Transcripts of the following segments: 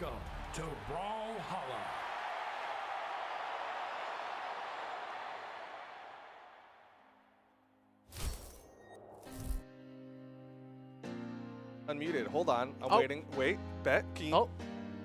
Welcome to Brawlhalla. Unmuted. Hold on. I'm waiting. Wait. Bet. Can you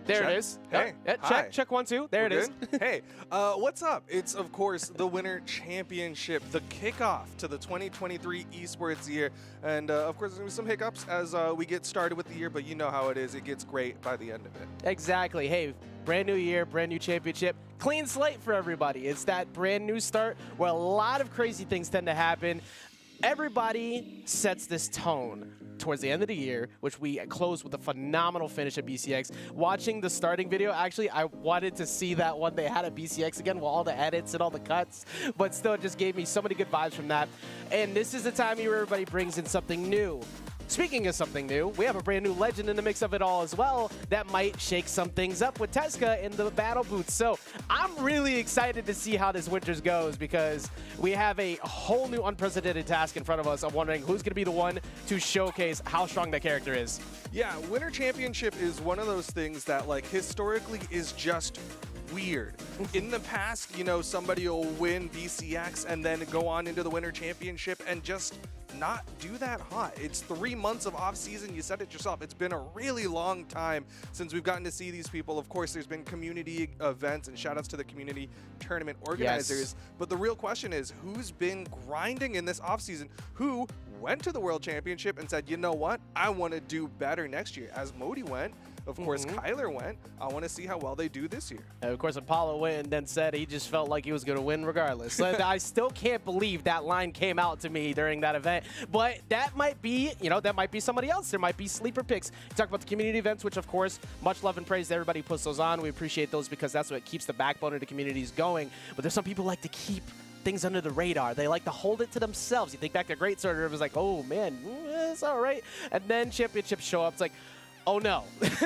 there check? it is. Hey. Check. Check 1, 2. There We're it is. good? Hey. What's up? It's, of course, the Winter Championship, the kickoff to the 2023 Esports year. And, of course, there's going to be some hiccups as we get started with the year, but you know how it is. It gets great by the end of it. Exactly. Hey, brand new year, brand new championship. Clean slate for everybody. It's that brand new start where a lot of crazy things tend to happen. Everybody sets this tone towards the end of the year, which we closed with a phenomenal finish at BCX. Watching the starting video, actually, I wanted to see that one they had at BCX again with all the edits and all the cuts, but still it just gave me so many good vibes from that. And this is the time of year where everybody brings in something new. Speaking of something new, we have a brand new legend in the mix of it all as well that might shake some things up with Teska in the battle boots. So I'm really excited to see how this Winters goes because we have a whole new unprecedented task in front of us of wondering who's going to be the one to showcase how strong that character is. Yeah, Winter Championship is one of those things that, like, historically is just weird. In the past, you know, somebody will win BCX and then go on into the Winter Championship and just not do that hot. It's 3 months of off season. You said it yourself. It's been a really long time since we've gotten to see these people. Of course, there's been community events and shout outs to the community tournament organizers. Yes. But the real question is who's been grinding in this off season? Who went to the World Championship and said, you know what? I want to do better next year. Asmodie went. Of course, Kyler went. I want to see how well they do this year. And of course, Apollo went and then said he just felt like he was going to win regardless. So I still can't believe that line came out to me during that event. But that might be, you know, that might be somebody else. There might be sleeper picks. You talk about the community events, which, of course, much love and praise to everybody who puts those on. We appreciate those because that's what keeps the backbone of the communities going. But there's some people who like to keep things under the radar. They like to hold it to themselves. You think back to Great Sword, it was like, oh, man, it's all right. And then championships show up. It's like, oh no.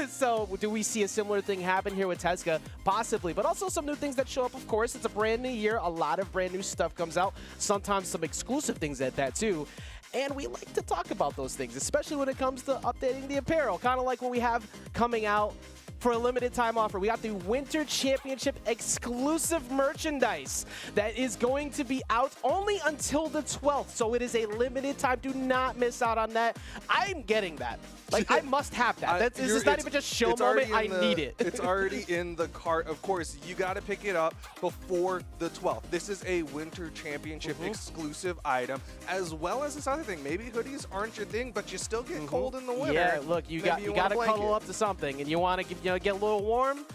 So do we see a similar thing happen here with Teska? Possibly, but also some new things that show up, of course. It's a brand new year. A lot of brand new stuff comes out. Sometimes some exclusive things at that too. And we like to talk about those things, especially when it comes to updating the apparel. Kind of like what we have coming out for a limited time offer. We got the Winter Championship exclusive merchandise that is going to be out only until the 12th. So it is a limited time. Do not miss out on that. I'm getting that. Like, I must have that. This is not even just show moment. I need it. It's already in the cart. Of course, you got to pick it up before the 12th. This is a Winter Championship exclusive item, as well as this other thing. Maybe hoodies aren't your thing, but you still get cold in the winter. Yeah, look, you got to cuddle up to something, and you want to get a little warm.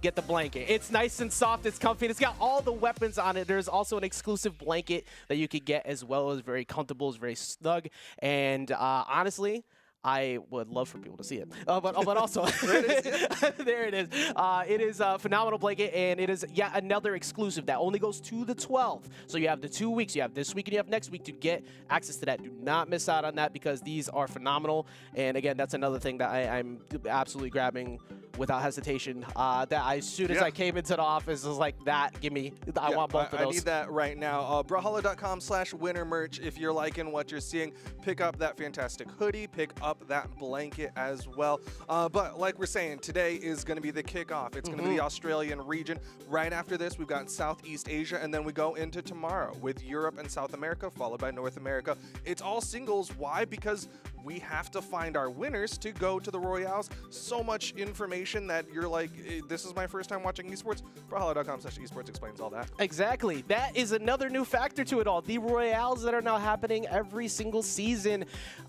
Get the blanket. It's nice and soft. It's comfy. It's got all the weapons on it. There's also an exclusive blanket that you could get as well. As very comfortable. It's very snug. And honestly, I would love for people to see it. But also, there it is. It is a phenomenal blanket, and it is yet another exclusive that only goes to the 12th. So you have the 2 weeks. You have this week and you have next week to get access to that. Do not miss out on that because these are phenomenal. And again, that's another thing that I'm absolutely grabbing without hesitation. That as soon as I came into the office, I was like, give me. I want both of those. I need that right now. Brawlhalla.com/winter merch. If you're liking what you're seeing, pick up that fantastic hoodie. Pick up that blanket as well. But like we're saying, today is going to be the kickoff. It's going to be the Australian region. Right after this, we've got Southeast Asia, and then we go into tomorrow with Europe and South America, followed by North America. It's all singles. Why? Because we have to find our winners to go to the Royales. So much information that you're like, this is my first time watching esports. Brawlhalla.com/esports explains all that. Exactly. That is another new factor to it all. The Royales that are now happening every single season.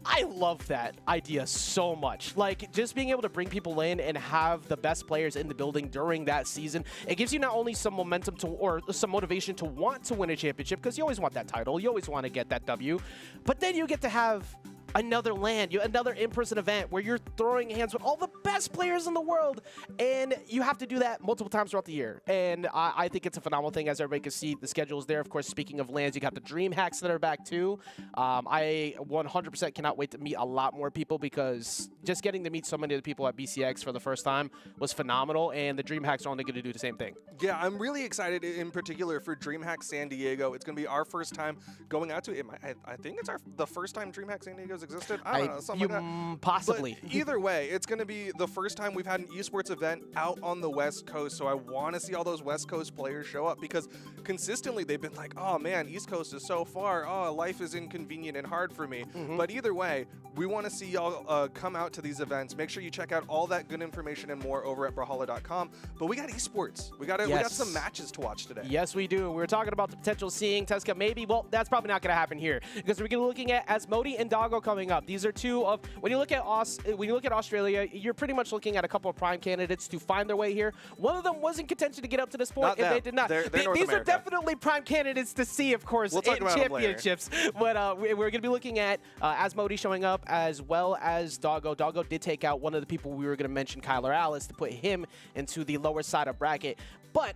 I love that idea so much. Like, just being able to bring people in and have the best players in the building during that season, it gives you not only some momentum to, or some motivation to want to win a championship, because you always want that title, you always want to get that W, but then you get to have another land, another in-person event where you're throwing hands with all the best players in the world, and you have to do that multiple times throughout the year. And I think it's a phenomenal thing. As everybody can see, the schedule is there. Of course, speaking of lands, you got the Dream Hacks that are back too. I 100% cannot wait to meet a lot more people because just getting to meet so many of the people at BCX for the first time was phenomenal, and the Dream Hacks are only going to do the same thing. Yeah, I'm really excited in particular for DreamHack San Diego. It's going to be our first time going out to it. I think it's the first time DreamHack San Diego is existed. I don't know, something like that. Possibly. But either way, it's going to be the first time we've had an esports event out on the West Coast, so I want to see all those West Coast players show up because consistently they've been like, oh man, East Coast is so far. Oh, life is inconvenient and hard for me. But either way, we want to see y'all come out to these events. Make sure you check out all that good information and more over at Brawlhalla.com. But we got esports. We got some matches to watch today. Yes, we do. We were talking about the potential seeing Tesca maybe. Well, that's probably not going to happen here because we're looking at Asmodie and Doggo coming up. These are two of when you look at Australia, you're pretty much looking at a couple of prime candidates to find their way here. One of them was in contention to get up to this point, and they did not. These are definitely prime candidates to see, of course, in championships. But we're going to be looking at Asmodie showing up as well as Doggo. Doggo did take out one of the people we were going to mention, Kyler Alice, to put him into the lower side of bracket. But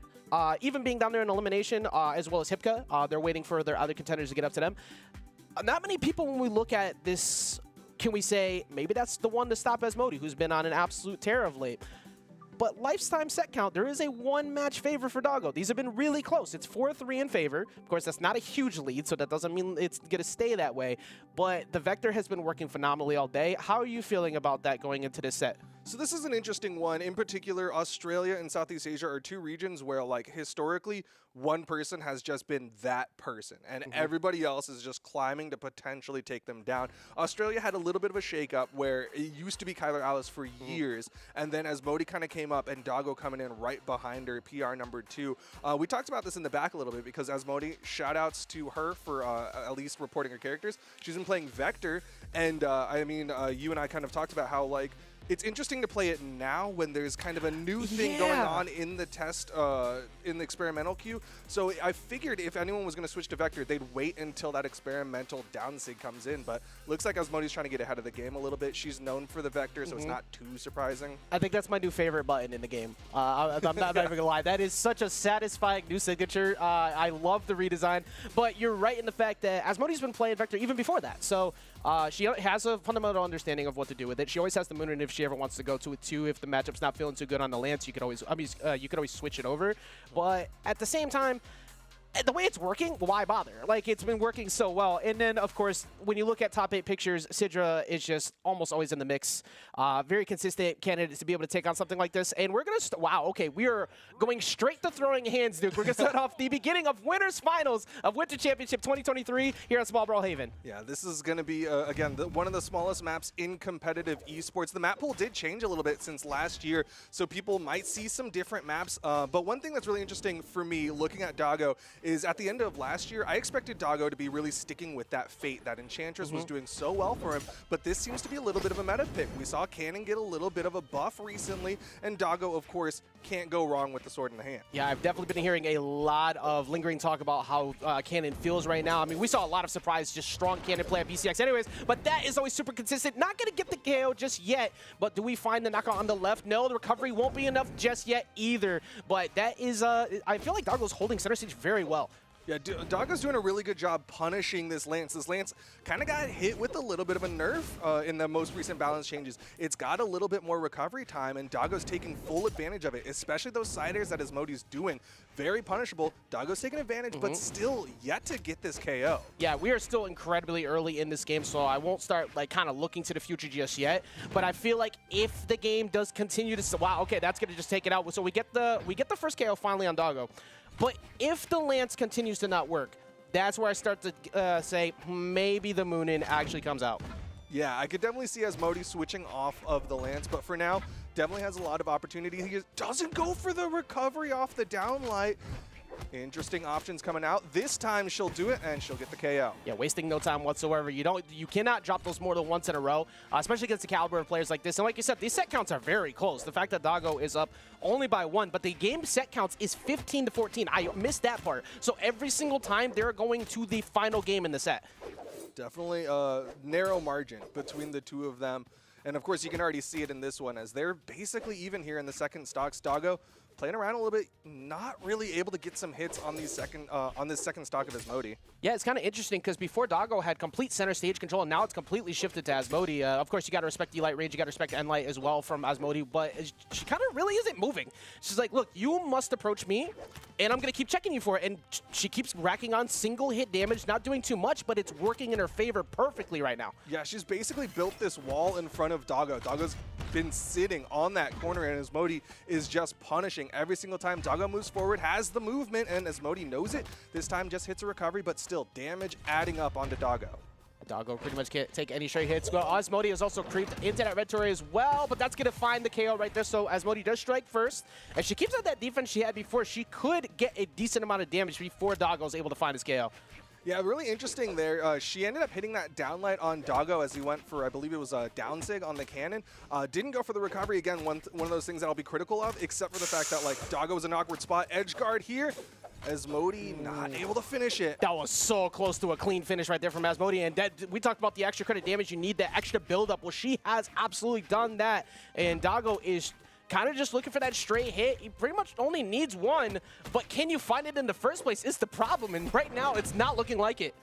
even being down there in elimination, as well as Hipka, they're waiting for their other contenders to get up to them. Not many people, when we look at this, can we say maybe that's the one to stop Asmodie, who's been on an absolute tear of late. But lifetime set count, there is a one-match favor for Doggo. These have been really close. It's 4-3 in favor. Of course, that's not a huge lead, so that doesn't mean it's going to stay that way. But the Vector has been working phenomenally all day. How are you feeling about that going into this set? So this is an interesting one. In particular, Australia and Southeast Asia are two regions where, like, historically, one person has just been that person, and everybody else is just climbing to potentially take them down. Australia had a little bit of a shakeup where it used to be Kyler Alice for years, and then Asmodie kind of came up, and Doggo coming in right behind her, PR number 2. We talked about this in the back a little bit because Asmodie, shout-outs to her for at least reporting her characters. She's been playing Vector, and I mean, you and I kind of talked about how, like, it's interesting to play it now when there's kind of a new thing going on in the test, in the experimental queue. So I figured if anyone was going to switch to Vector, they'd wait until that experimental downsig comes in. But looks like Asmodie's trying to get ahead of the game a little bit. She's known for the Vector, so it's not too surprising. I think that's my new favorite button in the game. I'm not even going to lie. That is such a satisfying new signature. I love the redesign. But you're right in the fact that Asmodie's been playing Vector even before that. So she has a fundamental understanding of what to do with it. She always has the Moon, and if she ever wants to go to it too, if the matchup's not feeling too good on the Lance, you could always, you could always switch it over. But at the same time, the way it's working, why bother? Like, it's been working so well. And then, of course, when you look at top 8 pictures, Sidra is just almost always in the mix. Very consistent candidate to be able to take on something like this. And we're going to, wow, okay, we are going straight to throwing hands, Duke. We're going to start off the beginning of Winners Finals of Winter Championship 2023 here at Small Brawlhaven. Yeah, this is going to be, again, one of the smallest maps in competitive esports. The map pool did change a little bit since last year, so people might see some different maps. But one thing that's really interesting for me looking at Doggo is at the end of last year, I expected Doggo to be really sticking with that Fate. That Enchantress was doing so well for him, but this seems to be a little bit of a meta pick. We saw Cannon get a little bit of a buff recently, and Doggo, of course, can't go wrong with the sword in the hand. Yeah, I've definitely been hearing a lot of lingering talk about how Cannon feels right now. I mean, we saw a lot of surprise, just strong Cannon play at BCX anyways, but that is always super consistent. Not going to get the KO just yet, but do we find the knockout on the left? No, the recovery won't be enough just yet either, but that is, I feel like Doggo's holding center stage very well. Yeah, Doggo's doing a really good job punishing this Lance. This Lance kind of got hit with a little bit of a nerf in the most recent balance changes. It's got a little bit more recovery time, and Doggo's taking full advantage of it, especially those siders that Asmodie's doing. Very punishable. Doggo's taking advantage, but still yet to get this KO. Yeah, we are still incredibly early in this game, so I won't start like kind of looking to the future just yet. But I feel like if the game does continue to, wow, okay, that's gonna just take it out. So we get the first KO finally on Doggo. But if the Lance continues to not work, that's where I start to say maybe the Moonin actually comes out. Yeah, I could definitely see Asmodie switching off of the Lance, but for now, definitely has a lot of opportunity. He doesn't go for the recovery off the downlight. Interesting options coming out. This time she'll do it and she'll get the KO. Yeah, wasting no time whatsoever. You cannot drop those more than once in a row, especially against the caliber of players like this. And like you said, these set counts are very close. The fact that Doggo is up only by 1, but the game set counts is 15 to 14. I missed that part. So every single time they're going to the final game in the set. Definitely a narrow margin between the two of them. And of course, you can already see it in this one as they're basically even here in the second stocks. Doggo playing around a little bit, not really able to get some hits on these on this second stock of Asmodie. Yeah, it's kind of interesting because before Doggo had complete center stage control, and now it's completely shifted to Asmodie. Of course, you got to respect D-Light range, you got to respect N-Light as well from Asmodie, but she kind of really isn't moving. She's like, look, you must approach me, and I'm going to keep checking you for it. And she keeps racking on single hit damage, not doing too much, but it's working in her favor perfectly right now. Yeah, she's basically built this wall in front of Doggo. Doggo's been sitting on that corner, and Asmodie is just punishing every single time Doggo moves forward, has the movement, and Asmodie knows it. This time just hits a recovery, but still damage adding up onto Doggo. Doggo pretty much can't take any straight hits. Well, Asmodie has also creeped into that red turret as well, but that's going to find the KO right there. So Asmodie does strike first. If she keeps up that defense she had before, she could get a decent amount of damage before Doggo is able to find his KO. Yeah, really interesting there. She ended up hitting that downlight on Doggo as he went for, I believe it was a down sig on the cannon. Didn't go for the recovery. Again, one of those things that I'll be critical of, except for the fact that, like, Doggo was an awkward spot. Edge guard here. Asmodie not able to finish it. That was so close to a clean finish right there from Asmodie. And that, we talked about the extra credit damage. You need that extra buildup. Well, she has absolutely done that. And Doggo is kind of just looking for that straight hit. He pretty much only needs one, but can you find it in the first place is the problem, and right now it's not looking like it.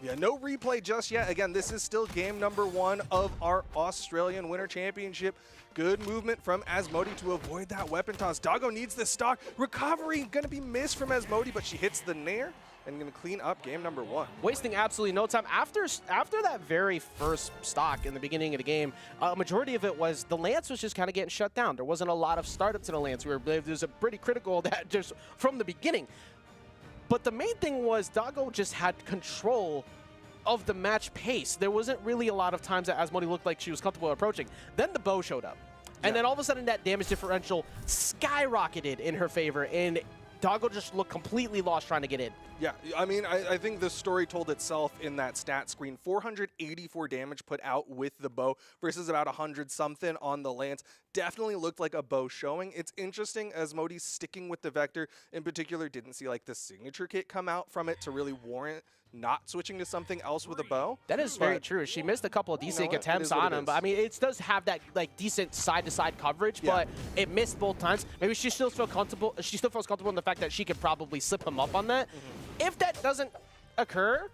Yeah, no replay just yet. Again, this is still game number 1 of our Australian Winter Championship. Good movement from Asmodie to avoid that weapon toss. Doggo needs the stock. Recovery going to be missed from Asmodie, but she hits the nair and going to clean up game number 1. Wasting absolutely no time. After that very first stock in the beginning of the game, a majority of it was the Lance was just kind of getting shut down. There wasn't a lot of startups in the Lance. It was a pretty critical that just from the beginning. But the main thing was Doggo just had control of the match pace. There wasn't really a lot of times that Asmodie looked like she was comfortable approaching. Then the bow showed up. And then all of a sudden that damage differential skyrocketed in her favor, and Doggo just looked completely lost trying to get in. Yeah, I mean, I think the story told itself in that stat screen. 484 damage put out with the bow versus about 100-something on the Lance. Definitely looked like a bow showing. It's interesting, Asmodie sticking with the Vector. In particular, didn't see like the signature kit come out from it to really warrant not switching to something else with a bow. That is very true. She missed a couple of decent attempts on him, but I mean, it does have that like decent side-to-side coverage, but it missed both times. Maybe she still feels comfortable. She still feels comfortable in the fact that she could probably slip him up on that. If that doesn't occur,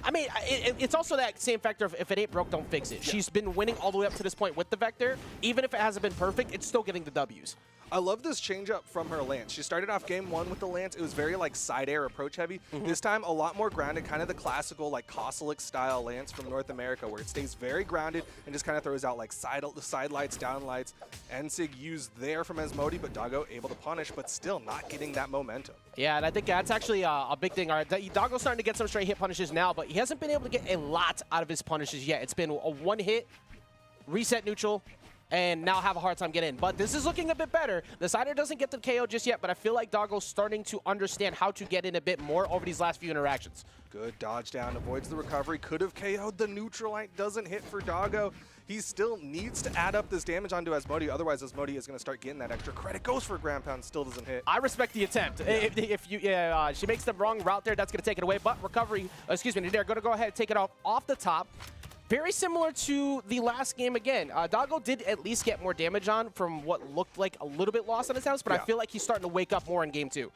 I mean, it's also that same factor of if it ain't broke, don't fix it. She's been winning all the way up to this point with the Vector. Even if it hasn't been perfect, it's still getting the W's. I love this change up from her Lance. She started off game 1 with the Lance. It was very like side air approach heavy. This time a lot more grounded, kind of the classical like Koselik style Lance from North America, where it stays very grounded and just kind of throws out like side lights, down lights. Ensig used there from Asmodie, but Doggo able to punish, but still not getting that momentum. Yeah, and I think that's actually a big thing. All right, Doggo's starting to get some straight hit punishes now, but he hasn't been able to get a lot out of his punishes yet. It's been a one hit, reset neutral, and now have a hard time getting in. But this is looking a bit better. The Sider doesn't get the KO just yet, but I feel like Doggo's starting to understand how to get in a bit more over these last few interactions. Good dodge down, avoids the recovery. Could have KO'd the neutralite, doesn't hit for Doggo. He still needs to add up this damage onto Asmodie, otherwise Asmodie is going to start getting that extra credit. Goes for a ground pound, still doesn't hit. I respect the attempt. If she makes the wrong route there, that's going to take it away. But recovery, excuse me, they're going to go ahead and take it off the top. Very similar to the last game again. Doggo did at least get more damage on from what looked like a little bit lost on his house, but I feel like he's starting to wake up more in game 2.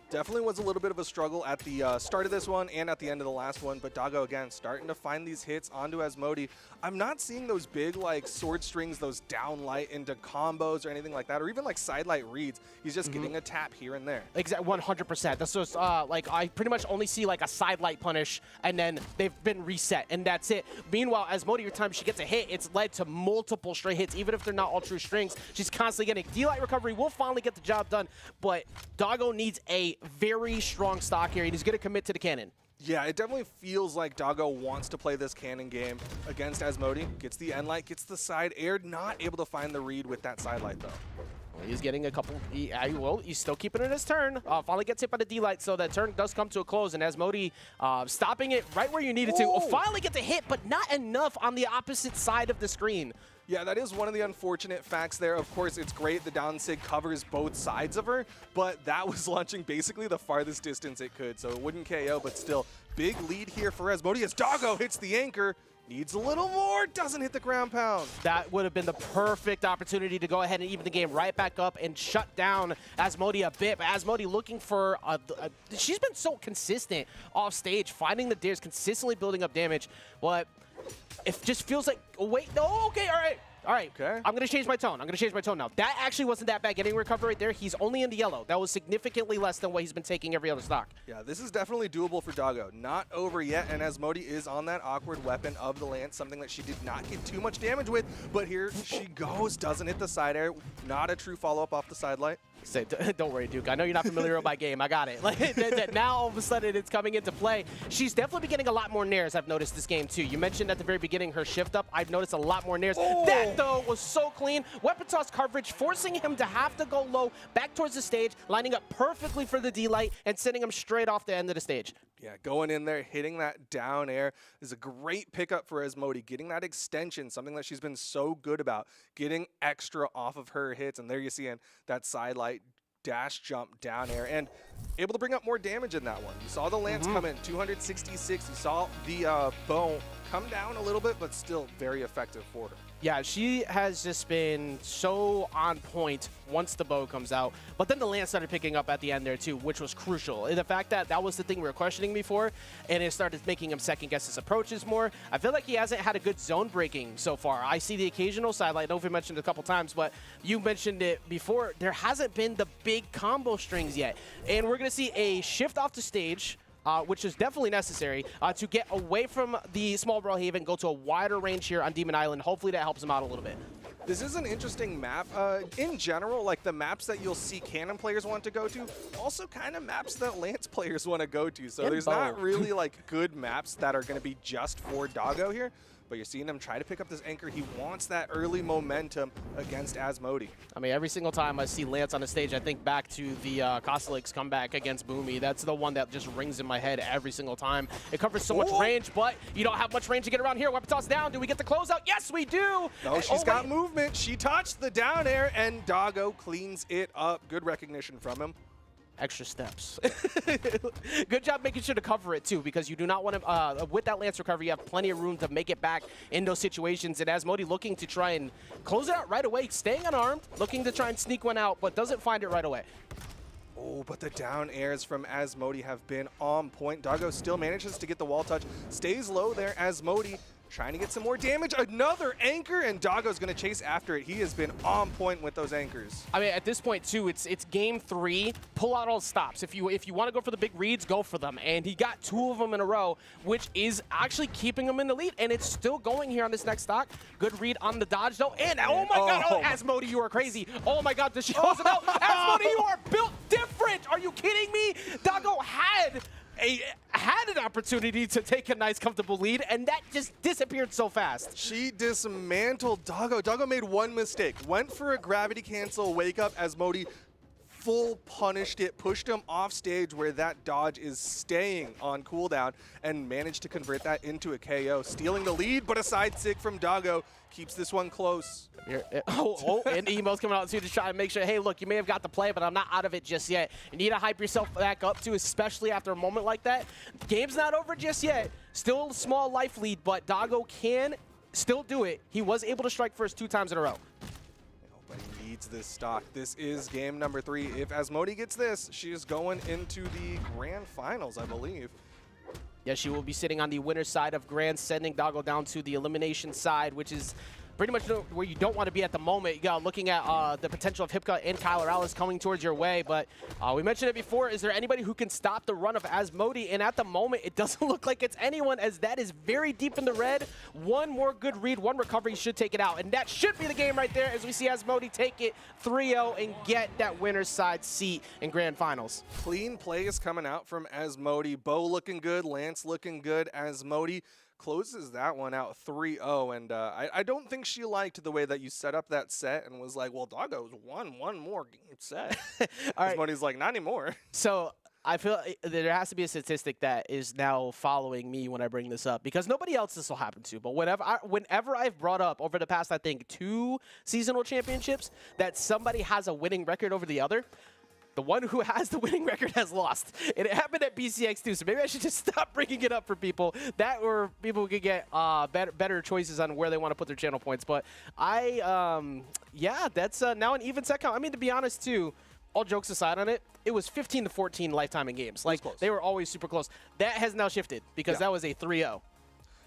Definitely was a little bit of a struggle at the start of this one and at the end of the last one, but Doggo, again, starting to find these hits onto Asmodie. I'm not seeing those big, like, sword strings, those down light into combos or anything like that, or even, like, side light reads. He's just getting a tap here and there. Exactly, 100%. That's just, like, I pretty much only see, like, a side light punish, and then they've been reset, and that's it. Meanwhile, Asmodie, every time she gets a hit, it's led to multiple straight hits, even if they're not all true strings. She's constantly getting D-Light recovery, will finally get the job done, but Doggo needs a very strong stock here, and he's going to commit to the cannon. Yeah, it definitely feels like Doggo wants to play this cannon game against Asmodie. Gets the end light, gets the side air, not able to find the read with that side light, though. Well, he's getting a couple, he's still keeping it his turn. Finally gets hit by the D-Light, so that turn does come to a close, and Asmodie stopping it right where you needed to. Finally gets a hit, but not enough on the opposite side of the screen. Yeah, that is one of the unfortunate facts there. Of course, it's great the down sig covers both sides of her, but that was launching basically the farthest distance it could, so it wouldn't KO, but still, big lead here for Asmodie as Doggo hits the anchor. Needs a little more, doesn't hit the ground pound. That would have been the perfect opportunity to go ahead and even the game right back up and shut down Asmodie a bit. But Asmodie looking for she's been so consistent off stage, finding the dares, consistently building up damage. But it just feels like, oh, wait, no, okay, all right. All right, okay. I'm going to change my tone. I'm going to change my tone now. That actually wasn't that bad getting recovery right there. He's only in the yellow. That was significantly less than what he's been taking every other stock. Yeah, this is definitely doable for Doggo. Not over yet, and Asmodie is on that awkward weapon of the lance, something that she did not get too much damage with, but here she goes, doesn't hit the side air. Not a true follow-up off the side light. Say, don't worry, Duke. I know you're not familiar with my game. I got it. Like, now all of a sudden it's coming into play. She's definitely been getting a lot more nairs, I've noticed this game too. You mentioned at the very beginning her shift up. I've noticed a lot more nairs. Oh. That though was so clean. Weapon toss coverage, forcing him to have to go low, back towards the stage, lining up perfectly for the D-light and sending him straight off the end of the stage. Yeah, going in there, hitting that down air is a great pickup for Asmodie, getting that extension, something that she's been so good about, getting extra off of her hits. And there you see that side light dash jump down air and able to bring up more damage in that one. You saw the lance come in, 266. You saw the bow come down a little bit, but still very effective for her. Yeah, she has just been so on point once the bow comes out. But then the lance started picking up at the end there too, which was crucial. And the fact that that was the thing we were questioning before, and it started making him second guess his approaches more. I feel like he hasn't had a good zone breaking so far. I see the occasional sidelight. I know if we mentioned it a couple times, but you mentioned it before. There hasn't been the big combo strings yet. And we're going to see a shift off the stage, which is definitely necessary to get away from the small Brawlhalla, go to a wider range here on Demon Island. Hopefully that helps him out a little bit. This is an interesting map. In general, like the maps that you'll see Cannon players want to go to, also kind of maps that Lance players want to go to. So there's not really like good maps that are going to be just for Doggo here. But you're seeing him try to pick up this anchor. He wants that early momentum against Asmodie. I mean, every single time I see Lance on the stage, I think back to the Kostelix comeback against Boomy. That's the one that just rings in my head every single time. It covers so much range, but you don't have much range to get around here. Weapon toss down. Do we get the closeout? Yes, we do. No, she's got movement. She touched the down air, and Doggo cleans it up. Good recognition from him. Extra steps. Good job making sure to cover it too, because you do not want to, with that lance recovery, you have plenty of room to make it back in those situations. And Asmodie looking to try and close it out right away, staying unarmed, looking to try and sneak one out, but doesn't find it right away. Oh, but the down airs from Asmodie have been on point. Doggo still manages to get the wall touch, stays low there. Asmodie trying to get some more damage. Another anchor, and Doggo's going to chase after it. He has been on point with those anchors. I mean, at this point, too, it's game 3. Pull out all stops. If you want to go for the big reads, go for them. And he got 2 of them in a row, which is actually keeping him in the lead. And it's still going here on this next stock. Good read on the dodge, though. And, oh, my God, Asmodie, you are crazy. Oh, my God, does she close it out? Asmodie, you are built different. Are you kidding me? Doggo had an opportunity to take a nice, comfortable lead, and that just disappeared so fast. She dismantled Doggo. Doggo made one mistake. Went for a gravity cancel wake up. Asmodie full punished it, pushed him off stage where that dodge is staying on cooldown, and managed to convert that into a KO, stealing the lead, but a side sig from Doggo keeps this one close. And emails coming out too to try and make sure, hey, look, you may have got the play, but I'm not out of it just yet. You need to hype yourself back up too, especially after a moment like that. Game's not over just yet. Still a small life lead, but Doggo can still do it. He was able to strike first 2 times in a row. But he needs this stock. This is game number 3. If Asmodie gets this, she is going into the grand finals, I believe. Yes, she will be sitting on the winner's side of Grand, sending Doggo down to the elimination side, which is pretty much where you don't want to be at the moment. You got looking at the potential of Hipka and Kyler Alice coming towards your way, but we mentioned it before. Is there anybody who can stop the run of Asmodie? And at the moment, it doesn't look like it's anyone, as that is very deep in the red. One more good read, one recovery should take it out, and that should be the game right there, as we see Asmodie take it 3-0 and get that winner's side seat in grand finals. Clean plays coming out from Asmodie. Bo looking good, Lance looking good. Asmodie closes that one out 3-0, and I don't think she liked the way that you set up that set and was like, well, Doggo's won one more set. Asmodie's like, not anymore. So I feel there has to be a statistic that is now following me when I bring this up, because nobody else this will happen to. But whenever I've brought up over the past, I think, 2 seasonal championships that somebody has a winning record over the other, the one who has the winning record has lost. And it happened at BCX too, so maybe I should just stop bringing it up for people. That or people could get better choices on where they want to put their channel points. But yeah, that's now an even set count. I mean, to be honest too, all jokes aside on it, it was 15 to 14 lifetime in games. Like, they were always super close. That has now shifted because that was a 3-0.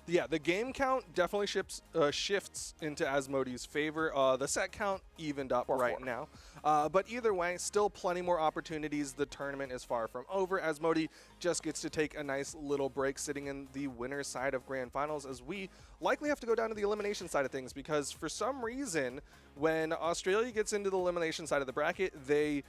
Yeah, the game count definitely shifts into Asmodie's favor. The set count evened up right now. But either way, still plenty more opportunities. The tournament is far from over. Asmodie just gets to take a nice little break sitting in the winner's side of Grand Finals, as we likely have to go down to the elimination side of things, because for some reason, when Australia gets into the elimination side of the bracket, they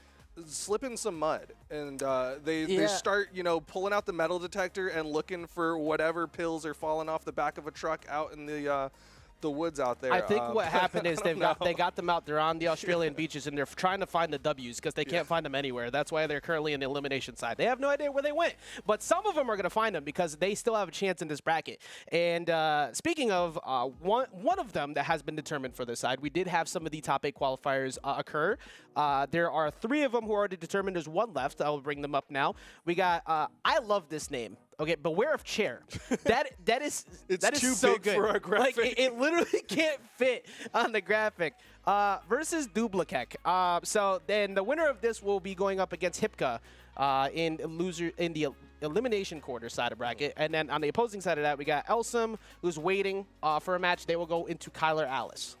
slip in some mud, and they start, you know, pulling out the metal detector and looking for whatever pills are falling off the back of a truck out in the woods out there. I think what happened is they got them out. They're on the Australian beaches, and they're trying to find the W's because they can't find them anywhere. That's why they're currently in the elimination side. They have no idea where they went, but some of them are going to find them because they still have a chance in this bracket. And speaking of one of them that has been determined for this side, we did have some of the top 8 qualifiers occur. There are 3 of them who are already determined. There's 1 left. I'll bring them up now. We got, I love this name. Okay, Beware of Chair. That is too so big good. for a graphic. Like, it literally can't fit on the graphic. Versus Dooblakek. So then the winner of this will be going up against Hipka in the elimination quarter side of bracket. And then on the opposing side of that, we got Elsum, who's waiting for a match. They will go into Kyler Alice.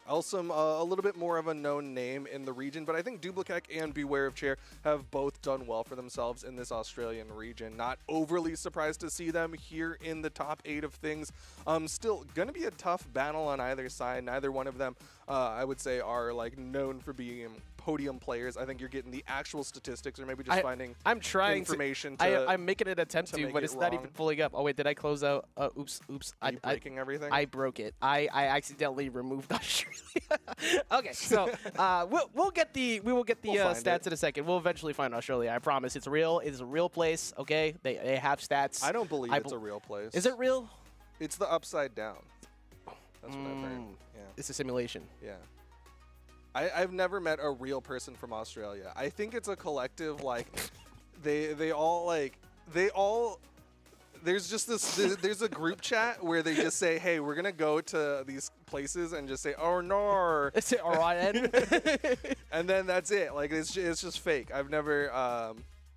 Elsum, a little bit more of a known name in the region, but I think Dooblakek and Beware of Chair have both done well for themselves in this Australian region. Not overly surprised to see them here in the top 8 of things. Still going to be a tough battle on either side. Neither one of them, I would say, are like known for being podium players. I think you're getting the actual statistics, or maybe just finding information. I'm making an attempt to, but it's not even pulling up. Oh wait, did I close out? Oops. Are you breaking everything? I broke it. I accidentally removed Australia. Okay, so we will get the stats in a second. We'll eventually find Australia. I promise. It's real. It's a real place. Okay, they have stats. I don't believe it's a real place. Is it real? It's the upside down. That's what I've heard. Yeah. It's a simulation. Yeah. I've never met a real person from Australia. I think it's a collective, like, they all there's just this, there's a group chat where they just say, hey, we're going to go to these places and just say, oh, no. Say, all right, and then that's it. Like, it's just fake. I've never...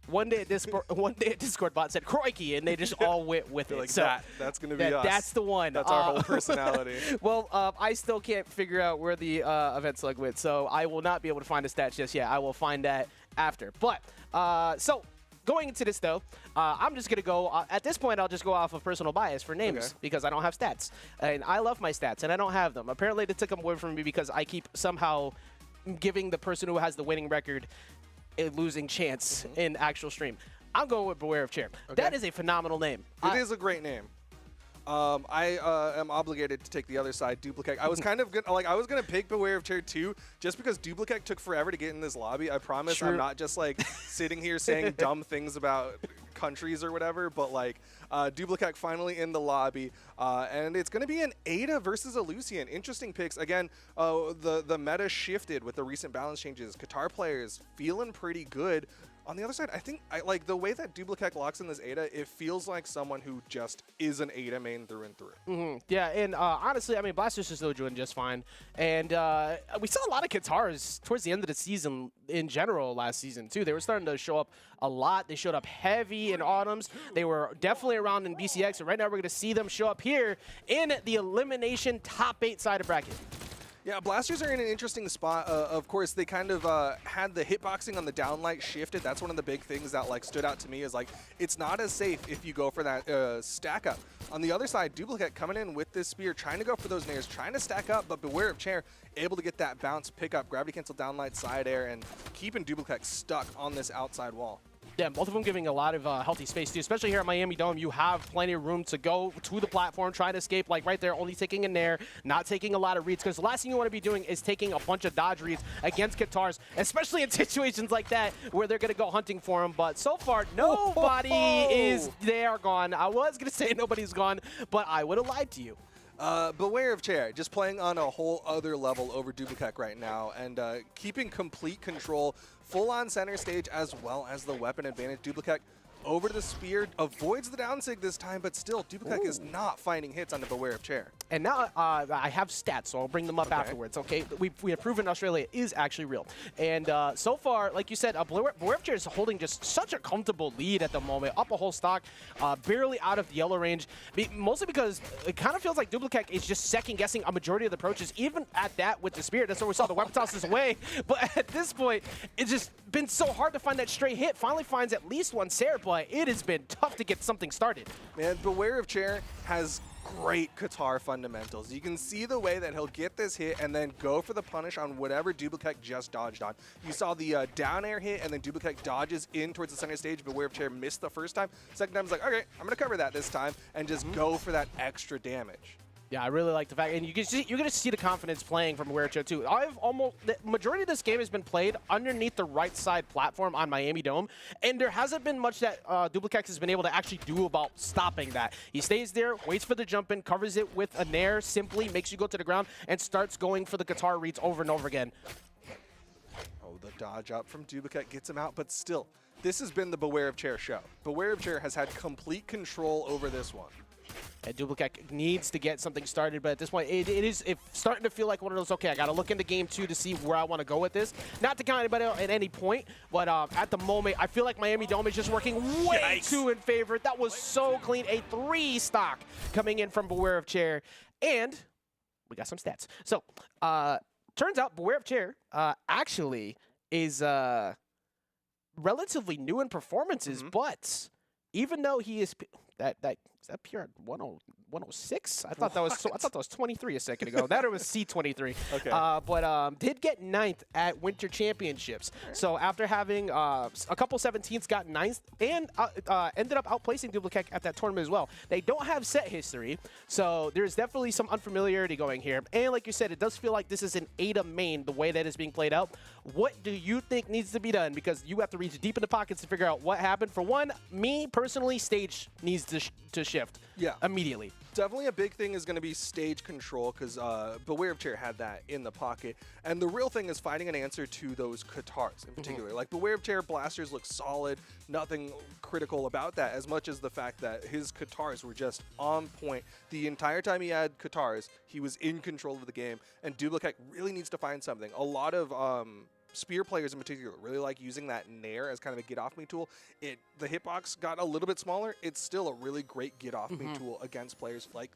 One day at Discord bot said crikey, and they just all went with it. Like, so that's going to be us. That's the one. That's our whole personality. Well, I still can't figure out where the event slug went, so I will not be able to find the stats just yet. I will find that after. But, so going into this, though, I'm just going to go, at this point, I'll just go off of personal bias for names because I don't have stats. And I love my stats, and I don't have them. Apparently, they took them away from me because I keep somehow giving the person who has the winning record a losing chance in actual stream. I'm going with Beware of Chair. That is a phenomenal name. It is a great name. I am obligated to take the other side, Dooblakek. I was kind of I was gonna pick Beware of Chair too, just because Dooblakek took forever to get in this lobby. I promise I'm not just like sitting here saying dumb things about countries or whatever, but like Dooblakek finally in the lobby, and it's gonna be an Ada versus a Lucian. Interesting picks. Again, the meta shifted with the recent balance changes. Qatar players feeling pretty good. On the other side, I think like the way that Dooblakek locks in this Ada, it feels like someone who just is an Ada main through and through. Yeah, and honestly, I mean, Blasters is still doing just fine. And we saw a lot of Qatars towards the end of the season in general last season, too. They were starting to show up a lot. They showed up heavy in Autumns. They were definitely around in BCX, and right now we're going to see them show up here in the elimination top 8 side of bracket. Yeah, Blasters are in an interesting spot. Of course, they kind of had the hitboxing on the downlight shifted. That's one of the big things that like stood out to me is like it's not as safe if you go for that stack up. On the other side, Dooblakek coming in with this spear, trying to go for those nairs, trying to stack up, but Beware of Chair, able to get that bounce, pick up, gravity cancel downlight side air, and keeping Dooblakek stuck on this outside wall. Yeah, both of them giving a lot of healthy space, too. Especially here at Miami Dome, you have plenty of room to go to the platform, try to escape, like right there, only taking a nair, not taking a lot of reads, because the last thing you want to be doing is taking a bunch of dodge reads against Qatars, especially in situations like that where they're going to go hunting for them. But so far, nobody is, they are gone. I was going to say nobody's gone, but I would have lied to you. Beware of Chair, just playing on a whole other level over Dooblakek right now, and keeping complete control, full on center stage, as well as the weapon advantage. Dooblakek over to the spear, avoids the down sig this time, but still, Dooblakek is not finding hits on the Beware of Chair. And now I have stats, so I'll bring them up afterwards, okay? We have proven Australia is actually real. And so far, like you said, Beware of Chair is holding just such a comfortable lead at the moment, up a whole stock, barely out of the yellow range, mostly because it kind of feels like Dooblakek is just second-guessing a majority of the approaches, even at that with the spear. That's where we saw the weapon tosses away. But at this point, it's just been so hard to find that straight hit. Finally finds at least one Sarah, but it has been tough to get something started. Man, Beware of Chair has great Qatar fundamentals. You can see the way that he'll get this hit and then go for the punish on whatever Dooblakek just dodged on. You saw the down air hit, and then Dooblakek dodges in towards the center stage. Beware of Chair missed the first time. Second time, he's like, okay, I'm going to cover that this time and just go for that extra damage. Yeah, I really like the fact, and you can see, you're going to see the confidence playing from Beware of Chair too. The majority of this game has been played underneath the right side platform on Miami Dome, and there hasn't been much that Dooblakek has been able to actually do about stopping that. He stays there, waits for the jump in, covers it with a nair, simply makes you go to the ground, and starts going for the guitar reads over and over again. Oh, the dodge up from Dooblakek gets him out, but still, this has been the Beware of Chair show. Beware of Chair has had complete control over this one. And Dooblakek needs to get something started, but at this point, it's starting to feel like one of those, okay, I got to look into game 2 to see where I want to go with this. Not to count anybody out at any point, but at the moment, I feel like Miami Dome is just working way too in favor. That was so clean. A 3 stock coming in from Beware of Chair. And we got some stats. So, turns out Beware of Chair actually is relatively new in performances, but even though he is... Is that pure 106? I thought that was 23 a second ago. That or was C23. Okay. But did get 9th at Winter Championships. So after having a couple 17ths, got 9th and ended up outplacing Dooblakek at that tournament as well. They don't have set history, so there's definitely some unfamiliarity going here. And like you said, it does feel like this is an Ada main, the way that it's being played out. What do you think needs to be done? Because you have to reach deep in the pockets to figure out what happened. For one, me personally, stage needs to shift immediately. Definitely a big thing is going to be stage control, because Beware of Chair had that in the pocket. And the real thing is finding an answer to those Qatars in particular. Like, Beware of Chair blasters look solid, nothing critical about that, as much as the fact that his Qatars were just on point. The entire time he had Qatars, he was in control of the game, and Dooblakek really needs to find something. A lot of spear players in particular really like using that nair as kind of a get-off-me tool. The hitbox got a little bit smaller. It's still a really great get-off-me tool against players like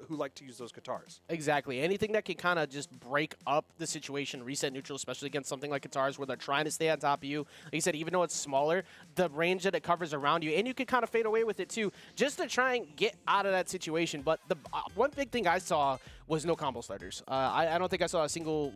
who like to use those Qatars. Exactly. Anything that can kind of just break up the situation, reset neutral, especially against something like Qatars where they're trying to stay on top of you. Like you said, even though it's smaller, the range that it covers around you, and you can kind of fade away with it too, just to try and get out of that situation. But the one big thing I saw was no combo starters. I don't think I saw a single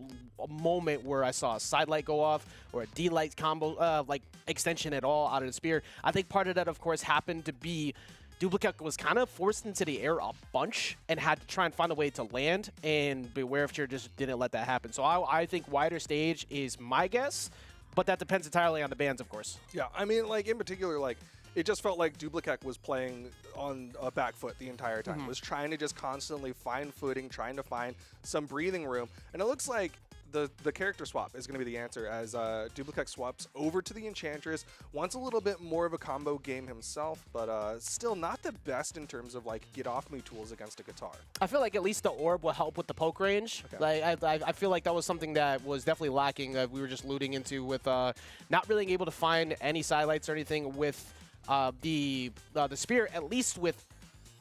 moment where I saw a side light go off or a D-light combo like extension at all out of the spear. I think part of that, of course, happened to be Dooblakek was kind of forced into the air a bunch and had to try and find a way to land, and Beware of Chair just didn't let that happen. So I think wider stage is my guess, but that depends entirely on the bands, of course. Yeah, I mean, like, in particular, like, it just felt like Dooblakek was playing on a back foot the entire time. Was trying to just constantly find footing, trying to find some breathing room. And it looks like the character swap is going to be the answer, as Dooblakek swaps over to the Enchantress. Wants a little bit more of a combo game himself, but still not the best in terms of, like, get-off-me tools against a Qatar. I feel like at least the orb will help with the poke range. Okay. Like I feel like that was something that was definitely lacking, that we were just alluding into with not really able to find any sidelights or anything with the spear. At least with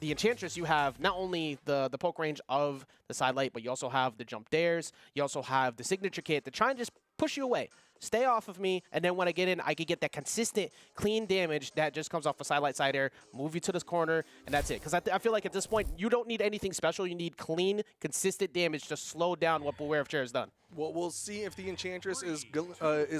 the Enchantress, you have not only the poke range of the sidelight, but you also have the jump dares. You also have the signature kit to try and just push you away. Stay off of me, and then when I get in, I can get that consistent, clean damage that just comes off a sidelight side air, move you to this corner, and that's it. Because I feel like at this point, you don't need anything special. You need clean, consistent damage to slow down what Beware of Chair has done. Well, we'll see if the Enchantress is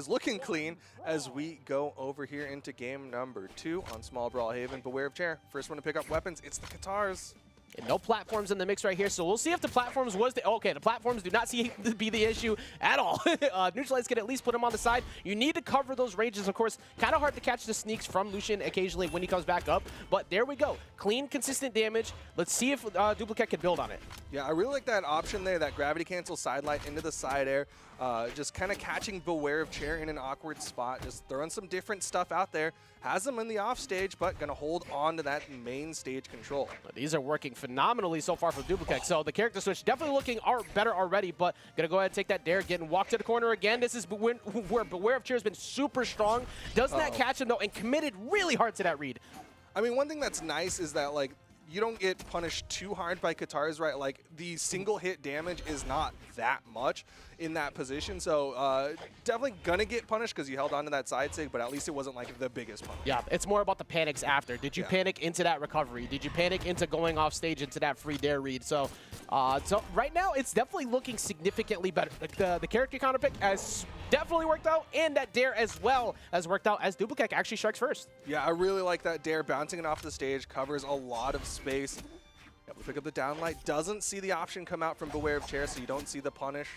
looking clean as we go over here into game number 2 on Small Brawl Haven. Beware of Chair, first one to pick up weapons, it's the Qatars. And no platforms in the mix right here, so we'll see if the platforms was the... Okay, the platforms do not seem to be the issue at all. Neutralites can at least put him on the side. You need to cover those ranges, of course. Kind of hard to catch the sneaks from Lucian occasionally when he comes back up, but there we go. Clean, consistent damage. Let's see if Dooblakek can build on it. Yeah, I really like that option there, that gravity cancel side light into the side air. Just kind of catching Beware of Chair in an awkward spot, just throwing some different stuff out there. Has them in the off stage, but going to hold on to that main stage control. These are working phenomenally so far for Dooblakek. So the character switch definitely looking better already, but going to go ahead and take that dare, getting walked to the corner again. This is where Beware of Chair has been super strong. Doesn't that catch him though, and committed really hard to that read. I mean, one thing that's nice is that, like, you don't get punished too hard by Katars, right? Like, the single hit damage is not that much in that position. So definitely gonna get punished because you held on to that side sig, but at least it wasn't like the biggest punish. Yeah, it's more about the panics after. Did you panic into that recovery? Did you panic into going off stage into that free dare read? So right now it's definitely looking significantly better. The character counter pick has definitely worked out, and that dare as well has worked out as Dooblakek actually strikes first. Yeah, I really like that dare. Bouncing it off the stage covers a lot of space. Able to pick up the downlight. Doesn't see the option come out from Beware of Chair, so you don't see the punish.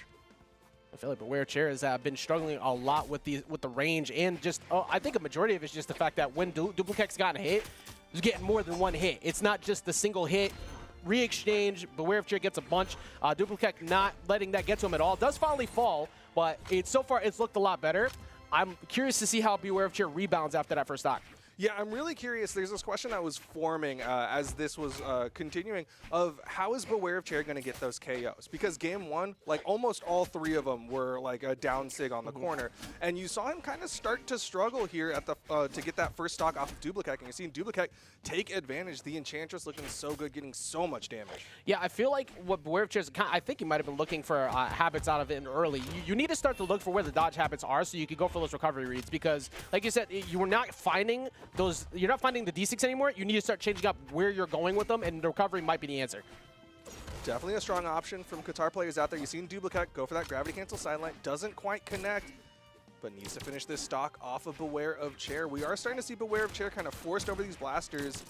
I feel like Beware of Chair has been struggling a lot with the range, and just I think a majority of it is just the fact that when Dooblakek's gotten hit, he's getting more than one hit. It's not just the single hit. Re-exchange, Beware of Chair gets a bunch. Dooblakek not letting that get to him at all. Does finally fall, but so far it's looked a lot better. I'm curious to see how Beware of Chair rebounds after that first stock. Yeah, I'm really curious. There's this question that was forming as this was continuing of how is Beware of Chair going to get those KOs? Because game one, like almost all three of them were like a down sig on the corner. And you saw him kind of start to struggle here at the to get that first stock off of Dooblakek. And you're seeing Dooblakek take advantage. The Enchantress looking so good, getting so much damage. Yeah, I feel like what Beware of Chair is, I think he might have been looking for habits out of it early. You need to start to look for where the dodge habits are so you can go for those recovery reads. Because, like you said, you were not finding those. You're not finding the D6 anymore. You need to start changing up where you're going with them, and the recovery might be the answer. Definitely a strong option from Qatar players out there. You've seen Dooblakek go for that gravity cancel sideline. Doesn't quite connect, but needs to finish this stock off of Beware of Chair. We are starting to see Beware of Chair kind of forced over these blasters.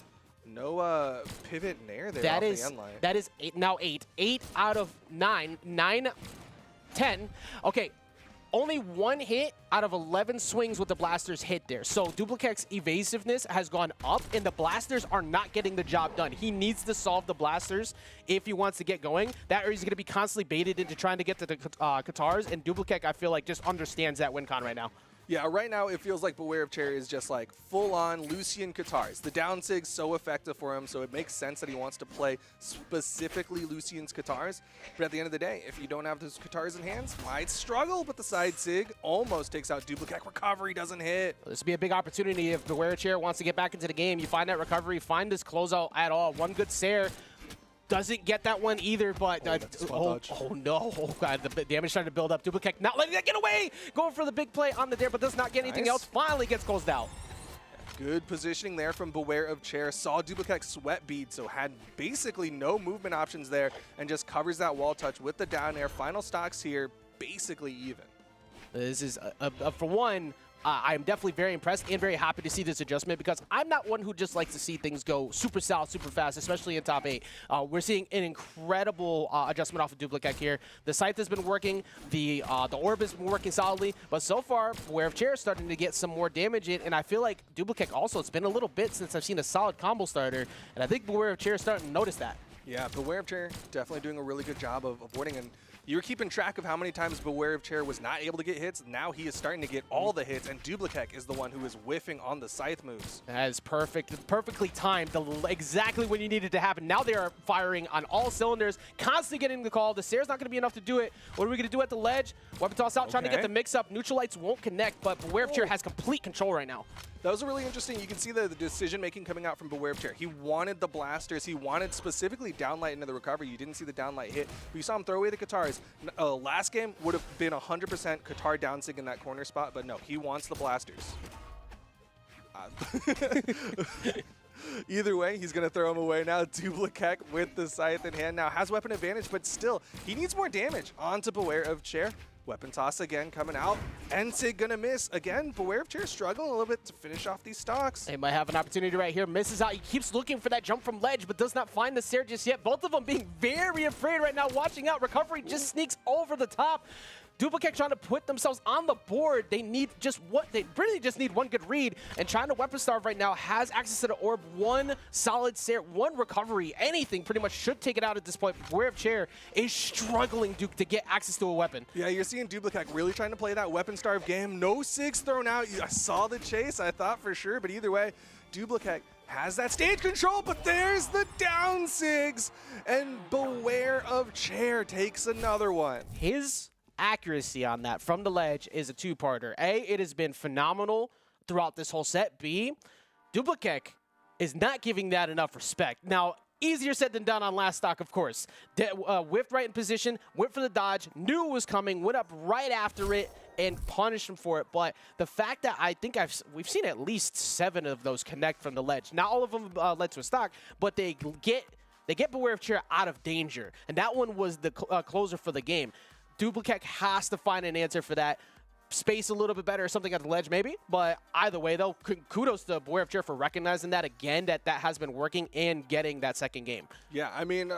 No pivot nair there off the end line. That is now 8. 8 out of 9. 9, 10. Okay. Only one hit out of 11 swings with the blasters hit there. So Dooblakek's evasiveness has gone up, and the blasters are not getting the job done. He needs to solve the blasters if he wants to get going. That or he's going to be constantly baited into trying to get to the Katars, and Dooblakek, I feel like, just understands that win con right now. Yeah, right now it feels like Beware of Chair is just like full-on Lucian Katars. The down sig's so effective for him, so it makes sense that he wants to play specifically Lucian's Katars. But at the end of the day, if you don't have those Katars in hands, might struggle, but the side sig almost takes out Dooblakek. Recovery doesn't hit. This would be a big opportunity if Beware of Chair wants to get back into the game. You find that recovery, find this closeout at all. One good Sair. Doesn't get that one either, but oh no, oh god, the damage starting to build up. Dooblakek not letting that get away, going for the big play on the dare, but does not get anything else. Finally gets closed out. Good positioning there from Beware of Chair. Saw Dooblakek sweat bead, so had basically no movement options there, and just covers that wall touch with the down air. Final stocks here, basically even. This is for one. I'm definitely very impressed and very happy to see this adjustment because I'm not one who just likes to see things go super south, super fast, especially in top 8. We're seeing an incredible adjustment off of Dooblakek here. The Scythe has been working, the Orb has been working solidly, but so far, Beware of Chair is starting to get some more damage in, and I feel like Dooblakek also, it's been a little bit since I've seen a solid combo starter, and I think Beware of Chair is starting to notice that. Yeah, Beware of Chair definitely doing a really good job of avoiding, and you were keeping track of how many times Beware of Chair was not able to get hits. Now he is starting to get all the hits, and Dooblakek is the one who is whiffing on the Scythe moves. That is perfectly timed, exactly when you needed it to happen. Now they are firing on all cylinders, constantly getting the call. The Sair's not going to be enough to do it. What are we going to do at the ledge? Weapon toss out, trying to get the mix-up. Neutralites won't connect, but Beware of Chair has complete control right now. That was really interesting. You can see the decision-making coming out from Beware of Chair. He wanted the blasters. He wanted specifically downlight into the recovery. You didn't see the downlight hit. But you saw him throw away the Katars. Last game would have been 100% Katar downsig in that corner spot, but no, he wants the blasters. Either way, he's going to throw him away now. Dooblakek with the Scythe in hand now has weapon advantage, but still, he needs more damage onto Beware of Chair. Weapon toss again coming out. Ensig gonna miss again. Beware of Chair struggling a little bit to finish off these stocks. They might have an opportunity right here. Misses out. He keeps looking for that jump from ledge, but does not find the Sarah just yet. Both of them being very afraid right now, watching out. Recovery just sneaks over the top. Dooblakek trying to put themselves on the board. They need they really just need one good read, and trying to weapon starve right now has access to the orb. One solid Sarah, one recovery, anything pretty much should take it out at this point. Beware of Chair is struggling, Duke, to get access to a weapon. Yeah, you're seeing Dooblakek really trying to play that weapon starve game. No SIGs thrown out. I saw the chase, I thought for sure, but either way, Dooblakek has that stage control, but there's the down SIGs, and Beware of Chair takes another one. His accuracy on that from the ledge is a two-parter. A, it has been phenomenal throughout this whole set. B, Dooblakek is not giving that enough respect. Now, easier said than done on last stock, of course. Whiffed right in position, went for the dodge, knew it was coming, went up right after it, and punished him for it. But the fact that I think we've seen at least 7 of those connect from the ledge. Not all of them led to a stock, but they get Beware of Chair out of danger. And that one was the closer for the game. Dooblakek has to find an answer for that. Space a little bit better or something at the ledge maybe. But either way, though, kudos to Beware of Chair for recognizing that again, that has been working and getting that second game. Yeah, I mean,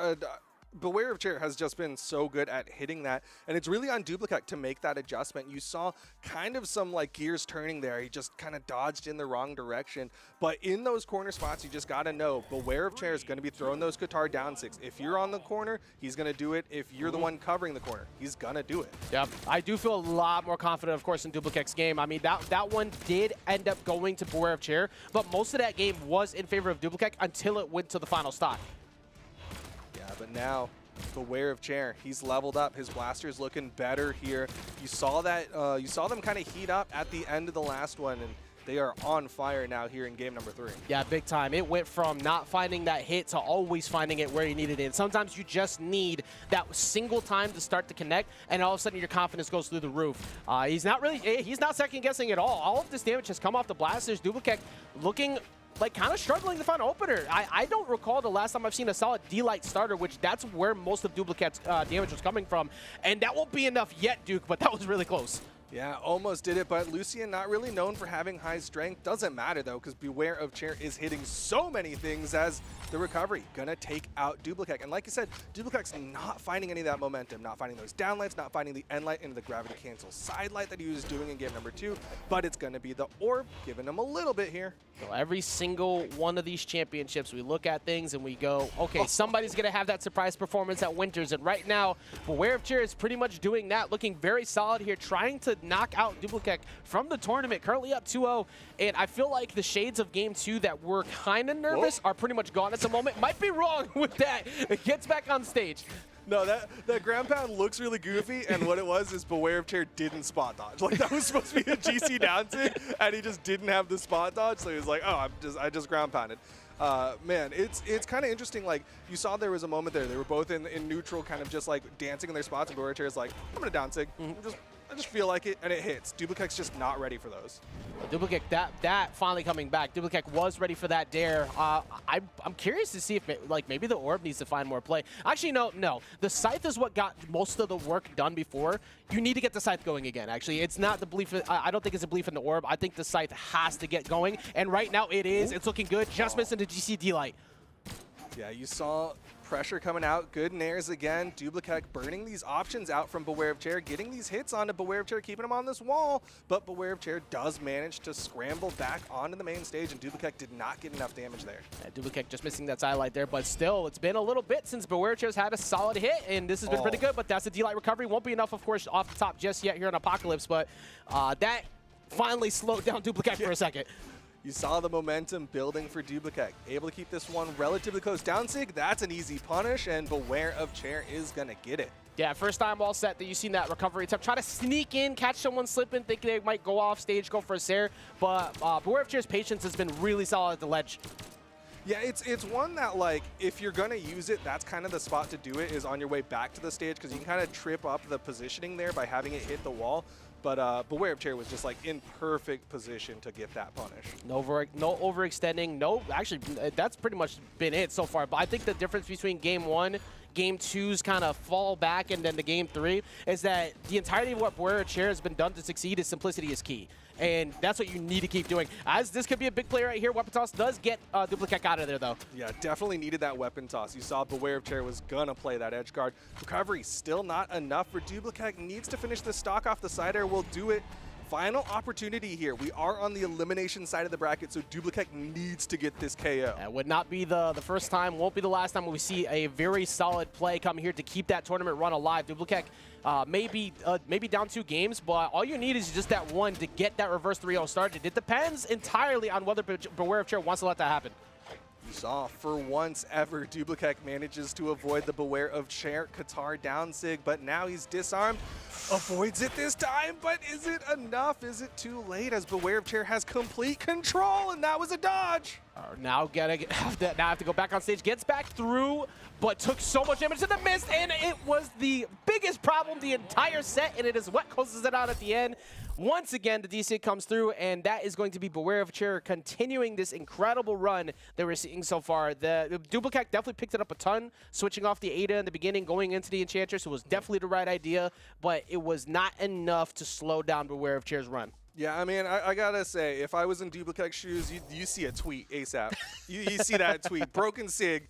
Beware of Chair has just been so good at hitting that, and it's really on Dooblakek to make that adjustment. You saw kind of some like gears turning there. He just kind of dodged in the wrong direction. But in those corner spots, you just got to know Beware of Chair is going to be throwing those Qatar down 6. If you're on the corner, he's going to do it. If you're the one covering the corner, he's going to do it. Yep. I do feel a lot more confident, of course, in Dooblakek's game. I mean, that one did end up going to Beware of Chair, but most of that game was in favor of Dooblakek until it went to the final stock. Yeah, but now Beware of Chair, he's leveled up. His blaster's looking better here. You saw that. You saw them kind of heat up at the end of the last one, and they are on fire now here in game number 3. Yeah, big time. It went from not finding that hit to always finding it where you needed it. And sometimes you just need that single time to start to connect, and all of a sudden your confidence goes through the roof. He's not second guessing at all. All of this damage has come off the blasters. Dooblakek looking like kind of struggling to find an opener. I don't recall the last time I've seen a solid D-Light starter, which that's where most of Dooblakek's damage was coming from. And that won't be enough yet, Duke, but that was really close. Yeah, almost did it, but Lucien, not really known for having high strength. Doesn't matter, though, because Beware of Chair is hitting so many things as the recovery gonna take out Dooblakek. And like you said, Dooblakek's not finding any of that momentum, not finding those downlights, not finding the end light into the gravity cancel side light that he was doing in game number 2, but it's gonna be the orb giving him a little bit here. So every single one of these championships, we look at things and we go, okay, somebody's gonna have that surprise performance at Winters, and right now, Beware of Chair is pretty much doing that, looking very solid here, trying to knock out Dooblakek from the tournament, currently up 2-0, and I feel like the shades of game 2 that were kind of nervous are pretty much gone at the moment. Might be wrong with that. It gets back on stage. No, that ground pound looks really goofy, and what it was is Beware of Chair didn't spot dodge. Like, that was supposed to be a GC down tick, and he just didn't have the spot dodge, so he was like, oh, I just ground pounded. Man, it's kind of interesting. Like, you saw there was a moment there. They were both in neutral, kind of just like dancing in their spots, and Beware of Chair is like, I'm gonna down tick. I just feel like it, and it hits. Dooblakek's just not ready for those. Dooblakek, that finally coming back. Dooblakek was ready for that dare. I'm curious to see if maybe the orb needs to find more play. Actually, no. The scythe is what got most of the work done before. You need to get the scythe going again. Actually, it's not the belief. I don't think it's a belief in the orb. I think the scythe has to get going, and right now it is. It's looking good. Just missing the GC D-Light. Yeah, you saw pressure coming out. Good nairs again. Dooblakek burning these options out from Beware of Chair, getting these hits onto Beware of Chair, keeping him on this wall. But Beware of Chair does manage to scramble back onto the main stage, and Dooblakek did not get enough damage there. Yeah, Dooblakek just missing that side light there, but still, it's been a little bit since Beware of Chair's had a solid hit, and this has been pretty good, but that's a D-Light recovery. Won't be enough, of course, off the top just yet here in Apocalypse, but that finally slowed down Dooblakek for a second. You saw the momentum building for Dooblakek. Able to keep this one relatively close. Down sig, that's an easy punish, and Beware of Chair is going to get it. Yeah, first time all set that you've seen that recovery attempt. Try to sneak in, catch someone slipping, thinking they might go off stage, go for a Sarah, but Beware of Chair's patience has been really solid at the ledge. Yeah, it's one that, like, if you're going to use it, that's kind of the spot to do it, is on your way back to the stage, because you can kind of trip up the positioning there by having it hit the wall. But Beware of Chair was just like in perfect position to get that punish. No overextending. No, actually, that's pretty much been it so far. But I think the difference between game 1, Game 2's kind of fall back and then the Game 3 is that the entirety of what Beware of Chair has been done to succeed is simplicity is key. And that's what you need to keep doing. As this could be a big play right here. Weapon Toss does get Dooblakek out of there, though. Yeah, definitely needed that Weapon Toss. You saw Beware of Chair was going to play that edge guard. Recovery still not enough for Dooblakek. Needs to finish the stock off. The side air will do it. Final opportunity here. We are on the elimination side of the bracket, so Dooblakek needs to get this KO. That would not be the first time, won't be the last time we see a very solid play come here to keep that tournament run alive. Dooblakek maybe down 2 games, but all you need is just that one to get that reverse 3-0 started. It depends entirely on whether Beware of Chair wants to let that happen. You saw, for once ever, Dooblakek manages to avoid the Beware of Chair Qatar down sig, but now he's disarmed. Avoids it this time, but is it enough? Is it too late as Beware of Chair has complete control, and that was a dodge? Now have to go back on stage, gets back through, but took so much damage to the mist, and it was the biggest problem the entire set, and it is what closes it out at the end. Once again, the DC comes through, and that is going to be Beware of Chair continuing this incredible run that we're seeing so far. The Dooblakek definitely picked it up a ton, switching off the Ada in the beginning, going into the Enchantress. It was definitely the right idea, but it was not enough to slow down Beware of Chair's run. Yeah, I mean, I gotta say, if I was in Dooblakek's shoes, you see a tweet ASAP. you see that tweet. Broken Sig.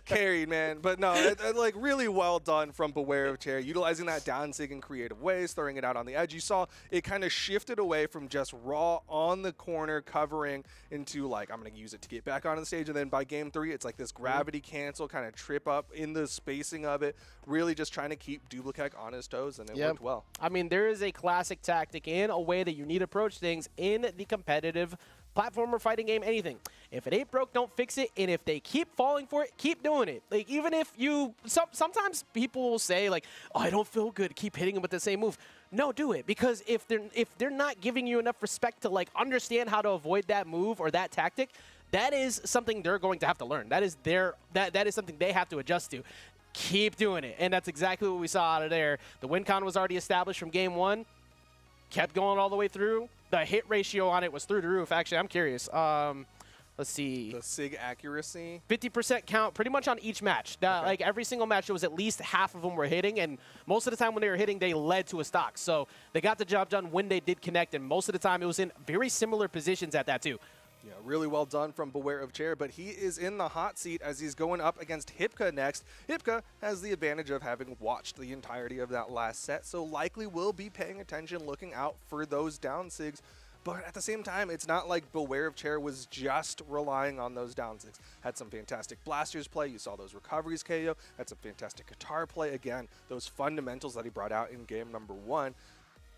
Carried, man. But no, like, really well done from Beware of Chair, utilizing that down sig in creative ways, throwing it out on the edge. You saw it kind of shifted away from just raw on the corner covering into, like, I'm going to use it to get back onto the stage. And then by Game 3, it's like this gravity cancel, kind of trip up in the spacing of it, really just trying to keep Dooblakek on his toes, and it worked well. I mean, there is a classic tactic in a way that you need to approach things in the competitive platformer fighting game, anything. If it ain't broke, don't fix it. And if they keep falling for it, keep doing it. Like, even if you, sometimes people will say, like, oh, I don't feel good, keep hitting them with the same move. No, do it. Because if they're not giving you enough respect to, like, understand how to avoid that move or that tactic, that is something they're going to have to learn. That is that is something they have to adjust to. Keep doing it. And that's exactly what we saw out of there. The win con was already established from Game 1. Kept going all the way through. The hit ratio on it was through the roof. Actually, I'm curious. Let's see. The SIG accuracy. 50% count pretty much on each match. Like every single match, it was at least half of them were hitting, and most of the time when they were hitting, they led to a stock. So they got the job done when they did connect, and most of the time it was in very similar positions at that too. Yeah, really well done from Beware of Chair, but he is in the hot seat as he's going up against Hipka next. Hipka has the advantage of having watched the entirety of that last set, so likely will be paying attention, looking out for those down sigs. But at the same time, it's not like Beware of Chair was just relying on those down sigs. Had some fantastic blasters play. You saw those recoveries KO. Had some fantastic guitar play. Again, those fundamentals that he brought out in game number 1.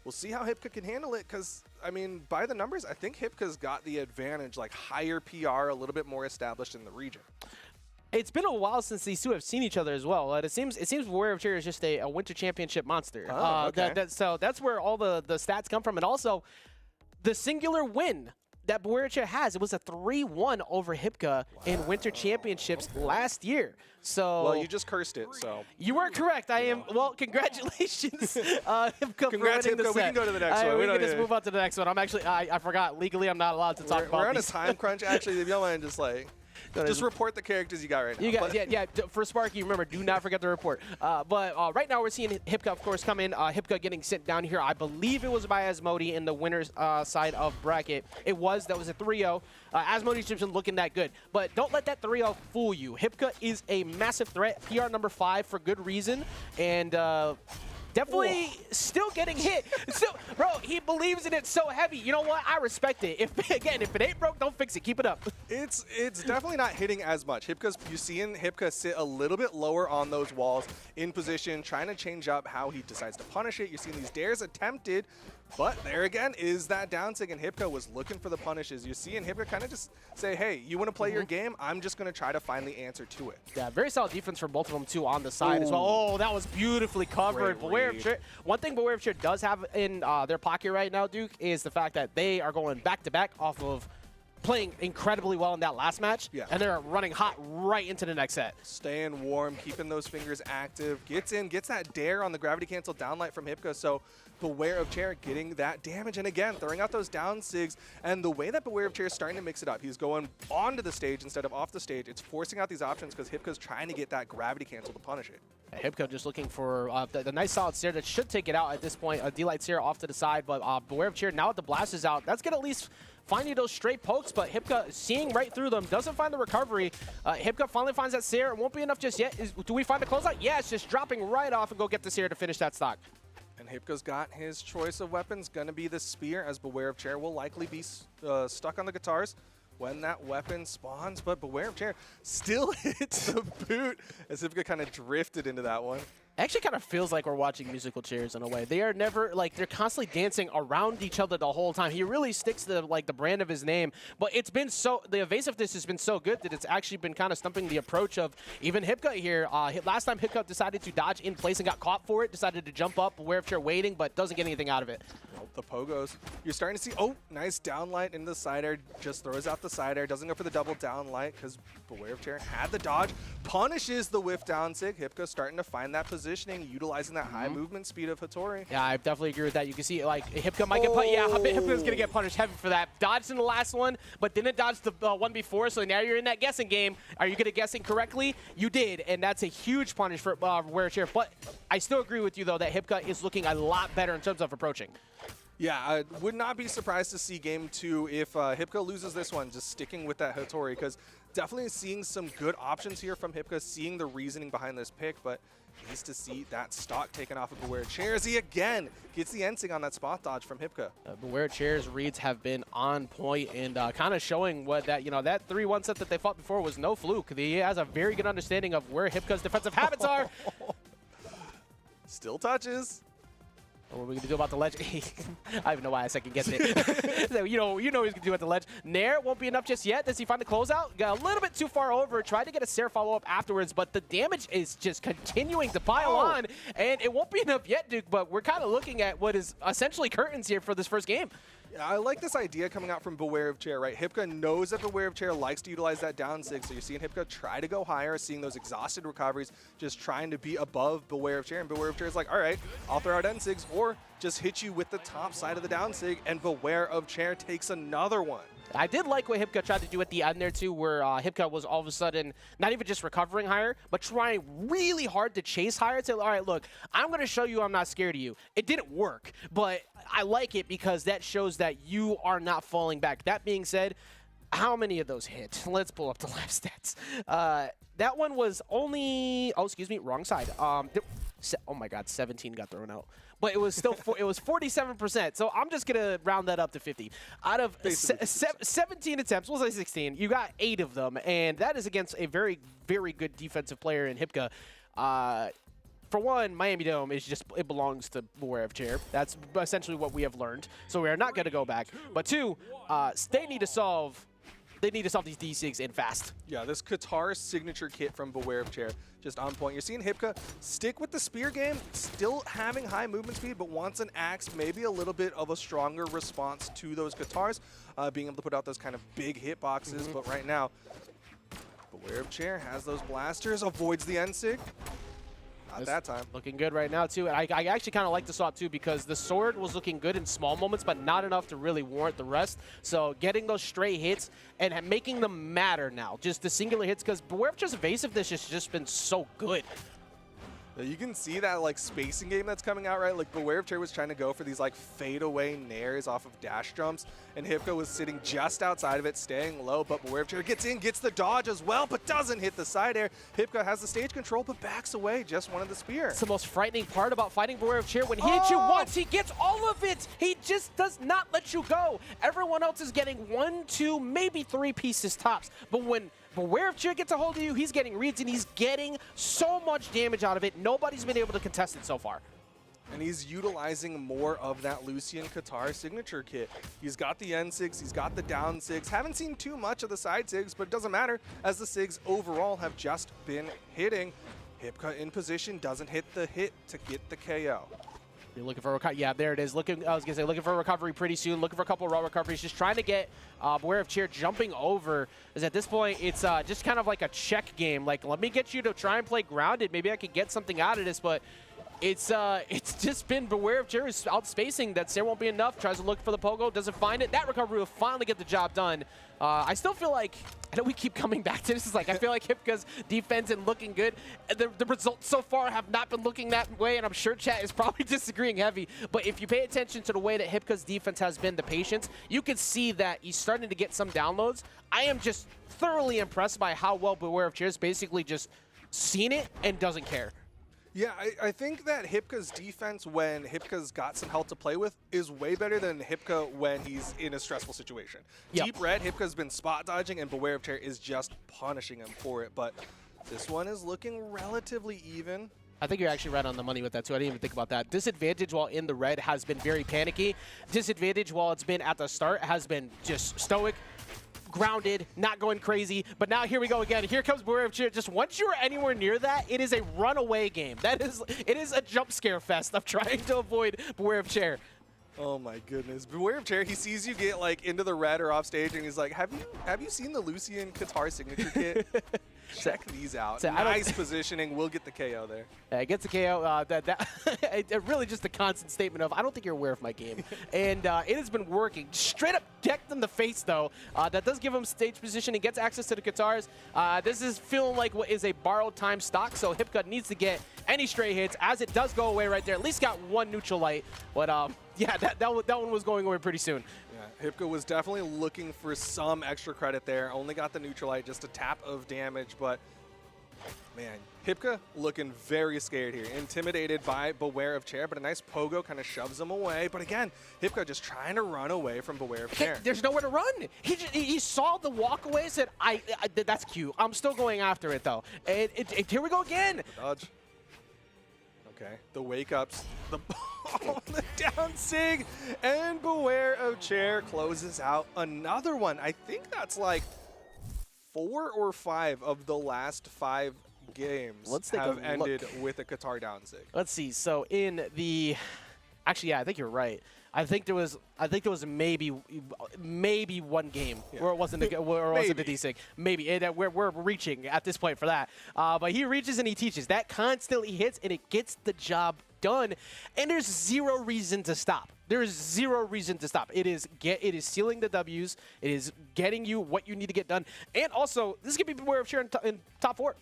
We'll see how Hipka can handle it because, I mean, by the numbers, I think Hipka's got the advantage, like higher PR, a little bit more established in the region. It's been a while since these two have seen each other as well. It seems Beware of Chair is just a Winter Championship monster. Oh, okay. So that's where all the stats come from. And also, the singular win that Beware of Chair has, it was a 3-1 over Hipka in Winter Championships last year. So well, you just cursed it, so. You were correct. I am, well, congratulations, Hipka. Congrats, Hipka. We can go to the next one. We can just move on to the next one. I'm actually, I forgot, legally I'm not allowed to talk about We're on these. a time crunch, actually. If you don't mind, just like, just report the characters you got right now. Yeah, for Sparky, remember, do not forget to report. But right now we're seeing Hipka, of course, come in. Hipka getting sent down here. I believe it was by Asmodie in the winner's side of bracket. That was a 3-0. Asmodie's just been looking that good. But don't let that 3-0 fool you. Hipka is a massive threat. PR number 5 for good reason. And definitely still getting hit. Still, bro, he believes in it so heavy. You know what? I respect it. If it ain't broke, don't fix it. Keep it up. It's definitely not hitting as much. You're seeing Hipka sit a little bit lower on those walls in position, trying to change up how he decides to punish it. You're seeing these dares attempted, but there again is that down sig, and Hipka was looking for the punishes. You're seeing Hipka kind of just say, hey, you want to play your game? I'm just going to try to find the answer to it. Yeah, very solid defense from both of them, too, on the side as well. Oh, that was beautifully covered. One thing Beware of Chair does have in their pocket right now, Duke, is the fact that they are going back-to-back off of playing incredibly well in that last match, and they're running hot right into the next set. Staying warm, keeping those fingers active, gets in, gets that dare on the gravity cancel downlight from Hipka, so Beware of Chair getting that damage, and again, throwing out those down sigs, and the way that Beware of Chair is starting to mix it up, he's going onto the stage instead of off the stage. It's forcing out these options because Hipka's trying to get that gravity cancel to punish it. Hipka just looking for the nice solid Seer that should take it out at this point. A D-Light Seer off to the side, but Beware of Chair now with the blast is out. That's going to at least find you those straight pokes, but Hipka seeing right through them, doesn't find the recovery. Hipka finally finds that Seer. It won't be enough just yet. Do we find the closeout? Yeah, it's just dropping right off and go get the Seer to finish that stock. And Hipka's got his choice of weapons, going to be the Spear, as Beware of Chair will likely be stuck on the guitars when that weapon spawns, but Beware of Chair still hits the boot as Hipka kind of drifted into that one. It actually kind of feels like we're watching musical chairs in a way. They are never, like, they're constantly dancing around each other the whole time. He really sticks to, like, the brand of his name. But it's been so, the evasiveness has been so good that it's actually been kind of stumping the approach of even Hipka here. Last time Hipka decided to dodge in place and got caught for it, decided to jump up, Beware of Chair waiting, but doesn't get anything out of it. The pogos. You're starting to see, oh, nice downlight into the side air. Just throws out the side air. Doesn't go for the double downlight because Beware of Chair had the dodge. Punishes the whiff down sig. Hipka starting to find that positioning, utilizing that high movement speed of Hattori. Yeah, I definitely agree with that. You can see, like, Hipka might get punished. Yeah, Hipka's going to get punished heavy for that. Dodged in the last one, but didn't dodge the one before, so now you're in that guessing game. Are you good at guessing correctly? You did, and that's a huge punish for Beware of Chair. But I still agree with you, though, that Hipka is looking a lot better in terms of approaching. Yeah, I would not be surprised to see game 2 if Hipka loses this one, just sticking with that Hattori, because definitely seeing some good options here from Hipka, seeing the reasoning behind this pick, but needs to see that stock taken off of Beware of Chair as he again gets the N-Sig on that spot dodge from Hipka. Beware of Chair's reads have been on point and kind of showing what that, you know, that 3-1 set that they fought before was no fluke. He has a very good understanding of where Hipka's defensive habits are. Still touches. What are we going to do about the ledge? I don't even know why I second guessed it. So, you know he's going to do at the ledge. Nair won't be enough just yet. Does he find the closeout? Got a little bit too far over. Tried to get a Seer follow-up afterwards, but the damage is just continuing to pile on, and it won't be enough yet, Duke, but we're kind of looking at what is essentially curtains here for this first game. I like this idea coming out from Beware of Chair, right? Hipka knows that Beware of Chair likes to utilize that down sig, so you're seeing Hipka try to go higher, seeing those exhausted recoveries, just trying to be above Beware of Chair, and Beware of Chair is like, all right, I'll throw out N-sigs, or just hit you with the top side of the down sig, and Beware of Chair takes another one. I did like what Hipka tried to do at the end there, too, where Hipka was all of a sudden not even just recovering higher, but trying really hard to chase higher. To, all right, look, I'm going to show you I'm not scared of you. It didn't work, but I like it because that shows that you are not falling back. That being said, how many of those hit? Let's pull up the live stats. That one was only, oh, excuse me, wrong side. Oh my God, 17 got thrown out. But it was still, it was 47%. So I'm just going to round that up to 50. Out of 17 attempts, we'll say 16, you got 8 of them. And that is against a very, very good defensive player in Hipka. For one, Miami Dome is just, it belongs to Beware of Chair. That's essentially what we have learned. So we are not going to go back. But two, they need to solve these D6 in fast. Yeah, this Qatar signature kit from Beware of Chair, just on point. You're seeing Hipka stick with the spear game, still having high movement speed, but wants an axe, maybe a little bit of a stronger response to those Qatars, being able to put out those kind of big hitboxes. But right now, Beware of Chair has those blasters, avoids the N-sig. Not that time. Looking good right now, too. And I actually kind of like the swap, too, because the sword was looking good in small moments, but not enough to really warrant the rest. So getting those stray hits and making them matter now, just the singular hits, because Beware of Chair's evasiveness has just been so good. You can see that like spacing game that's coming out, right? Like Beware of Chair was trying to go for these like fadeaway nairs off of dash jumps, and Hipka was sitting just outside of it, staying low, but Beware of Chair gets in, gets the dodge as well, but doesn't hit the side air. Hipka has the stage control, but backs away, just one of the spear. It's the most frightening part about fighting Beware of Chair. When he hits you once, he gets all of it. He just does not let you go. Everyone else is getting 1, 2, maybe 3 pieces tops, but when Beware of Chair gets a hold of you, he's getting reads, and he's getting so much damage out of it. Nobody's been able to contest it so far. And he's utilizing more of that Lucian Qatar signature kit. He's got the N-sigs, he's got the down sigs. Haven't seen too much of the side sigs, but it doesn't matter, as the sigs overall have just been hitting. Hipka in position, doesn't hit the hit to get the KO. You're looking for a recovery. Yeah, there it is. I was gonna say looking for a recovery pretty soon. Looking for a couple of raw recoveries. Just trying to get Beware of Chair jumping over. Is at this point it's just kind of like a check game. Like, let me get you to try and play grounded. Maybe I could get something out of this, but it's just been Beware of Chair is outspacing. That Sarah won't be enough. Tries to look for the pogo, doesn't find it. That recovery will finally get the job done. I still feel like, I know we keep coming back to this, is like I feel like Hipka's defense and looking good. The results so far have not been looking that way, and I'm sure chat is probably disagreeing heavy. But if you pay attention to the way that Hipka's defense has been, the patience, you can see that he's starting to get some downloads. I am just thoroughly impressed by how well Beware of Chair is basically just seen it and doesn't care. Yeah, I think that Hipka's defense, when Hipka's got some help to play with, is way better than Hipka when he's in a stressful situation. Yep. Deep red, Hipka's been spot dodging, and Beware of Chair is just punishing him for it. But this one is looking relatively even. I think you're actually right on the money with that, too. I didn't even think about that. Disadvantage while in the red has been very panicky. Disadvantage while it's been at the start has been just stoic, grounded, not going crazy. But now here we go again. Here comes Beware of Chair. Just once you're anywhere near that, it is a runaway game. It is a jump scare fest of trying to avoid Beware of Chair. Oh my goodness. Beware of Chair, he sees you get like into the red or off stage and he's like, have you seen the Lucian Qatar signature kit? Check these out. So nice positioning. We'll get the KO there. It gets a KO. Really just a constant statement of, I don't think you're aware of my game. And it has been working. Straight up decked in the face, though. That does give him stage position. He gets access to the Qatars. This is feeling like what is a borrowed time stock, so Hipka needs to get any stray hits, as it does go away right there. At least got one neutral light. But yeah, that one was going away pretty soon. Yeah, Hipka was definitely looking for some extra credit there. Only got the neutral light, just a tap of damage, but man, Hipka looking very scared here. Intimidated by Beware of Chair, but a nice pogo kind of shoves him away. But again, Hipka just trying to run away from Beware of Chair. There's nowhere to run. He saw the walk away, said, that's cute. I'm still going after it, though. And here we go again. Dodge. Okay, the wake-ups, the ball, the down sig, and Beware of Chair closes out another one. I think that's like 4 or 5 of the last 5 games have ended with a Qatar down sig. Let's see. So in the, actually, yeah, I think you're right. I think there was maybe one game where it wasn't a D-sig. Maybe we're reaching at this point for that. But he reaches and he teaches. That constantly hits and it gets the job done. And there's zero reason to stop. There is zero reason to stop. It is sealing the W's. It is getting you what you need to get done. And also, this is gonna be Beware of Chair in top 4.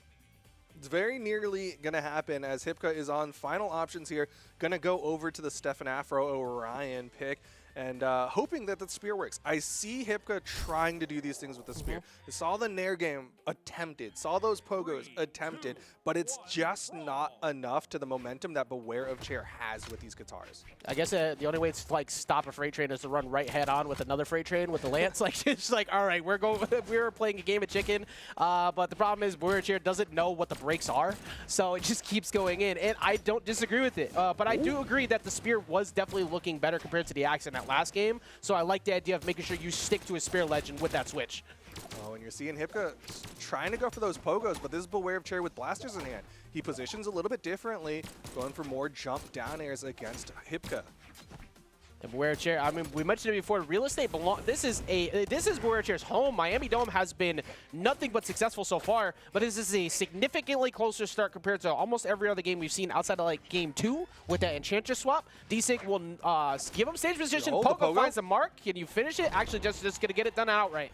It's very nearly going to happen as Hipka is on final options here. Going to go over to the Stefan Afro Orion pick and hoping that the spear works. I see Hipka trying to do these things with the spear. I saw the Nair game attempted, saw those pogos attempted, but it's just not enough to the momentum that Beware of Chair has with these Qatars. I guess the only way to like stop a freight train is to run right head on with another freight train with the lance. Like it's like, all right, we're playing a game of chicken, but the problem is Beware of Chair doesn't know what the breaks are, so it just keeps going in, and I don't disagree with it. But I do agree that the spear was definitely looking better compared to the axe in that last game, so I like the idea of making sure you stick to a spear legend with that switch. Oh, and you're seeing Hipka trying to go for those pogos, but this is Beware of Chair with blasters in hand. He positions a little bit differently, going for more jump down airs against Hipka. And Beware of Chair, I mean, we mentioned it before, real estate this is Beware of Chair's home. Miami Dome has been nothing but successful so far, but this is a significantly closer start compared to almost every other game we've seen outside of like game 2 with that Enchantress swap. D-Sig will give him stage position. Pogo finds the mark. Can you finish it? Actually, just going to get it done outright.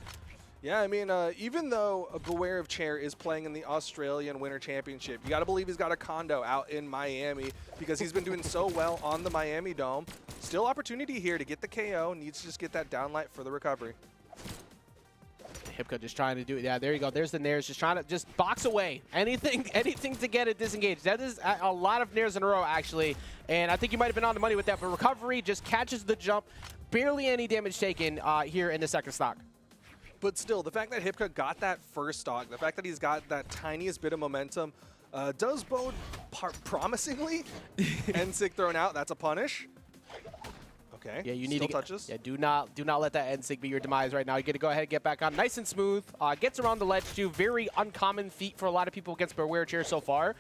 Yeah, I mean, even though Beware of Chair is playing in the Australian Winter Championship, you got to believe he's got a condo out in Miami because he's been doing so well on the Miami Dome. Still opportunity here to get the KO. Needs to just get that downlight for the recovery. Hipka just trying to do it. Yeah, there you go. There's the nairs. Just trying to just box away. Anything to get it disengaged. That is a lot of nairs in a row, actually. And I think you might have been on the money with that. But recovery just catches the jump. Barely any damage taken here in the second stock. But still, the fact that Hipka got that first stock, the fact that he's got that tiniest bit of momentum, does bode promisingly. N-Sig thrown out. That's a punish. Okay. Yeah, you Still need to touches. Yeah, do not let that NSIG be your demise right now. You got to go ahead and get back on nice and smooth. Gets around the ledge too. Very uncommon feat for a lot of people against Beware Chair so far.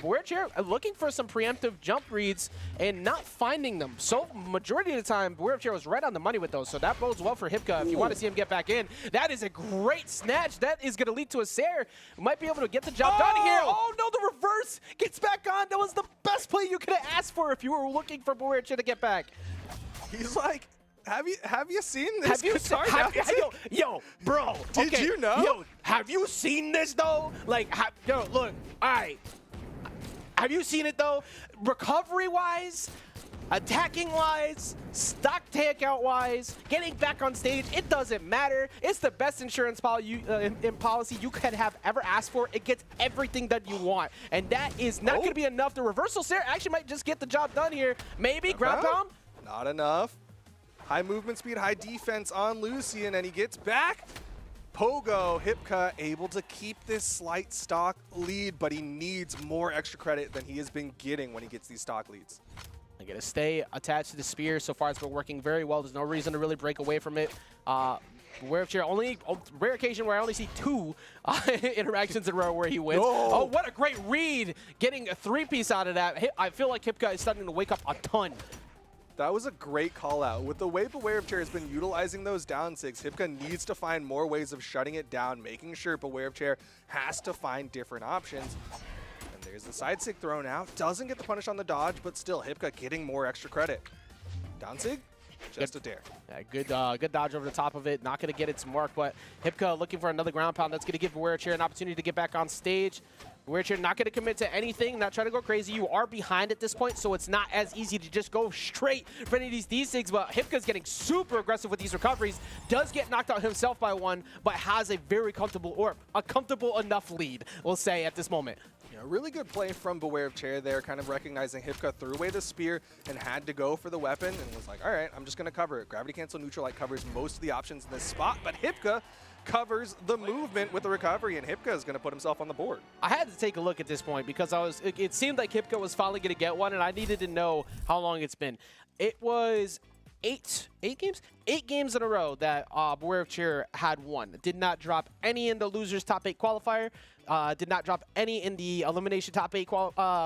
Beware Chair looking for some preemptive jump reads and not finding them. So majority of the time, Beware Chair was right on the money with those. So that bodes well for Hipka. If you want to see him get back in, that is a great snatch. That is going to lead to a Sair. Might be able to get the job done here. Oh no, the reverse gets back on. That was the best play you could have asked for if you were looking for Beware Chair to get back. He's like, have you seen this? Yo, bro. Did you know? Yo, have you seen this though? Like, yo, look. All right. Have you seen it though? Recovery-wise, attacking-wise, stock takeout-wise, getting back on stage, it doesn't matter. It's the best insurance policy you could have ever asked for. It gets everything that you want, and that is not going to be enough. The reversal Sair actually might just get the job done here. Maybe ground pound. Not enough. High movement speed, high defense on Lucian, and he gets back. Pogo, Hipka able to keep this slight stock lead, but he needs more extra credit than he has been getting when he gets these stock leads. I got to stay attached to the spear. So far, it's been working very well. There's no reason to really break away from it. Beware Chair, only rare occasion where I only see 2 interactions in a row where he wins. Oh, what a great read! Getting a 3-piece out of that. I feel like Hipka is starting to wake up a ton. That was a great call out. With the way Beware of Chair has been utilizing those down 6, Hipka needs to find more ways of shutting it down, making sure Beware of Chair has to find different options. And there's the side sig thrown out. Doesn't get the punish on the dodge, but still Hipka getting more extra credit. Down sig, just a dare. Yeah, good dodge over the top of it. Not going to get its mark, but Hipka looking for another ground pound. That's going to give Beware of Chair an opportunity to get back on stage. Beware Chair not going to commit to anything, not trying to go crazy. You are behind at this point, so it's not as easy to just go straight for any of these D-Sigs, but Hipka's getting super aggressive with these recoveries. Does get knocked out himself by 1, but has a very comfortable, or a comfortable enough lead, we'll say, at this moment. Yeah, really good play from Beware of Chair there, kind of recognizing Hipka threw away the spear and had to go for the weapon and was like, all right, I'm just going to cover it. Gravity Cancel Neutral Light covers most of the options in this spot, but Hipka covers the movement with the recovery, and Hipka is going to put himself on the board. I had to take a look at this point because it seemed like Hipka was finally going to get one, and I needed to know how long it's been. It was 8 games in a row that Beware of Chair had won. Did not drop any in the losers top 8 qualifier. Did not drop any in the elimination top 8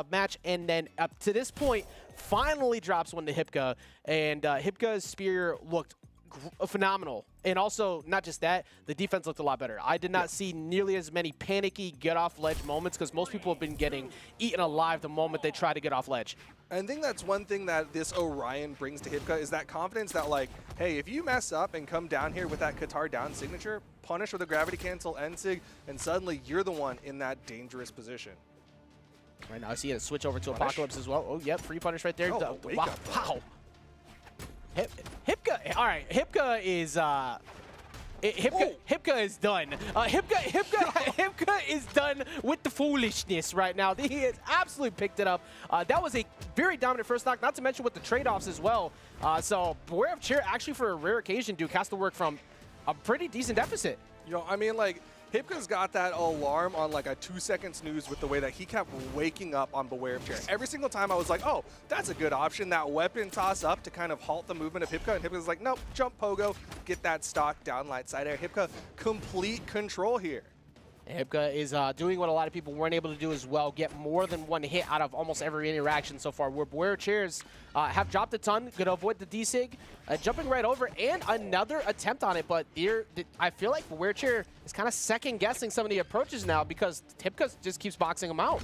match, and then up to this point, finally drops one to Hipka, and Hipka's spear looked phenomenal. And also, not just that, the defense looked a lot better. I did not see nearly as many panicky get-off-ledge moments because most people have been getting eaten alive the moment they try to get off ledge. I think that's one thing that this Orion brings to Hipka is that confidence that, like, hey, if you mess up and come down here with that Qatar down signature, punish with a gravity cancel N-Sig, and suddenly you're the one in that dangerous position. Right now, I see it switch over to Apocalypse as well. Oh, yep, free punish right there. Oh, wow. Hipka, all right, Hipka is Hipka is done. Hipka is done with the foolishness right now. He has absolutely picked it up. That was a very dominant first stock, not to mention with the trade-offs as well. So Beware of Chair, actually for a rare occasion, Duke has to work from a pretty decent deficit. You know, I mean, like, Hipka's got that alarm on like a 2-second snooze with the way that he kept waking up on Beware of Chair. Every single time I was like, oh, that's a good option. That weapon toss up to kind of halt the movement of Hipka. And Hipka's like, nope, jump Pogo, get that stock down light side air. Hipka, complete control here. Hipka is doing what a lot of people weren't able to do as well, get more than one hit out of almost every interaction so far, where Beware Chairs have dropped a ton, going to avoid the D-Sig, jumping right over, and another attempt on it, but I feel like Beware Chair is kind of second-guessing some of the approaches now because Hipka just keeps boxing him out.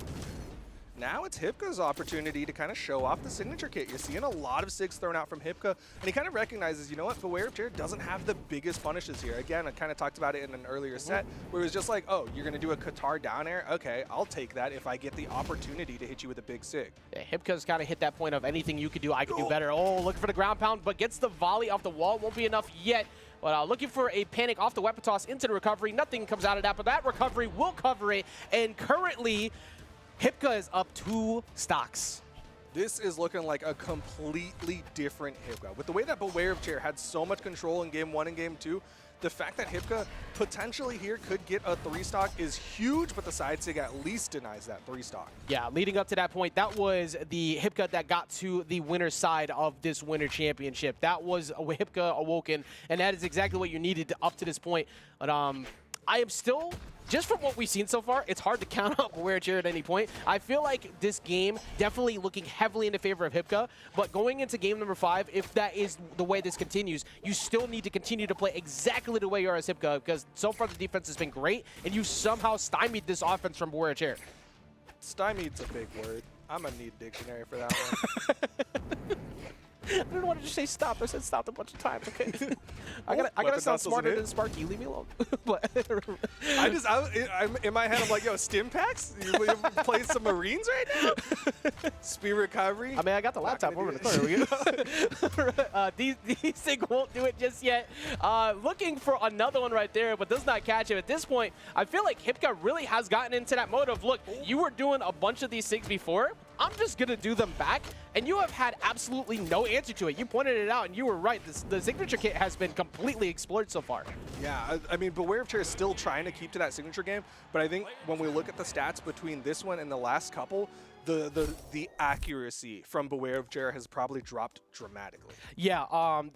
Now it's Hipka's opportunity to kind of show off the signature kit. You're seeing a lot of SIGs thrown out from Hipka, and he kind of recognizes, you know what, Beware of Chair doesn't have the biggest punishes here. Again, I kind of talked about it in an earlier set, where it was just like, oh, you're going to do a Qatar down air? Okay, I'll take that if I get the opportunity to hit you with a big SIG. Yeah, Hipka's got to hit that point of anything you could do, I could do better. Oh, looking for the ground pound, but gets the volley off the wall. Won't be enough yet. But looking for a panic off the weapon toss into the recovery. Nothing comes out of that, but that recovery will cover it. And currently, Hipka is up 2 stocks. This is looking like a completely different Hipka. With the way that Beware of Chair had so much control in Game 1 and Game 2, The fact that Hipka potentially here could get a 3-stock is huge, but the side sig at least denies that 3-stock. Yeah, leading up to that point, that was the Hipka that got to the winner's side of this winter championship. That was Hipka awoken, and that is exactly what you needed up to this point. But I am still, just from what we've seen so far, it's hard to count out Beware Chair at any point. I feel like this game definitely looking heavily in the favor of Hipka, but going into game number 5, if that is the way this continues, you still need to continue to play exactly the way you are as Hipka, because so far the defense has been great, and you somehow stymied this offense from Beware Chair. Stymied's a big word. I'm going to need a dictionary for that one. I didn't want to just say stop. I said stop a bunch of times. Okay. I gotta sound smarter than Sparky. Leave me alone. But I'm in my head. I'm like, yo, stim packs. You play some Marines right now. Speed recovery. I mean, I got the laptop over in the corner. These thing won't do it just yet. Looking for another one right there, but does not catch him. At this point, I feel like Hipka really has gotten into that mode of, look, you were doing a bunch of these things before. I'm just going to do them back, and you have had absolutely no answer to it. You pointed it out, and you were right. The signature kit has been completely explored so far. Yeah, I mean, Beware of Chair is still trying to keep to that signature game, but I think when we look at the stats between this one and the last couple, the accuracy from Beware of Chair has probably dropped dramatically. Yeah,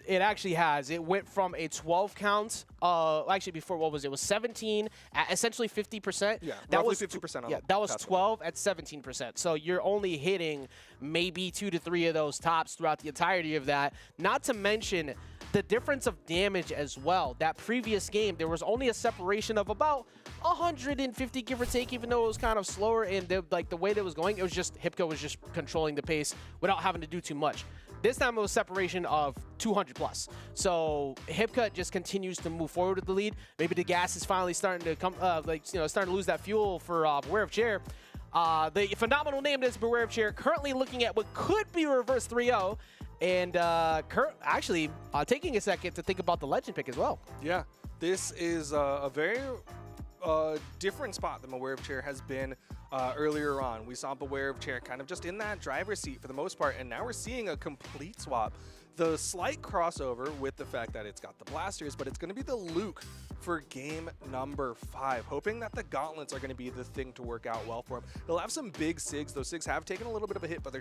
it actually has. It went from a 12 count, actually before, what was it? It was 17 at essentially 50%. Yeah, that roughly was 50% on yeah, that was 12 at 17%. So you're only hitting maybe 2 to 3 of those tops throughout the entirety of that. Not to mention the difference of damage as well. That previous game, there was only a separation of about 150, give or take, even though it was kind of slower, and the way that it was going, it was just Hipka was just controlling the pace without having to do too much. This time it was separation of 200 plus. So Hipka just continues to move forward with the lead. Maybe the gas is finally starting to come, starting to lose that fuel for Beware of Chair. The phenomenal name is Beware of Chair, currently looking at what could be a reverse 3-0. And actually taking a second to think about the legend pick as well. Yeah, this is a very different spot than Beware of Chair has been earlier on. We saw Beware of Chair kind of just in that driver's seat for the most part, and now we're seeing a complete swap. The slight crossover with the fact that it's got the blasters, but it's going to be the Luke for game number 5, hoping that the gauntlets are going to be the thing to work out well for him. He'll have some big SIGs. Those SIGs have taken a little bit of a hit, but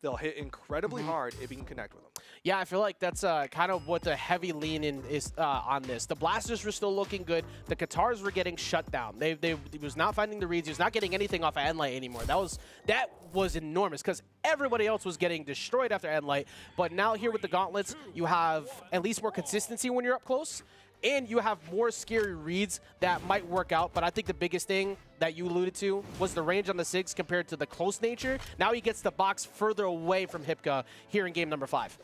they'll hit incredibly hard if he can connect with them. Yeah, I feel like that's kind of what the heavy lean in is on this. The blasters were still looking good. The Katars were getting shut down. He was not finding the reads. He was not getting anything off of Endlight anymore. That was enormous because everybody else was getting destroyed after Endlight. But now here with the gauntlets, you have at least more consistency when you're up close, and you have more scary reads that might work out. But I think the biggest thing that you alluded to was the range on the 6 compared to the close nature. Now he gets the box further away from Hipka here in game number 5.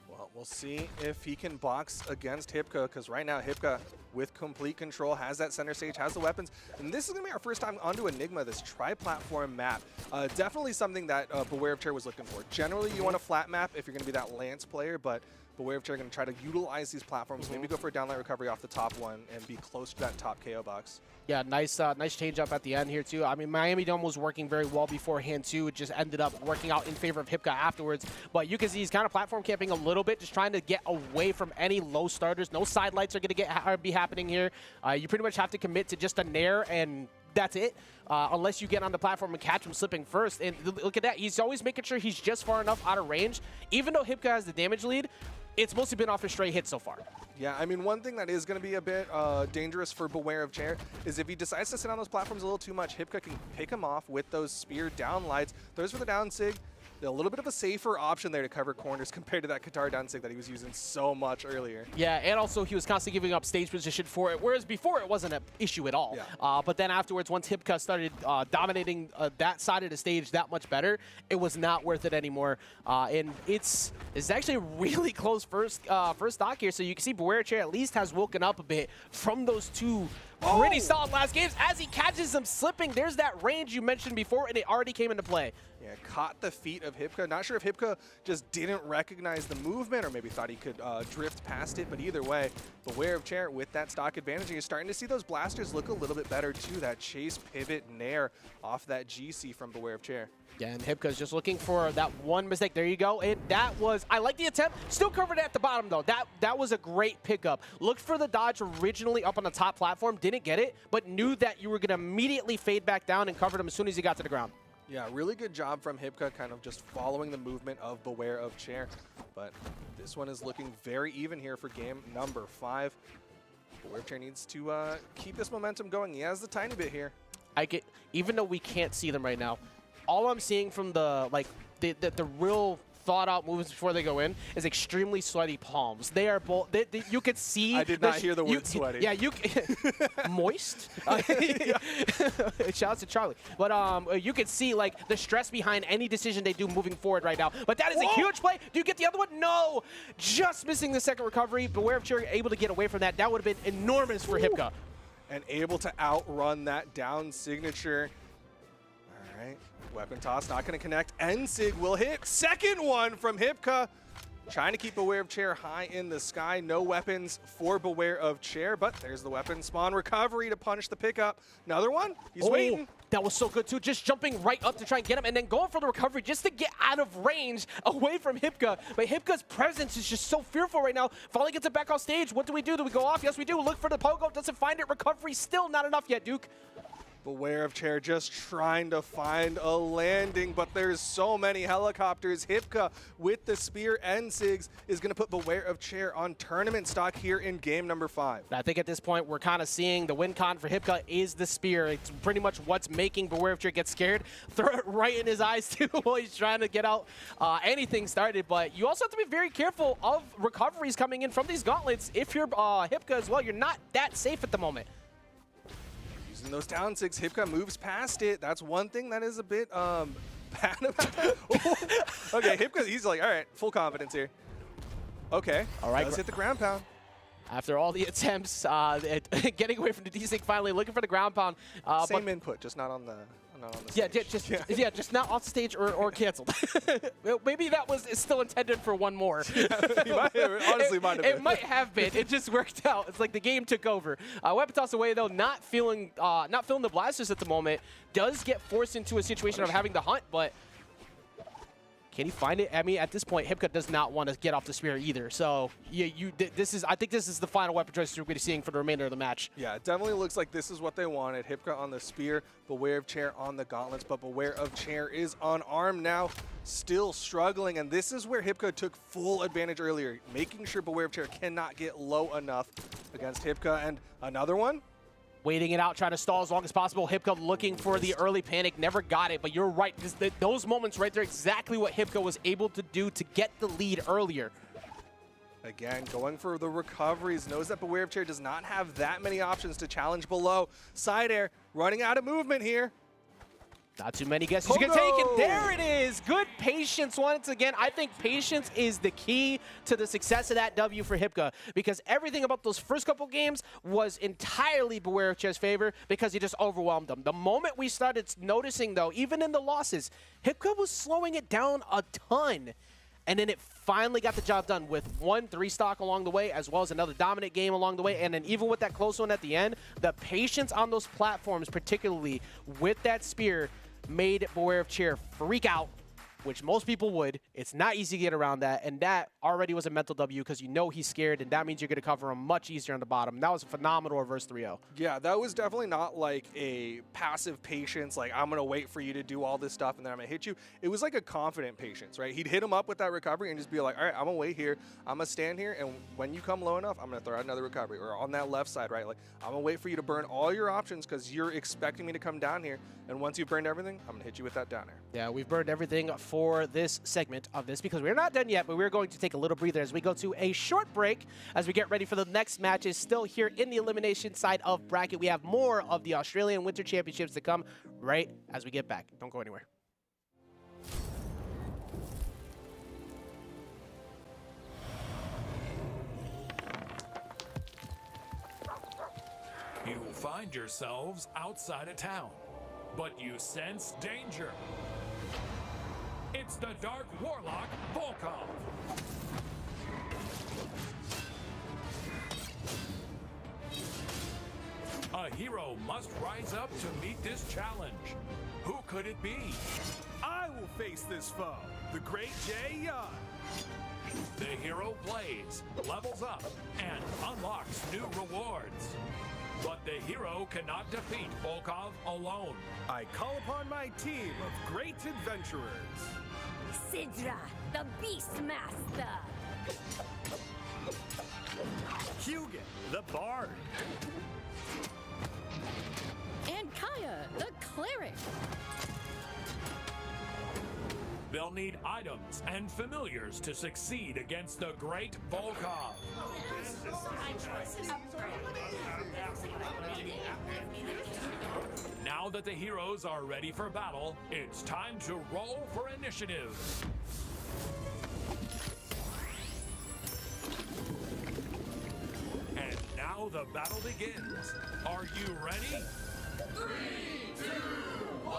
Well, we'll see if he can box against Hipka, because right now Hipka, with complete control, has that center stage, has the weapons. And this is going to be our first time onto Enigma, this tri-platform map. Definitely something that Beware of Chair was looking for. Generally, you want a flat map if you're going to be that Lance player, but Beware of Chair going to try to utilize these platforms, maybe go for a downlight recovery off the top one and be close to that top KO box. Yeah, nice change up at the end here too. I mean, Miami Dome was working very well beforehand too. It just ended up working out in favor of Hipka afterwards. But you can see he's kind of platform camping a little bit, just trying to get away from any low starters. No side lights are going to be happening here. You pretty much have to commit to just a nair, and that's it, unless you get on the platform and catch him slipping first. And look at that. He's always making sure he's just far enough out of range. Even though Hipka has the damage lead, it's mostly been off his stray hits so far. Yeah, I mean, one thing that is going to be a bit dangerous for Beware of Chair is if he decides to sit on those platforms a little too much, Hipka can pick him off with those spear down lights. Throws for the down sig. A little bit of a safer option there to cover corners compared to that Qatar down sig that he was using so much earlier. Yeah, and also he was constantly giving up stage position for it, whereas before it wasn't an issue at all. Yeah. But then afterwards, once Hipka started dominating that side of the stage that much better, it was not worth it anymore. And it's actually a really close first stock here, so you can see Beware Chair at least has woken up a bit from those two pretty solid last games. As he catches them slipping, there's that range you mentioned before, and it already came into play. Yeah, caught the feet of Hipka. Not sure if Hipka just didn't recognize the movement or maybe thought he could drift past it, but either way, Beware of Chair with that stock advantage. And you're starting to see those blasters look a little bit better too. That chase pivot nair off that GC from Beware of Chair. Yeah, and Hipka's just looking for that one mistake. There you go. And that was, I like the attempt. Still covered it at the bottom, though. That was a great pickup. Looked for the dodge originally up on the top platform, didn't get it, but knew that you were going to immediately fade back down and covered him as soon as he got to the ground. Yeah, really good job from Hipka, kind of just following the movement of Beware of Chair. But this one is looking very even here for game number 5. Beware of Chair needs to keep this momentum going. He has the tiny bit here. Even though we can't see them right now, all I'm seeing from the real thought out moves before they go in is extremely sweaty palms. They are both. You could see. I did not hear the word sweaty. Yeah, moist. Shout out to Charlie. But you could see like the stress behind any decision they do moving forward right now. But that is a huge play. Do you get the other one? No, just missing the second recovery. Beware of Chair able to get away from that. That would have been enormous for Hipka. And able to outrun that down signature. All right. Weapon toss, not going to connect. Ensig will hit. Second one from Hipka. Trying to keep Beware of Chair high in the sky. No weapons for Beware of Chair, but there's the weapon spawn recovery to punish the pickup. Another one. He's waiting. That was so good, too. Just jumping right up to try and get him and then going for the recovery just to get out of range away from Hipka. But Hipka's presence is just so fearful right now. Finally gets it back off stage. What do we do? Do we go off? Yes, we do. Look for the pogo. Doesn't find it. Recovery still not enough yet, Duke. Beware of Chair just trying to find a landing, but there's so many helicopters. Hipka with the spear and Sigs is going to put Beware of Chair on tournament stock here in game number 5. I think at this point we're kind of seeing the win con for Hipka is the spear. It's pretty much what's making Beware of Chair get scared. Throw it right in his eyes too while he's trying to get out anything started. But you also have to be very careful of recoveries coming in from these gauntlets. If you're Hipka as well, you're not that safe at the moment. Using those down sigs, Hipka moves past it. That's one thing that is a bit bad about that. Okay, Hipka, he's like, all right, full confidence here. Okay, all right, let's hit the ground pound. After all the attempts, getting away from the D-Sig, finally looking for the ground pound. Same input, just not on the stage. Yeah, just not off stage or canceled. Maybe that was still intended for one more. Honestly, might have been. It might have been. It just worked out. It's like the game took over. Weapon toss away though, not feeling the blasters at the moment. Does get forced into a situation of having to hunt, but can he find it? I mean, at this point, Hipka does not want to get off the spear either. So, yeah, I think this is the final weapon choice we're going to be seeing for the remainder of the match. Yeah, it definitely looks like this is what they wanted. Hipka on the spear, Beware of Chair on the gauntlets, but Beware of Chair is unarmed now, still struggling, and this is where Hipka took full advantage earlier, making sure Beware of Chair cannot get low enough against Hipka. And another one. Waiting it out, trying to stall as long as possible. Hipka looking for the early panic, never got it, but you're right. Those moments right there, exactly what Hipka was able to do to get the lead earlier. Again, going for the recoveries, knows that Beware of Chair does not have that many options to challenge below. Side air, running out of movement here. Not too many guesses you can take it. There it is. Good patience once again. I think patience is the key to the success of that W for Hipka, because everything about those first couple games was entirely Beware of Chair's favor because he just overwhelmed them. The moment we started noticing, though, even in the losses, Hipka was slowing it down a ton. And then it finally got the job done with 1 3-stock along the way, as well as another dominant game along the way. And then even with that close one at the end, the patience on those platforms, particularly with that spear, made Beware of Chair freak out, which most people would. It's not easy to get around that, and that already was a mental W because you know he's scared, and that means you're going to cover him much easier on the bottom. That was a phenomenal reverse 3-0. Yeah, that was definitely not like a passive patience, like I'm going to wait for you to do all this stuff and then I'm going to hit you. It was like a confident patience, right? He'd hit him up with that recovery and just be like, all right, I'm going to wait here. I'm going to stand here, and when you come low enough, I'm going to throw out another recovery. Or on that left side, right? Like, I'm going to wait for you to burn all your options because you're expecting me to come down here, and once you've burned everything, I'm going to hit you with that downer. Yeah, we've burned everything for this segment of this because we're not done yet, but we're going to take a little breather as we go to a short break as we get ready for the next matches. Still here in the elimination side of bracket, we have more of the Australian Winter Championships to come right as we get back. Don't go anywhere. You find yourselves outside of town, but you sense danger. It's the Dark Warlock Volkov. A hero must rise up to meet this challenge. Who could it be? will face this foe, the great Jay Young. The hero plays, levels up, and unlocks new rewards. But the hero cannot defeat Volkov alone. I call upon my team of great adventurers. Sidra, the Beastmaster. Hugin, the Bard. And Kaya, the Cleric. They'll need items and familiars to succeed against the great Volkov. Now that the heroes are ready for battle, it's time to roll for initiative. And now the battle begins. Are you ready? 3, 2, 1,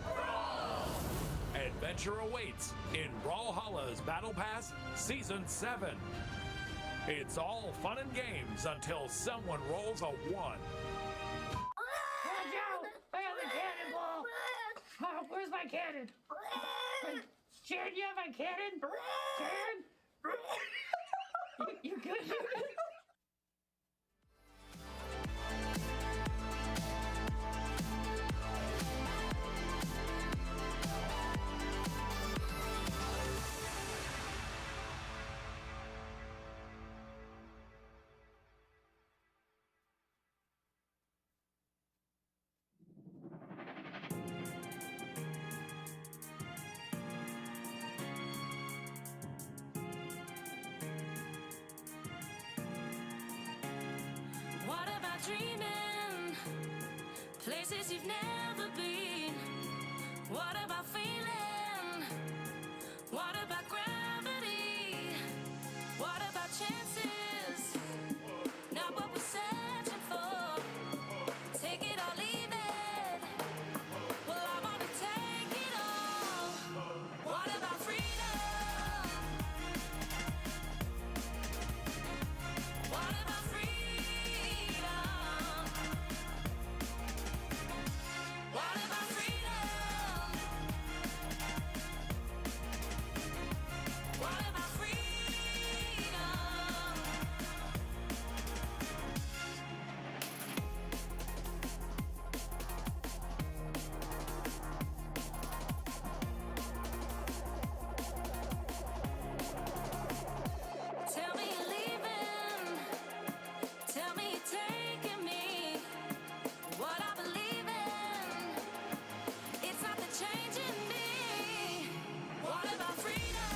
brawl! Adventure awaits in Brawlhalla's Battle Pass Season 7. It's all fun and games until someone rolls a 1. Watch out! I have a cannonball! Oh, where's my cannon? Sharon, you have my cannon? Sharon? You good? What about dreaming? Places you've never been. What about feeling? What about gravity? What about chances? Not what we're searching for. Take it or leave it. Well, I want to take it all. What about freedom? What about freedom? What about freedom? What about freedom? Tell me you're leaving. Tell me you're taking me. What I believe in. It's not the change in me. What about freedom?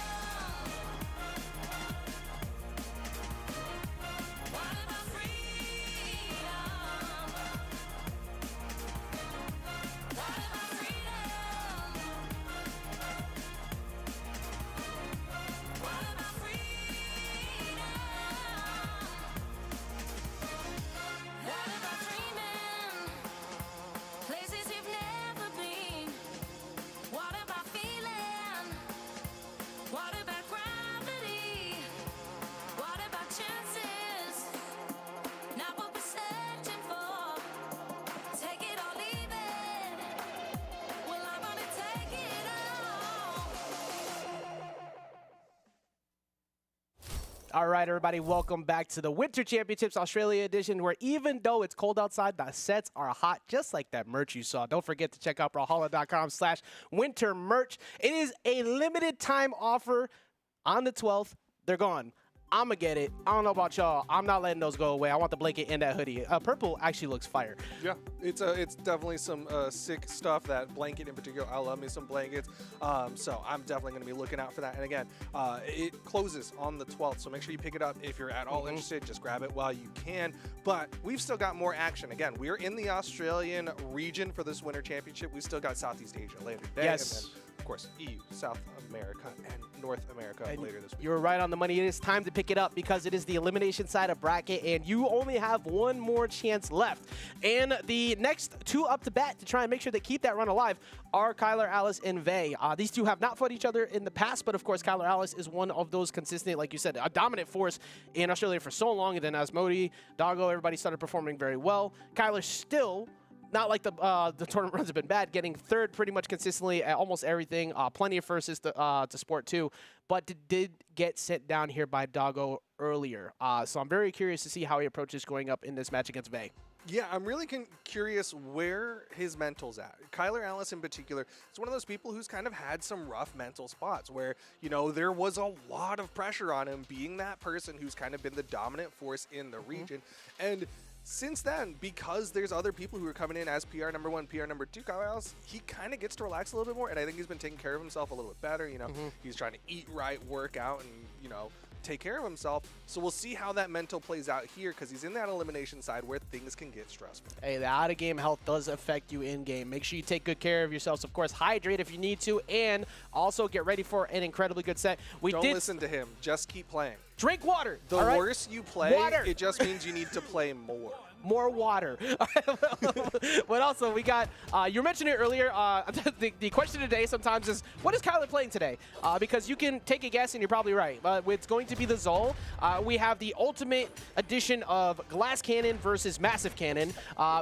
What about freedom? What about freedom? What about freedom? What about dreaming? Places you've never been. What about feeling? What about gravity? What about chances? Not what we're searching for. Take it or leave it. Well, I wanna take it all. All right, everybody, welcome back to the Winter Championships Australia edition, where even though it's cold outside, the sets are hot, just like that merch you saw. Don't forget to check out brawlhalla.com/winter merch. It is a limited time offer on the 12th. They're gone. I'm going to get it. I don't know about y'all. I'm not letting those go away. I want the blanket and that hoodie. Purple actually looks fire. Yeah, it's definitely some sick stuff. That blanket in particular, I love me some blankets. So I'm definitely going to be looking out for that. And again, it closes on the 12th, so make sure you pick it up if you're at all interested. Just grab it while you can. But we've still got more action. Again, we're in the Australian region for this Winter Championship. We still got Southeast Asia later today. Yes. And then, of course, EU, South America, and North America later this week. You were right on the money. It is time to pick it up because it is the elimination side of bracket, and you only have one more chance left. And the next two up to bat to try and make sure they keep that run alive are Kyler, Alice, and Vay. These two have not fought each other in the past, but of course, Kyler Alice is one of those consistent, like you said, a dominant force in Australia for so long. And then Asmodie, Doggo, everybody started performing very well. Kyler still not like the tournament runs have been bad, getting third pretty much consistently at almost everything. Plenty of firsts to sport too, but did get sent down here by Doggo earlier. So I'm very curious to see how he approaches going up in this match against Vay. Yeah, I'm really curious where his mental's at. Kyler Alice in particular is one of those people who's kind of had some rough mental spots where, you know, there was a lot of pressure on him being that person who's kind of been the dominant force in the region. And since then, because there's other people who are coming in as PR number 1, PR number 2, Kyler Alice, he kind of gets to relax a little bit more. And I think he's been taking care of himself a little bit better. You know, he's trying to eat right, work out, and, you know, take care of himself. So we'll see how that mental plays out here because he's in that elimination side where things can get stressful. Hey, the out-of-game health does affect you in-game. Make sure you take good care of yourselves. Of course, hydrate if you need to, and also get ready for an incredibly good set. Don't listen to him. Just keep playing. Drink water. The worse you play, it just means you need to play more. More water. But also, we got, you mentioned it earlier, the question today sometimes is, what is Kyler playing today? Because you can take a guess and you're probably right. It's going to be the Zol. We have the ultimate edition of Glass Cannon versus Massive Cannon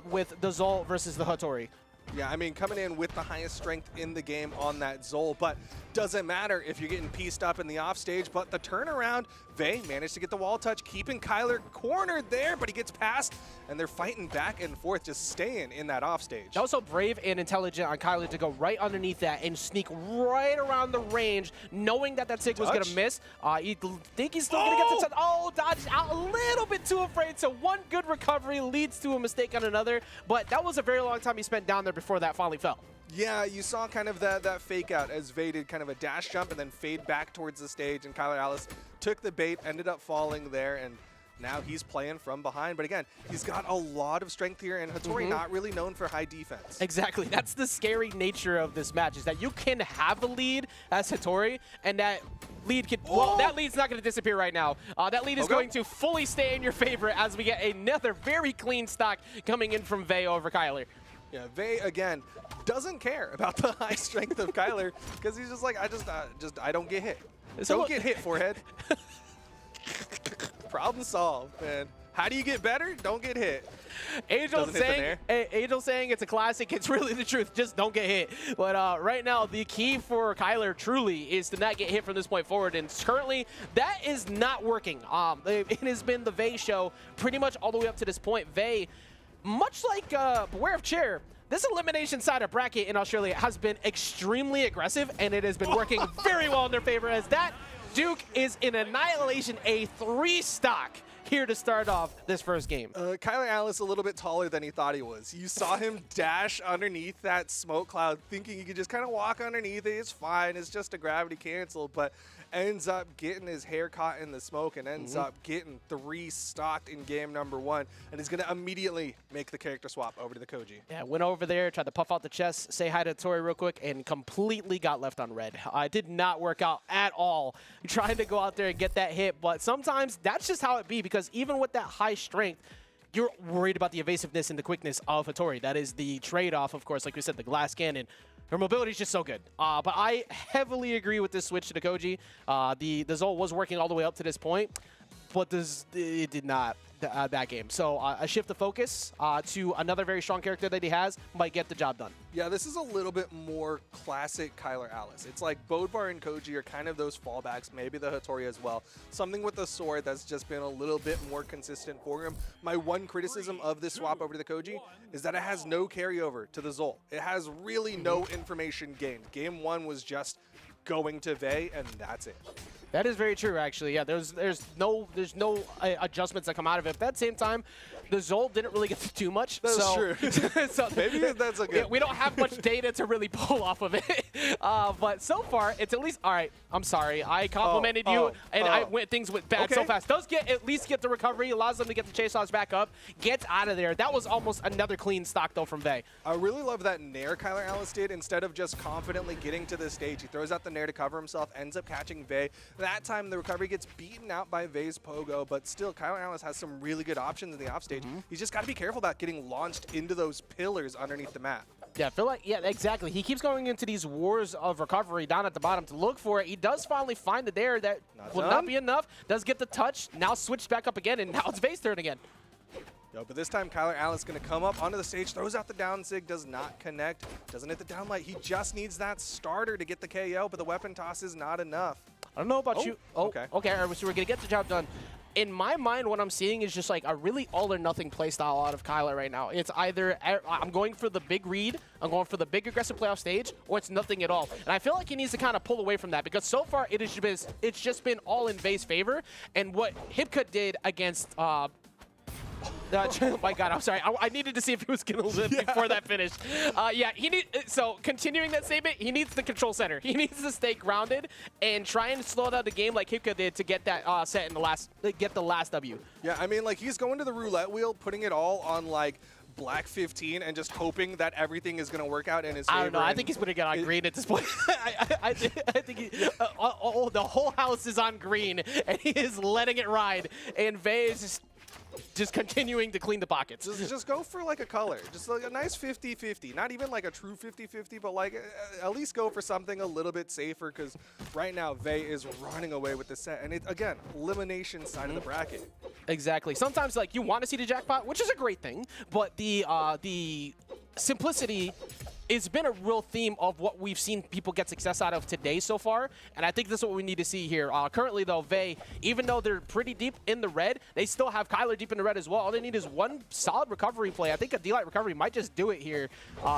with the Zol versus the Hattori. Yeah, I mean, coming in with the highest strength in the game on that Zol, but doesn't matter if you're getting pieced up in the offstage. But the turnaround, Vay managed to get the wall touch, keeping Kyler cornered there, but he gets past, and they're fighting back and forth, just staying in that offstage. That was so brave and intelligent on Kyler to go right underneath that and sneak right around the range, knowing that Sig was going to miss. You think he's still going to get the touch. Oh, dodged out a little bit too afraid, so one good recovery leads to a mistake on another, but that was a very long time he spent down there before that finally fell. Yeah, you saw kind of that fake out as Vay did kind of a dash jump and then fade back towards the stage, and Kyler Alice took the bait, ended up falling there, and now he's playing from behind. But again, he's got a lot of strength here, and Hattori not really known for high defense. Exactly. That's the scary nature of this match, is that you can have a lead as Hattori, and that lead could, well, that lead's not going to disappear right now. That lead is going to fully stay in your favor as we get another very clean stock coming in from Vay over Kyler. Yeah, Vay, again, doesn't care about the high strength of Kyler because he's just like, I don't get hit. Don't get hit, forehead. Problem solved, man. How do you get better? Don't get hit. Angel saying it's a classic. It's really the truth. Just don't get hit. But right now, the key for Kyler truly is to not get hit from this point forward. And currently, that is not working. It has been the Vay show pretty much all the way up to this point. Vay, much like Beware of Chair, this elimination side of bracket in Australia has been extremely aggressive, and it has been working very well in their favor, as that Duke is in Annihilation, a 3-stock here to start off this first game. Kyler Alice a little bit taller than he thought he was. You saw him dash underneath that smoke cloud thinking he could just kind of walk underneath it. It's fine. It's just a gravity cancel, but ends up getting his hair caught in the smoke and ends up getting 3-stocked in game number 1, and is going to immediately make the character swap over to the Koji. Yeah, went over there, tried to puff out the chest, say hi to Tori real quick, and completely got left on red. It did not work out at all. Trying to go out there and get that hit, but sometimes that's just how it be, because even with that high strength, you're worried about the evasiveness and the quickness of Hattori. That is the trade-off, of course, like we said, the glass cannon. Her mobility is just so good. But I heavily agree with this switch to the Koji. The Zol was working all the way up to this point, but it did not that game. So a shift of focus to another very strong character that he has might get the job done. Yeah, this is a little bit more classic Kyler Alice. It's like Bodvar and Koji are kind of those fallbacks, maybe the Hattori as well. Something with the sword that's just been a little bit more consistent for him. My one criticism of this swap over to the Koji is that it has no carryover to the Zol. It has really no information gained. Game 1 was just going to Vay, and that's it. That is very true, actually. Yeah, there's no adjustments that come out of it. But at the same time, the Zol didn't really get to do much. That's true. So maybe that's a good. We don't have much data to really pull off of it. But so far, it's at least all right. I'm sorry, I complimented you, and I went things went bad so fast. Does at least get the recovery, allows them to get the chase offs back up, gets out of there. That was almost another clean stock though from Vay. I really love that nair Kyler Alice did. Instead of just confidently getting to the stage, he throws out the nair to cover himself, ends up catching Vay. That time the recovery gets beaten out by Vay's pogo, but still Kyler Alice has some really good options in the offstage. He's just got to be careful about getting launched into those pillars underneath the map. Yeah, I feel like, yeah, exactly. He keeps going into these wars of recovery down at the bottom to look for it. He does finally find it there. That will not be enough. Does get the touch. Now switched back up again, and now it's Vay's turn again. Yo, but this time Kyler Alice going to come up onto the stage, throws out the down sig, does not connect, doesn't hit the down light. He just needs that starter to get the KO, but the weapon toss is not enough. I don't know about you. Oh, okay. Okay, all right, so we're going to get the job done. In my mind, what I'm seeing is just like a really all-or-nothing playstyle out of Kyler right now. It's either I'm going for the big read, I'm going for the big aggressive playoff stage, or it's nothing at all. And I feel like he needs to kind of pull away from that because so far it's just been all in Vay's favor. And what Hipka did against oh my God, I'm sorry. I needed to see if he was going to live before that finished. Yeah, so continuing that statement, he needs the control center. He needs to stay grounded and try and slow down the game like Hipka did to get that set in get the last W. Yeah, I mean, like, he's going to the roulette wheel, putting it all on, like, black 15 and just hoping that everything is going to work out in his favor. I don't know. I think he's putting it on green at this point. I think the whole house is on green, and he is letting it ride. And Vay is just continuing to clean the pockets. Just go for like a color. Just like a nice 50-50. Not even like a true 50-50, but like at least go for something a little bit safer because right now Vay is running away with the set. And it, again, elimination side of the bracket. Exactly. Sometimes like you want to see the jackpot, which is a great thing, but the simplicity it's been a real theme of what we've seen people get success out of today so far, and I think that's what we need to see here. Currently, though, Vay, even though they're pretty deep in the red, they still have Kyler deep in the red as well. All they need is one solid recovery play. I think a D-Light recovery might just do it here,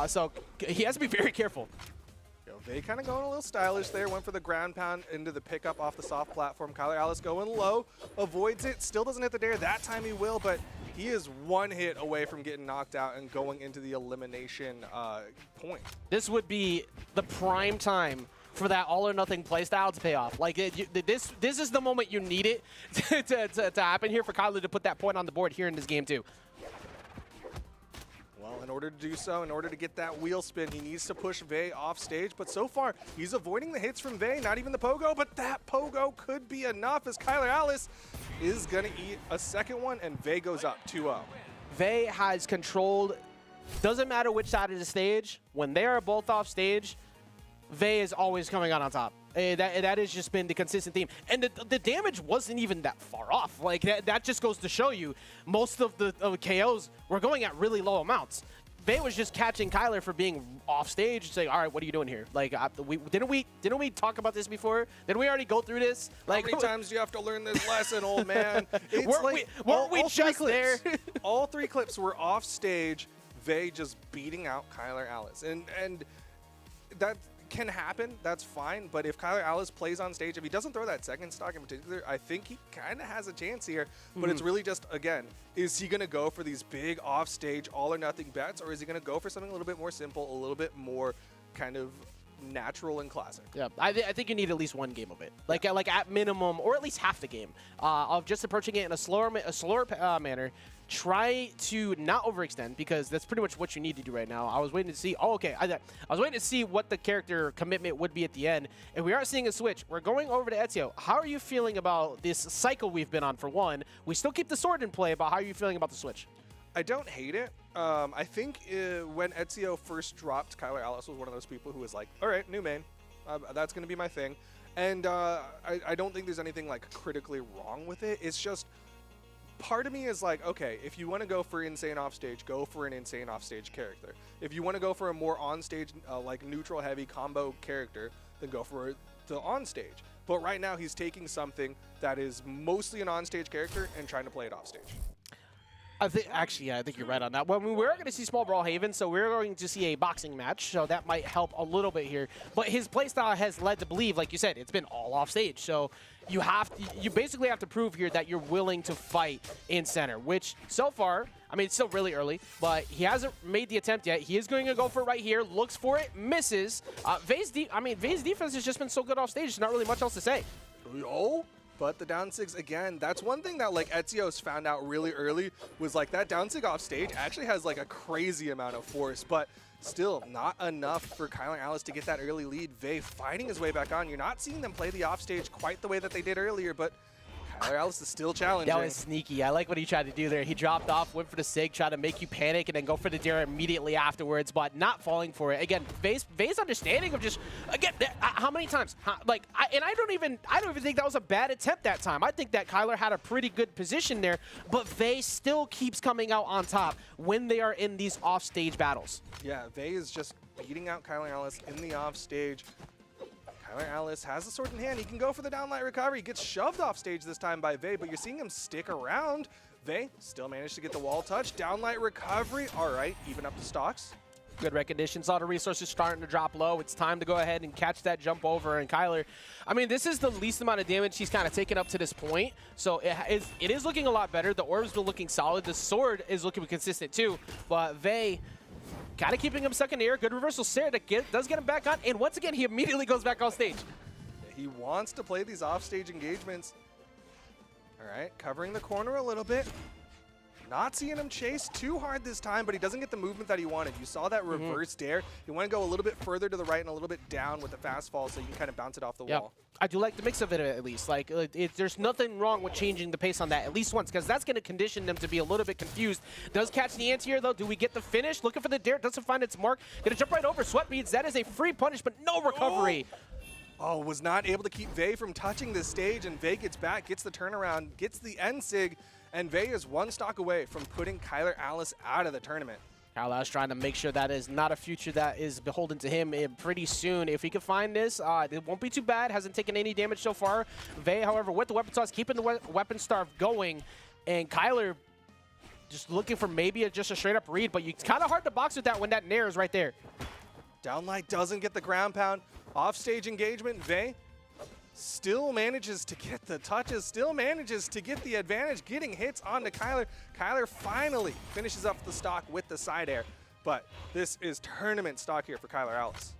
so he has to be very careful. Vay kind of going a little stylish there, went for the ground pound into the pickup off the soft platform. Kyler Alice going low, avoids it, still doesn't hit the dare. That time he will, but he is one hit away from getting knocked out and going into the elimination point. This would be the prime time for that all-or-nothing playstyle to pay off. Like, this is the moment you need it to happen here for Kyler to put that point on the board here in this game, too. Well, in order to do so, in order to get that wheel spin, he needs to push Vay off stage. But so far, he's avoiding the hits from Vay, not even the pogo. But that pogo could be enough as Kyler Alice is going to eat a second one, and Vay goes up 2-0. Vay has controlled, doesn't matter which side of the stage, when they are both off stage, Vay is always coming out on top. That has just been the consistent theme. And the damage wasn't even that far off. Like, that just goes to show you most of the KOs were going at really low amounts. Vay was just catching Kyler for being off stage and saying, all right, what are you doing here? Like, didn't we talk about this before? Didn't we already go through this? Like, how many times do you have to learn this lesson, old man? It's weren't we just there? All three clips were off stage, Vay just beating out Kyler Alice. And that can happen, that's fine, but if Kyler Alice plays on stage, if he doesn't throw that second stock in particular, I think he kind of has a chance here, but it's really just, again, is he going to go for these big off-stage all-or-nothing bets, or is he going to go for something a little bit more simple, a little bit more kind of natural and classic? Yeah, I think you need at least one game of it, like at minimum, or at least half the game of just approaching it in a slower manner. Try to not overextend because that's pretty much what you need to do right now. I was waiting to see. Oh, okay. I was waiting to see what the character commitment would be at the end, and we are seeing a switch. We're going over to Ezio. How are you feeling about this cycle we've been on? For one, we still keep the sword in play, but how are you feeling about the switch? I don't hate it. I think when Ezio first dropped, Kyler Alice was one of those people who was like, all right, new main. That's going to be my thing. And I don't think there's anything like critically wrong with it. It's just part of me is like, okay, if you want to go for insane offstage, go for an insane offstage character. If you want to go for a more onstage, like neutral heavy combo character, then go for the onstage. But right now he's taking something that is mostly an onstage character and trying to play it offstage. I think you're right on that. Well, we're going to see Small Brawlhaven, so we're going to see a boxing match, so that might help a little bit here. But his playstyle has led to believe, like you said, it's been all off stage. So you basically have to prove here that you're willing to fight in center, which so far, I mean, it's still really early, but he hasn't made the attempt yet. He is going to go for it right here, looks for it, misses. Vay's defense has just been so good off stage, there's not really much else to say. Oh. But the down sigs, again, that's one thing that like Ezio's found out really early was like that down sig off stage actually has like a crazy amount of force, but still not enough for Kyler Alice to get that early lead. Vay fighting his way back on. You're not seeing them play the off stage quite the way that they did earlier, but Kyler Alice is still challenging. That was sneaky. I like what he tried to do there. He dropped off, went for the sig, tried to make you panic, and then go for the dare immediately afterwards, but not falling for it. Again, Vei's understanding of just, again, how many times? I don't even think that was a bad attempt that time. I think that Kyler had a pretty good position there, but Vei still keeps coming out on top when they are in these off-stage battles. Yeah, Vei is just beating out Kyler Alice in the offstage. Kyler Alice has the sword in hand. He can go for the downlight recovery. He gets shoved off stage this time by Vei, but you're seeing him stick around. Vei still managed to get the wall touch. Downlight recovery. All right, even up the stocks. Good recognition. Saw the resources starting to drop low. It's time to go ahead and catch that jump over. And Kyler, I mean, this is the least amount of damage he's kind of taken up to this point. So it is looking a lot better. The orb's been looking solid. The sword is looking consistent too. But Vei kind of keeping him stuck in the air. Good reversal Sarah that does get him back on. And once again, he immediately goes back on stage. He wants to play these offstage engagements. All right, covering the corner a little bit. Not seeing him chase too hard this time, but he doesn't get the movement that he wanted. You saw that reverse dare. You want to go a little bit further to the right and a little bit down with the fast fall so you can kind of bounce it off the wall. I do like the mix of it at least. Like, there's nothing wrong with changing the pace on that at least once, because that's going to condition them to be a little bit confused. Does catch the anti-air though. Do we get the finish? Looking for the dare. Doesn't find its mark. Going to jump right over Sweat Beads. That is a free punish, but no recovery. Oh, was not able to keep Vei from touching this stage, and Vei gets back, gets the turnaround, gets the end sig, and Vei is one stock away from putting Kyler Alice out of the tournament. Kyler Alice trying to make sure that is not a future that is beholden to him pretty soon. If he can find this, it won't be too bad. Hasn't taken any damage so far. Vei, however, with the weapon toss, keeping the weapon starve going, and Kyler just looking for maybe just a straight up read, but it's kind of hard to box with that when that nair is right there. Downlight doesn't get the ground pound. Offstage engagement, Vei still manages to get the touches, still manages to get the advantage, getting hits onto Kyler. Kyler finally finishes up the stock with the side air. But this is tournament stock here for Kyler Alice.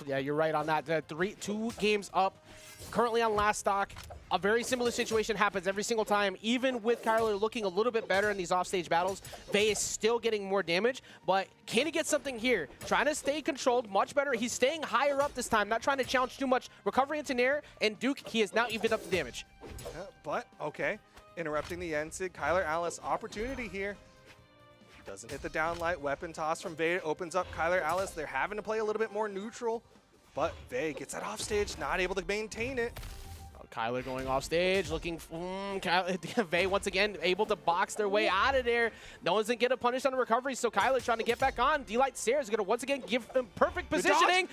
Yeah, you're right on that. 2 games up, currently on last stock. A very similar situation happens every single time. Even with Kyler looking a little bit better in these offstage battles, Vei is still getting more damage. But can he get something here? Trying to stay controlled much better. He's staying higher up this time, not trying to challenge too much. Recovery into Nair, and Duke, he has now evened up the damage. But, okay, interrupting the end sig. Kyler Alice, opportunity here. Doesn't hit the downlight. Weapon toss from Vei opens up Kyler Alice. They're having to play a little bit more neutral. But Vei gets that offstage, not able to maintain it. Kyler going off stage, looking Vei once again able to box their way out of there. No one's gonna get a punish on the recovery, so Kyler trying to get back on. D-Light Sarah is gonna once again give them perfect positioning.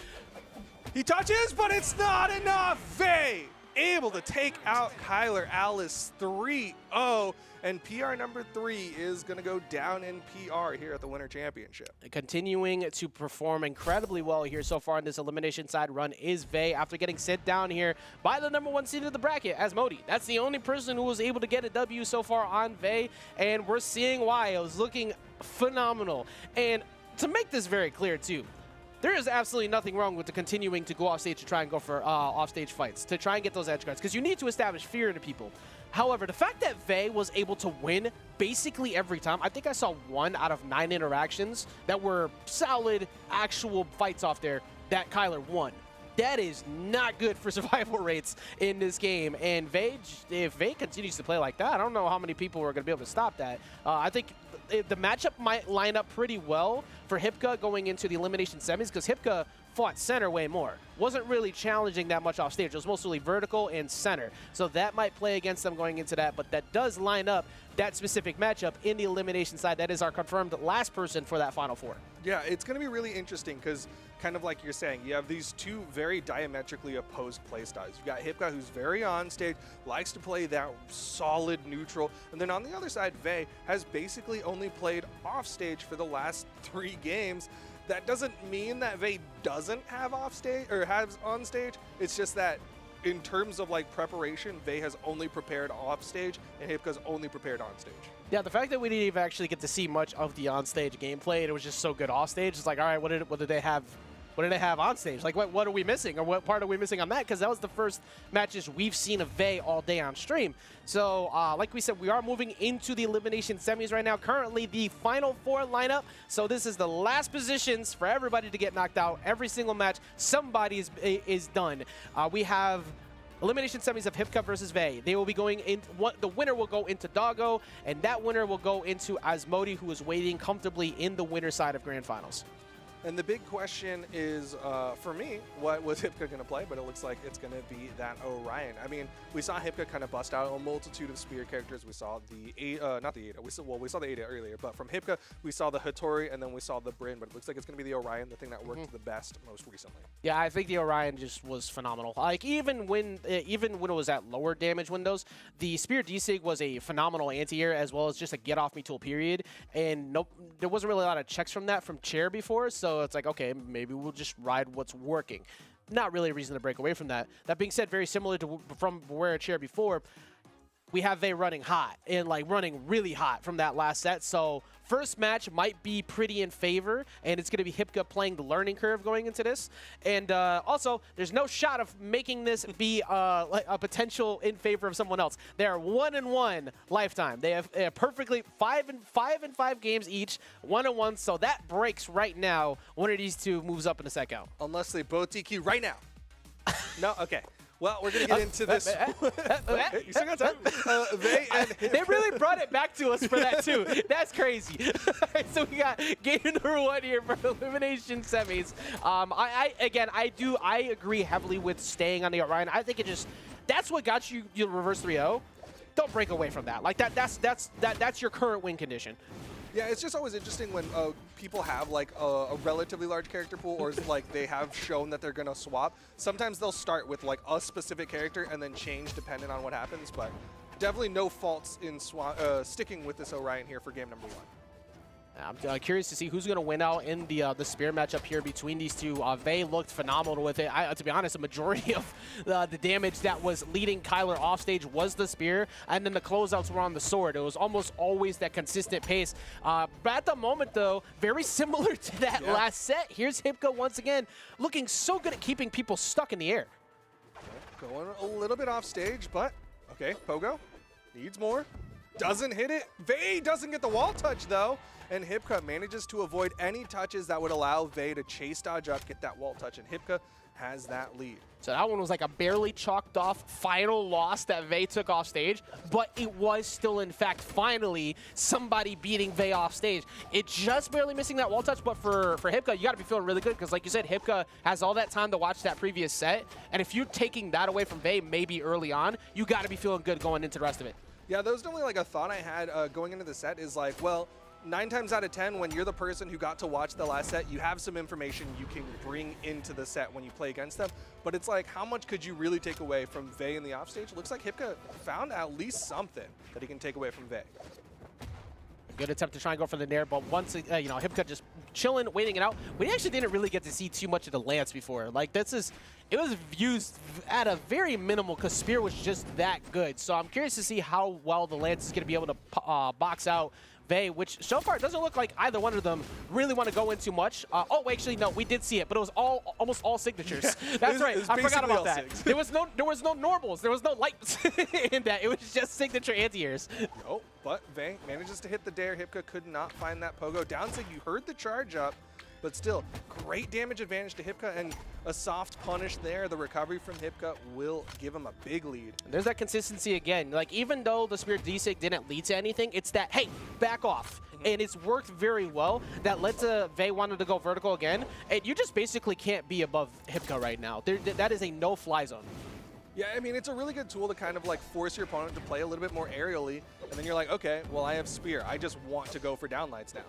He touches, but it's not enough. Vei able to take out Kyler Alice 3-0, and PR number 3 is going to go down in PR here at the Winter Championship. Continuing to perform incredibly well here so far in this elimination side run is Vei after getting sent down here by the #1 seed of the bracket, Asmodie. That's the only person who was able to get a W so far on Vei, and we're seeing why. It was looking phenomenal. And to make this very clear too, there is absolutely nothing wrong with the continuing to go off stage to try and go for off-stage fights, to try and get those edge guards, because you need to establish fear into people. However, the fact that Vei was able to win basically every time, I think I saw 1 out of 9 interactions that were solid, actual fights off there that Kyler won. That is not good for survival rates in this game. And Vei, if Vei continues to play like that, I don't know how many people are going to be able to stop that. I think the matchup might line up pretty well for Hipka going into the elimination semis, because Hipka fought center way more. Wasn't really challenging that much off stage. It was mostly vertical and center. So that might play against them going into that, but that does line up that specific matchup in the elimination side. That is our confirmed last person for that Final Four. Yeah, it's going to be really interesting because, kind of like you're saying, you have these 2 very diametrically opposed play styles. You've got Hipka, who's very on stage, likes to play that solid neutral, and then on the other side, Vei has basically only played off stage for the last 3 games. That doesn't mean that Vei doesn't have off stage or has on stage. It's just that in terms of like preparation, Vei has only prepared off stage and Hipka's only prepared on stage. Yeah, the fact that we didn't even actually get to see much of the on-stage gameplay, and it was just so good off stage. It's like, all right, what did they have? What did they have on stage? Like, what are we missing, or what part are we missing on that? Because that was the first matches we've seen of Vei all day on stream. So, like we said, we are moving into the elimination semis right now. Currently, the Final Four lineup. So this is the last positions for everybody to get knocked out. Every single match, somebody is done. We have Elimination semis of Hipka versus Vey. They will be going in. The winner will go into Doggo, and that winner will go into Asmodie, who is waiting comfortably in the winner side of Grand Finals. And the big question is, for me, what was Hipka going to play? But it looks like it's going to be that Orion. I mean, we saw Hipka kind of bust out a multitude of spear characters. We saw the not the Ada. We saw the Ada earlier, but from Hipka, we saw the Hattori, and then we saw the Bryn. But it looks like it's going to be the Orion, the thing that worked the best most recently. Yeah, I think the Orion just was phenomenal. Like even when it was at lower damage windows, the Spear D-Sig was a phenomenal anti-air as well as just a get off me tool period. And nope, there wasn't really a lot of checks from that from Chair before, so it's like, okay, maybe we'll just ride what's working. Not really a reason to break away from that. That being said, very similar to from where Chair before, we have Vey running hot and like running really hot from that last set. So first match might be pretty in favor, and it's going to be Hipka playing the learning curve going into this. And also, there's no shot of making this be like a potential in favor of someone else. They are 1-1 lifetime. They have perfectly 5 games each, 1-1. So that breaks right now. One of these two moves up in the set count. Unless they both DQ right now. No? Okay. Well, we're going to get into this. You still got time? They really brought it back to us for that, too. That's crazy. So we got game number 1 here for Elimination semis. I agree heavily with staying on the Orion. I think that's what got you reverse 3-0. Don't break away from that. Like that's your current win condition. Yeah, it's just always interesting when people have like a relatively large character pool, or like they have shown that they're gonna swap. Sometimes they'll start with like a specific character and then change depending on what happens. But definitely no faults in sticking with this Orion here for game number 1. I'm curious to see who's going to win out in the spear matchup here between these two. Vey looked phenomenal with it. To be honest, the majority of the damage that was leading Kyler off stage was the spear, and then the closeouts were on the sword. It was almost always that consistent pace. But at the moment, though, very similar to that last set. Here's Hipka once again, looking so good at keeping people stuck in the air. Going a little bit off stage, but okay, Pogo needs more. Doesn't hit it. Vey doesn't get the wall touch, though. And Hipka manages to avoid any touches that would allow Vey to chase dodge up, get that wall touch, and Hipka has that lead. So that one was like a barely chalked off final loss that Vey took off stage, but it was still, in fact, finally somebody beating Vey off stage. It just barely missing that wall touch, but for Hipka, you got to be feeling really good because, like you said, Hipka has all that time to watch that previous set, and if you're taking that away from Vey maybe early on, you got to be feeling good going into the rest of it. Yeah, that was definitely like a thought I had going into the set is like, well, 9 times out of 10, when you're the person who got to watch the last set, you have some information you can bring into the set when you play against them. But it's like, how much could you really take away from Vey in the offstage? Looks like Hipka found at least something that he can take away from Vey. Good attempt to try and go for the nair, but once, Hipka just chilling, waiting it out. We actually didn't really get to see too much of the lance before. Like, it was used at a very minimal because Spear was just that good. So I'm curious to see how well the lance is going to be able to box out Vey, which so far it doesn't look like either one of them really want to go into much. Actually, no, we did see it, but it was almost all signatures. Yeah, That's right. I forgot about that. Sigs. There was no normals. There was no lights in that. It was just signature anti-airs. Oh, but Vey manages to hit the dare. Hipka could not find that pogo. Down sig, you heard the charge up, but still, great damage advantage to Hipka, and a soft punish there. The recovery from Hipka will give him a big lead. There's that consistency again. Like, even though the Spear D-Sig didn't lead to anything, it's that, hey, back off. And it's worked very well. That led to Vey wanted to go vertical again, and you just basically can't be above Hipka right now. That is a no-fly zone. Yeah, I mean, it's a really good tool to kind of like force your opponent to play a little bit more aerially, and then you're like, okay, well, I have Spear. I just want to go for downlights now.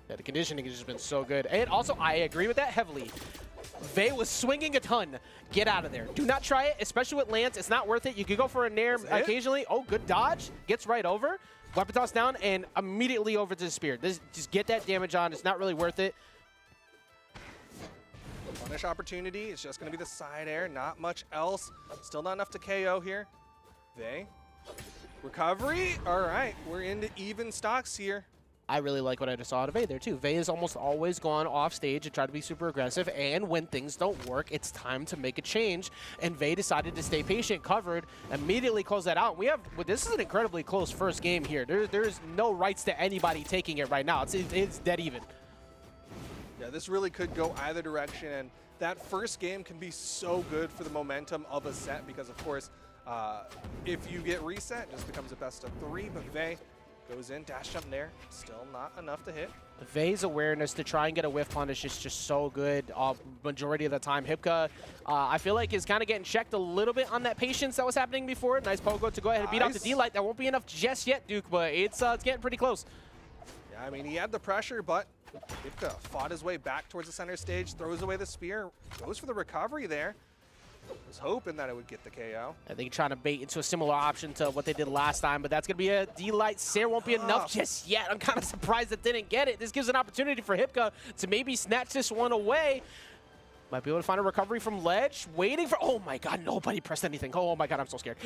Yeah, the conditioning has just been so good. And also, I agree with that heavily. Vey was swinging a ton. Get out of there. Do not try it, especially with lance. It's not worth it. You could go for a nair occasionally. Oh, good dodge. Gets right over. Weapon toss down and immediately over to the Spear. Just get that damage on. It's not really worth it. Punish opportunity. It's just going to be the side air. Not much else. Still not enough to KO here. Vey. Recovery. All right. We're into even stocks here. I really like what I just saw out of Vey there, too. Vey has almost always gone off stage and tried to be super aggressive, and when things don't work, it's time to make a change, and Vey decided to stay patient, covered, immediately close that out. This is an incredibly close first game here. There's no rights to anybody taking it right now. It's dead even. Yeah, this really could go either direction, and that first game can be so good for the momentum of a set because, of course, if you get reset, it just becomes a best of 3. But Vey goes in, dash jump there, still not enough to hit. Vey's awareness to try and get a whiff punish is just so good majority of the time. Hipka, I feel like, is kind of getting checked a little bit on that patience that was happening before. Nice pogo to go ahead and beat out the D-Light. That won't be enough just yet, Duke, but it's getting pretty close. Yeah, I mean, he had the pressure, but Hipka fought his way back towards the center stage, throws away the spear, goes for the recovery there. Was hoping that it would get the KO. I think trying to bait into a similar option to what they did last time, but that's going to be a D-Light. Sarah won't be enough just yet. I'm kind of surprised it didn't get it. This gives an opportunity for Hipka to maybe snatch this one away. Might be able to find a recovery from ledge. Waiting for... Oh, my God. Nobody pressed anything. Oh, my God. I'm so scared.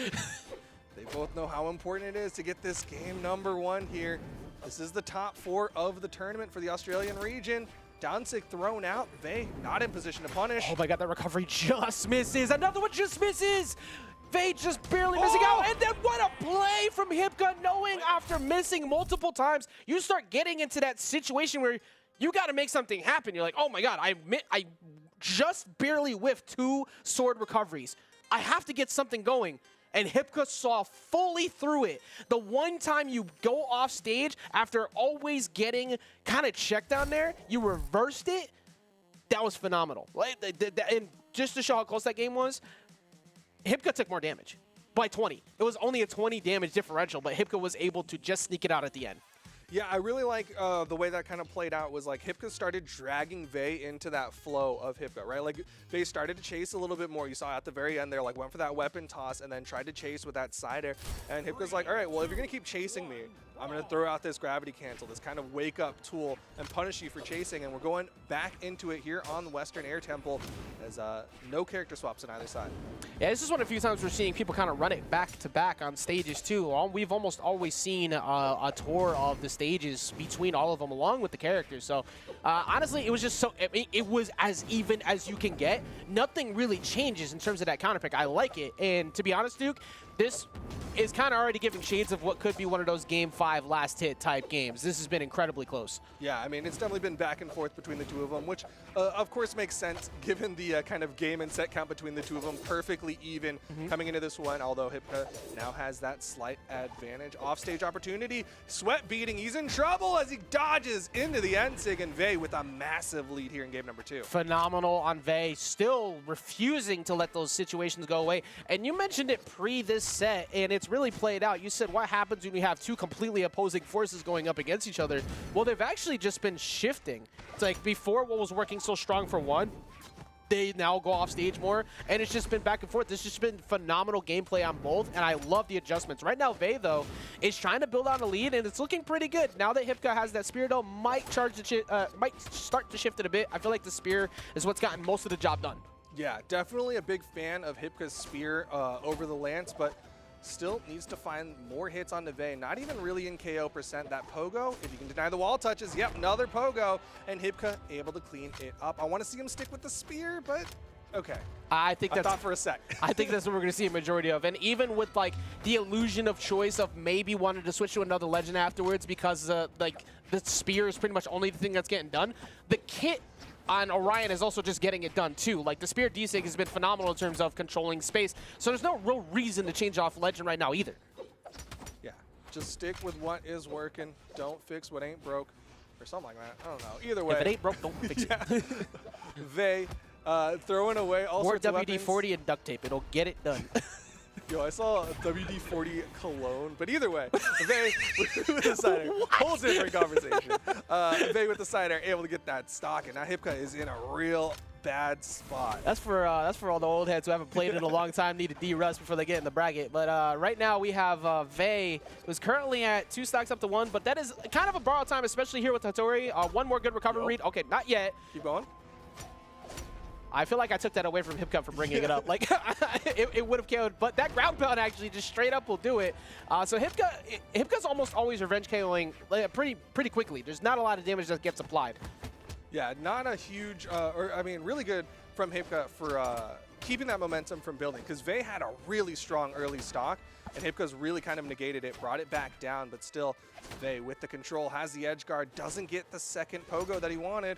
They both know how important it is to get this game #1 here. This is the top 4 of the tournament for the Australian region. Danzig thrown out. Vey not in position to punish. Oh my God, that recovery just misses. Another one just misses. Vey just barely missing out. And then what a play from Hipka, knowing after missing multiple times, you start getting into that situation where you got to make something happen. You're like, oh my God, I just barely whiffed 2 sword recoveries. I have to get something going. And Hipka saw fully through it. The one time you go off stage after always getting kind of checked down there, you reversed it. That was phenomenal. And just to show how close that game was, Hipka took more damage by 20. It was only a 20 damage differential, but Hipka was able to just sneak it out at the end. Yeah, I really like the way that kind of played out was like Hipka started dragging Vey into that flow of Hipka, right? Like Vey started to chase a little bit more. You saw at the very end there, like went for that weapon toss and then tried to chase with that side air. And Hipka's like, all right, well, if you're going to keep chasing me, I'm going to throw out this gravity cancel, this kind of wake up tool and punish you for chasing. And we're going back into it here on the Western Air Temple as no character swaps on either side. Yeah, this is one of the few times we're seeing people kind of run it back to back on stages too. We've almost always seen a tour of the stages between all of them along with the characters. So honestly, it was just so, it was as even as you can get. Nothing really changes in terms of that counter pick. I like it. And to be honest, Duke, this is kind of already giving shades of what could be one of those Game 5 last hit type games. This has been incredibly close. Yeah, I mean, it's definitely been back and forth between the two of them, which of course makes sense given the kind of game and set count between the two of them. Perfectly even coming into this one, although Hipka now has that slight advantage. Offstage opportunity, sweat beating. He's in trouble as he dodges into the Ensig, and Vey with a massive lead here in game #2. Phenomenal on Vey, still refusing to let those situations go away. And you mentioned it pre this set, and it's really played out. You said, what happens when you have 2 completely opposing forces going up against each other? Well, they've actually just been shifting. It's like before, what was working so strong for one, they now go off stage more, and it's just been back and forth. This has just been phenomenal gameplay on both, and I love the adjustments. Right now, Vey, though, is trying to build on a lead, and it's looking pretty good. Now that Hipka has that spear, though, might start to shift it a bit. I feel like the spear is what's gotten most of the job done. Yeah, definitely a big fan of Hipka's spear over the lance, but still needs to find more hits on Vey. Not even really in KO percent. That pogo, if you can deny the wall touches, yep, another pogo, and Hipka able to clean it up. I want to see him stick with the spear, but okay. I think that's, I thought for a sec. I think that's what we're going to see a majority of. And even with like the illusion of choice of maybe wanting to switch to another legend afterwards because like the spear is pretty much only the thing that's getting done, the kit on Orion is also just getting it done too. Like the Spear D-Sig has been phenomenal in terms of controlling space, so there's no real reason to change off Legend right now either. Yeah, just stick with what is working. Don't fix what ain't broke, or something like that. I don't know. Either way. If it ain't broke, don't fix it. Vey throwing away all More sorts of weapons. WD-40 and duct tape. It'll get it done. Yo, I saw a WD-40 cologne, but either way, Vey with the side air, whole different conversation. Vey with the side air, able to get that stock, and now Hipka is in a real bad spot. That's for all the old heads who haven't played in a long time, need to de-rust before they get in the bracket. But right now we have Vey, who's currently at 2 stocks up to 1, but that is kind of a borrowed time, especially here with Hattori. One more good recovery read. Okay, not yet. Keep going. I feel like I took that away from Hipka for bringing it up. Like, it would have killed, but that ground pound actually just straight up will do it. So Hipka's almost always revenge KOing pretty quickly. There's not a lot of damage that gets applied. Yeah, not a huge, I mean, really good from Hipka for keeping that momentum from building, because Vey had a really strong early stock, and Hipka's really kind of negated it, brought it back down, but still, Vey with the control, has the edge guard, doesn't get the second pogo that he wanted.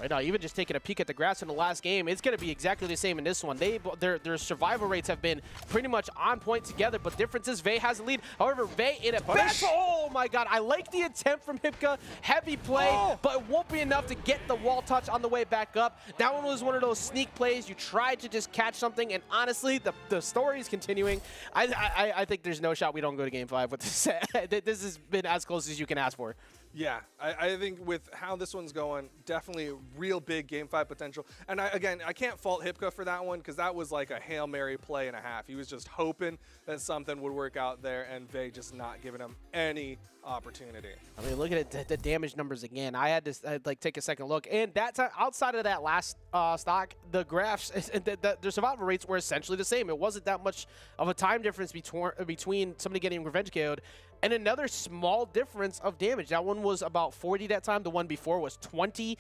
Right now, even just taking a peek at the graphs in the last game, it's going to be exactly the same in this one. Their survival rates have been pretty much on point together, but difference is Vey has the lead. However, Vey in a battle. Oh my god, I like the attempt from Hipka. Heavy play, but it won't be enough to get the wall touch on the way back up. That one was one of those sneak plays. You tried to just catch something, and honestly, the story is continuing. I think there's no shot we don't go to Game 5 with this set. This has been as close as you can ask for. Yeah, I think with how this one's going, definitely real big Game 5 potential. And again, I can't fault Hipka for that one because that was like a Hail Mary play and a half. He was just hoping that something would work out there, and Vey just not giving him any opportunity. I mean, look at it, the damage numbers again. I had to like take a second look, and that's outside of that last stock, the graphs, the survival rates were essentially the same. It wasn't that much of a time difference between somebody getting revenge KO'd and another small difference of damage. That one was about 40 that time. The one before was 20.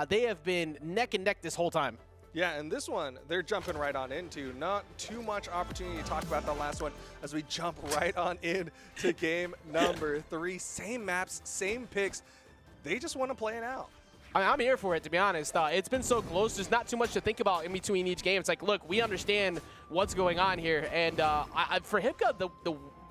They have been neck and neck this whole time. Yeah, and this one, they're jumping right on into. Not too much opportunity to talk about the last one as we jump right on in to game number 3. Same maps, same picks. They just want to play it out. I'm here for it, to be honest. It's been so close. There's not too much to think about in between each game. It's like, look, we understand what's going on here. And for Hipka,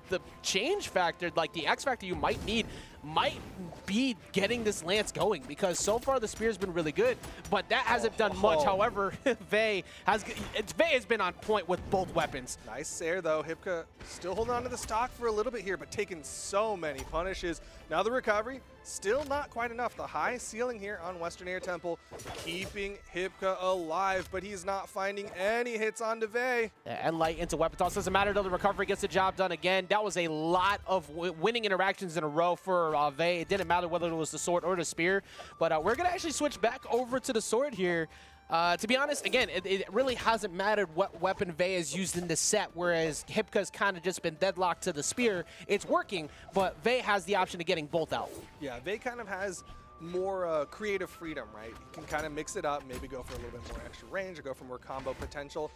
the change factor, like the X factor you might need, might be getting this lance going, because so far the spear's been really good, but that hasn't done much. However, Vey has been on point with both weapons. Nice air though. Hipka still holding on to the stock for a little bit here, but taking so many punishes. Now the recovery, still not quite enough. The high ceiling here on Western Air Temple keeping Hipka alive, but he's not finding any hits onto Vey. And light into weapon toss. Doesn't matter though, the recovery gets the job done again. That was a lot of winning interactions in a row for Vey. It didn't matter whether it was the sword or the spear, but we're going to actually switch back over to the sword here. To be honest, again, it really hasn't mattered what weapon Vey has used in this set, whereas Hipka's kind of just been deadlocked to the spear. It's working, but Vey has the option of getting both out. Yeah, Vey kind of has more creative freedom, right? He can kind of mix it up, maybe go for a little bit more extra range or go for more combo potential.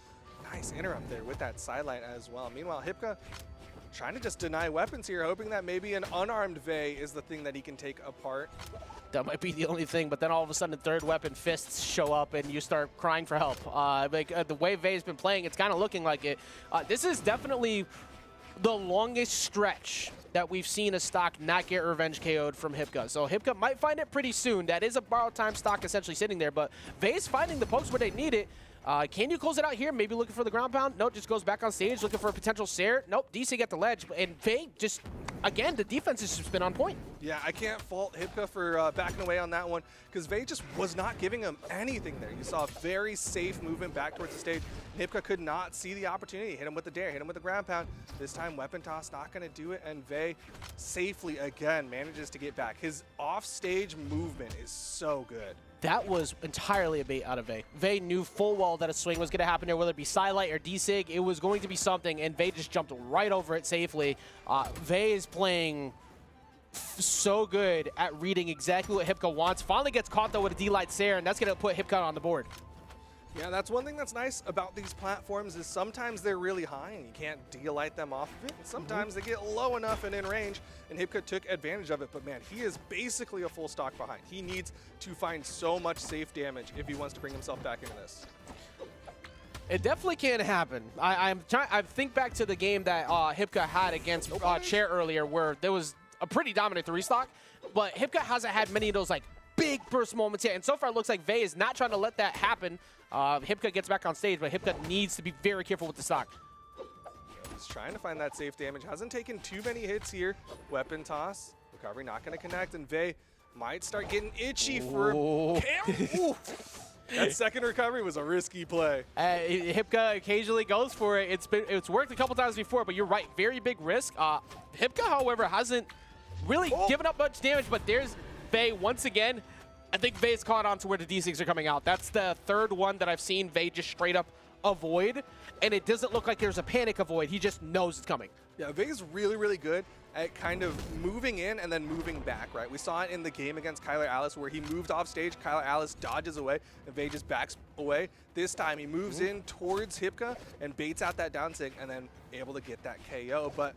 Nice interrupt there with that sidelight as well. Meanwhile, Hipka trying to just deny weapons here, hoping that maybe an unarmed Vey is the thing that he can take apart. That might be the only thing, but then all of a sudden the third weapon, fists, show up and you start crying for help. The way Vey's been playing, it's kind of looking like it. This is definitely the longest stretch that we've seen a stock not get revenge KO'd from Hipka. So Hipka might find it pretty soon. That is a borrowed time stock essentially sitting there, but Vey's finding the pokes where they need it. Can you close it out here? Maybe looking for the ground pound? Nope, just goes back on stage, looking for a potential Sair. Nope, DC at the ledge. And Vey just, again, the defense has just been on point. Yeah, I can't fault Hipka for backing away on that one, because Vey just was not giving him anything there. You saw a very safe movement back towards the stage. Hipka could not see the opportunity. Hit him with the dare, hit him with the ground pound. This time, weapon toss not going to do it, and Vey safely, again, manages to get back. His off-stage movement is so good. That was entirely a bait out of Vey. Vey knew full well that a swing was going to happen there, whether it be sidelight or D-Sig. It was going to be something, and Vey just jumped right over it safely. Vey is playing so good at reading exactly what Hipka wants. Finally gets caught, though, with a D-Light Sair, and that's going to put Hipka on the board. Yeah, that's one thing that's nice about these platforms is sometimes they're really high and you can't D-Light them off of it. And sometimes they get low enough and in range, and Hipka took advantage of it. But man, he is basically a full stock behind. He needs to find so much safe damage if he wants to bring himself back into this. It definitely can happen. I think back to the game that Hipka had against Chair earlier, where there was a pretty dominant 3-stock, but Hipka hasn't had many of those like big burst moments yet. And so far, it looks like Vey is not trying to let that happen. Hipka gets back on stage, but Hipka needs to be very careful with the stock. He's trying to find that safe damage. Hasn't taken too many hits here. Weapon toss. Recovery not going to connect, and Vey might start getting itchy for Cam. That second recovery was a risky play. Hipka occasionally goes for it. It's worked a couple times before, but you're right. Very big risk. Hipka, however, hasn't really given up much damage, but there's Vey once again. I think Vey's caught on to where the D6s are coming out. That's the third one that I've seen Vey just straight up avoid, and it doesn't look like there's a panic avoid. He just knows it's coming. Yeah, Vei's really, really good at kind of moving in and then moving back, right? We saw it in the game against Kyler Alice where he moved off stage, Kyler Alice dodges away, and Vei just backs away. This time he moves in towards Hipka and baits out that down sig and then able to get that KO. But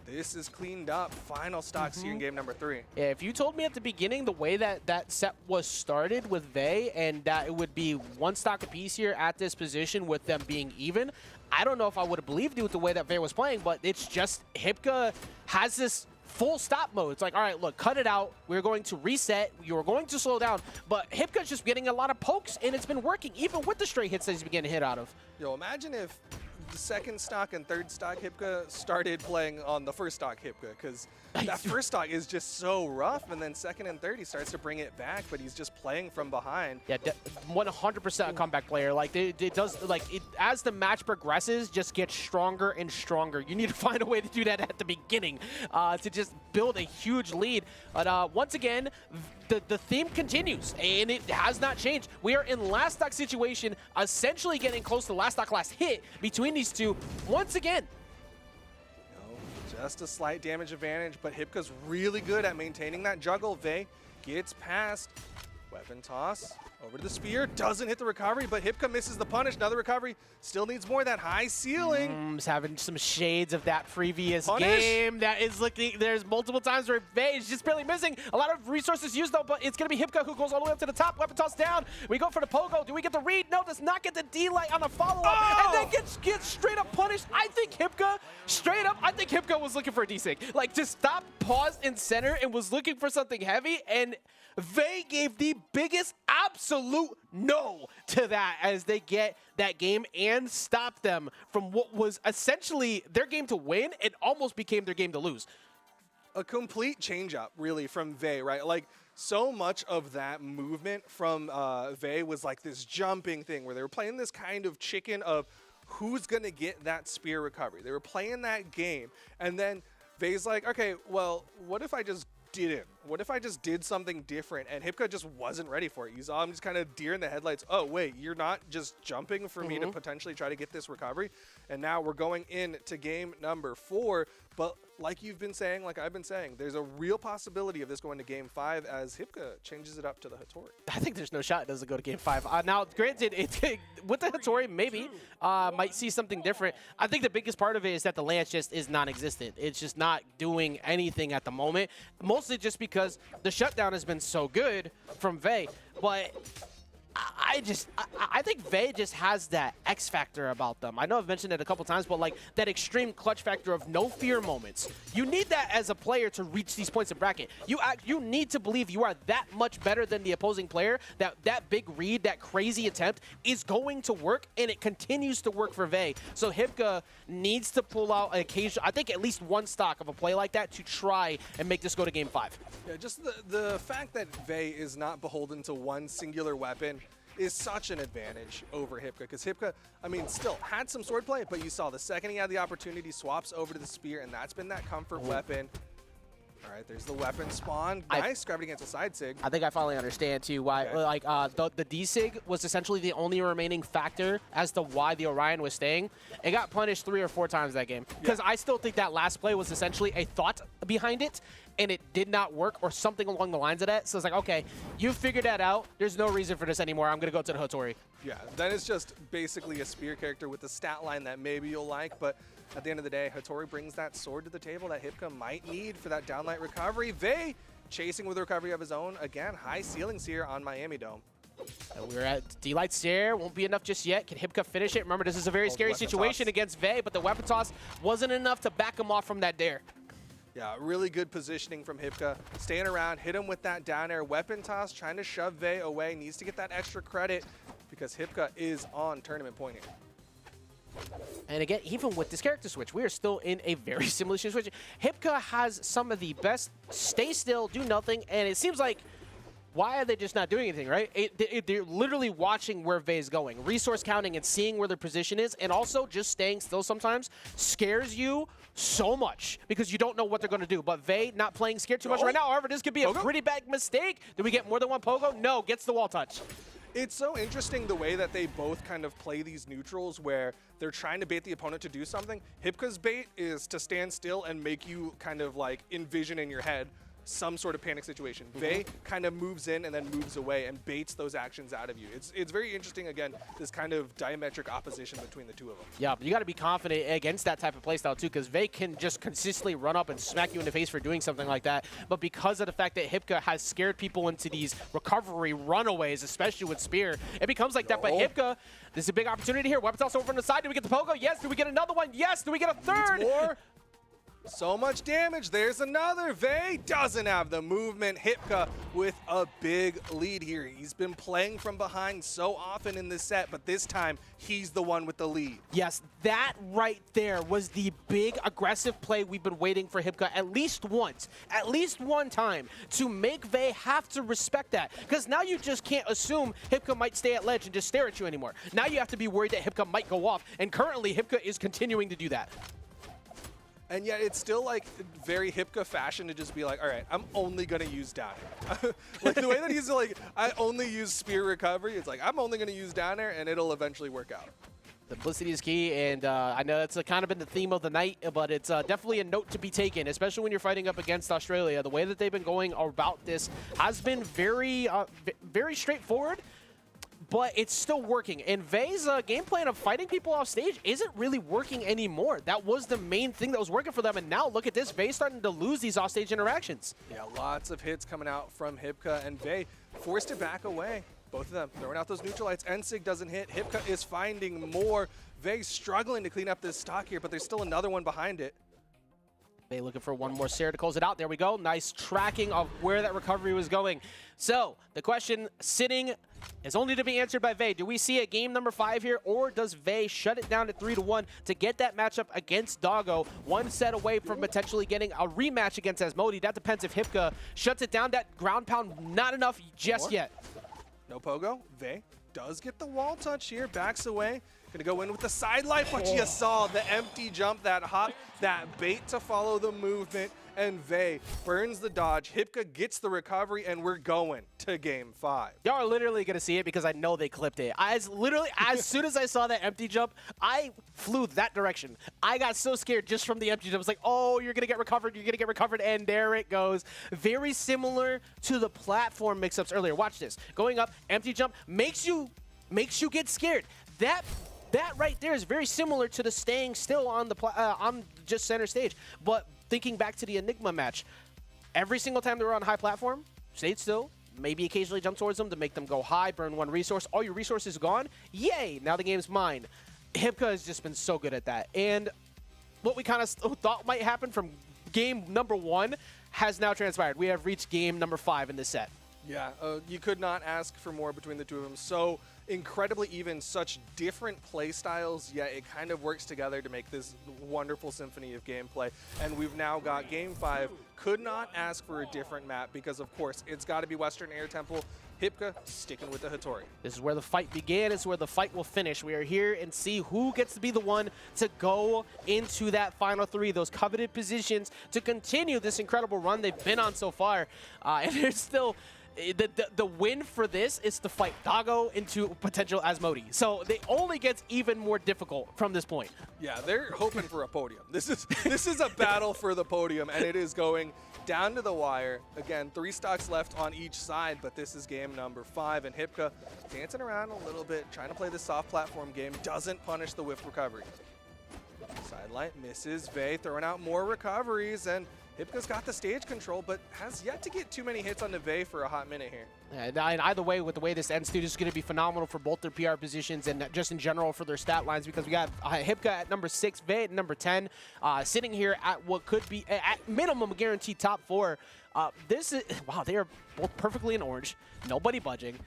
this is cleaned up. Final stocks here in game number 3. Yeah, if you told me at the beginning the way that that set was started with Vei and that it would be 1 stock apiece here at this position with them being even, I don't know if I would have believed you with the way that Vei was playing, but it's just Hipka has this full stop mode. It's like, all right, look, cut it out. We're going to reset. You're going to slow down. But Hipka's just getting a lot of pokes, and it's been working, even with the straight hits that he's been getting hit out of. Yo, imagine if the 2nd stock and 3rd stock Hipka started playing on the 1st stock Hipka, because that 1st stock is just so rough, and then 2nd and 3rd he starts to bring it back, but he's just playing from behind. Yeah, 100% a comeback player. Like it does, like as the match progresses, just gets stronger and stronger. You need to find a way to do that at the beginning to just build a huge lead. But once again, the theme continues, and it has not changed. We are in last stock situation, essentially getting close to last stock last hit between these two once again. Just a slight damage advantage, but Hipka's really good at maintaining that juggle. Vei gets past. Weapon toss over to the spear. Doesn't hit the recovery, but Hipka misses the punish. Another recovery. Still needs more. That high ceiling. Having some shades of that previous Punish. game. That is looking, there's multiple times where Vei is just barely missing. A lot of resources used though, but it's going to be Hipka who goes all the way up to the top. Weapon toss down. We go for the pogo. Do we get the read? No, does not get the D-light on the follow-up. And then gets straight up punished. I think Hipka, straight up, I think Hipka was looking for a D-sig. Like, just stopped, paused in center, and was looking for something heavy, and Vei gave the biggest absolute no to that as they get that game and stop them from what was essentially their game to win. It almost became their game to lose. A complete change up, really, from Vei, right? Like, so much of that movement from Vei was like this jumping thing where they were playing this kind of chicken of who's going to get that spear recovery. They were playing that game, and then Vei's like, okay, well, what if I just didn't? What if I just did something different? And Hipka just wasn't ready for it. You saw him just kind of deer in the headlights. Oh, wait, you're not just jumping for me to potentially try to get this recovery? And now we're going into game number 4. But like you've been saying, like I've been saying, there's a real possibility of this going to game 5 as Hipka changes it up to the Hattori. I think there's no shot it doesn't go to game 5. Now, granted, with the Hattori, maybe might see something different. I think the biggest part of it is that the lance just is non-existent. It's just not doing anything at the moment, mostly just because the shutdown has been so good from Vei. But I think Vei just has that X factor about them. I know I've mentioned it a couple times, but like that extreme clutch factor of no fear moments. You need that as a player to reach these points in bracket. You need to believe you are that much better than the opposing player, that big read, that crazy attempt is going to work, and it continues to work for Vei. So Hipka needs to pull out an occasion, I think at least 1 stock of a play like that to try and make this go to game 5. Yeah, just the fact that Vei is not beholden to one singular weapon is such an advantage over Hipka, because Hipka, I mean, still had some swordplay, but you saw the second he had the opportunity, swaps over to the spear, and that's been that comfort weapon. All right, there's the weapon spawn. Nice, grabbed against a side sig. I think I finally understand too why, like, the D-Sig was essentially the only remaining factor as to why the Orion was staying. It got punished 3 or 4 times that game, because I still think that last play was essentially a thought behind it, and it did not work or something along the lines of that. So it's like, okay, you figured that out. There's no reason for this anymore. I'm going to go to the Hattori. Yeah, then it's just basically a spear character with a stat line that maybe you'll like, but at the end of the day, Hattori brings that sword to the table that Hipka might need for that downlight recovery. Vei chasing with a recovery of his own. Again, high ceilings here on Miami Dome. We're at D-Light Stare. Won't be enough just yet. Can Hipka finish it? Remember, this is a very scary situation against Vei, but the weapon toss wasn't enough to back him off from that dare. Yeah, really good positioning from Hipka. Staying around, hit him with that down air weapon toss, trying to shove Vei away. Needs to get that extra credit because Hipka is on tournament point here. And again, even with this character switch, we are still in a very similar situation. Hipka has some of the best stay still, do nothing, and it seems like, why are they just not doing anything, right? They're literally watching where Vei is going, resource counting and seeing where their position is, and also just staying still sometimes scares you so much because you don't know what they're going to do. But Vei not playing scared too much right now. However, this could be a pretty bad mistake. Do we get more than 1 pogo? No, gets the wall touch. It's so interesting the way that they both kind of play these neutrals where they're trying to bait the opponent to do something. Hipka's bait is to stand still and make you kind of like envision in your head some sort of panic situation. Vey kind of moves in and then moves away and baits those actions out of you. It's very interesting, again, this kind of diametric opposition between the two of them. Yeah, but you got to be confident against that type of playstyle too, because Vey can just consistently run up and smack you in the face for doing something like that. But because of the fact that Hipka has scared people into these recovery runaways, especially with Spear, it becomes like that. But Hipka, this is a big opportunity here. Weapons also over on the side. Do we get the Pogo? Yes. Do we get another one? Yes. Do we get a third? More. So much damage. There's another. Vey doesn't have the movement. Hipka with a big lead here. He's been playing from behind so often in this set, but this time he's the one with the lead. Yes, that right there was the big aggressive play we've been waiting for Hipka at least once, at least one time, to make Vey have to respect that. Because now you just can't assume Hipka might stay at ledge and just stare at you anymore. Now you have to be worried that Hipka might go off, and currently Hipka is continuing to do that. And yet it's still like very Hipka fashion to just be like, all right, I'm only going to use down air. Like the way that he's like, I only use spear recovery. It's like, I'm only going to use down air and it'll eventually work out. Simplicity is key, and I know that's kind of been the theme of the night, but it's definitely a note to be taken, especially when you're fighting up against Australia. The way that they've been going about this has been very, very straightforward. But it's still working, and Vey's game plan of fighting people off stage isn't really working anymore. That was the main thing that was working for them, and now look at this, Vey's starting to lose these offstage interactions. Yeah, lots of hits coming out from Hipka, and Vey forced to back away. Both of them throwing out those neutralites. Ensig doesn't hit. Hipka is finding more. Vey's struggling to clean up this stock here, but there's still another one behind it. Vey looking for one more Sarah to close it out. There we go. Nice tracking of where that recovery was going. So the question sitting is only to be answered by Vey. Do we see a game number 5 here, or does Vey shut it down to 3-1 to get that matchup against Doggo, one set away from potentially getting a rematch against Asmodie? That depends if Hipka shuts it down. That ground pound, not enough just yet. No pogo. Vey does get the wall touch here, backs away. Gonna go in with the side light, but you saw the empty jump, that hop, that bait to follow the movement, and Vey burns the dodge. Hipka gets the recovery, and we're going to game 5. Y'all are literally gonna see it because I know they clipped it. As soon as I saw that empty jump, I flew that direction. I got so scared just from the empty jump. I was like, oh, you're gonna get recovered, and there it goes. Very similar to the platform mix-ups earlier. Watch this. Going up, empty jump, makes you get scared. That right there is very similar to the staying still on the on just center stage. But thinking back to the Enigma match, every single time they were on high platform, stayed still, maybe occasionally jump towards them to make them go high, burn one resource. All your resources gone. Yay! Now the game's mine. Hipka has just been so good at that. And what we kind of thought might happen from game number 1 has now transpired. We have reached game number 5 in this set. Yeah, you could not ask for more between the two of them. So incredibly even, such different play styles, yet it kind of works together to make this wonderful symphony of gameplay. And we've now got game 5. Could not ask for a different map because, of course, it's got to be Western Air Temple. Hipka sticking with the Hattori. This is where the fight began. It's where the fight will finish. We are here and see who gets to be the one to go into that final 3, those coveted positions, to continue this incredible run they've been on so far. And there's still... The win for this is to fight Doggo into potential Asmodie. So it only gets even more difficult from this point. Yeah, they're hoping for a podium. This is a battle for the podium, and it is going down to the wire. Again, 3 stocks left on each side, but this is game number 5, and Hipka dancing around a little bit, trying to play the soft platform game, doesn't punish the whiff recovery. Sidelight misses. Vey throwing out more recoveries, and Hipka's got the stage control, but has yet to get too many hits on Vey for a hot minute here. And either way, with the way this ends, dude, is going to be phenomenal for both their PR positions and just in general for their stat lines, because we got Hipka at number 6, Vey at number 10, sitting here at what could be, at minimum, a guaranteed top 4. This is, wow, they are both perfectly in orange. Nobody budging.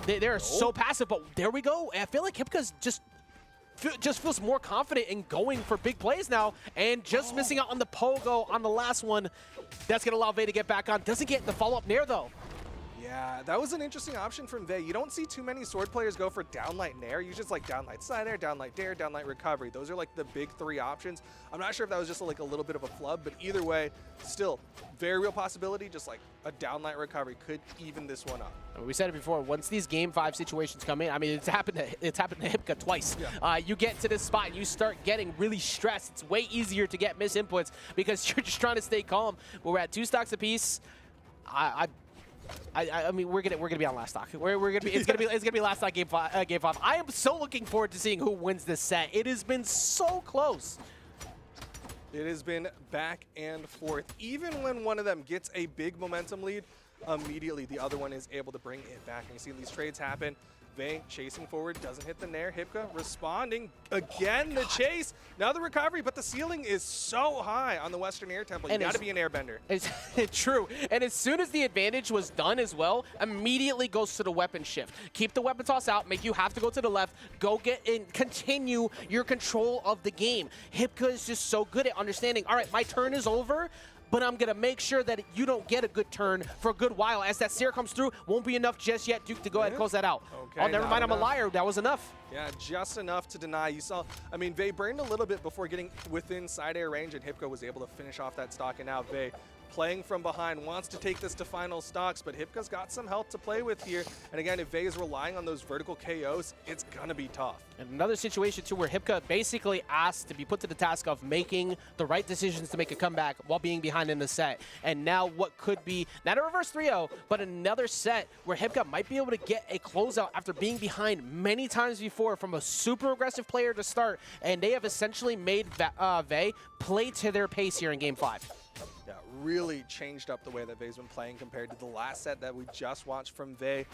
They are so passive, but there we go. I feel like Hipka's just feels more confident in going for big plays now, and just missing out on the pogo on the last one. That's going to allow Vey to get back on. Doesn't get the follow-up nair, though. Yeah, that was an interesting option from Vey. You don't see too many sword players go for downlight nair. You just like downlight side air, downlight dare, downlight recovery. Those are like the big 3 options. I'm not sure if that was just like a little bit of a flub, but either way, still very real possibility. Just like a downlight recovery could even this one up. We said it before. Once these Game 5 situations come in, I mean, it's happened to Hipka twice. Yeah. You get to this spot and you start getting really stressed. It's way easier to get misinputs because you're just trying to stay calm. We're at 2 stocks apiece. I mean, we're gonna be on last stock. We're gonna be. It's gonna be last stock game 5. Game 5. I am so looking forward to seeing who wins this set. It has been so close. It has been back and forth. Even when one of them gets a big momentum lead, immediately the other one is able to bring it back. And you see these trades happen. Vey chasing forward, doesn't hit the nair. Hipka responding again, the chase. Now the recovery, but the ceiling is so high on the Western Air Temple. You gotta be an airbender. It's true. And as soon as the advantage was done as well, immediately goes to the weapon shift. Keep the weapon toss out, make you have to go to the left, go get in, continue your control of the game. Hipka is just so good at understanding, all right, my turn is over, but I'm going to make sure that you don't get a good turn for a good while. As that Seer comes through, won't be enough just yet, Duke, to go ahead and close that out. Okay, oh, never mind, I'm a liar. That was enough. Yeah, just enough to deny. You saw, I mean, Vey burned a little bit before getting within side air range, and Hipka was able to finish off that stock. And now Vey playing from behind, wants to take this to final stocks, but Hipka's got some health to play with here. And again, if Vey is relying on those vertical KOs, it's going to be tough. And another situation, too, where Hipka basically asked to be put to the task of making the right decisions to make a comeback while being behind in the set. And now what could be, not a reverse 3-0, but another set where Hipka might be able to get a closeout after being behind many times before from a super aggressive player to start. And they have essentially made Vey play to their pace here in Game 5. Yeah, really changed up the way that Vey's been playing compared to the last set that we just watched from Vey.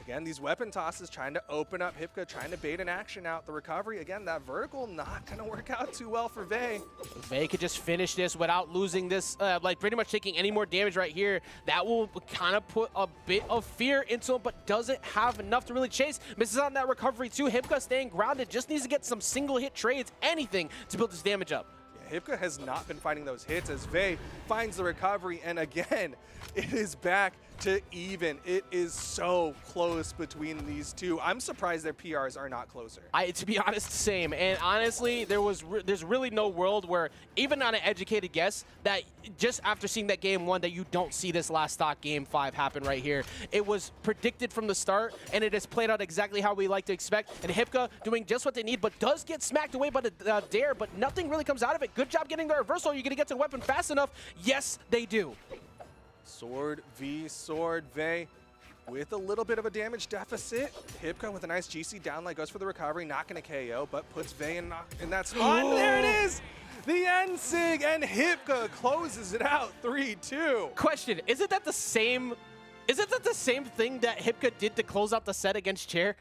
Again, these weapon tosses trying to open up Hipka, trying to bait an action out. The recovery, again, that vertical not going to work out too well for Vey. Vey could just finish this without losing this, like pretty much taking any more damage right here. That will kind of put a bit of fear into him, but doesn't have enough to really chase. Misses on that recovery too. Hipka staying grounded, just needs to get some single hit trades, anything to build this damage up. Hipka has not been finding those hits as Vey finds the recovery, and again, it is back to even. It is so close between these two. I'm surprised their PRs are not closer. To be honest, same. And honestly, there's really no world where, even on an educated guess, that just after seeing that Game 1, that you don't see this last stock Game 5 happen right here. It was predicted from the start, and it has played out exactly how we like to expect. And Hipka doing just what they need, but does get smacked away by the dare, but nothing really comes out of it. Good job getting the reversal. You're going to get to the weapon fast enough. Yes, they do. Sword v Sword. Vey with a little bit of a damage deficit. Hipka with a nice GC downlight goes for the recovery, not going to KO, but puts Vey in that spot. And there it is! The N-Sig, and Hipka closes it out 3-2. Question, isn't that the same thing that Hipka did to close out the set against Chair?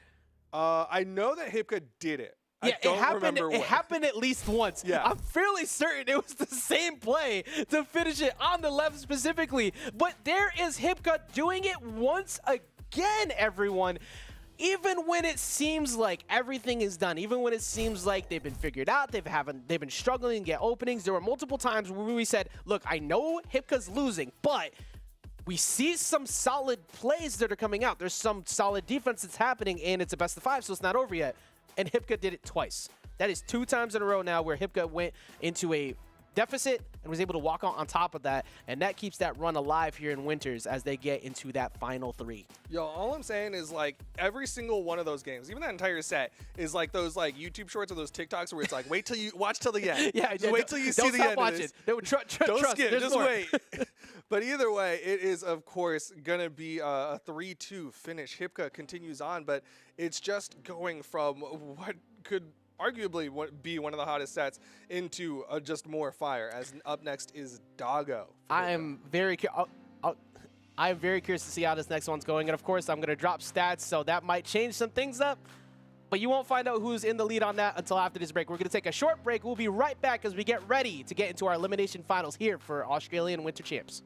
I know that Hipka did it. Yeah, I don't remember it what. happened at least once. Yeah. I'm fairly certain it was the same play to finish it on the left specifically. But there is Hipka doing it once again, everyone. Even when it seems like everything is done, even when it seems like they've been figured out, they've been struggling to get openings, there were multiple times where we said, look, I know Hipka's losing, but we see some solid plays that are coming out. There's some solid defense that's happening, and it's a best of 5, so it's not over yet. And Hipka did it twice. That is 2 times in a row now where Hipka went into a deficit and was able to walk on top of that, and that keeps that run alive here in Winters as they get into that final 3. Yo, all I'm saying is like every single one of those games, even that entire set, is like those like YouTube shorts or those TikToks where it's like wait till you watch till the end. Yeah, just wait till you see the end. Don't stop watching. Don't Trust, skip. there's Just more. wait. But either way, it is of course gonna be a 3-2 finish. Hipka continues on, but it's just going from what could arguably be one of the hottest sets into just more fire. As up next is Doggo. I'm very curious to see how this next one's going, and of course I'm going to drop stats, so that might change some things up. But you won't find out who's in the lead on that until after this break. We're going to take a short break. We'll be right back as we get ready to get into our elimination finals here for Australian Winter Champs.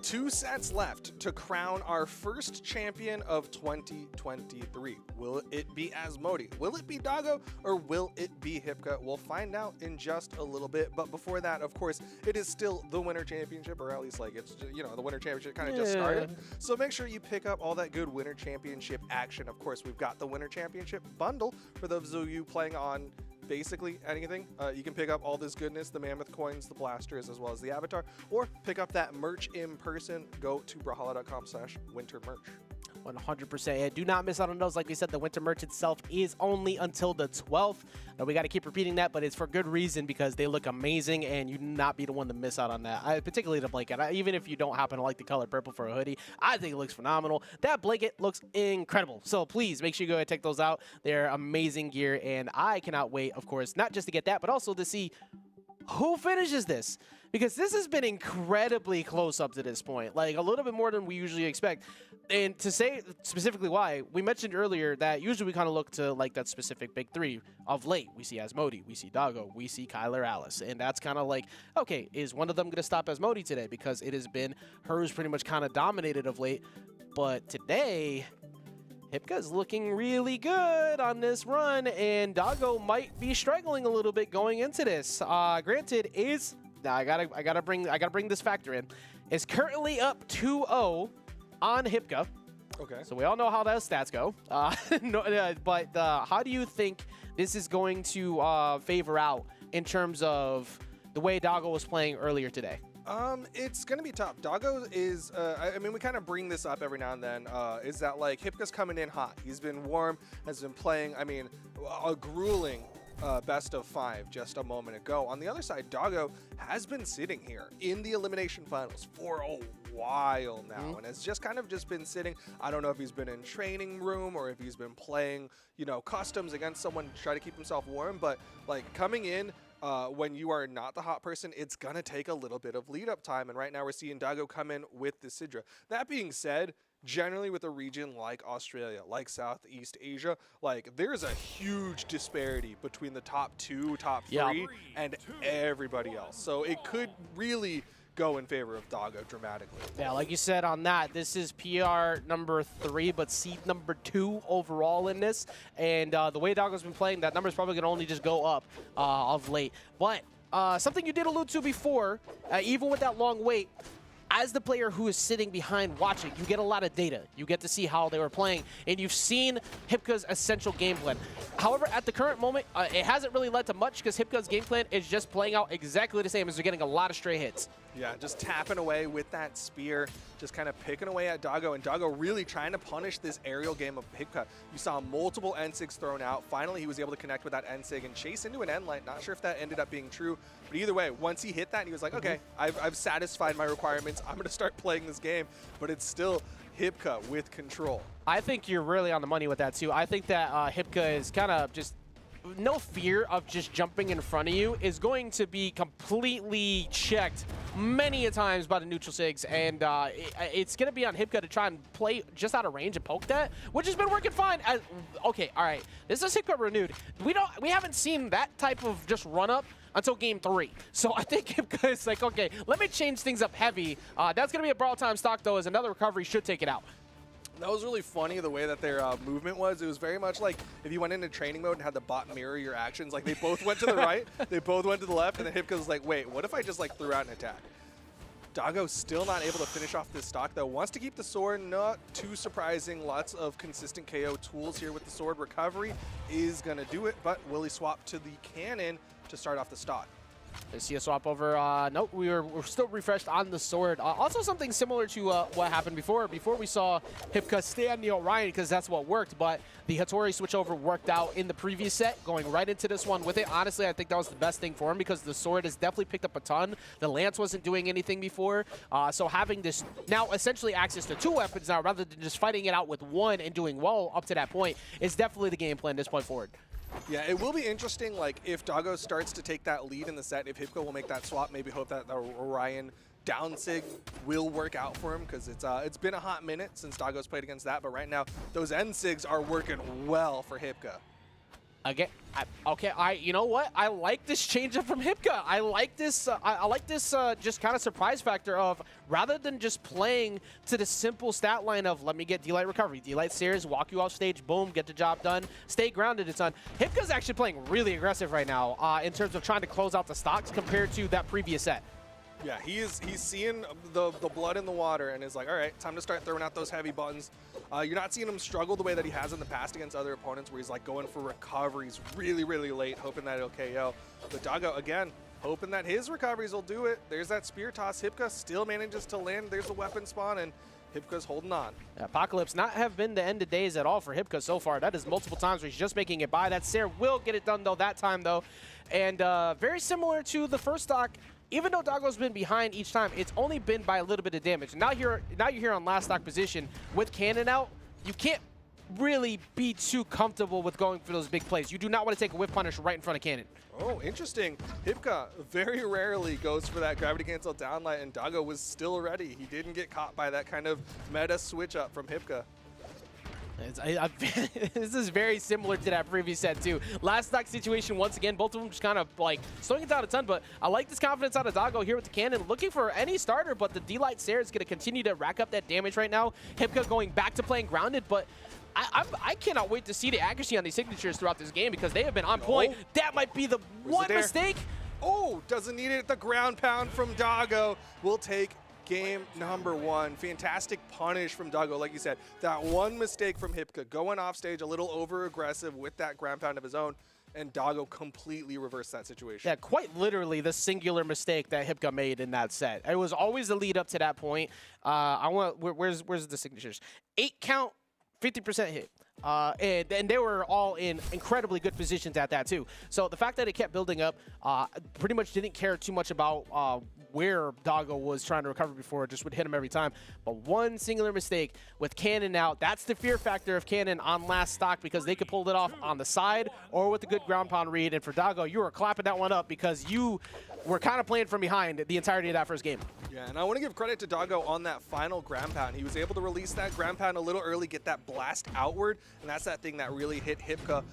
2 sets left to crown our first champion of 2023. Will it be Asmodie? Will it be Doggo? Or will it be Hipka? We'll find out in just a little bit. But before that, of course, it is still the Winter Championship, or at least like it's, you know, the Winter Championship kind of just started. So make sure you pick up all that good Winter Championship action. Of course, we've got the Winter Championship bundle for those of you playing on basically anything. You can pick up all this goodness, the mammoth coins, the blasters, as well as the avatar, or pick up that merch in person. Go to brawlhalla.com/wintermerch. 100%. Yeah, do not miss out on those. Like we said, the winter merch itself is only until the 12th. We got to keep repeating that, but it's for good reason because they look amazing, and you do not be the one to miss out on that. Particularly the blanket. Even if you don't happen to like the color purple for a hoodie, I think it looks phenomenal. That blanket looks incredible. So please make sure you go and check those out. They're amazing gear, and I cannot wait, of course, not just to get that, but also to see who finishes this. Because this has been incredibly close up to this point, like a little bit more than we usually expect. And to say specifically why, we mentioned earlier that usually we kind of look to like that specific big three. Of late, we see Asmodie, we see Doggo, we see Kyler Alice. And that's kind of like, okay, is one of them going to stop Asmodie today? Because it has been hers pretty much kind of dominated of late. But today, Hipka's looking really good on this run, and Doggo might be struggling a little bit going into this. Granted, is... Now I gotta bring this factor in. Is currently up 2-0 on Hipka. Okay. So we all know how those stats go. But how do you think this is going to favor out in terms of the way Doggo was playing earlier today? It's gonna be tough. Doggo is, I mean, we kind of bring this up every now and then, is that like Hipka's coming in hot. He's been warm, has been playing, I mean, a grueling best of 5 just a moment ago. On the other side, Doggo has been sitting here in the Elimination Finals for a while now, and has just kind of just been sitting. I don't know if he's been in training room or if he's been playing, you know, customs against someone to try to keep himself warm, but like coming in when you are not the hot person, it's gonna take a little bit of lead up time, and right now we're seeing Doggo come in with the Sidra. That being said, generally with a region like Australia, like Southeast Asia, like there's a huge disparity between the top 2, top 3, and everybody else. So it could really go in favor of Doggo dramatically. Yeah, like you said on that, this is PR number 3, but seed number 2 overall in this. And the way Doggo's been playing, that number's probably gonna only just go up of late. But something you did allude to before, even with that long wait, as the player who is sitting behind watching, you get a lot of data. You get to see how they were playing, and you've seen Hipka's essential game plan. However, at the current moment, it hasn't really led to much because Hipka's game plan is just playing out exactly the same as they're getting a lot of stray hits. Yeah, just tapping away with that spear, just kind of picking away at Doggo, and Doggo really trying to punish this aerial game of Hipka. You saw multiple N-SIGs thrown out. Finally, he was able to connect with that N-SIG and chase into an N-Light. Not sure if that ended up being true, but either way, once he hit that, he was like, okay, I've satisfied my requirements. I'm going to start playing this game, but it's still Hipka with control. I think you're really on the money with that, too. I think that Hipka is kind of just no fear of just jumping in front of you, is going to be completely checked many a times by the neutral SIGs, and it's going to be on Hipka to try and play just out of range and poke that, which has been working fine. Okay, all right, this is Hipka renewed. We haven't seen that type of just run up until game 3. So I think Hipka is like, okay, let me change things up heavy. That's going to be a Brawl time stock, though, as another recovery should take it out. That was really funny, the way that their movement was. It was very much like if you went into training mode and had the bot mirror your actions. Like, they both went to the right, they both went to the left, and then Hipka was like, wait, what if I just, like, threw out an attack? Doggo still not able to finish off this stock, though. Wants to keep the sword, not too surprising. Lots of consistent KO tools here with the sword. Recovery is going to do it, but will he swap to the cannon to start off the stock? I see a swap over. Nope, we're still refreshed on the sword. Also something similar to what happened before. Before we saw Hipka stay on the Orion because that's what worked, but the Hattori switch over worked out in the previous set, going right into this one with it. Honestly, I think that was the best thing for him because the sword has definitely picked up a ton. The lance wasn't doing anything before, so having this now essentially access to 2 weapons now rather than just fighting it out with 1 and doing well up to that point is definitely the game plan this point forward. Yeah, it will be interesting, like, if Doggo starts to take that lead in the set, if Hipka will make that swap, maybe hope that the Orion down sig will work out for him, because it's been a hot minute since Doggo's played against that, but right now, those N-SIGs are working well for Hipka. Again, you know what? I like this change up from Hipka. I like this. I like this just kind of surprise factor of rather than just playing to the simple stat line of let me get D-Light recovery, D-Light Sears, walk you off stage, boom, get the job done, stay grounded. It's on. Hipka's actually playing really aggressive right now in terms of trying to close out the stocks compared to that previous set. Yeah, he's seeing the blood in the water and is like, all right, time to start throwing out those heavy buttons. You're not seeing him struggle the way that he has in the past against other opponents where he's like going for recoveries really, really late, hoping that it'll KO. But Doggo, again, hoping that his recoveries will do it. There's that spear toss. Hipka still manages to land. There's the weapon spawn, and Hipka's holding on. Apocalypse not have been the end of days at all for Hipka so far. That is multiple times where he's just making it by. That Sair will get it done, though, that time, though. And very similar to the first stock, even though Doggo's been behind each time, it's only been by a little bit of damage. Now you're here on last stock position with Cannon out. You can't really be too comfortable with going for those big plays. You do not want to take a whiff punish right in front of Cannon. Oh, interesting. Hipka very rarely goes for that gravity cancel downlight, and Doggo was still ready. He didn't get caught by that kind of meta switch up from Hipka. This is very similar to that previous set, too. Last stock situation, once again, both of them just kind of, like, slowing it down a ton, but I like this confidence out of Doggo here with the Cannon, looking for any starter, but the D-Light Sair is going to continue to rack up that damage right now. Hipka going back to playing grounded, but I cannot wait to see the accuracy on these signatures throughout this game because they have been on point. That might be the one mistake. Oh, doesn't need it. The ground pound from Doggo will take game number one. Fantastic punish from Doggo, like you said. That one mistake from Hipka, going off stage a little over-aggressive with that ground pound of his own, and Doggo completely reversed that situation. Yeah, quite literally the singular mistake that Hipka made in that set. It was always the lead up to that point. Where's the signatures? 8 count, 50% hit. And they were all in incredibly good positions at that too. So the fact that it kept building up, pretty much didn't care too much about where Doggo was trying to recover before, it just would hit him every time. But one singular mistake with Cannon out, that's the fear factor of Cannon on last stock because they could pull it off on the side or with a good ground pound read. And for Doggo, you were clapping that one up because you were kind of playing from behind the entirety of that first game. Yeah, and I want to give credit to Doggo on that final ground pound. He was able to release that ground pound a little early, get that blast outward, and that's that thing that really hit Hipka.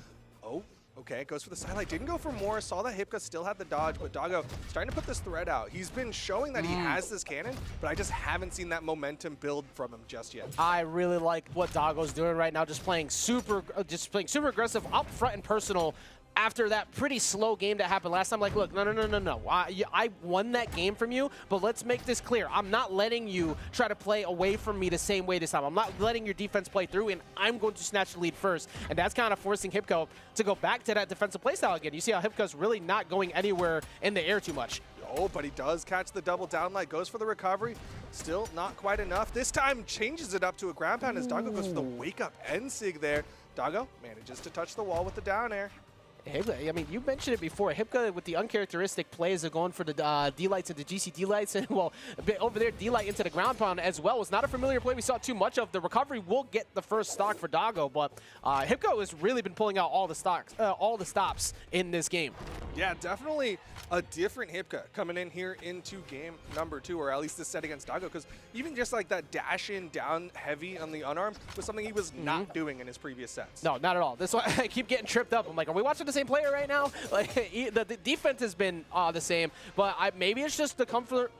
Oh, okay, goes for the sidelight. Didn't go for more. Saw that Hipka still had the dodge, but Doggo starting to put this thread out. He's been showing that he has this cannon, but I just haven't seen that momentum build from him just yet. I really like what Doggo's doing right now, just playing super aggressive, up front and personal. After that pretty slow game that happened last time, like, look, no. I won that game from you, but let's make this clear. I'm not letting you try to play away from me the same way this time. I'm not letting your defense play through, and I'm going to snatch the lead first. And that's kind of forcing Hipka to go back to that defensive playstyle again. You see how Hipka's really not going anywhere in the air too much. Oh, but he does catch the double downlight, goes for the recovery. Still not quite enough. This time changes it up to a ground pound as Doggo goes for the wake-up end-sig there. Doggo manages to touch the wall with the down air. Hipka, I mean, you mentioned it before. Hipka with the uncharacteristic plays of going for the D-Lights into GC D-Lights, and well, a bit over there, D-Light into the ground pound as well. Was not a familiar play we saw too much of. The recovery will get the first stock for Doggo, but Hipka has really been pulling out all the stops in this game. Yeah, definitely a different Hipka coming in here into game number 2, or at least this set against Doggo, because even just like that dash in down heavy on the unarmed was something he was not doing in his previous sets. No, not at all. That's why I keep getting tripped up. I'm like, are we watching the same player right now? Like, the defense has been the same, but maybe it's just the comfort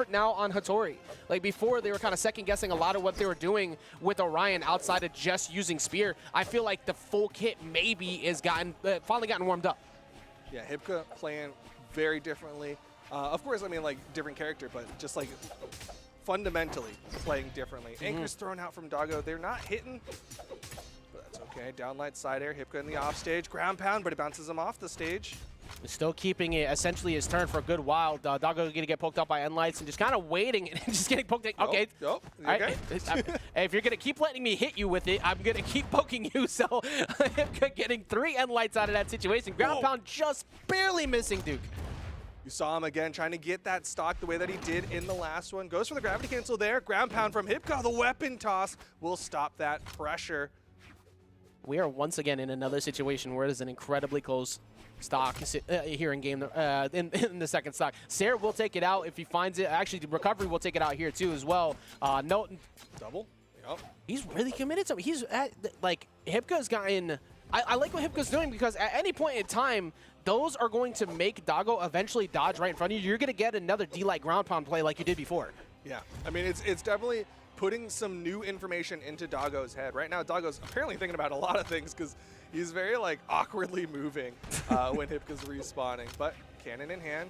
now on Hattori. Like before, they were kind of second guessing a lot of what they were doing with Orion outside of just using Spear. I feel like the full kit maybe is finally gotten warmed up. Yeah, Hipka playing very differently. Of course, I mean, like, different character, but just, like, fundamentally playing differently. Anchors thrown out from Doggo. They're not hitting, but that's okay. Downlight side air. Hipka in the offstage. Ground pound, but it bounces him off the stage. Still keeping it essentially his turn for a good while. Doggo going to get poked up by Endlights and just kind of waiting and just getting poked. Okay. Oh, okay. If you're going to keep letting me hit you with it, I'm going to keep poking you. So Hipka getting 3 Endlights out of that situation. Ground pound just barely missing Duke. You saw him again trying to get that stock the way that he did in the last one. Goes for the gravity cancel there. Ground pound from Hipka. The weapon toss will stop that pressure. We are once again in another situation where it is an incredibly close stock here in game in the second stock. Sair will take it out if he finds it. Actually, the recovery will take it out here too as well. No double. Yep. He's really committed to. He's at, like, Hipka's gotten I like what Hipka's doing because at any point in time, those are going to make Doggo eventually dodge right in front of you. You're going to get another D-like ground pound play like you did before. Yeah, I mean, it's definitely putting some new information into Doggo's head. Right now, Doggo's apparently thinking about a lot of things because he's very, like, awkwardly moving when Hipka's respawning. But cannon in hand.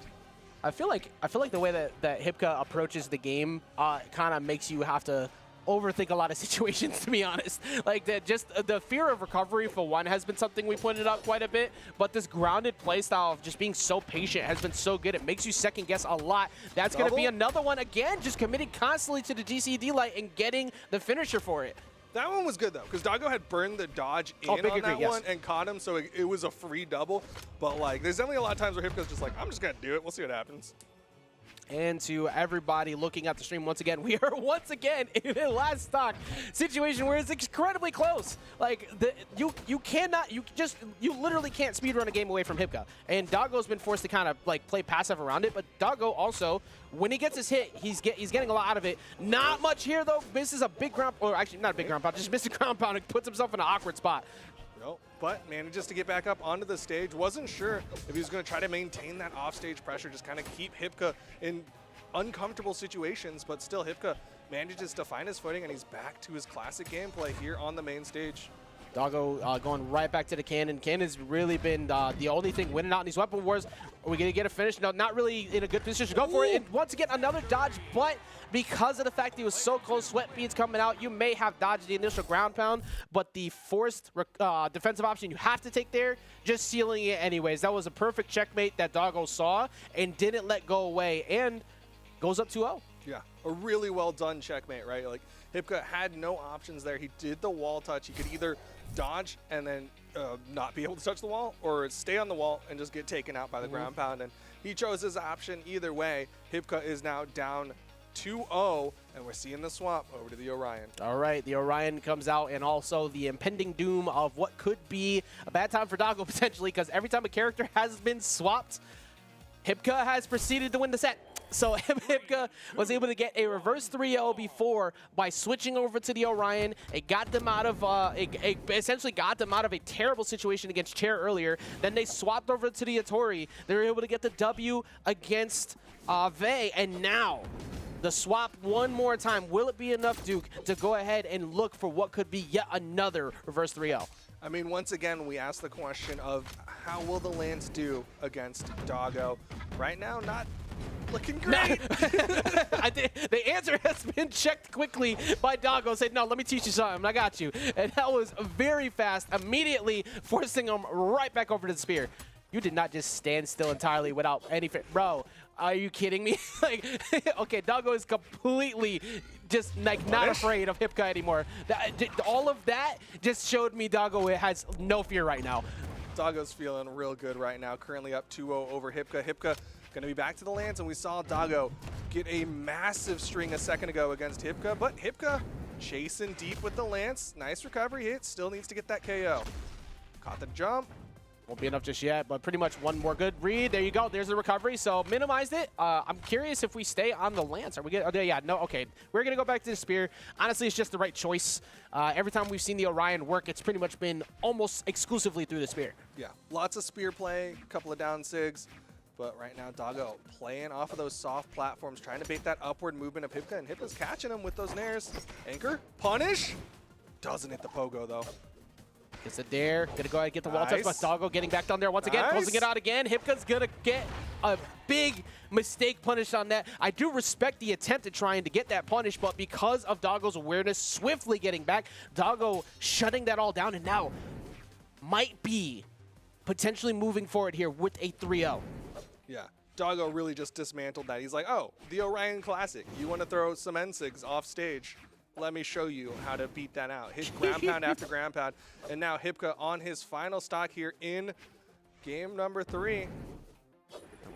I feel like the way that Hipka approaches the game kind of makes you have to overthink a lot of situations, to be honest. Like, the fear of recovery, for one, has been something we pointed out quite a bit, but this grounded playstyle of just being so patient has been so good. It makes you second guess a lot. That's going to be another one, again, just committing constantly to the GCD light and getting the finisher for it. That one was good, though, because Doggo had burned the dodge in on that one and caught him, so it was a free double. But, like, there's definitely a lot of times where Hipka's just like, I'm just going to do it. We'll see what happens. And to everybody looking at the stream once again, we are once again in a last stock situation where it's incredibly close. Like, you literally can't speedrun a game away from Hipka. And Doggo's been forced to kind of like play passive around it, but Doggo also, when he gets his hit, he's getting a lot out of it. Not much here though. Misses a big ground, or actually not a big ground pound, just misses a ground pound and puts himself in an awkward spot. Nope. But manages to get back up onto the stage. Wasn't sure if he was going to try to maintain that offstage pressure, just kind of keep Hipka in uncomfortable situations, but still Hipka manages to find his footing, and he's back to his classic gameplay here on the main stage. Doggo going right back to the cannon. Cannon's really been the only thing winning out in these weapon wars. Are we going to get a finish? No, not really in a good position to go for it. And once again, another dodge, but because of the fact he was so close, sweat beads coming out, you may have dodged the initial ground pound, but the forced defensive option you have to take there, just sealing it anyways. That was a perfect checkmate that Doggo saw and didn't let go away, and goes up 2-0. Yeah, a really well done checkmate, right? Like, Hipka had no options there. He did the wall touch. He could either dodge and then not be able to touch the wall, or stay on the wall and just get taken out by the ground pound. And he chose his option either way. Hipka is now down 2-0, and we're seeing the swap over to the Orion. All right, the Orion comes out, and also the impending doom of what could be a bad time for Doggo potentially, because every time a character has been swapped, Hipka has proceeded to win the set. So Hipka was able to get a reverse 3-0 before by switching over to the Orion. It got them out of it essentially got them out of a terrible situation against Chair earlier. Then they swapped over to the Atori. They were able to get the W against Vey, and now the swap one more time. Will it be enough, Duke, to go ahead and look for what could be yet another reverse 3-0? I mean, once again, we ask the question of how will the Lance do against Doggo? Right now, not looking great. I think the answer has been checked quickly by Doggo. Said, no, let me teach you something. I got you. And that was very fast, immediately forcing him right back over to the spear. You did not just stand still entirely without any... Bro, are you kidding me? Like, okay, Doggo is completely just like not afraid of Hipka anymore. All of that just showed me Doggo has no fear right now. Doggo's feeling real good right now. Currently up 2-0 over Hipka. Hipka going to be back to the Lance, and we saw Doggo get a massive string a second ago against Hipka, but Hipka chasing deep with the Lance. Nice recovery hit. Still needs to get that KO. Caught the jump. Won't be enough just yet, but pretty much one more good read. There you go. There's the recovery. So minimized it. I'm curious if we stay on the Lance. Are we good? Oh, yeah, no. Okay. We're going to go back to the spear. Honestly, it's just the right choice. Every time we've seen the Orion work, it's pretty much been almost exclusively through the spear. Yeah, lots of spear play, a couple of down sigs. But right now, Doggo playing off of those soft platforms, trying to bait that upward movement of Hipka, and Hipka's catching him with those nairs. Anchor, punish. Doesn't hit the pogo, though. Gets a dare. Gonna go ahead and get the wall touch, but Doggo getting back down there once again, closing it out again. Hipka's gonna get a big mistake punished on that. I do respect the attempt at trying to get that punish, but because of Doggo's awareness, swiftly getting back, Doggo shutting that all down, and now might be potentially moving forward here with a 3-0. Yeah, Doggo really just dismantled that. He's like, oh, the Orion Classic. You want to throw some NSIGs off stage? Let me show you how to beat that out. Hit ground pound after ground pound. And now Hipka on his final stock here in game number 3.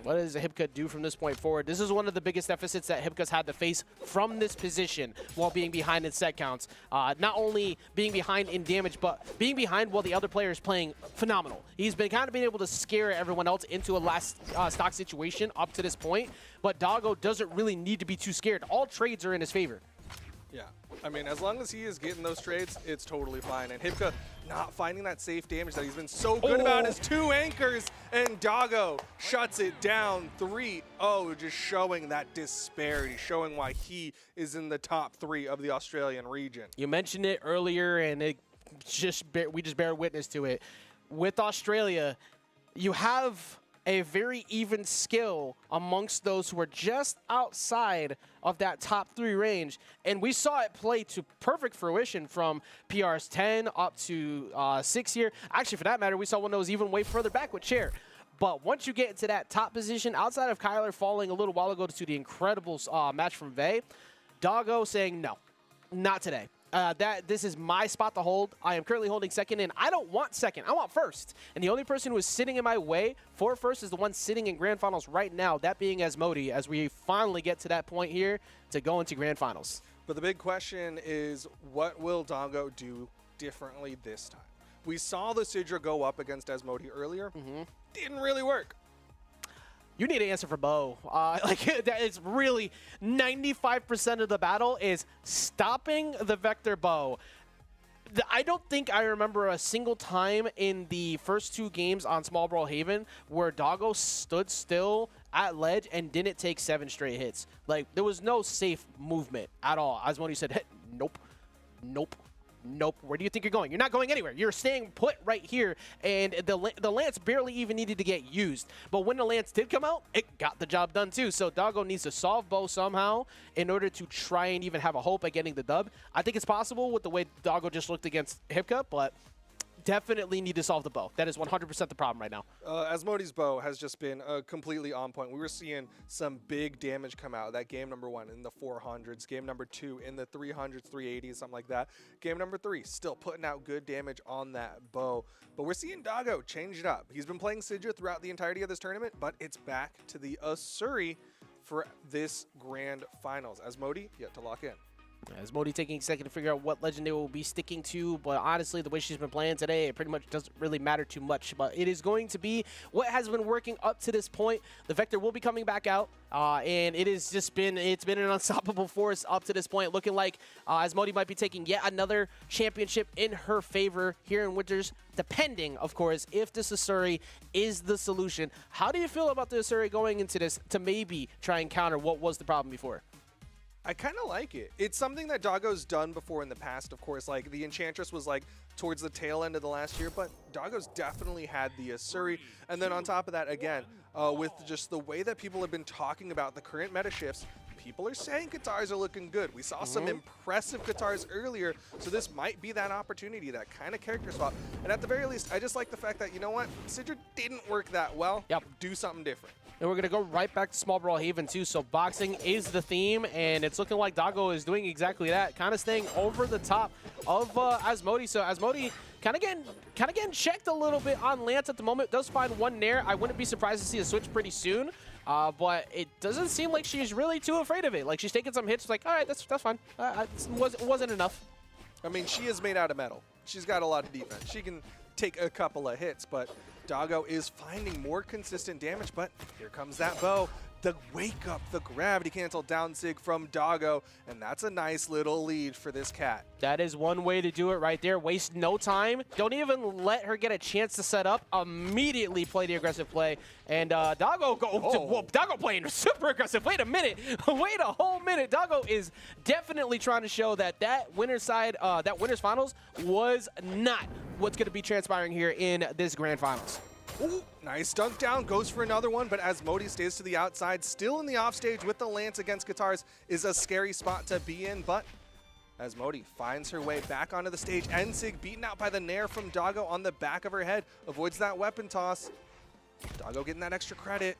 What does Hipka do from this point forward? This is one of the biggest deficits that Hipka's had to face from this position while being behind in set counts. Not only being behind in damage, but being behind while the other player is playing phenomenal. He's been kind of being able to scare everyone else into a last stock situation up to this point, but Doggo doesn't really need to be too scared. All trades are in his favor. Yeah, I mean, as long as he is getting those trades, it's totally fine. And Hipka not finding that safe damage that he's been so good about his 2 anchors, and Doggo shuts it down 3-0, just showing that disparity, showing why he is in the top 3 of the Australian region. You mentioned it earlier, and we just bear witness to it. With Australia, you have a very even skill amongst those who are just outside of that top 3 range. And we saw it play to perfect fruition from PR's 10 up to 6 here. Actually, for that matter, we saw one that was even way further back with Chair. But once you get into that top position, outside of Kyler falling a little while ago to the incredible match from Vey, Doggo saying, no, not today. This is my spot to hold. I am currently holding second, and I don't want second. I want first. And the only person who is sitting in my way for first is the one sitting in Grand Finals right now, that being Asmodie, as we finally get to that point here to go into Grand Finals. But the big question is, what will Doggo do differently this time? We saw the Sidra go up against Asmodie earlier. Didn't really work. You need to answer for Bo. It's really 95% of the battle is stopping the Vector Bow. I don't think I remember a single time in the first 2 games on Small Brawl Haven where Doggo stood still at ledge and didn't take 7 straight hits. Like, there was no safe movement at all. Asmodie said, hey, nope, nope. Nope. Where do you think you're going? You're not going anywhere. You're staying put right here, and the Lance barely even needed to get used. But when the Lance did come out, it got the job done too. So Doggo needs to solve Bo somehow in order to try and even have a hope at getting the dub. I think it's possible with the way Doggo just looked against Hipka, but definitely need to solve the bow. That is 100% the problem right now. Asmodie's bow has just been completely on point. We were seeing some big damage come out. That game number 1 in the 400s, game number 2 in the 300s, 380s, something like that. Game number 3 still putting out good damage on that bow. But we're seeing Doggo change it up. He's been playing Sidra throughout the entirety of this tournament, but it's back to the Asuri for this grand finals. Asmodie yet to lock in. Asmodie taking a second to figure out what legend they will be sticking to, but honestly, the way she's been playing today, it pretty much doesn't really matter too much. But it is going to be what has been working up to this point. The Vector will be coming back out, and it has just been an unstoppable force up to this point. Looking like Asmodie might be taking yet another championship in her favor here in Winters, depending, of course, if this Asuri is the solution. How do you feel about the Asuri going into this to maybe try and counter what was the problem before? I kind of like it. It's something that Doggo's done before in the past, of course. Like, the Enchantress was, like, towards the tail end of the last year, but Doggo's definitely had the Asuri. And then on top of that, again, with just the way that people have been talking about the current meta shifts, people are saying Katars are looking good. We saw some impressive Katars earlier, so this might be that opportunity, that kind of character swap. And at the very least, I just like the fact that, you know what, Sidra didn't work that well. Yep. Do something different. And we're going to go right back to Small Brawl Haven, too. So boxing is the theme, and it's looking like Doggo is doing exactly that, kind of staying over the top of Asmodie. So Asmodie kind of getting checked a little bit on Lance at the moment. Does find one Nair. I wouldn't be surprised to see a switch pretty soon, but it doesn't seem like she's really too afraid of it. Like, she's taking some hits. It's like, all right, that's fine. It wasn't enough. I mean, she is made out of metal. She's got a lot of defense. She can take a couple of hits, but Doggo is finding more consistent damage, but here comes that bow. The wake up, the gravity cancel down sig from Doggo, and that's a nice little lead for this cat. That is one way to do it right there. Waste no time. Don't even let her get a chance to set up. Immediately play the aggressive play. And Doggo Doggo playing super aggressive. Wait a minute. Wait a whole minute. Doggo is definitely trying to show that winner's side, that winner's finals was not what's going to be transpiring here in this grand finals. Ooh, nice dunk down, goes for another one, but Asmodie stays to the outside, still in the offstage with the Lance against Katars is a scary spot to be in, but Asmodie finds her way back onto the stage. Ensig beaten out by the Nair from Doggo on the back of her head, avoids that weapon toss. Doggo getting that extra credit.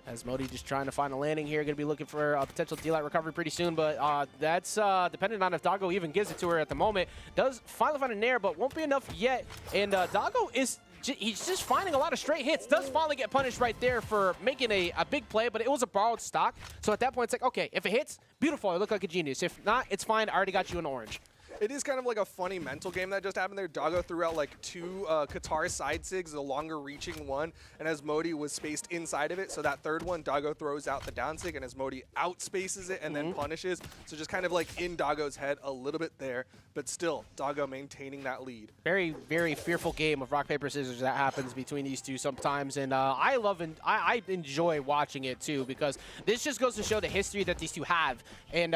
Asmodie just trying to find a landing here. Going to be looking for a potential D-Light recovery pretty soon, but that's dependent on if Doggo even gives it to her at the moment. Does finally find a Nair, but won't be enough yet, and Doggo is... he's just finding a lot of straight hits. Does finally get punished right there for making a big play, but it was a borrowed stock. So at that point, it's like, okay, if it hits, beautiful, I look like a genius. If not, it's fine. I already got you an orange. It is kind of like a funny mental game that just happened there. Doggo threw out like 2 Qatar side sigs, a longer reaching one, and Asmodie was spaced inside of it. So that third one, Doggo throws out the down sig, and Asmodie outspaces it and then punishes. So just kind of like in Doggo's head a little bit there, but still Doggo maintaining that lead. Very, very fearful game of rock, paper, scissors that happens between these two sometimes. And I love and I enjoy watching it too, because this just goes to show the history that these two have, and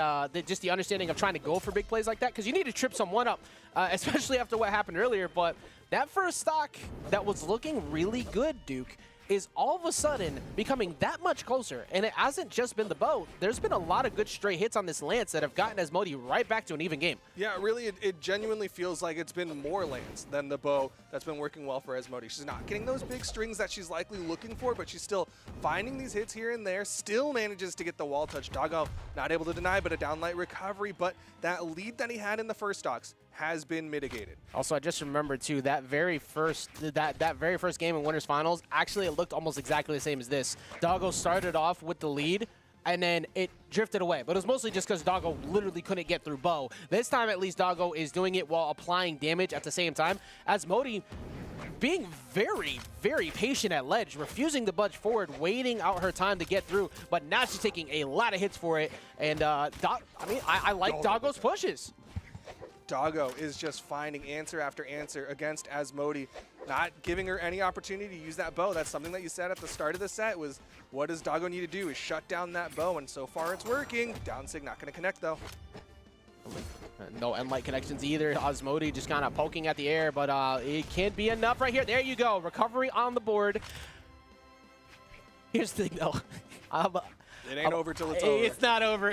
just the understanding of trying to go for big plays like that, because you need to trip someone up, especially after what happened earlier. But that first stock that was looking really good, Duke, is all of a sudden becoming that much closer. And it hasn't just been the bow. There's been a lot of good straight hits on this lance that have gotten Asmodie right back to an even game. Yeah, really, it genuinely feels like it's been more lance than the bow that's been working well for Asmodie. She's not getting those big strings that she's likely looking for, but she's still finding these hits here and there, still manages to get the wall touch. Doggo not able to deny, but a downlight recovery. But that lead that he had in the first stocks has been mitigated. Also, I just remembered too, that very first game in Winners Finals, actually it looked almost exactly the same as this. Doggo started off with the lead, and then it drifted away. But it was mostly just because Doggo literally couldn't get through bow. This time, at least, Doggo is doing it while applying damage at the same time. Asmodie being very, very patient at ledge, refusing to budge forward, waiting out her time to get through. But now she's taking a lot of hits for it. And, I like Doggo's pushes. Doggo is just finding answer after answer against Asmodie, not giving her any opportunity to use that bow. That's something that you said at the start of the set was, what does Doggo need to do is shut down that bow, and so far it's working. Down sig not going to connect though. No end light connections either. Asmodie just kind of poking at the air, but it can't be enough right here. There you go. Recovery on the board. Here's the thing though. It ain't over till it's over. It's not over.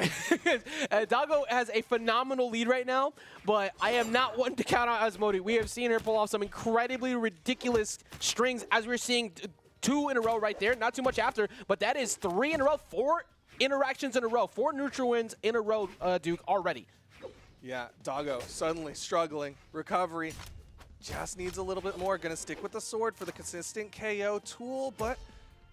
Doggo has a phenomenal lead right now, but I am not one to count on Asmodie. We have seen her pull off some incredibly ridiculous strings, as we're seeing 2 in a row right there. Not too much after, but that is 3 in a row, 4 interactions in a row, 4 neutral wins in a row, Duke, already. Yeah, Doggo suddenly struggling. Recovery just needs a little bit more. Gonna stick with the sword for the consistent KO tool, but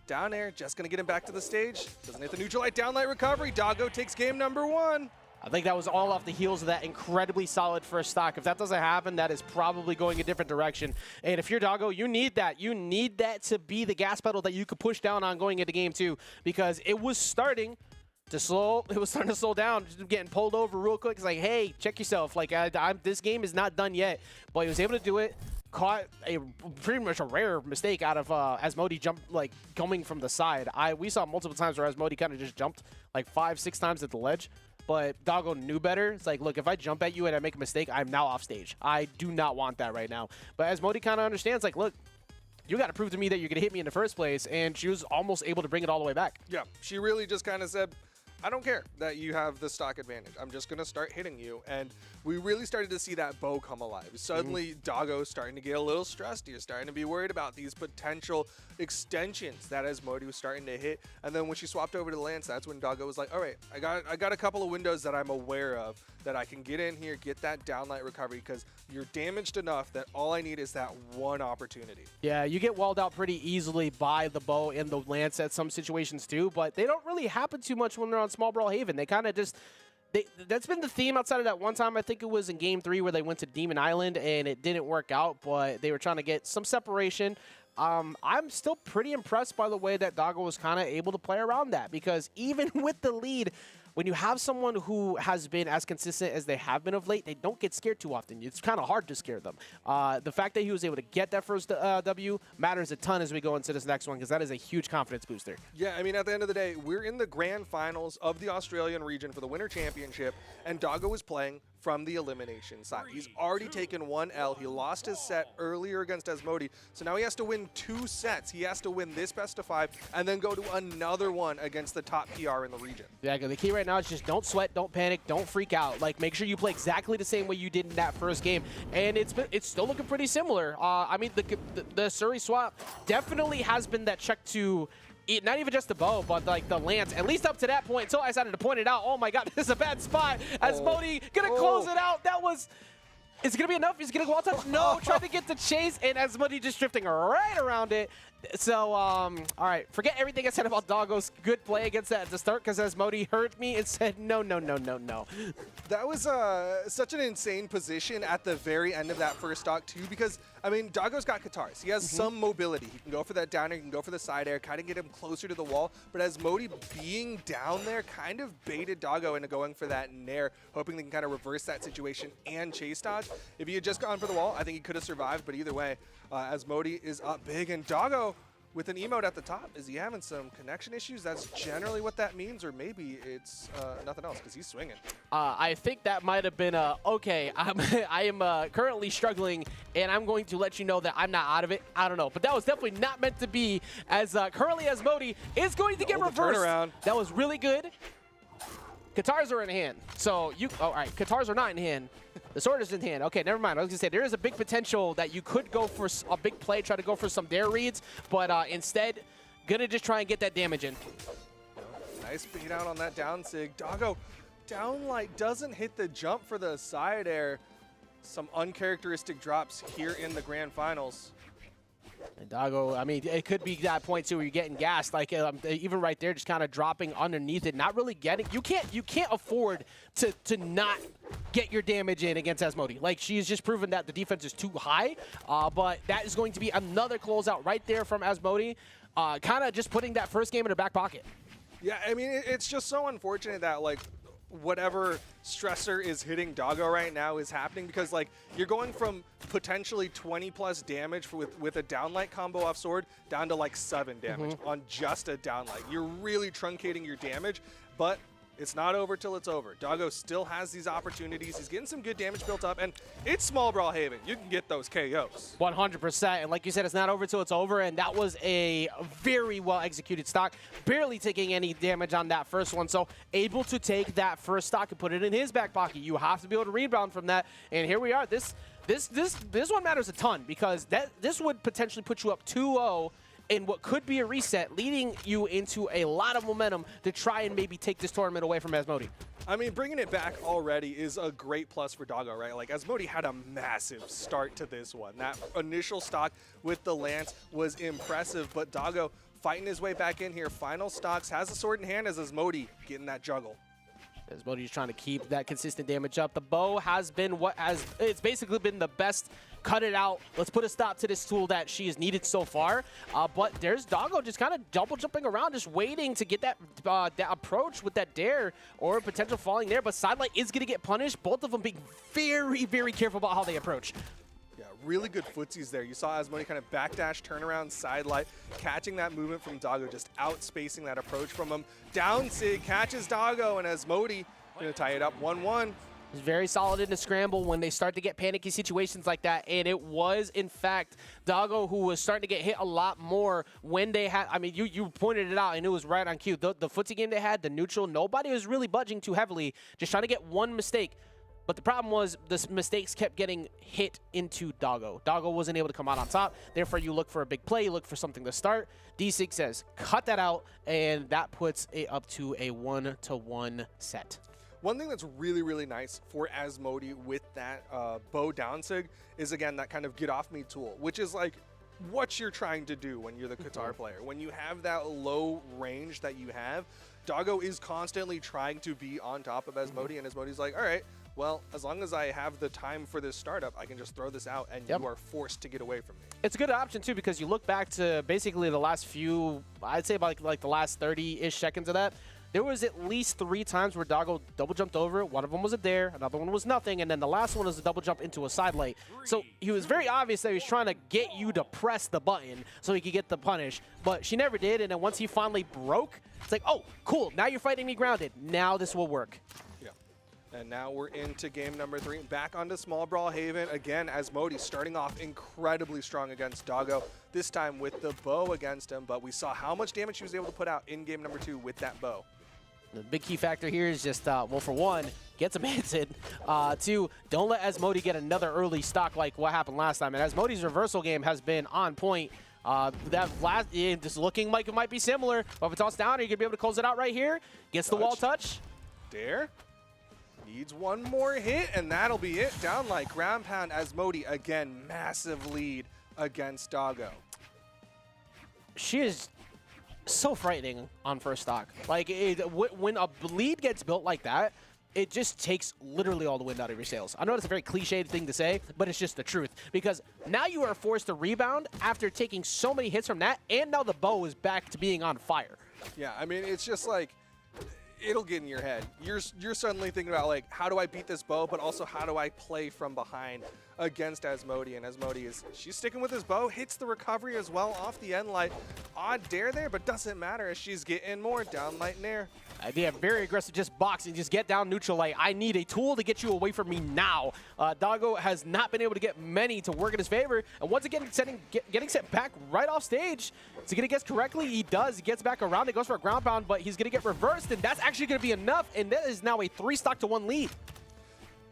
down air, just going to get him back to the stage. Doesn't hit the neutral light, downlight recovery. Doggo takes game number 1. I think that was all off the heels of that incredibly solid first stock. If that doesn't happen, that is probably going a different direction. And if you're Doggo, you need that. You need that to be the gas pedal that you could push down on going into game 2, because it was starting to slow. It was starting to slow down, just getting pulled over real quick. It's like, hey, check yourself. Like, this game is not done yet. But he was able to do it. Caught a pretty much a rare mistake out of Asmodie coming from the side. We saw multiple times where Asmodie kind of just jumped like 5-6 times at the ledge, but Doggo knew better. It's like, look, if I jump at you and I make a mistake, I'm now off stage. I do not want that right now. But Asmodie kind of understands, like, look, you got to prove to me that you're going to hit me in the first place, and she was almost able to bring it all the way back. Yeah, she really just kind of said, I don't care that you have the stock advantage. I'm just going to start hitting you. And we really started to see that bow come alive. Suddenly, Doggo's starting to get a little stressed. You're starting to be worried about these potential extensions that Asmodie was starting to hit. And then when she swapped over to Lance, that's when Doggo was like, all right, I got a couple of windows that I'm aware of that I can get in here, get that downlight recovery, because you're damaged enough that all I need is that one opportunity. Yeah, you get walled out pretty easily by the bow and the lance at some situations too, but they don't really happen too much when they're on Small Brawlhaven. They kind of just... that's been the theme outside of that one time. I think it was in Game 3 where they went to Demon Island and it didn't work out, but they were trying to get some separation. I'm still pretty impressed by the way that Doggo was kind of able to play around that, because even with the lead, when you have someone who has been as consistent as they have been of late, they don't get scared too often. It's kind of hard to scare them. The fact that he was able to get that first W matters a ton as we go into this next one, because that is a huge confidence booster. Yeah, I mean, at the end of the day, we're in the grand finals of the Australian region for the Winter Championship, and Doggo is playing from the elimination side. He's already taken 1 L. He lost his set earlier against Asmodie, so now he has to win 2 sets. He has to win this best of 5 and then go to another one against the top PR in the region. Yeah, the key right now is just don't sweat, don't panic, don't freak out. Like, make sure you play exactly the same way you did in that first game, and it's still looking pretty similar. I mean, the Surrey swap definitely has been that check to not even just the bow, but like the lance, at least up to that point, until I decided to point it out. Oh my god, this is a bad spot. Asmodie gonna close it out. That was Is it going to be enough? He's going to go out touch? No, trying to get the chase, and Asmodie just drifting right around it. So, all right, forget everything I said about Doggo's good play against that at the start, because Asmodie heard me and said, no, no, no, no, no. That was such an insane position at the very end of that first stock, too, because, I mean, Doggo's got Katars. He has some mobility. He can go for that downer, he can go for the side air, kind of get him closer to the wall, but Asmodie being down there kind of baited Doggo into going for that nair, hoping they can kind of reverse that situation and chase dodge. If he had just gone for the wall, I think he could have survived, but either way, Asmodie is up big, and Doggo with an emote at the top. Is he having some connection issues? That's generally what that means, or maybe it's nothing else, because he's swinging. I think that might have been okay, I am currently struggling, and I'm going to let you know that I'm not out of it. I don't know, but that was definitely not meant to be, as currently Asmodie is going to get reversed. Turnaround. That was really good. Katars are in hand, so you, all right, Katars are not in hand. The sword is in hand. Okay, never mind. I was going to say, there is a big potential that you could go for a big play, try to go for some dare reads, but instead, going to just try and get that damage in. Nice beat out on that down sig. Doggo down like doesn't hit the jump for the side air. Some uncharacteristic drops here in the grand finals. And Doggo, I mean, it could be that point too where you're getting gassed, like even right there, just kind of dropping underneath it, not really getting. You can't afford to not get your damage in against Asmodie. Like, she's just proven that the defense is too high, but that is going to be another closeout right there from Asmodie, kind of just putting that first game in her back pocket. Yeah, I mean, it's just so unfortunate that, like, whatever stressor is hitting Doggo right now is happening, because, like, you're going from potentially 20+ damage with a downlight combo off sword down to, like, 7 damage on just a downlight. You're really truncating your damage, but it's not over till it's over. Doggo still has these opportunities. He's getting some good damage built up, and it's small Brawlhalla. You can get those KOs. 100%, and like you said, it's not over till it's over, and that was a very well-executed stock, barely taking any damage on that first one, so able to take that first stock and put it in his back pocket. You have to be able to rebound from that, and here we are. This one matters a ton, because this would potentially put you up 2-0 in what could be a reset, leading you into a lot of momentum to try and maybe take this tournament away from Asmodie. I mean, bringing it back already is a great plus for Doggo, right? Like, Asmodie had a massive start to this one. That initial stock with the Lance was impressive, but Doggo fighting his way back in here. Final stocks, has a sword in hand as Asmodie getting that juggle. Asmodie's trying to keep that consistent damage up. The bow has been it's basically been the best. Cut it out. Let's put a stop to this tool that she has needed so far. But there's Doggo just kind of double jumping around, just waiting to get that approach with that dare or potential falling there. But Sidelight is going to get punished. Both of them being very, very careful about how they approach. Yeah, really good footsies there. You saw Asmodie kind of backdash, turnaround, sidelight, catching that movement from Doggo, just outspacing that approach from him. Down sig, catches Doggo, and Asmodie going to tie it up 1-1. He's very solid in the scramble when they start to get panicky situations like that, and it was, in fact, Doggo who was starting to get hit a lot more when they had, I mean, you pointed it out, and it was right on cue. The footsie game they had, the neutral, nobody was really budging too heavily, just trying to get one mistake. But the problem was the mistakes kept getting hit into Doggo. Doggo wasn't able to come out on top. Therefore, you look for a big play. You look for something to start. D6 says, cut that out, and that puts it up to a 1-1 set. One thing that's really, really nice for Asmodie with that bow down sig is, again, that kind of get off me tool, which is like what you're trying to do when you're the Qatar player. When you have that low range that you have, Doggo is constantly trying to be on top of Asmodie, and Asmodie's like, all right, well, as long as I have the time for this startup, I can just throw this out, and you are forced to get away from me. It's a good option, too, because you look back to basically the last few, I'd say about like the last 30-ish seconds of that. There was at least 3 times where Doggo double jumped over it. One of them was a dare, another one was nothing, and then the last one was a double jump into a side light. So he was very obvious that he was trying to get you to press the button so he could get the punish, but she never did, and then once he finally broke, it's like, oh, cool, now you're fighting me grounded. Now this will work. Yeah. And now we're into game number 3. Back onto small Brawlhalla. Again, Asmodie starting off incredibly strong against Doggo, this time with the bow against him, but we saw how much damage she was able to put out in game number 2 with that bow. The big key factor here is just, well, for one, get some hits in. 2, don't let Asmodie get another early stock like what happened last time. And Asmodie's reversal game has been on point. Just looking like it might be similar. But if it's toss down, are you going to be able to close it out right here? Gets the wall touch. Dare? Needs one more hit, and that'll be it. Down like ground pound. Asmodie, again, massive lead against Doggo. She is so frightening on first stock. Like, when a lead gets built like that, it just takes literally all the wind out of your sails. I know it's a very cliched thing to say, but it's just the truth. Because now you are forced to rebound after taking so many hits from that, and now the bow is back to being on fire. Yeah, I mean, it's just like, it'll get in your head. You're suddenly thinking about, like, how do I beat this bow, but also how do I play from behind against Asmodie? And Asmodie she's sticking with his bow, hits the recovery as well off the end light. Odd dare there, but doesn't matter as she's getting more down light nair. Yeah, very aggressive, just boxing, just get down neutral light. I need a tool to get you away from me now. Doggo has not been able to get many to work in his favor. And once again, getting set back right off stage. Is he going to guess correctly? He does. He gets back around. It goes for a ground pound, but he's going to get reversed, and that's actually going to be enough. And that is now a 3-stock-to-1 lead.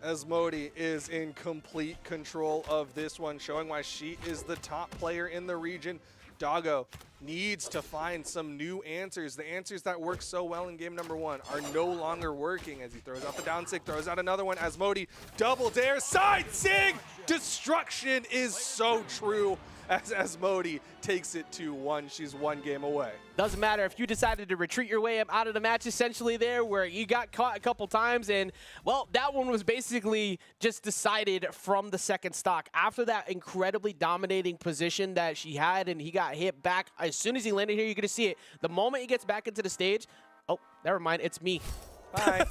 Asmodie is in complete control of this one, showing why she is the top player in the region. Doggo needs to find some new answers. The answers that worked so well in game number 1 are no longer working as he throws out the down sig, throws out another one. Asmodie, double dare, side sig! Destruction is so true as Asmodie takes it 2-1. She's 1 game away. Doesn't matter if you decided to retreat your way out of the match essentially there where you got caught a couple times and, well, that one was basically just decided from the second stock. After that incredibly dominating position that she had and he got hit back, as soon as he landed here, you're going to see it. The moment he gets back into the stage, oh, never mind, it's me. Hi.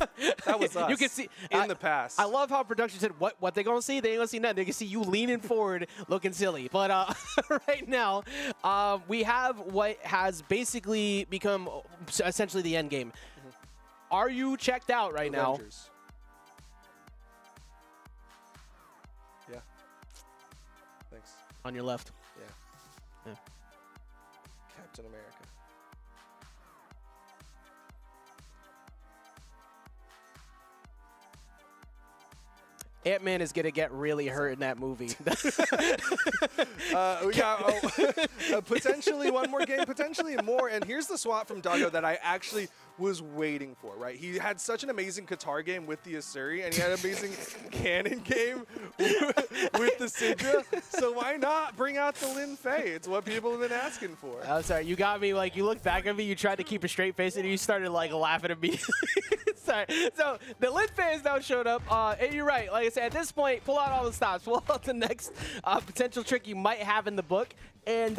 That was us. You can see in the past. I love how production said, what they gonna see? They ain't gonna see nothing. They can see you leaning forward, looking silly. But right now, we have what has basically become essentially the end game. Are you checked out right Avengers. Yeah. Thanks. now? On your left. Yeah. Captain America. Ant-Man is gonna get really hurt in that movie. We got potentially one more game, potentially more. And here's the swap from Doggo that I actually was waiting for, right? He had such an amazing Qatar game with the Asuri, and he had an amazing cannon game with the Sidra. So why not bring out the Lin Fei? It's what people have been asking for. I'm sorry, you got me, like, you looked back at me, you tried to keep a straight face, and you started, like, laughing at me. Sorry. So, the Lin Fei has now showed up, and you're right. Like I said, at this point, pull out all the stops. Pull out the next potential trick you might have in the book, and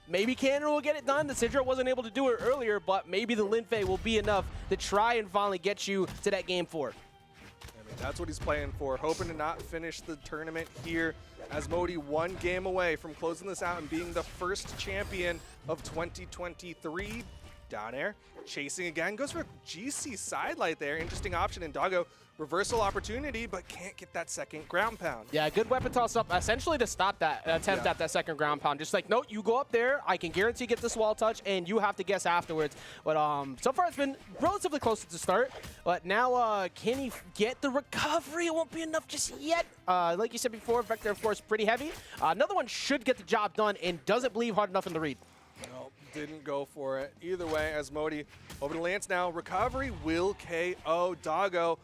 maybe Cannon will get it done. The Sidra wasn't able to do it earlier, but maybe the Lin Fei will be enough to try and finally get you to that game 4. I mean, that's what he's playing for, hoping to not finish the tournament here. Asmodie 1 game away from closing this out and being the first champion of 2023. Down air, chasing again, goes for a GC sidelight there. Interesting option in Doggo. Reversal opportunity, but can't get that second ground pound. Yeah, good weapon toss up, essentially to stop that attempt at that second ground pound. Just like, no, you go up there, I can guarantee get this wall touch, and you have to guess afterwards. But so far it's been relatively close to the start. But now, can he get the recovery? It won't be enough just yet. Like you said before, Vector, of course, pretty heavy. Another one should get the job done and doesn't believe hard enough in the read. No, didn't go for it. Either way, Asmodie over to Lance now. Recovery will KO. Doggo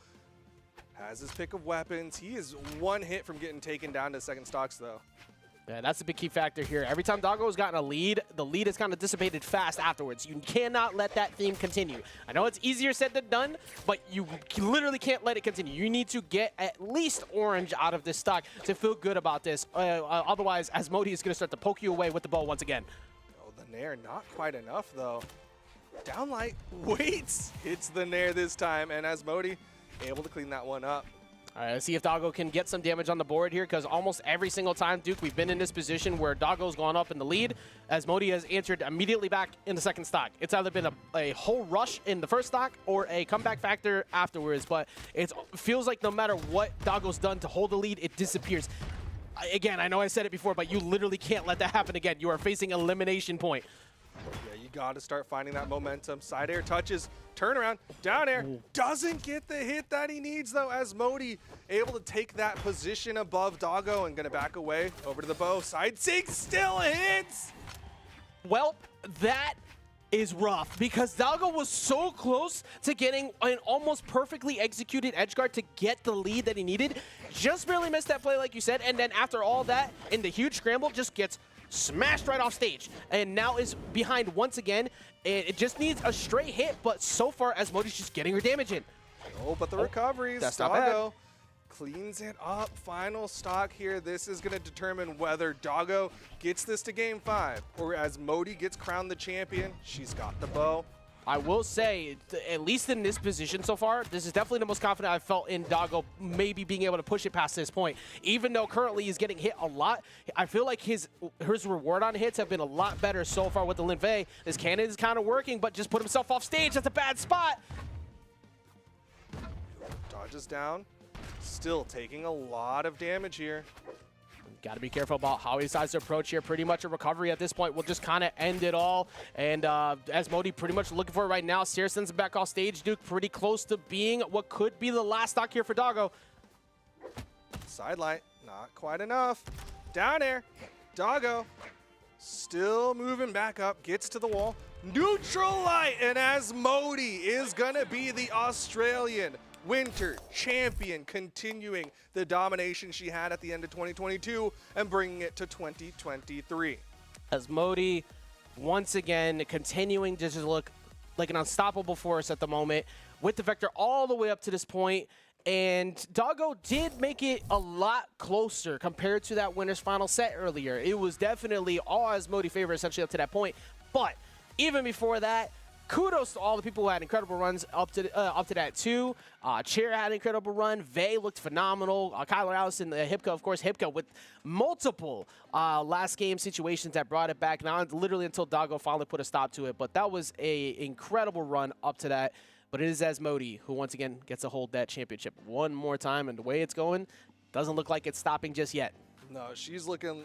has his pick of weapons. He is 1 hit from getting taken down to second stocks, though. Yeah, that's the big key factor here. Every time Doggo has gotten a lead, the lead is kind of dissipated fast afterwards. You cannot let that theme continue. I know it's easier said than done, but you literally can't let it continue. You need to get at least orange out of this stock to feel good about this. Otherwise, Asmodie is going to start to poke you away with the ball once again. Oh, the nair, not quite enough, though. Downlight waits, hits the nair this time, and Asmodie able to clean that one up. All right, let's see if Doggo can get some damage on the board here, because almost every single time, Duke, we've been in this position where Doggo's gone up in the lead. Asmodie has answered immediately back in the second stock. It's either been a whole rush in the first stock or a comeback factor afterwards, but it feels like no matter what Doggo's done to hold the lead, it disappears. Again, I know I said it before, but you literally can't let that happen again. You are facing elimination point. Yeah, you got to start finding that momentum. Side air touches, turnaround, down air. Doesn't get the hit that he needs, though. Asmodie able to take that position above Doggo and going to back away over to the bow. Side sig still hits. Well, that is rough because Doggo was so close to getting an almost perfectly executed edge guard to get the lead that he needed. Just barely missed that play, like you said, and then after all that, in the huge scramble, just gets smashed right off stage, and now is behind once again. It just needs a straight hit, but so far, Asmodie's just getting her damage in. Oh, but the recoveries. that's not bad. Doggo cleans it up. Final stock here. This is going to determine whether Doggo gets this to game 5 or Asmodie gets crowned the champion. She's got the bow. I will say, at least in this position so far, this is definitely the most confident I've felt in Doggo maybe being able to push it past this point. Even though currently he's getting hit a lot, I feel like his reward on hits have been a lot better so far with the Linfei. This cannon is kind of working, but just put himself off stage. That's a bad spot. Dodges down. Still taking a lot of damage here. Got to be careful about how he decides to approach here. Pretty much a recovery at this point will just kind of end it all. And Asmodie pretty much looking for it right now. Sear sends him back off stage. Duke pretty close to being what could be the last stock here for Doggo. Sidelight, not quite enough. Down air. Doggo still moving back up. Gets to the wall. Neutral light, and Asmodie is going to be the Australian Winter Champion, continuing the domination she had at the end of 2022 and bringing it to 2023. Asmodie, once again, continuing to just look like an unstoppable force at the moment with the Vector all the way up to this point. And Doggo did make it a lot closer compared to that winner's final set earlier. It was definitely all Asmodie favor essentially up to that point. But even before that, kudos to all the people who had incredible runs up to that too. Chair had an incredible run. Vey looked phenomenal. Kyler Allison, Hipka, of course, Hipka with multiple last game situations that brought it back. Now literally until Doggo finally put a stop to it. But that was a incredible run up to that. But it is Asmodie who once again gets to hold that championship one more time. And the way it's going, doesn't look like it's stopping just yet. No, she's looking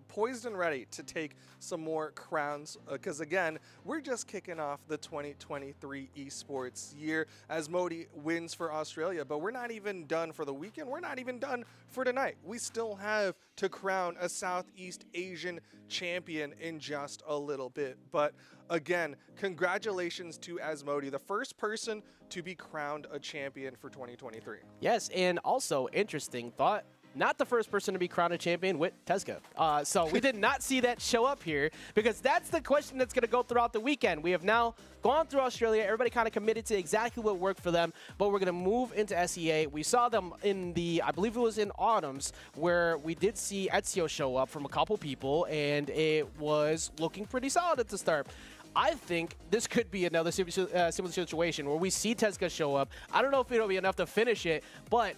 poised and ready to take some more crowns because, again, we're just kicking off the 2023 esports year. Asmodie wins for Australia, but we're not even done for the weekend. We're not even done for tonight. We still have to crown a Southeast Asian champion in just a little bit. But, again, congratulations to Asmodie, the first person to be crowned a champion for 2023. Yes, and also, interesting thought, not the first person to be crowned a champion with Tezca. So we did not see that show up here because that's the question that's going to go throughout the weekend. We have now gone through Australia. Everybody kind of committed to exactly what worked for them, but we're going to move into SEA. We saw them in the, I believe it was in Autumns, where we did see Ezio show up from a couple people, and it was looking pretty solid at the start. I think this could be another similar situation where we see Tezca show up. I don't know if it'll be enough to finish it, but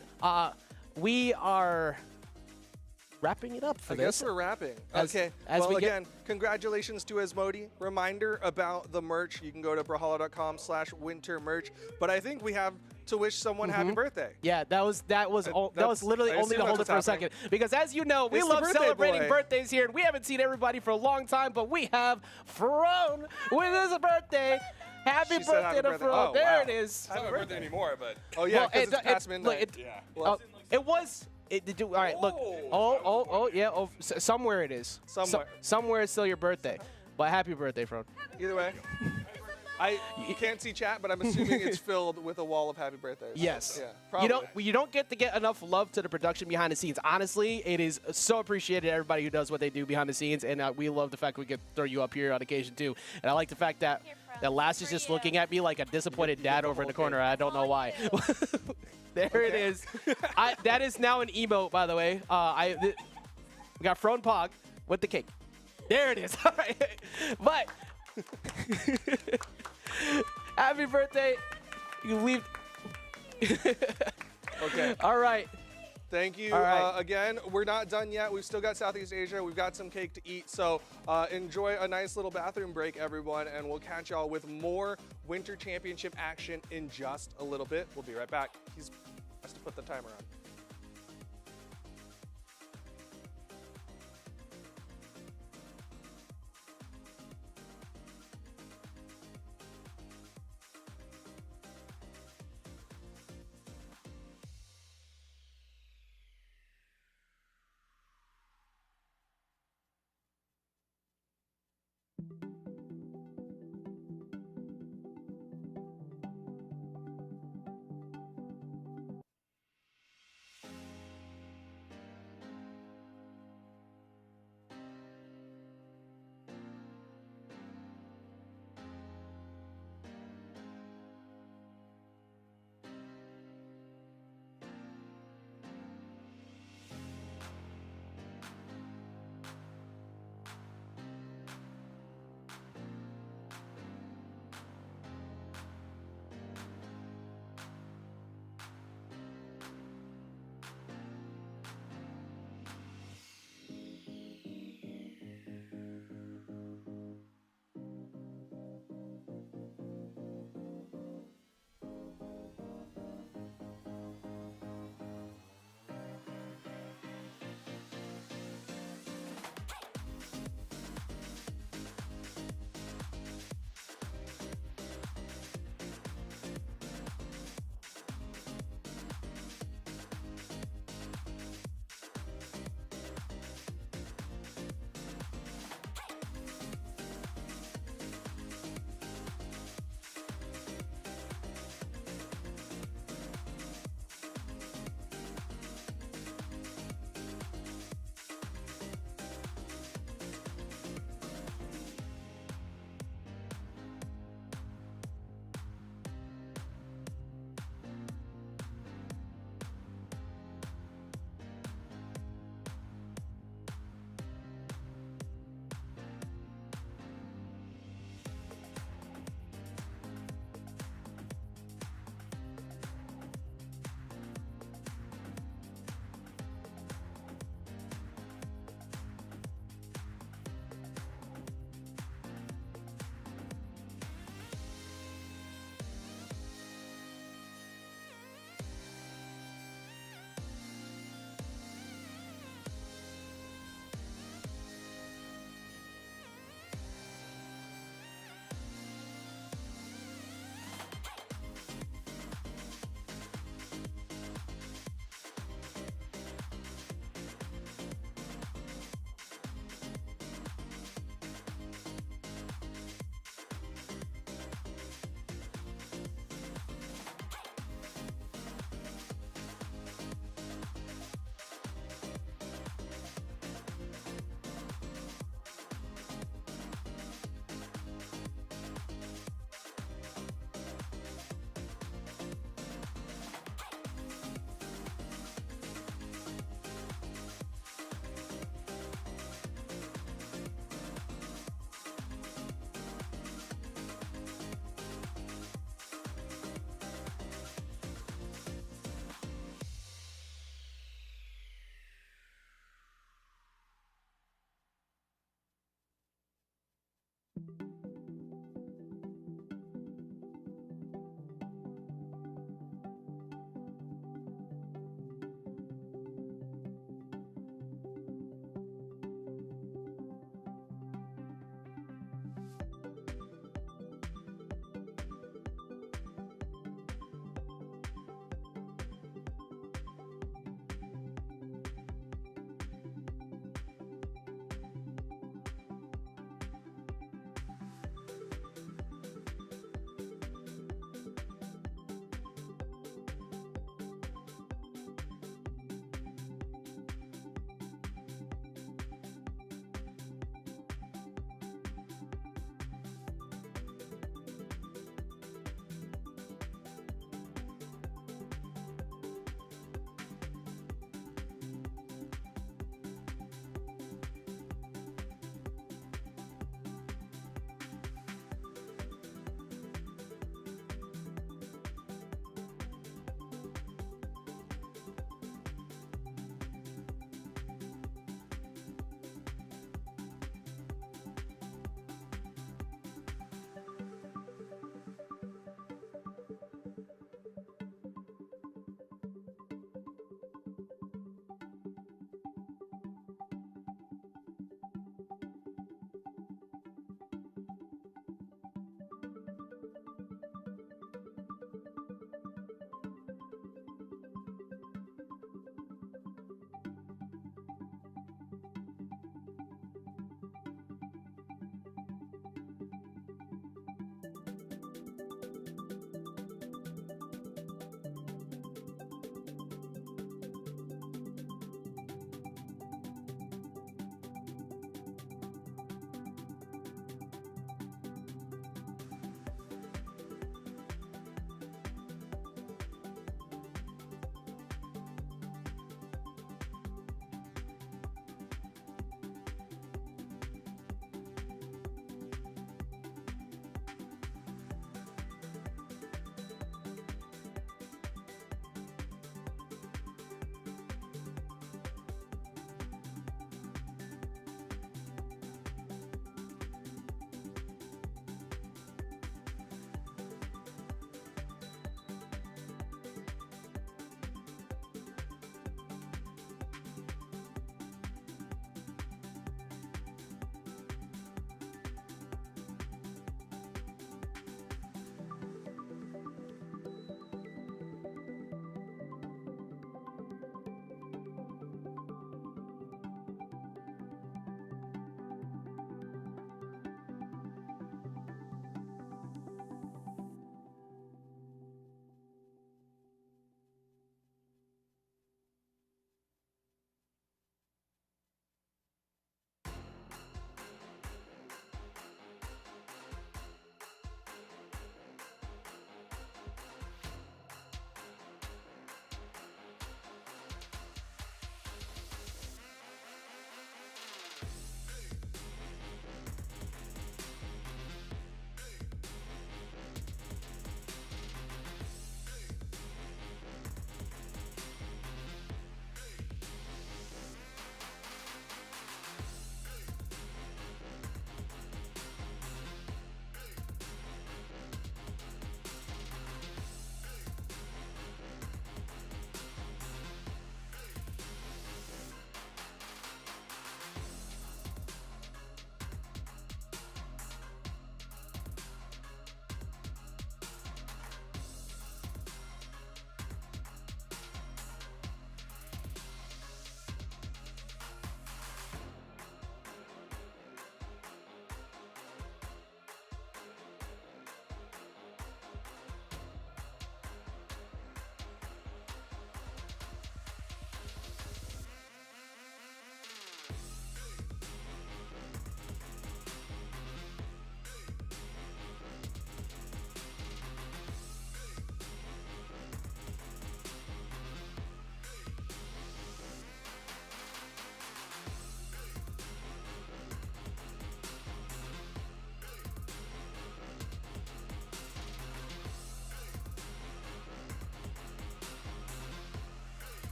we are wrapping it up for this. I guess we're wrapping. As well, we again, congratulations to Asmodie. Reminder about the merch. You can go to brawlhalla.com/winter merch. But I think we have to wish someone happy birthday. Yeah, that was literally I only to assume hold it that's for a what's second. Because as you know, we It's the love birthday celebrating boy. birthdays here, and we haven't seen everybody for a long time, but we have Frone with his birthday. Happy She said happy birthday to birthday. Frone. Oh, there wow. it is. It's not my birthday anymore, but Oh, yeah, Well, because it's past midnight. It was. All right, look. Oh, yeah. Oh, somewhere it is. Somewhere. Somewhere it's still your birthday. But happy birthday, Frone. Either way. You can't see chat, but I'm assuming it's filled with a wall of happy birthdays. Yes. Yeah, probably. You don't get to get enough love to the production behind the scenes. Honestly, it is so appreciated, everybody who does what they do behind the scenes, and we love the fact we get throw you up here on occasion too. And I like the fact that Lass is just looking at me like a disappointed dad over in the corner. I don't know why. There it is. That is now an emote, by the way. We got Frone Pog with the cake. There it is. All right. But happy birthday. You leave. Okay. All right. Thank you. All right. Again, we're not done yet. We've still got Southeast Asia. We've got some cake to eat. So enjoy a nice little bathroom break, everyone, and we'll catch y'all with more Winter Championship action in just a little bit. We'll be right back. He has to put the timer on.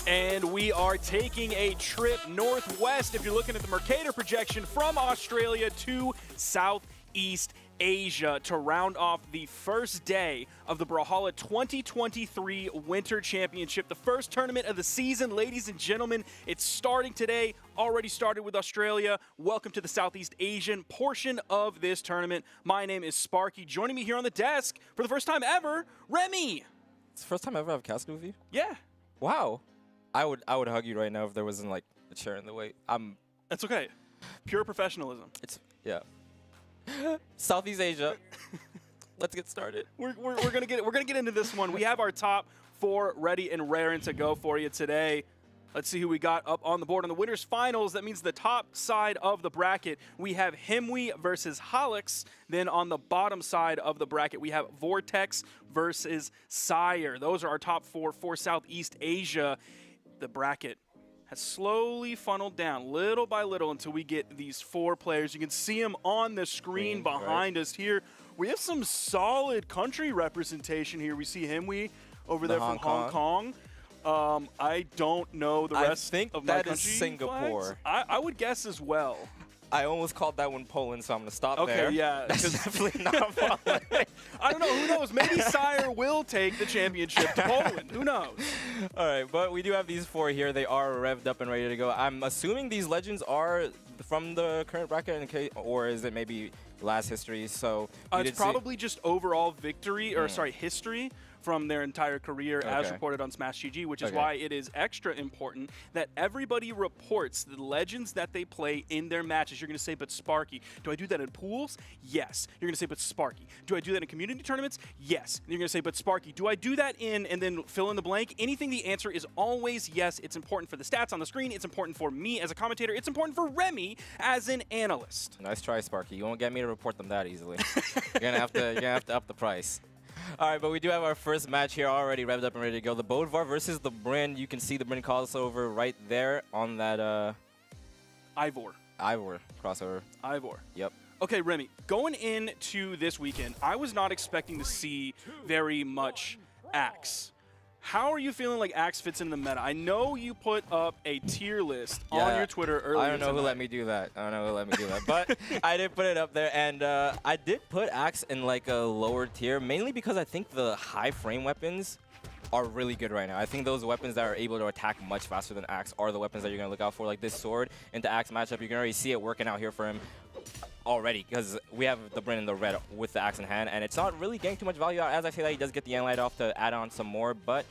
And we are taking a trip northwest, if you're looking at the Mercator projection, from Australia to Southeast Asia to round off the first day of the Brawlhalla 2023 Winter Championship, the first tournament of the season. Ladies and gentlemen, it's starting today, already started with Australia. Welcome to the Southeast Asian portion of this tournament. My name is Sparky. Joining me here on the desk for the first time ever, Remy. It's the first time I ever have casted with you? Yeah. Wow. I would hug you right now if there wasn't like a chair in the way. That's okay. Pure professionalism. Yeah. Southeast Asia. Let's get started. We're gonna get into this one. We have our top 4 ready and raring to go for you today. Let's see who we got up on the board on the winners finals. That means the top side of the bracket, we have Himwe versus Holix. Then on the bottom side of the bracket, we have Vortex versus Sire. Those are our top 4 for Southeast Asia. The bracket has slowly funneled down little by little until we get these 4 players. You can see them on the screen behind us here. We have some solid country representation here. We see Himwe over there from Hong Kong. I don't know the rest of my country. I think that is Singapore. I would guess as well. I almost called that one Poland, so I'm going to stop Okay, there. yeah. That's definitely not Poland. I don't know. Who knows? Maybe Sire will take the championship to Poland. Who knows? All right, but we do have these 4 here. They are revved up and ready to go. I'm assuming these legends are from the current bracket, or is it maybe last history? So it's probably just overall victory, or sorry, history from their entire career as reported on Smash GG, which is why it is extra important that everybody reports the legends that they play in their matches. You're going to say, but Sparky, do I do that in pools? Yes. You're going to say, but Sparky, do I do that in community tournaments? Yes. And you're going to say, but Sparky, do I do that in, and then fill in the blank? Anything, the answer is always yes. It's important for the stats on the screen. It's important for me as a commentator. It's important for Remy as an analyst. Nice try, Sparky. You won't get me to report them that easily. You're going to have to up the price. All right, but we do have our first match here already revved up and ready to go. The Bodvar versus the Bryn. You can see the Bryn crossover right there on that... Ivor crossover. Ivor. Yep. Okay, Remy, going into this weekend, I was not expecting to see very much Axe. How are you feeling like Axe fits in the meta? I know you put up a tier list on your Twitter earlier I don't know who let me do that. But I did put it up there, and I did put Axe in like a lower tier, mainly because I think the high frame weapons are really good right now. I think those weapons that are able to attack much faster than Axe are the weapons that you're going to look out for. Like this sword into Axe matchup, you can already see it working out here for him already, because we have the Bryn in the red with the Axe in hand, and it's not really getting too much value out. As I say that, he does get the Enlight off to add on some more, but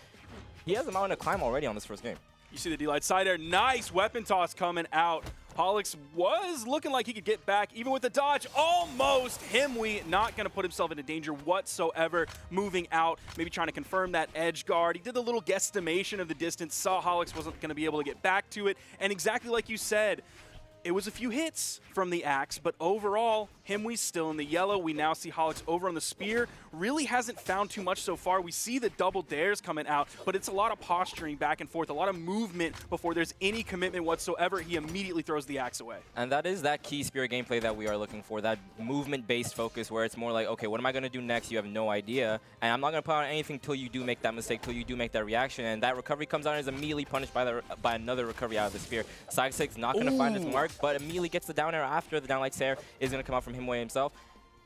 he has a mountain to climb already on this first game. You see the D-Light side there. Nice weapon toss coming out. Holix was looking like he could get back, even with the dodge. Almost. Himwe not going to put himself into danger whatsoever. Moving out, maybe trying to confirm that edge guard. He did the little guesstimation of the distance, saw Holix wasn't going to be able to get back to it. And exactly like you said, it was a few hits from the Axe, but overall, Himwe's still in the yellow. We now see Holix over on the spear. Really hasn't found too much so far. We see the double dares coming out, but it's a lot of posturing back and forth, a lot of movement before there's any commitment whatsoever. He immediately throws the Axe away. And that is that key spear gameplay that we are looking for, that movement-based focus where it's more like, okay, what am I going to do next? You have no idea, and I'm not going to put on anything till you do make that mistake, till you do make that reaction, and that recovery comes out and is immediately punished by another recovery out of the spear. Side6 not going to find his mark, but immediately gets the down air after the downlight stare is going to come out from Himwe himself.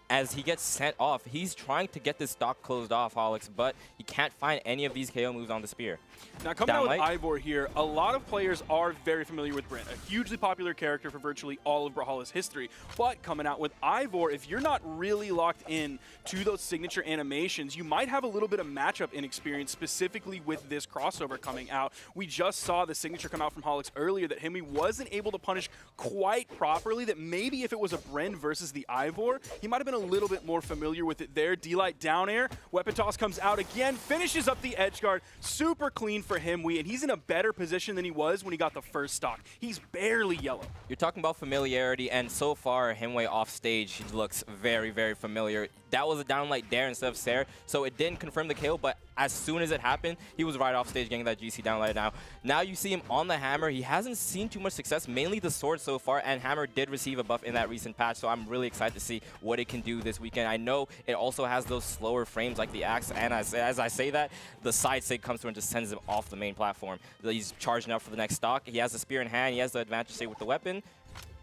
As he gets sent off, he's trying to get this stock closed off, Holix, but he can't find any of these KO moves on the spear. Now, coming out with Ivor here, a lot of players are very familiar with Bryn, a hugely popular character for virtually all of Brawlhalla's history. But coming out with Ivor, if you're not really locked in to those signature animations, you might have a little bit of matchup inexperience, specifically with this crossover coming out. We just saw the signature come out from Holix earlier that Himwe wasn't able to punish quite properly, that maybe if it was a Bryn versus the Ivor, he might have been a little bit more familiar with it there. D-Light down air, weapon toss comes out again, finishes up the edge guard, super clean for Himwe, and he's in a better position than he was when he got the first stock. He's barely yellow. You're talking about familiarity, and so far, Himwe off stage, he looks very, very familiar. That was a downlight dare instead of Sare, so it didn't confirm the KO, but as soon as it happened, he was right off stage getting that GC downlight Now you see him on the hammer. He hasn't seen too much success, mainly the sword so far, and hammer did receive a buff in that recent patch, so I'm really excited to see what it can do this weekend. I know it also has those slower frames like the axe, and as I say that, the side sig comes through and just sends him off the main platform. He's charging up for the next stock. He has the spear in hand. He has the advantage state with the weapon.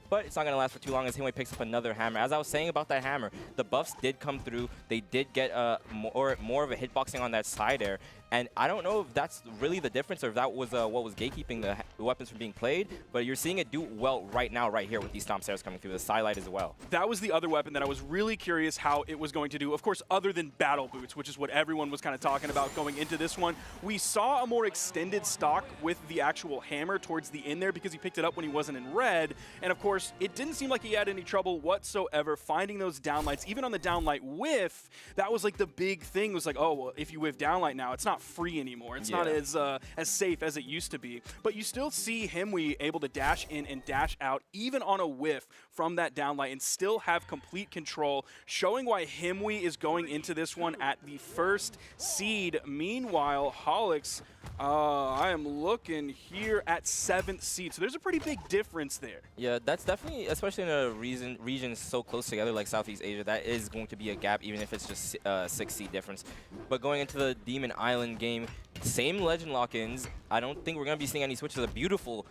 But it's not going to last for too long as Himwe picks up another hammer. As I was saying about that hammer, the buffs did come through. They did get more of a hitboxing on that side air. And I don't know if that's really the difference or if that was what was gatekeeping the weapons from being played. But you're seeing it do well right now, right here with these stomp stairs coming through. The sidelight as well. That was the other weapon that I was really curious how it was going to do. Of course, other than battle boots, which is what everyone was kind of talking about going into this one. We saw a more extended stock with the actual hammer towards the end there because he picked it up when he wasn't in red. And of course, it didn't seem like he had any trouble whatsoever finding those downlights. Even on the downlight whiff, that was like the big thing. It was like, oh, well, if you whiff downlight now, it's not free anymore. It's not as safe as it used to be. But you still see Himwe able to dash in and dash out even on a whiff from that downlight and still have complete control, showing why Himwe is going into this one at the first seed. Meanwhile, Holix, I am looking here at 7th seed. So there's a pretty big difference there. Yeah, that's definitely, especially in a region so close together like Southeast Asia, that is going to be a gap, even if it's just 6 seed difference. But going into the Demon Island game, same legend lock-ins. I don't think we're going to be seeing any switches. A beautiful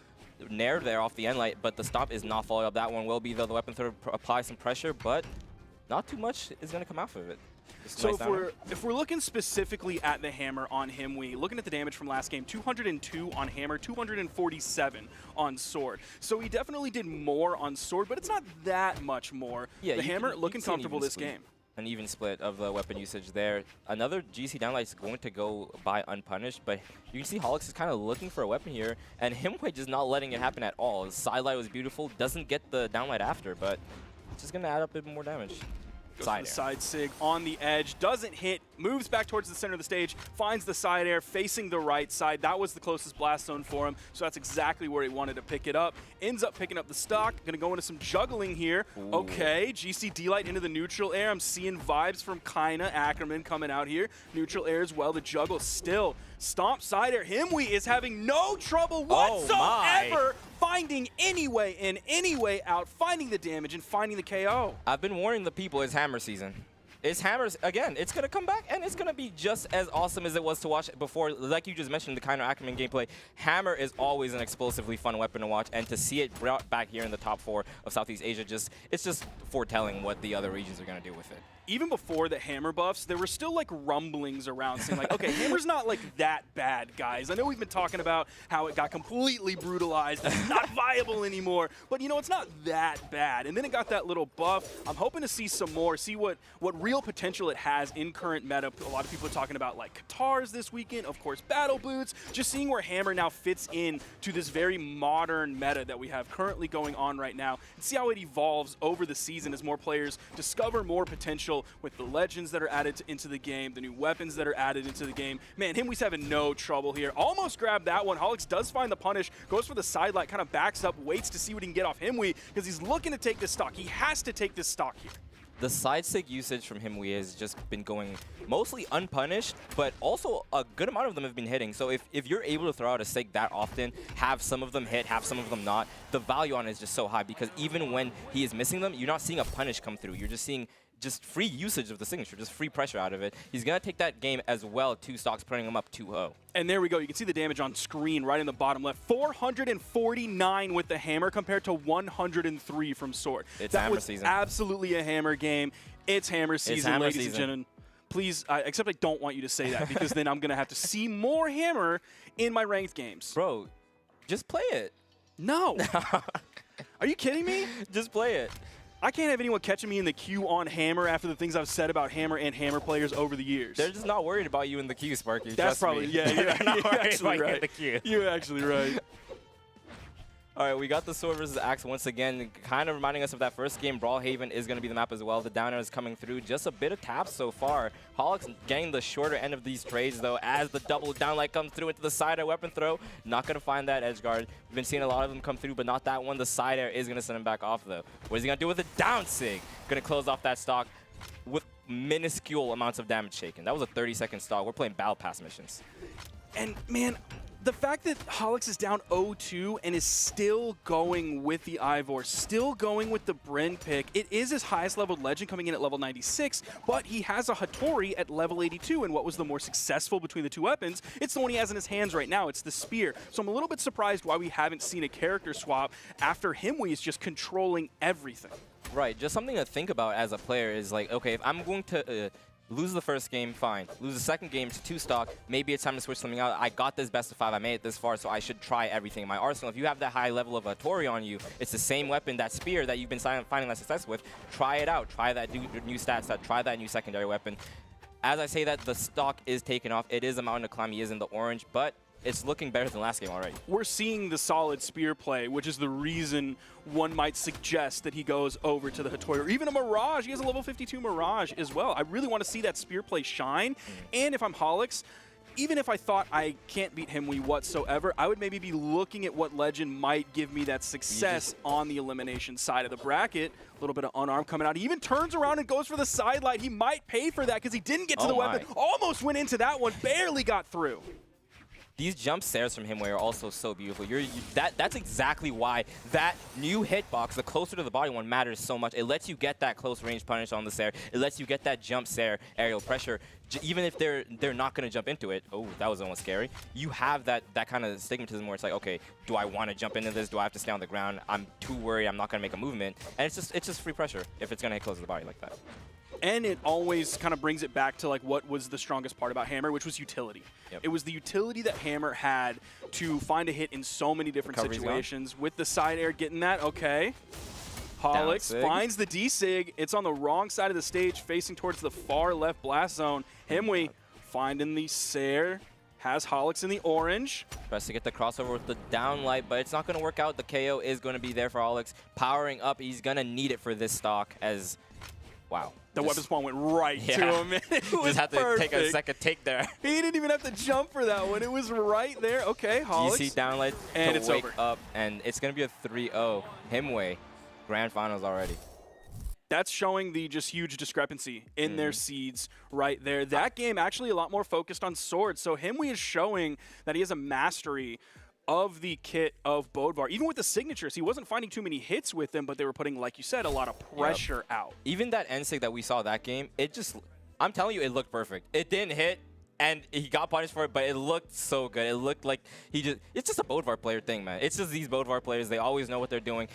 nair there off the end light, but the stop is not following up. That one will be the weapon throw to apply some pressure, but not too much is going to come out of it. So if we're looking specifically at the hammer on Himwe, looking at the damage from last game, 202 on hammer, 247 on sword. So he definitely did more on sword, but it's not that much more. Yeah, the hammer looking comfortable this game. An even split of the weapon usage there. Another GC downlight is going to go by unpunished, but you can see Holix is kind of looking for a weapon here, and Himwe just not letting it happen at all. His sidelight was beautiful, doesn't get the downlight after, but it's just going to add up a bit more damage. Side sig on the edge, doesn't hit, moves back towards the center of the stage, finds the side air facing the right side. That was the closest blast zone for him, so that's exactly where he wanted to pick it up. Ends up picking up the stock. Gonna go into some juggling here. Ooh. Okay, GC D-Light into the neutral air. I'm seeing vibes from Kaina Ackerman coming out here. Neutral air as well, the juggle still. Stomp side air. Himwe is having no trouble whatsoever finding any way in, any way out, finding the damage and finding the KO. I've been warning the people, it's hammer season. It's hammers, again, it's going to come back, and it's going to be just as awesome as it was to watch before. Like you just mentioned, the Kaina Ackerman gameplay, hammer is always an explosively fun weapon to watch, and to see it brought back here in the top 4 of Southeast Asia, it's just foretelling what the other regions are going to do with it. Even before the hammer buffs, there were still like rumblings around saying like, okay, hammer's not like that bad, guys. I know we've been talking about how it got completely brutalized, it's not viable anymore, but you know, it's not that bad. And then it got that little buff. I'm hoping to see some more, see what real potential it has in current meta. A lot of people are talking about like Katars this weekend, of course, battle boots, just seeing where hammer now fits in to this very modern meta that we have currently going on right now, and see how it evolves over the season as more players discover more potential with the legends that are added into the game, the new weapons that are added into the game. Man, Himwe's having no trouble here. Almost grabbed that one. Holix does find the punish, goes for the sidelight, kind of backs up, waits to see what he can get off Himwe because he's looking to take this stock. He has to take this stock here. The side sig usage from Himwe has just been going mostly unpunished, but also a good amount of them have been hitting. So if you're able to throw out a sig that often, have some of them hit, have some of them not, the value on it is just so high because even when he is missing them, you're not seeing a punish come through. You're just seeing just free usage of the signature, just free pressure out of it. He's going to take that game as well, 2 stocks, putting him up 2-0. And there we go. You can see the damage on screen right in the bottom left. 449 with the hammer compared to 103 from sword. It's hammer season. Absolutely a hammer game. It's hammer season, ladies and gentlemen. Please, except I don't want you to say that because then I'm going to have to see more hammer in my ranked games. Bro, just play it. No. Are you kidding me? Just play it. I can't have anyone catching me in the queue on hammer after the things I've said about hammer and hammer players over the years. They're just not worried about you in the queue, Sparky. That's probably, yeah, you're actually right. In the queue. You're actually right. All right, we got the sword versus axe once again, kind of reminding us of that first game. Brawlhaven is going to be the map as well. The down air is coming through. Just a bit of taps so far. Holix getting the shorter end of these trades, though, as the double downlight comes through into the side air weapon throw. Not going to find that edge guard. We've been seeing a lot of them come through, but not that one. The side air is going to send him back off, though. What is he going to do with the down sig? Going to close off that stock. With minuscule amounts of damage taken. That was a 30-second stock. We're playing battle pass missions. And man, the fact that Holix is down 0-2 and is still going with the Ivor, still going with the Bryn pick, it is his highest leveled legend coming in at level 96, but he has a Hattori at level 82, and what was the more successful between the two weapons? It's the one he has in his hands right now, it's the Spear. So I'm a little bit surprised why we haven't seen a character swap after Himwe is just controlling everything. Right, just something to think about as a player is like, okay, if I'm going to lose the first game, fine. Lose the second game to 2 stock, maybe it's time to switch something out. I got this best of 5, I made it this far, so I should try everything in my arsenal. If you have that high level of Hattori on you, it's the same weapon, that Spear that you've been finding that success with. Try it out. Try that new stat set. Try that new secondary weapon. As I say that, the stock is taken off. It is a mountain to climb. He is in the orange, but it's looking better than last game already. We're seeing the solid Spear play, which is the reason one might suggest that he goes over to the Hattori, or even a Mirage. He has a level 52 Mirage as well. I really want to see that Spear play shine. And if I'm Holix, even if I thought I can't beat Himwe whatsoever, I would maybe be looking at what legend might give me that success on the elimination side of the bracket. A little bit of unarmed coming out. He even turns around and goes for the sidelight. He might pay for that because he didn't get to the weapon. Almost went into that one, barely got through. These jump stairs from Himwe are also so beautiful. That's exactly why that new hitbox, the closer to the body one, matters so much. It lets you get that close range punish on the stair. It lets you get that jump stair aerial pressure. Even if they're not going to jump into it. Oh, that was almost scary. You have that kind of stigmatism where it's like, okay, do I want to jump into this? Do I have to stay on the ground? I'm too worried. I'm not going to make a movement. And it's just free pressure if it's going to hit close to the body like that. And it always kind of brings it back to like what was the strongest part about Hammer, which was utility. Yep. It was the utility that Hammer had to find a hit in so many different situations. With the side air getting that, okay. Holix finds the D-Sig. It's on the wrong side of the stage, facing towards the far left blast zone. Himwe finding the Sair. Has Holix in the orange. Tries to get the crossover with the downlight, but it's not going to work out. The KO is going to be there for Holix. Powering up, he's going to need it for this stock as, wow. The weapon spawn went right to him. It was just had to perfect. take a second take there. He didn't even have to jump for that one. It was right there. Okay, Holix. DC downlight and to it's wake over. up, and it's going to be a 3-0. Himwe, grand finals already. That's showing the just huge discrepancy in their seeds right there. That game actually a lot more focused on swords. So Himwe is showing that he has a mastery of the kit of Bodvar. Even with the signatures, he wasn't finding too many hits with them, but they were putting, like you said, a lot of pressure out. Even that N-Sig that we saw that game, it just, I'm telling you, it looked perfect. It didn't hit, and he got punished for it, but it looked so good. It looked like it's just a Bodvar player thing, man. It's just these Bodvar players, they always know what they're doing.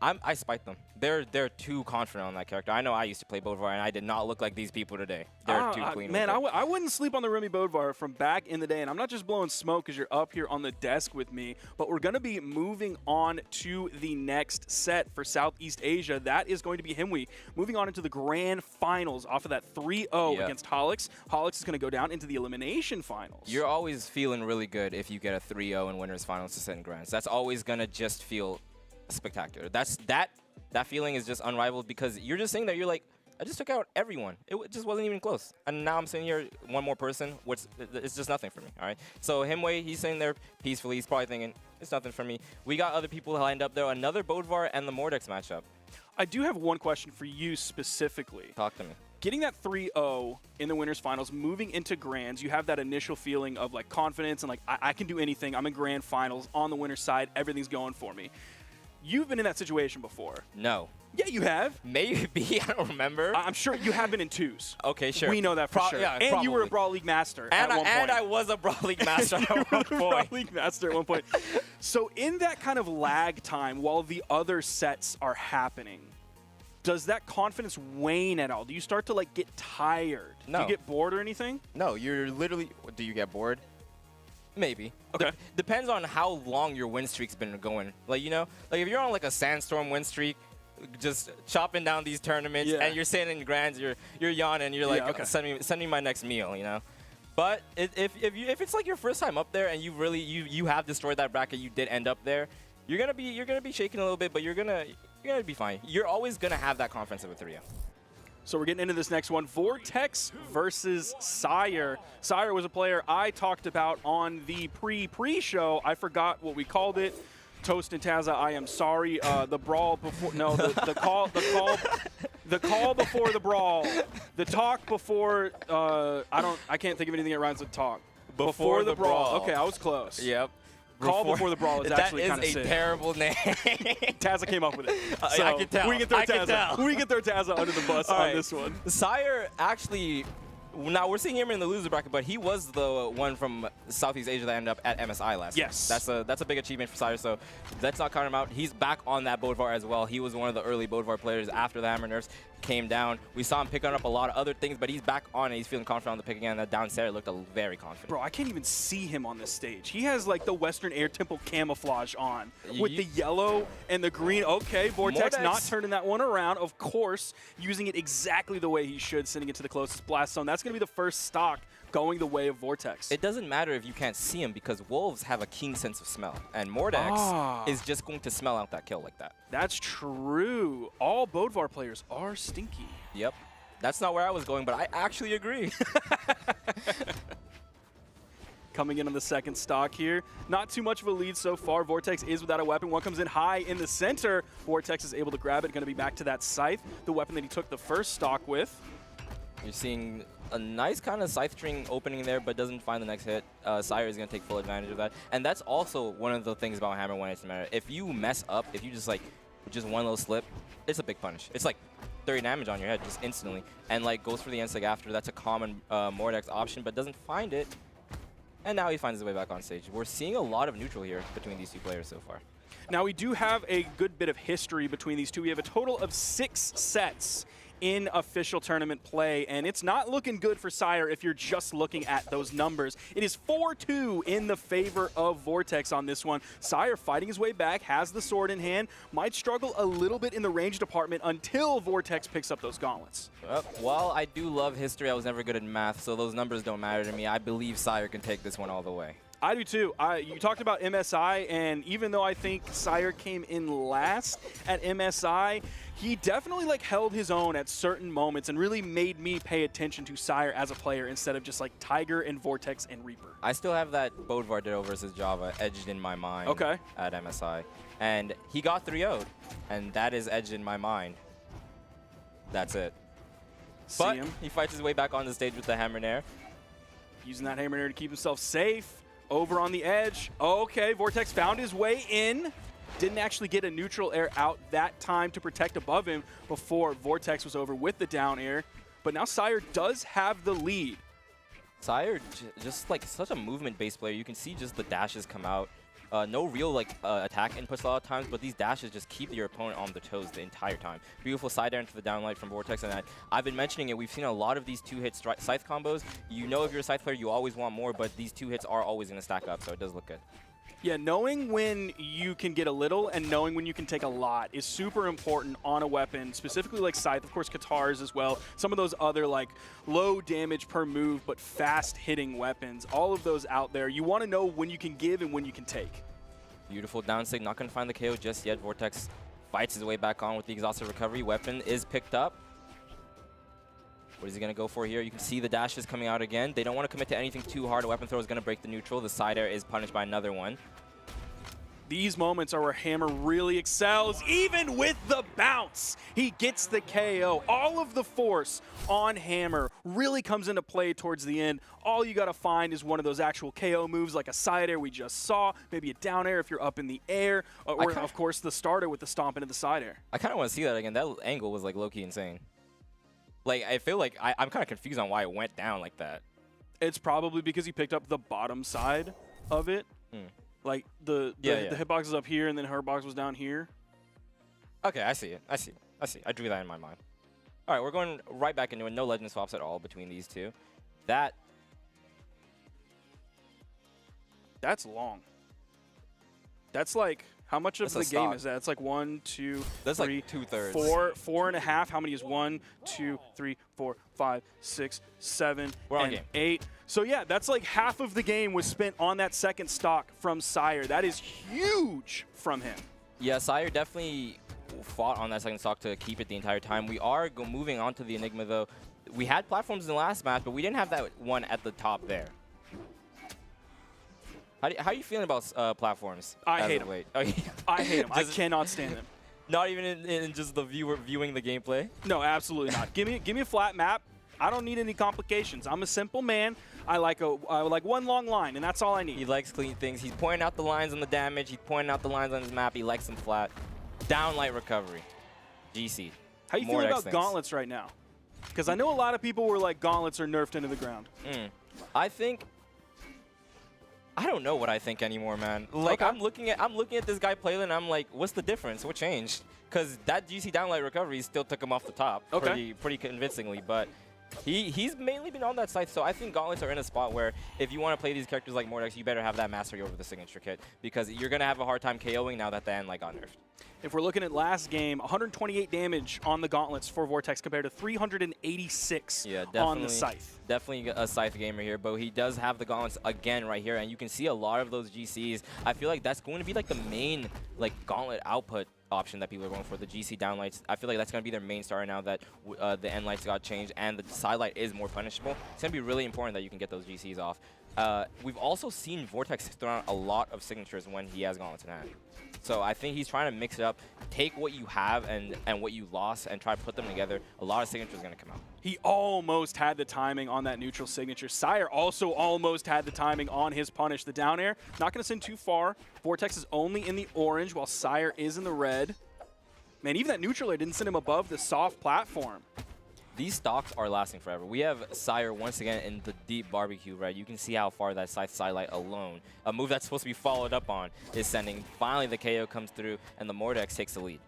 I spite them. They're too confident on that character. I know I used to play Bodvar, and I did not look like these people today. They're too clean. Man, I wouldn't sleep on the Remy Bodvar from back in the day, and I'm not just blowing smoke because you're up here on the desk with me, but we're going to be moving on to the next set for Southeast Asia. That is going to be Himwe moving on into the grand finals off of that 3-0 against Holix. Holix is going to go down into the elimination finals. You're always feeling really good if you get a 3-0 in winners finals to sit in grands. That's always going to just feel spectacular. That feeling is just unrivaled because you're just sitting there, you're like, I just took out everyone. It just wasn't even close. And now I'm sitting here, one more person, it's just nothing for me, all right? So Himwe, he's sitting there peacefully. He's probably thinking, it's nothing for me. We got other people lined up there. Another Bodvar and the Mordex matchup. I do have one question for you specifically. Talk to me. Getting that 3-0 in the winners finals, moving into grands, you have that initial feeling of like confidence and like, I can do anything. I'm in grand finals on the winner's side. Everything's going for me. You've been in that situation before. No. Yeah, you have. Maybe. I don't remember. I'm sure you have been in twos. Okay, sure. We know that for sure. Yeah, and probably. you were a Brawl League master at one point. And I was a Brawl League master at one point. Brawl League master at one point. So in that kind of lag time while the other sets are happening, does that confidence wane at all? Do you start to like get tired? No. Do you get bored or anything? No, you're literally, do you get bored? Maybe. Okay. Depends on how long your win streak's been going. Like, you know, like if you're on like a sandstorm win streak, just chopping down these tournaments, and you're sitting in grands, you're yawning, you're like, send me my next meal, you know. But if it's like your first time up there and you have destroyed that bracket, you did end up there, you're gonna be shaking a little bit, but you're gonna be fine. You're always gonna have that confidence of a 3-0. So we're getting into this next one. Vortex versus Sire. Sire was a player I talked about on the pre-show. I forgot what we called it. Toast and Taza, I am sorry. The brawl before, no, the call The call before the brawl. The talk before, I can't think of anything that rhymes with talk. Before the brawl. Okay, I was close. Yep. Call before the brawl is actually kind of sick. That is a terrible name. Tazza came up with it. So I can tell. We can throw Tazza under the bus on this one. Sire actually, now we're seeing him in the loser bracket, but he was the one from Southeast Asia that ended up at MSI last year. Yes. That's a big achievement for Sire, so let's not count him out. He's back on that Bodvar as well. He was one of the early Bodvar players after the Hammer nerfs came down. We saw him picking up a lot of other things, but he's back on it. He's feeling confident on the pick again. That down Sarah looked very confident. Bro, I can't even see him on this stage. He has like the Western Air Temple camouflage on with the yellow and the green. Okay, Vortex not turning that one around. Of course, using it exactly the way he should, sending it to the closest blast zone. That's going to be the first stock going the way of Vortex. It doesn't matter if you can't see him because Wolves have a keen sense of smell, and Mordex is just going to smell out that kill like that. That's true. All Bodvar players are stinky. Yep. That's not where I was going, but I actually agree. Coming in on the second stock here. Not too much of a lead so far. Vortex is without a weapon. One comes in high in the center. Vortex is able to grab it. Going to be back to that Scythe, the weapon that he took the first stock with. You're seeing a nice kind of Scythe string opening there, but doesn't find the next hit. Sire is going to take full advantage of that. And that's also one of the things about Hammer when it's matter. If you mess up, if you just one little slip, it's a big punish. It's like 30 damage on your head just instantly. And like goes for the Ensig after. That's a common Mordex option, but doesn't find it. And now he finds his way back on stage. We're seeing a lot of neutral here between these two players so far. Now we do have a good bit of history between these two. We have a total of 6 sets in official tournament play, and it's not looking good for Sire if you're just looking at those numbers. It is 4-2 in the favor of Vortex on this one. Sire fighting his way back, has the sword in hand, might struggle a little bit in the range department until Vortex picks up those gauntlets. While I do love history, I was never good at math, so those numbers don't matter to me. I believe Sire can take this one all the way. I do too. You talked about MSI, and even though I think Sire came in last at MSI, he definitely held his own at certain moments and really made me pay attention to Sire as a player instead of just Tiger and Vortex and Reaper. I still have that Bodvar Ditto versus Java edged in my mind at MSI. And he got 3-0'd, and that is edged in my mind. That's it. But he fights his way back on the stage with the Hammer Nair. Using that Hammer Nair to keep himself safe. Over on the edge. Okay, Vortex found his way in. Didn't actually get a neutral air out that time to protect above him before Vortex was over with the down air. But now Sire does have the lead. Sire, just such a movement-based player. You can see just the dashes come out. No real attack inputs a lot of times, but these dashes just keep your opponent on the toes the entire time. Beautiful side air into the downlight from Vortex, and I've been mentioning it. We've seen a lot of these 2-hit Scythe combos. You know, if you're a Scythe player, you always want more, but these 2 hits are always going to stack up, so it does look good. Yeah, knowing when you can get a little and knowing when you can take a lot is super important on a weapon, specifically like Scythe, of course Katars as well, some of those other low damage per move but fast hitting weapons, all of those out there. You want to know when you can give and when you can take. Beautiful down sig, not going to find the KO just yet. Vortex fights his way back on with the exhaustive recovery. Weapon is picked up. What is he going to go for here? You can see the dashes coming out again. They don't want to commit to anything too hard. A weapon throw is going to break the neutral. The side air is punished by another one. These moments are where Hammer really excels, even with the bounce. He gets the KO. All of the force on Hammer really comes into play towards the end. All you got to find is one of those actual KO moves like a side air we just saw, maybe a down air if you're up in the air, or of course the starter with the stomp into the side air. I kind of want to see that again. That angle was low-key insane. I feel like I'm kind of confused on why it went down like that. It's probably because he picked up the bottom side of it. The hitbox is up here and then her box was down here. Okay, I see it. I see. I drew that in my mind. All right, we're going right back into it. No legend swaps at all between these two. That's long. That's how much of the game is that? It's 1, 2, that's 3, 2/3. 4.5. How many is 1, 2, 3, 4, 5, 6, 7, and 8? So yeah, that's half of the game was spent on that second stock from Sire. That is huge from him. Yeah, Sire definitely fought on that second stock to keep it the entire time. We are moving on to the Enigma though. We had platforms in the last match, but we didn't have that one at the top there. How are you feeling about platforms? I hate them. I hate them. I cannot stand them. Not even in just the viewer viewing the gameplay. No, absolutely not. Give me a flat map. I don't need any complications. I'm a simple man. I like one long line, and that's all I He need. likes clean things. He's pointing out the lines on the damage. He's pointing out the lines on his map. He likes them flat. Downlight recovery. GC. How you More feel X about things. gauntlets right now? Because I know a lot of people were like, gauntlets are nerfed into the ground. I think. I don't know what I think anymore, man. Like Okay. I'm looking at this guy play, and I'm like, what's the difference? What changed? Because that GC downlight recovery still took him off the top pretty convincingly, but. He's mainly been on that side, so I think gauntlets are in a spot where if you want to play these characters like Mordex, you better have that mastery over the signature kit because you're going to have a hard time KOing now that the end got nerfed. If we're looking at last game, 128 damage on the gauntlets for Vortex compared to 386 on the Scythe. Definitely a Scythe gamer here, but he does have the gauntlets again right here, and you can see a lot of those GCs. I feel like that's going to be like the main gauntlet output option that people are going for, the GC downlights. I feel like that's going to be their main star now that the end lights got changed and the side light is more punishable. It's going to be really important that you can get those GCs off. We've also seen Vortex throw out a lot of signatures when he has gauntlets in hand. So I think he's trying to mix it up, take what you have and what you lost and try to put them together. A lot of signatures are going to come out. He almost had the timing on that neutral signature. Sire also almost had the timing on his punish. The down air, not going to send too far. Vortex is only in the orange while Sire is in the red. Man, even that neutral air didn't send him above the soft platform. These stocks are lasting forever. We have Sire once again in the deep barbecue, right? You can see how far that Scythe sidelight alone, a move that's supposed to be followed up on, is sending. Finally, the KO comes through, and the Mordex takes the lead.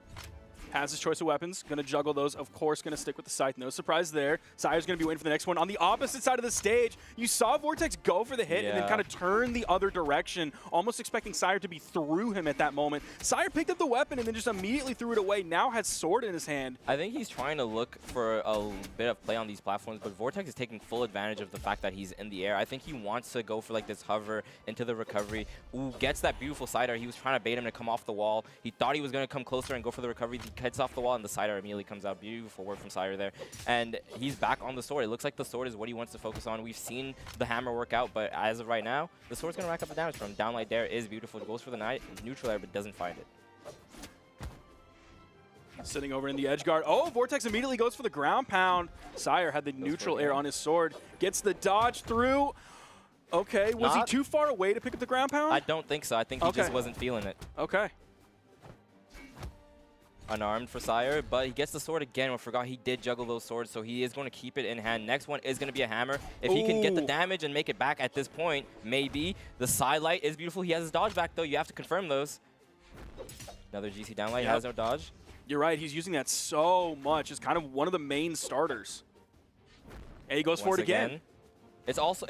Has his choice of weapons, going to juggle those, of course, going to stick with the Scythe. No surprise there. Sire's going to be waiting for the next one. On the opposite side of the stage, you saw Vortex go for the hit and then kind of turn the other direction, almost expecting Sire to be through him at that moment. Sire picked up the weapon and then just immediately threw it away. Now has sword in his hand. I think he's trying to look for a bit of play on these platforms, but Vortex is taking full advantage of the fact that he's in the air. I think he wants to go for this hover into the recovery. Ooh, gets that beautiful side air. He was trying to bait him to come off the wall. He thought he was going to come closer and go for the recovery. He gets off the wall, and the side air immediately comes out. Beautiful work from Sire there. And he's back on the sword. It looks like the sword is what he wants to focus on. We've seen the hammer work out, but as of right now, the sword's going to rack up the damage from downlight there. Is beautiful. It goes for the neutral air, but doesn't find it. Sitting over in the edge guard. Oh, Vortex immediately goes for the ground pound. Sire had the neutral air on his sword. Gets the dodge through. Okay, was he too far away to pick up the ground pound? I don't think so. I think he just wasn't feeling it. Okay. Unarmed for Sire, but he gets the sword again. I forgot he did juggle those swords, so he is going to keep it in hand. Next one is going to be a hammer. If he can get the damage and make it back at this point, maybe. The side light is beautiful. He has his dodge back, though. You have to confirm those. Another GC downlight has no dodge. You're right. He's using that so much. It's kind of one of the main starters. And he goes for it again. It's also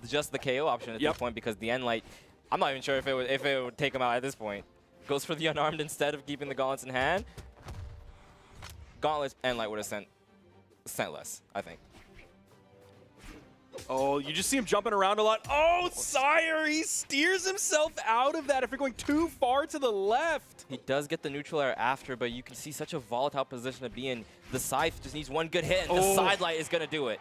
just the KO option at this point because the end light, I'm not even sure if it would take him out at this point. Goes for the unarmed instead of keeping the gauntlets in hand. Gauntlets and light would have sent less, I think. Oh, you just see him jumping around a lot. Oh, Sire, he steers himself out of that if you're going too far to the left. He does get the neutral air after, but you can see such a volatile position to be in. The Scythe just needs one good hit, and the side light is going to do it.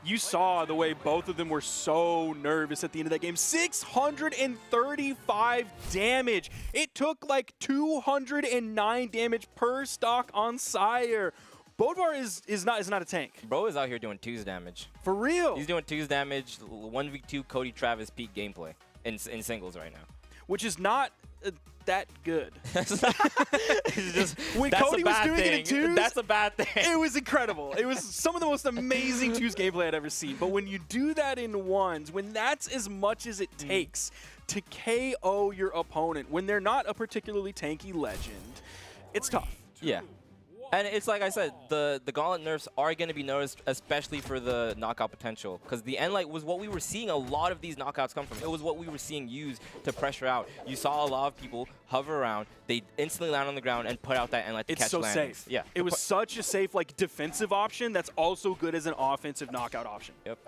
You saw the way both of them were so nervous at the end of that game. 635 damage. It took like 209 damage per stock on Sire. Bodvar is not a tank. Bro is out here doing 2's damage. For real. He's doing 2's damage, 1v2 Cody Travis peak gameplay in singles right now. Which is not that good. Just, when Cody was doing it in 2's, that's a bad thing. It was incredible. It was some of the most amazing 2's gameplay I'd ever seen. But when you do that in 1s, when that's as much as it takes to KO your opponent, when they're not a particularly tanky legend, it's tough. Yeah. And it's like I said, the gauntlet nerfs are going to be noticed, especially for the knockout potential. Because the end light was what we were seeing a lot of these knockouts come from. It was what we were seeing used to pressure out. You saw a lot of people hover around. They instantly land on the ground and put out that end light to catch landings. It's so safe. Yeah. It was such a safe defensive option that's also good as an offensive knockout option. Yep.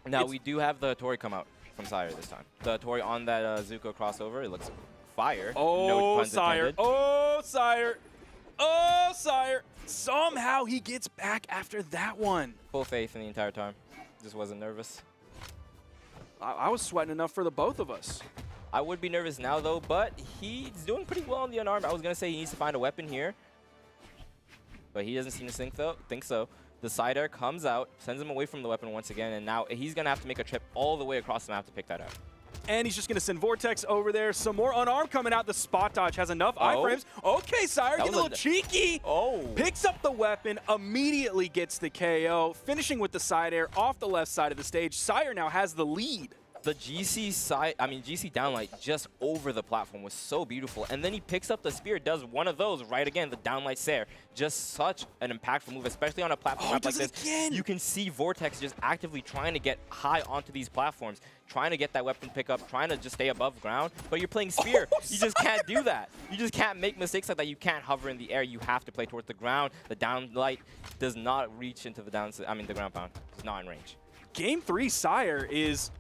Now, we do have the Tori come out from Sire this time. The Tori on that Zuko crossover. It looks fire. Oh, no puns Sire. intended. Oh, Sire. Oh, Sire. Somehow he gets back after that one. Full faith in the entire time. Just wasn't nervous. I was sweating enough for the both of us. I would be nervous now, though, but he's doing pretty well on the unarmed. I was going to say he needs to find a weapon here, but he doesn't seem to think so. The side air comes out, sends him away from the weapon once again, and now he's going to have to make a trip all the way across the map to pick that up. And he's just going to send Vortex over there. Some more unarmed coming out. The spot dodge has enough iframes. Okay, Sire getting a little cheeky. Oh. Picks up the weapon, immediately gets the KO, finishing with the side air off the left side of the stage. Sire now has the lead. The GC downlight just over the platform was so beautiful. And then he picks up the spear, does one of those right again, the downlight Sair. Just such an impactful move, especially on a platform map like this. Again. You can see Vortex just actively trying to get high onto these platforms, trying to get that weapon pickup, trying to just stay above ground. But you're playing spear. You just can't do that. You just can't make mistakes like that. You can't hover in the air. You have to play towards the ground. The downlight does not reach into the the ground pound. It's not in range. Game 3, Sire is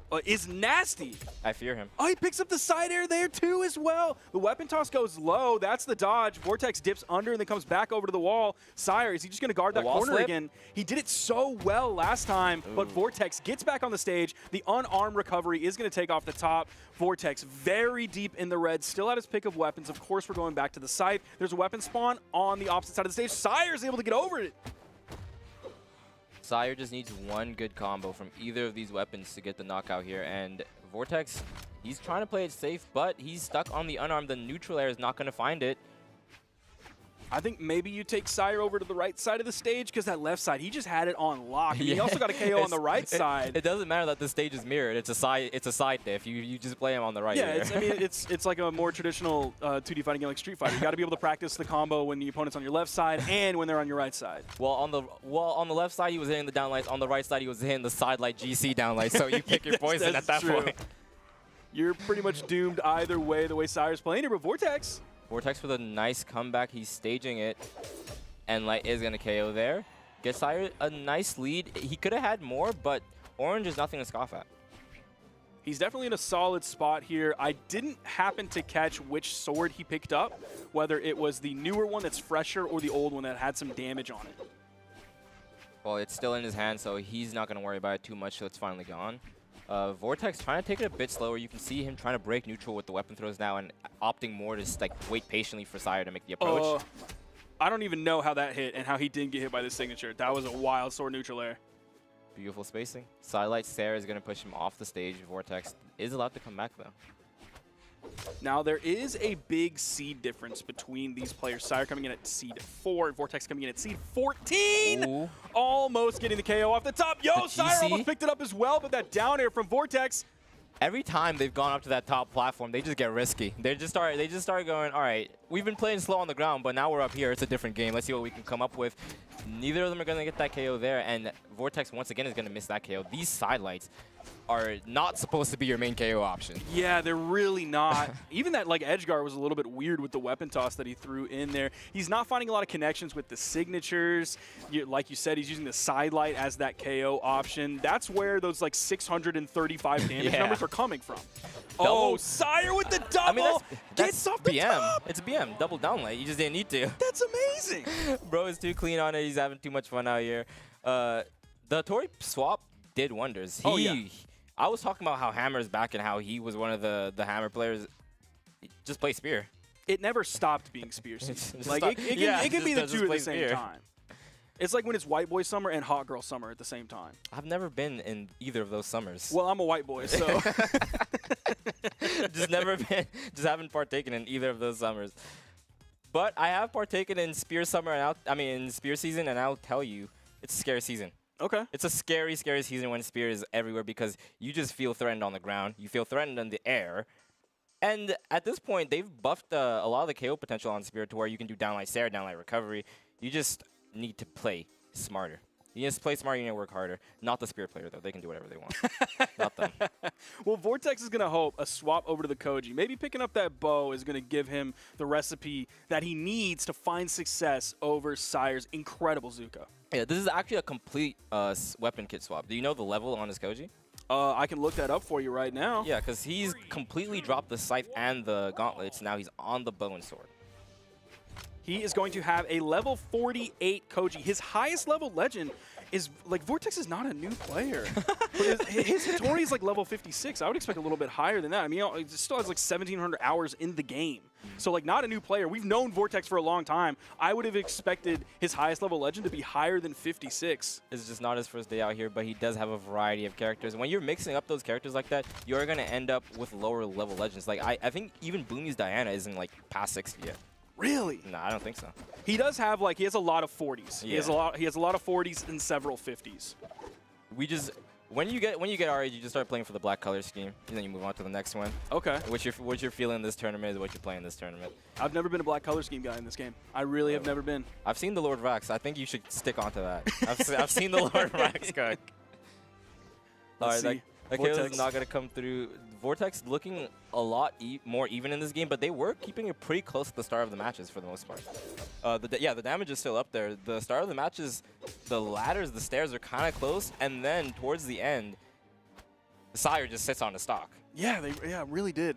nasty. I fear him. Oh, he picks up the side air there too as well. The weapon toss goes low. That's the dodge. Vortex dips under and then comes back over to the wall. Sire, is he just going to guard that corner slip? again? He did it so well last time, but Vortex gets back on the stage. The unarmed recovery is going to take off the top. Vortex very deep in the red, still at his pick of weapons. Of course, we're going back to the site. There's a weapon spawn on the opposite side of the stage. Sire's able to get over it. Sire just needs one good combo from either of these weapons to get the knockout here, and Vortex, he's trying to play it safe, but he's stuck on the unarmed. The neutral air is not going to find it. I think maybe you take Sire over to the right side of the stage because that left side, he just had it on lock. And he also got a KO on the right side. It doesn't matter that the stage is mirrored. It's a side diff. You just play him on the right. Yeah, it's like a more traditional 2D fighting game like Street Fighter. You got to be able to practice the combo when the opponent's on your left side and when they're on your right side. Well, on the left side he was hitting the downlights. On the right side he was hitting the side light GC downlight. So you pick your poison at that point. You're pretty much doomed either way. The way Sire's playing here, but Vortex. Vortex with a nice comeback. He's staging it, and Light is going to KO there. Gets Sire a nice lead. He could have had more, but Orange is nothing to scoff at. He's definitely in a solid spot here. I didn't happen to catch which sword he picked up, whether it was the newer one that's fresher or the old one that had some damage on it. Well, it's still in his hand, so he's not going to worry about it too much, so it's finally gone. Vortex trying to take it a bit slower. You can see him trying to break neutral with the weapon throws now and opting more to just like wait patiently for Sire to make the approach. I don't even know how that hit and how he didn't get hit by this signature. That was a wild sword neutral air. Beautiful spacing. Sidelight Sair is going to push him off the stage. Vortex is allowed to come back though. Now, there is a big seed difference between these players. Sire coming in at seed 4 and Vortex coming in at seed 14. Ooh. Almost getting the KO off the top. Yo, Sire almost picked it up as well, but that down air from Vortex. Every time they've gone up to that top platform, they just get risky. They just start going, all right, we've been playing slow on the ground, but now we're up here. It's a different game. Let's see what we can come up with. Neither of them are going to get that KO there, and Vortex once again is going to miss that KO. These sidelights are not supposed to be your main KO option. Yeah, they're really not. Even that like edge guard was a little bit weird with the weapon toss that he threw in there. He's not finding a lot of connections with the signatures. Like you said, he's using the sidelight as that KO option. That's where those like 635 damage numbers are coming from. Oh, Sire with the double! I mean, that's gets off the BM. top! It's BM, double downlight. You just didn't need to. That's amazing! Bro is too clean on it. He's having too much fun out here. The Tori swap did wonders. I was talking about how Hammer's back and how he was one of the Hammer players. Just play Spear. It never stopped being Spear season. Like it can be the two at the same time. It's like when it's white boy summer and hot girl summer at the same time. I've never been in either of those summers. Well, I'm a white boy, so. Just never been, just haven't partaken in either of those summers. But I have partaken in Spear summer, and in Spear season, and I'll tell you, it's a scary season. Okay. It's a scary, scary season when Spear is everywhere because you just feel threatened on the ground. You feel threatened in the air. And at this point, they've buffed a lot of the KO potential on Spear to where you can do downlight Sair, downlight recovery. You just need to play smarter. You need to play smarter, you need to work harder. Not the Spear player, though. They can do whatever they want. Not them. Well, Vortex is going to hope a swap over to the Koji. Maybe picking up that bow is going to give him the recipe that he needs to find success over Sire's incredible Zuko. Yeah, this is actually a complete weapon kit swap. Do you know the level on his Koji? I can look that up for you right now. Yeah, because he's completely dropped the scythe and the gauntlets. Now he's on the bow and sword. He is going to have a level 48 Koji. His highest level legend is, like, Vortex is not a new player. his Hattori is like level 56. I would expect a little bit higher than that. I mean, he still has like 1,700 hours in the game. So, like, not a new player. We've known Vortex for a long time. I would have expected his highest level legend to be higher than 56. It's just not his first day out here, but he does have a variety of characters. When you're mixing up those characters like that, you're going to end up with lower level legends. Like, I think even Boomy's Diana isn't, like, past 60 yet. Really? No, I don't think so. He does have, like, he has a lot of 40s. Yeah. He has a lot of 40s and several 50s. We just when you get our age, you just start playing for the black color scheme, and then you move on to the next one. Okay. What you're feeling in this tournament is what you're playing in this tournament. I've never been a black color scheme guy in this game. I really have never been. I've seen the Lord Vax. I think you should stick onto that. I've seen the Lord Vax cook. All right, that KO is not going to come through. Vortex looking a lot more even in this game, but they were keeping it pretty close to the start of the matches for the most part. The damage is still up there. The start of the matches, the ladders, the stairs are kind of close, and then towards the end, Sire just sits on the stock. Yeah, they really did.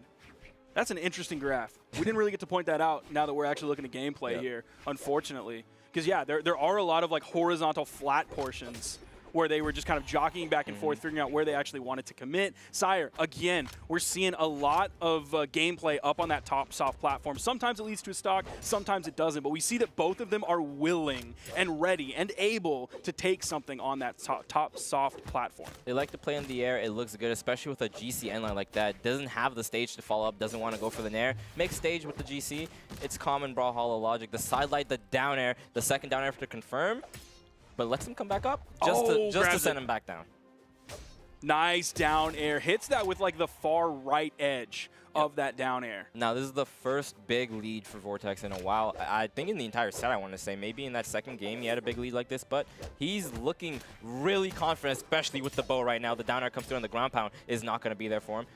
That's an interesting graph. We didn't really get to point that out now that we're actually looking at gameplay here, unfortunately. Because, yeah, there are a lot of, like, horizontal flat portions where they were just kind of jockeying back and forth, figuring out where they actually wanted to commit. Sire, again, we're seeing a lot of gameplay up on that top soft platform. Sometimes it leads to a stock, sometimes it doesn't, but we see that both of them are willing and ready and able to take something on that top soft platform. They like to play in the air. It looks good, especially with a GC end line like that. Doesn't have the stage to follow up, doesn't want to go for the nair. Make stage with the GC. It's common Brawlhalla logic. The side light, the down air, the second down air to confirm. But lets him come back up just to send him back down. Nice down air. Hits that with, like, the far right edge of that down air. Now, this is the first big lead for Vortex in a while. I think in the entire set, I want to say. Maybe in that second game, he had a big lead like this. But he's looking really confident, especially with the bow right now. The down air comes through and the ground pound is not going to be there for him.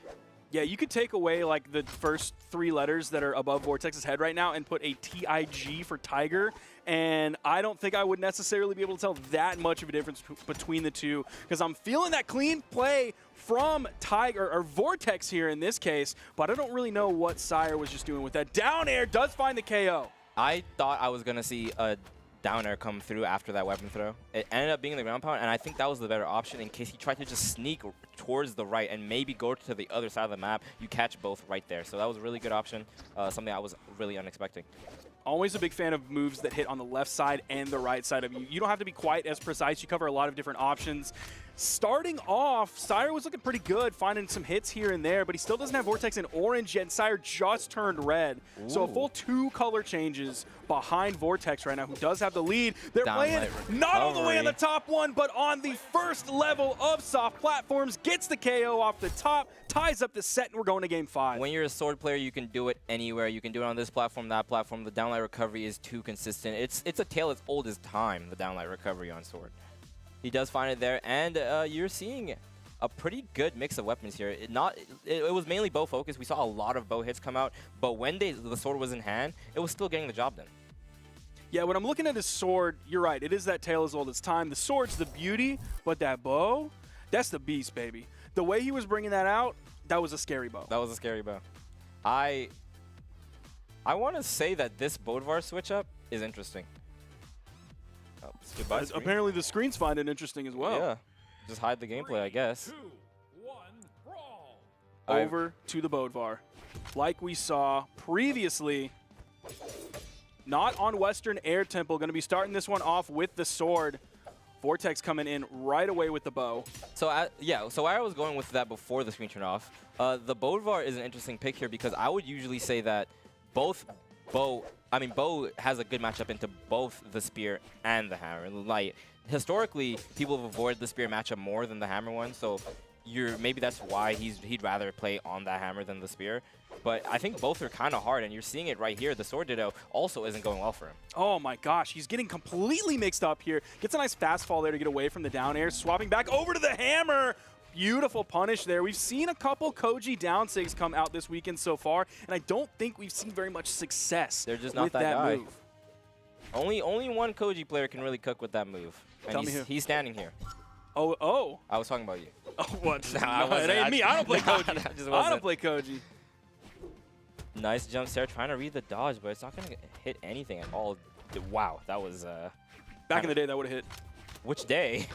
Yeah, you could take away, like, the first 3 letters that are above Vortex's head right now and put a TIG for Tiger, and I don't think I would necessarily be able to tell that much of a difference between the two, because I'm feeling that clean play from Tiger, or Vortex here in this case, but I don't really know what Sire was just doing with that. Down air does find the KO. I thought I was going to see a down air come through after that weapon throw. It ended up being the ground pound, and I think that was the better option in case he tried to just sneak towards the right and maybe go to the other side of the map. You catch both right there. So that was a really good option, something I was really unexpecting. Always a big fan of moves that hit on the left side and the right side of you. You don't have to be quite as precise. You cover a lot of different options. Starting off, Sire was looking pretty good, finding some hits here and there, but he still doesn't have Vortex in orange yet, and Sire just turned red. Ooh. So a full 2 color changes behind Vortex right now, who does have the lead. They're playing not all the way on the top one, but on the first level of soft platforms, gets the KO off the top, ties up the set, and we're going to game 5. When you're a sword player, you can do it anywhere. You can do it on this platform, that platform. The downlight recovery is too consistent. It's a tale as old as time, the downlight recovery on sword. He does find it there, and you're seeing a pretty good mix of weapons here. It was mainly bow focused. We saw a lot of bow hits come out, but when the sword was in hand, it was still getting the job done. Yeah, when I'm looking at his sword, you're right. It is that tale as old as time. The sword's the beauty, but that bow, that's the beast, baby. The way he was bringing that out, that was a scary bow. That was a scary bow. I want to say that this Bodvar switch up is interesting. Goodbye, apparently the screens find it interesting as well. Yeah, just hide the gameplay, I guess. 3, 2, 1, brawl. Over to the Bodvar. Like we saw previously, not on Western Air Temple. Going to be starting this one off with the sword. Vortex coming in right away with the bow. So where I was going with that before the screen turned off, the Bodvar is an interesting pick here because I would usually say that both bow has a good matchup into both the spear and the hammer. Like, historically, people have avoided the spear matchup more than the hammer one, so maybe that's why he'd rather play on that hammer than the spear. But I think both are kind of hard, and you're seeing it right here. The sword ditto also isn't going well for him. Oh my gosh, he's getting completely mixed up here. Gets a nice fast fall there to get away from the down air, swapping back over to the hammer. Beautiful punish there. We've seen a couple Koji down sigs come out this weekend so far, and I don't think we've seen very much success. They're just not with that guy. move. Only one Koji player can really cook with that move. And Tell me who. He's standing here. Oh. I was talking about you. Oh, what? No, it ain't me. I don't play Koji. I I don't play Koji. Nice jump there, trying to read the dodge, but it's not going to hit anything at all. Wow, that was... Back in the day, that would have hit. Which day?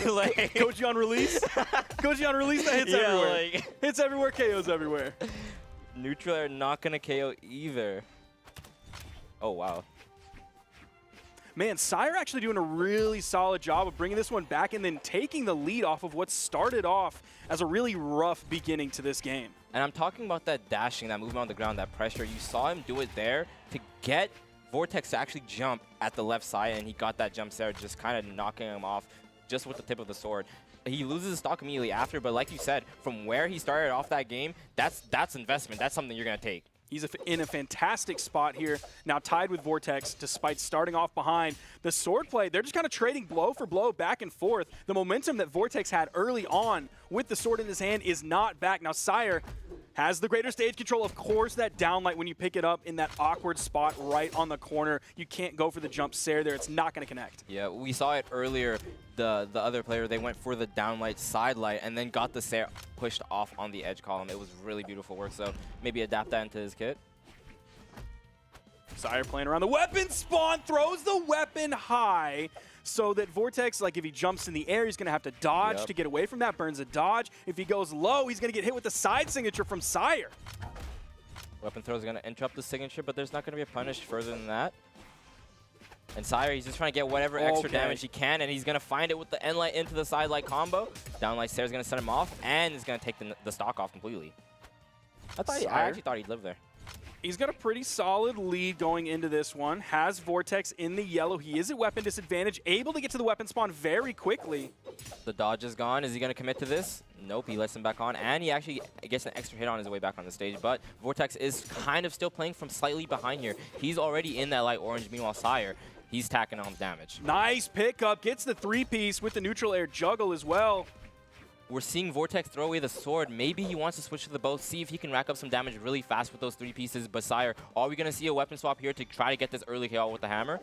Like Koji on release? Koji on release, that hits everywhere. Like, hits everywhere, KOs everywhere. neutral air not going to KO either. Oh, wow. Man, Sire actually doing a really solid job of bringing this one back and then taking the lead off of what started off as a really rough beginning to this game. And I'm talking about that dashing, that movement on the ground, that pressure. You saw him do it there to get Vortex to actually jump at the left side, and he got that jump there, just kind of knocking him off just with the tip of the sword. He loses his stock immediately after, but like you said, from where he started off that game, that's investment. That's something you're going to take. He's in a fantastic spot here, now tied with Vortex, despite starting off behind. The sword play, they're just kind of trading blow for blow back and forth. The momentum that Vortex had early on with the sword in his hand is not back. Now, Sire has the greater stage control. Of course, that downlight, when you pick it up in that awkward spot right on the corner, you can't go for the jump Sair there. It's not going to connect. Yeah, we saw it earlier. The other player, they went for the downlight side light and then got the Sair pushed off on the edge column. It was really beautiful work, so maybe adapt that into his kit. Sire playing around the weapon spawn, throws the weapon high so that Vortex, like if he jumps in the air, he's going to have to dodge to get away from that. Burns a dodge. If he goes low, he's going to get hit with the side signature from Sire. Weapon throw is going to interrupt the signature, but there's not going to be a punish further than that. And Sire, he's just trying to get whatever extra damage he can, and he's going to find it with the end light into the side light combo. Downlight Sair is going to set him off, and is going to take the stock off completely. I actually thought he'd live there. He's got a pretty solid lead going into this one. Has Vortex in the yellow. He is at weapon disadvantage, able to get to the weapon spawn very quickly. The dodge is gone. Is he going to commit to this? Nope, he lets him back on, and he actually gets an extra hit on his way back on the stage. But Vortex is kind of still playing from slightly behind here. He's already in that light orange. Meanwhile, Sire, he's tacking on damage. Nice pickup. Gets the three-piece with the neutral air juggle as well. We're seeing Vortex throw away the sword. Maybe he wants to switch to the bow, see if he can rack up some damage really fast with those three pieces. But Sire, are we going to see a weapon swap here to try to get this early KO with the hammer?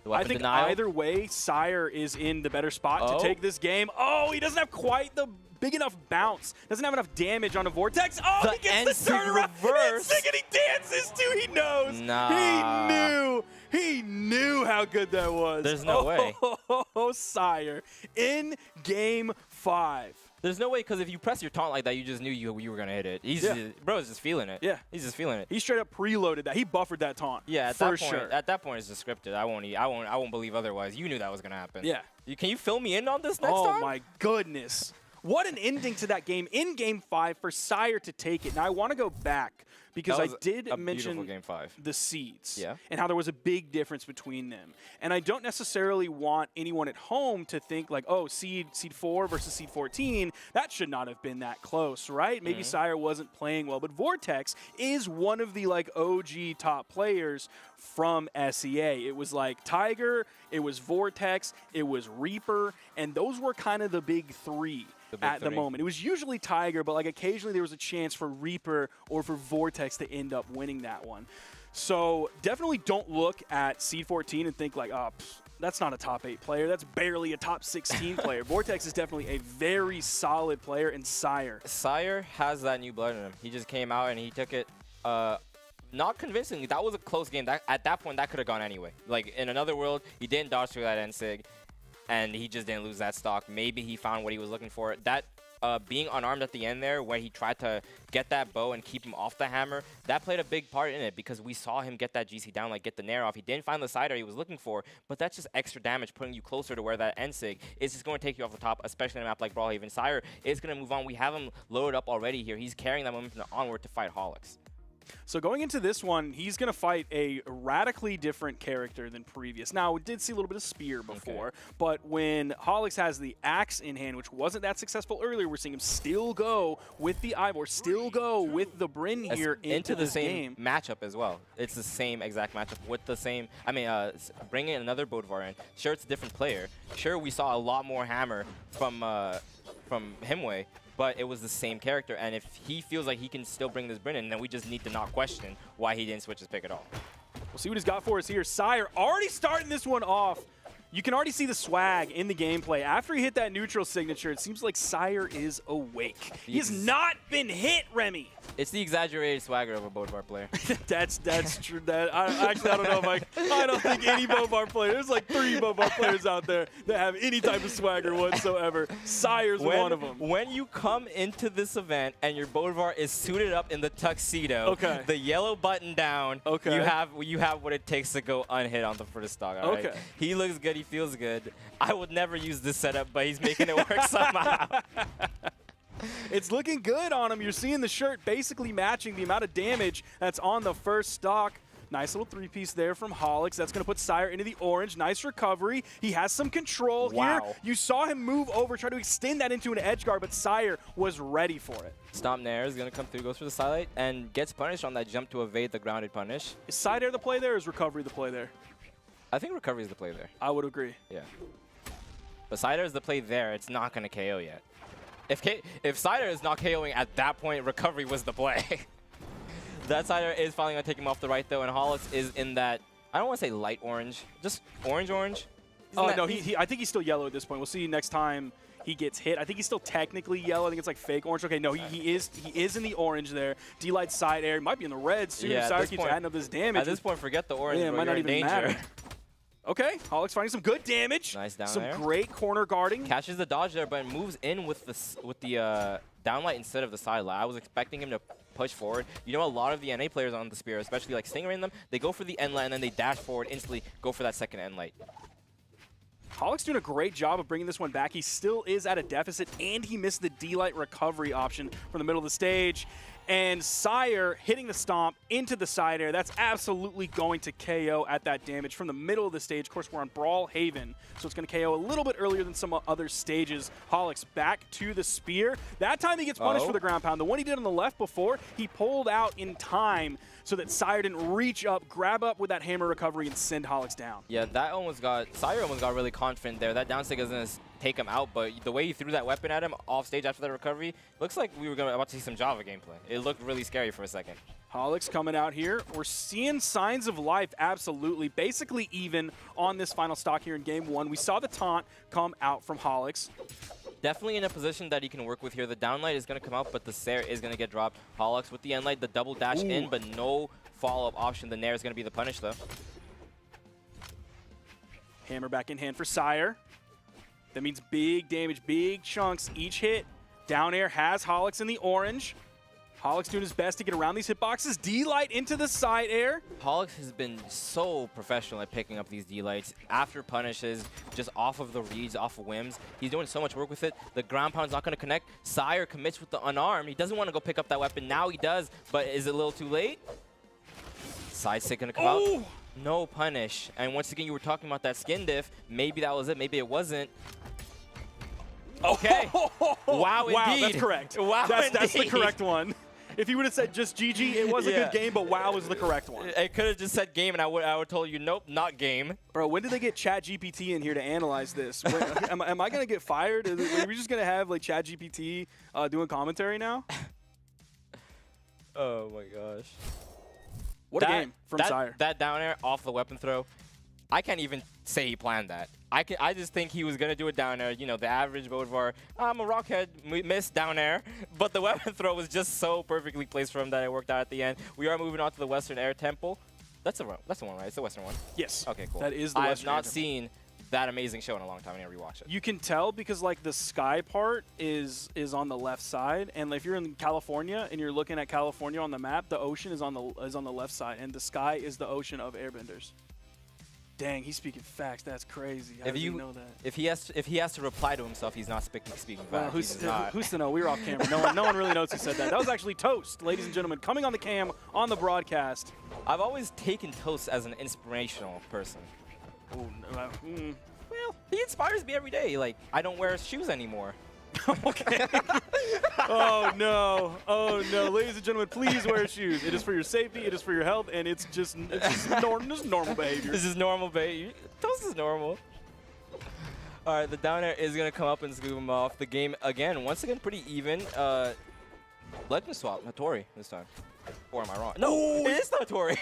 I think either way, Sire is in the better spot to take this game. Oh, he doesn't have quite the big enough bounce. Doesn't have enough damage on a Vortex. Oh, he gets the turnaround. Reverse. And he dances too. He knows. Nah. He knew how good that was. There's no way. Oh, Sire in game 5. There's no way, because if you press your taunt like that, you just knew you were going to hit it. Bro is just feeling it. Yeah. He's just feeling it. He straight up preloaded that. He buffered that taunt. Yeah, for sure. At that point, it's just scripted. I won't believe otherwise. You knew that was going to happen. Yeah. Can you fill me in on this next Oh, time? my goodness. What an ending to that game in Game 5 for Sire to take it. Now, I want to go back because I did mention Game 5. the seeds Yeah. and how there was a big difference between them. And I don't necessarily want anyone at home to think like, oh, seed 4 versus seed 14, that should not have been that close, right? Maybe Sire wasn't playing well, but Vortex is one of the like OG top players from SEA. It was like Tiger, it was Vortex, it was Reaper, and those were kind of the big three. The moment. It was usually Tiger, but like occasionally there was a chance for Reaper or for Vortex to end up winning that one. So definitely don't look at Seed 14 and think like, oh, that's not a top 8 player. That's barely a top 16 player. Vortex is definitely a very solid player, and Sire has that new blood in him. He just came out and he took it not convincingly. That was a close game. At that point, that could have gone anyway. Like in another world, he didn't dodge through that NSIG. And he just didn't lose that stock. Maybe he found what he was looking for. That being unarmed at the end there, where he tried to get that bow and keep him off the hammer, that played a big part in it because we saw him get that GC down, like get the nair off. He didn't find the side he was looking for, but that's just extra damage, putting you closer to where that NSIG is just going to take you off the top, especially in a map like Brawlhalla. Sire is going to move on. We have him loaded up already here. He's carrying that momentum onward to fight Holix. So going into this one, he's going to fight a radically different character than previous. Now, we did see a little bit of Spear before, but when Holix has the Axe in hand, which wasn't that successful earlier, we're seeing him still go with the Ivor, still go with the Bryn here into the this same game. matchup as well. It's the same exact matchup with the same, bringing another Bodvar in. Sure, it's a different player. Sure, we saw a lot more hammer from Himway, but it was the same character, and if he feels like he can still bring this Bryn in, then we just need to not question why he didn't switch his pick at all. We'll see what he's got for us here. Sire already starting this one off You can already see the swag in the gameplay. After he hit that neutral signature, it seems like Sire is awake. He has not been hit, Remy. It's the exaggerated swagger of a Bodevar player. That's true. I don't know if I don't think any Bodevar player. There's like 3 Bodevar players out there that have any type of swagger whatsoever. Sire's one of them. When you come into this event and your Bodevar is suited up in the tuxedo, the yellow button down, you have what it takes to go unhit on the first stock. All right? He looks good. He feels good. I would never use this setup, but he's making it work somehow. It's looking good on him. You're seeing the shirt basically matching the amount of damage that's on the first stock. Nice little 3-piece there from Holix. That's going to put Sire into the orange. Nice recovery. He has some control here. You saw him move over, try to extend that into an edge guard, but Sire was ready for it. Stomp Nair is going to come through, goes for the sidelight, and gets punished on that jump to evade the grounded punish. Is side air the play there, or is recovery the play there? I think recovery is the play there. I would agree. Yeah. But side air is the play there. It's not going to KO yet. If side air is not KOing at that point, recovery was the play. That side air is finally going to take him off the right, though, and Hollis is in that, I don't want to say light orange, just orange. Oh, no, I think he's still yellow at this point. We'll see next time he gets hit. I think he's still technically yellow. I think it's like fake orange. Okay, no, he is in the orange there. D-Light side air. He might be in the red, too. Yeah, Sire keeps adding up this damage. At this point, forget the orange, yeah, bro. Might You're not in even danger. matter. Okay, Holix finding some good damage. Nice down Some air. great corner guarding. Catches the dodge there, but moves in with the downlight instead of the sidelight. I was expecting him to push forward. You know, a lot of the NA players on the Spear, especially like Stingray and them, they go for the end light and then they dash forward instantly, go for that second end light. Holix doing a great job of bringing this one back. He still is at a deficit, and he missed the D-Light recovery option from the middle of the stage. And Sire hitting the stomp into the side air. That's absolutely going to KO at that damage from the middle of the stage. Of course, we're on Brawlhaven, so it's going to KO a little bit earlier than some other stages. Holix back to the spear. That time he gets punished for the ground pound. The one he did on the left before, he pulled out in time so that Sire didn't reach up, grab up with that hammer recovery, and send Holix down. Yeah, Sire almost got really confident there. That down stick is going to take him out, but the way he threw that weapon at him off stage after that recovery, looks like we were about to see some Java gameplay. It looked really scary for a second. Holix coming out here. We're seeing signs of life, absolutely. Basically even on this final stock here in game 1. We saw the taunt come out from Holix. Definitely in a position that he can work with here. The downlight is going to come out, but the Sair is going to get dropped. Holix with the endlight, the double dash in, but no follow-up option. The Nair is going to be the punish, though. Hammer back in hand for Sire. That means big damage, big chunks each hit. Down air has Holix in the orange. Holix doing his best to get around these hitboxes. D-Light into the side air. Holix has been so professional at picking up these D-Lights after punishes, just off of the reads, off of whims. He's doing so much work with it. The ground pound's not going to connect. Sire commits with the unarmed. He doesn't want to go pick up that weapon. Now he does, but is it a little too late? Side stick going to come out. No punish. And once again, you were talking about that skin diff. Maybe that was it. Maybe it wasn't. Okay. Wow, indeed. Wow, that's correct. Wow, that's the indeed. correct one. If he would have said just GG, it was a good game, but wow was the correct one. It could have just said game, and I would told you, nope, not game. Bro, when did they get ChatGPT in here to analyze this? Am I going to get fired? Are we just going to have like ChatGPT doing commentary now? Oh, my gosh. What a game from Sire. That down air off the weapon throw, I can't even say he planned that. I just think he was going to do a down air. You know, the average Bodevar, I'm a rockhead, missed down air. But the weapon throw was just so perfectly placed for him that it worked out at the end. We are moving on to the Western Air Temple. That's the one, right? It's the Western one. Yes. Okay, cool. That is the I Western have Air not Temple. seen that amazing show in a long time. I need to rewatch it. You can tell because like the sky part is on the left side, and if you're in California and you're looking at California on the map, the ocean is on the left side, and the sky is the ocean of Airbenders. Dang, he's speaking facts. That's crazy. How does he know that? If he has to reply to himself, he's not speaking facts. Well, He's not. who's to know? We were off camera. No one really knows who said that. That was actually Toast, ladies and gentlemen, coming on the cam on the broadcast. I've always taken Toast as an inspirational person. Oh, no. Well, he inspires me every day. Like, I don't wear shoes anymore. Okay. Oh no, ladies and gentlemen, please wear shoes. It is for your safety, it is for your health, and it's just normal behavior. This is normal behavior. Toast is normal. All right, the down air is gonna come up and scoop him off. The game again, once again, pretty even. Legend swap, Hattori this time. Or am I wrong? No, it is the Hattori.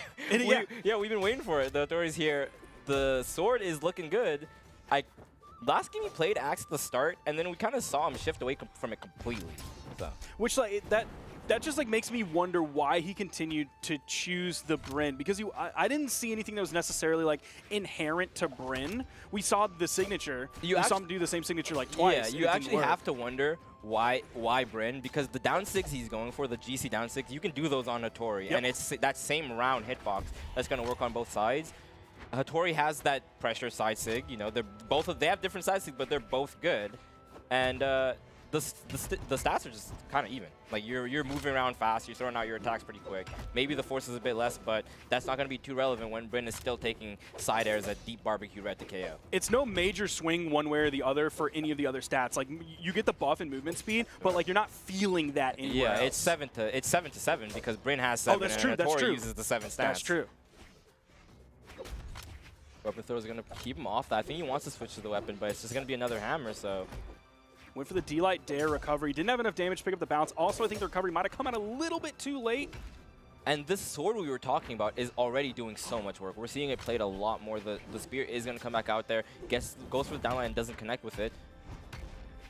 Yeah, we've been waiting for it. The Hattori's here. The sword is looking good. last game he played Axe at the start, and then we kind of saw him shift away from it completely. So. Which like that just like makes me wonder why he continued to choose the Bryn, because I didn't see anything that was necessarily like inherent to Bryn. We saw the signature. We saw him do the same signature like twice. Yeah, you actually have to wonder why Bryn, because the down 6 he's going for, the GC down 6, you can do those on Hattori, and it's that same round hitbox that's going to work on both sides. Hattori has that pressure side sig, you know, they have different side sigs, but they're both good, and the stats are just kind of even. Like you're moving around fast, you're throwing out your attacks pretty quick. Maybe the force is a bit less, but that's not going to be too relevant when Bryn is still taking side airs at deep barbecue red to KO. It's no major swing one way or the other for any of the other stats. Like you get the buff in movement speed, but like you're not feeling that anywhere else. It's 7 to 7 because Bryn has 7. Oh, that's true. And That's Hattori true. uses the 7 stats. That's true. Weapon throw is going to keep him off that. I think he wants to switch to the weapon, but it's just going to be another hammer, so. Went for the D-Light Dare recovery. Didn't have enough damage to pick up the bounce. Also, I think the recovery might have come out a little bit too late. And this sword we were talking about is already doing so much work. We're seeing it played a lot more. The spear is going to come back out there, goes for the downline and doesn't connect with it.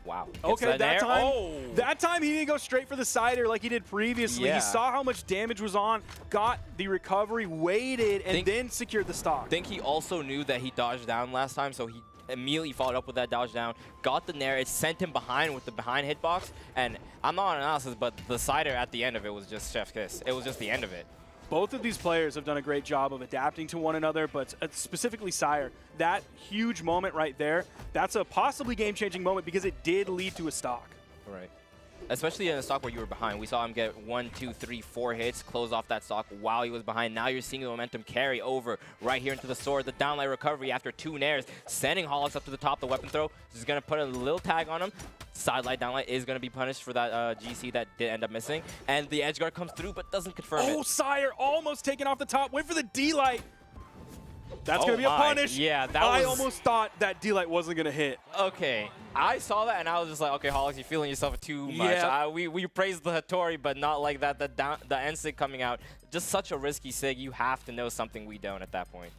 Wow. Okay, that time he didn't go straight for the cider like he did previously. Yeah. He saw how much damage was on, got the recovery, waited, and then secured the stock. I think he also knew that he dodged down last time, so he immediately followed up with that dodge down, got the nair, it sent him behind with the behind hitbox, and I'm not on analysis, but the cider at the end of it was just chef's kiss. It was just the end of it. Both of these players have done a great job of adapting to one another, but specifically Sire, that huge moment right there, that's a possibly game-changing moment because it did lead to a stock. Right. Especially in a stock where you were behind. We saw him get 1, 2, 3, 4 hits, close off that stock while he was behind. Now you're seeing the momentum carry over right here into the sword. The downlight recovery after 2 nairs, sending Holix up to the top. The weapon throw is going to put a little tag on him. Sidelight downlight is going to be punished for that GC that did end up missing. And the edge guard comes through but doesn't confirm it. Oh, Sire almost taken off the top. Went for the D-Light. That's going to be a punish. Yeah, I almost thought that D-Light wasn't going to hit. Okay, I saw that and I was just like, okay, Holix, you're feeling yourself too much. Yeah. We praised the Hattori, but not like that. The end sig coming out, just such a risky sig. You have to know something we don't at that point.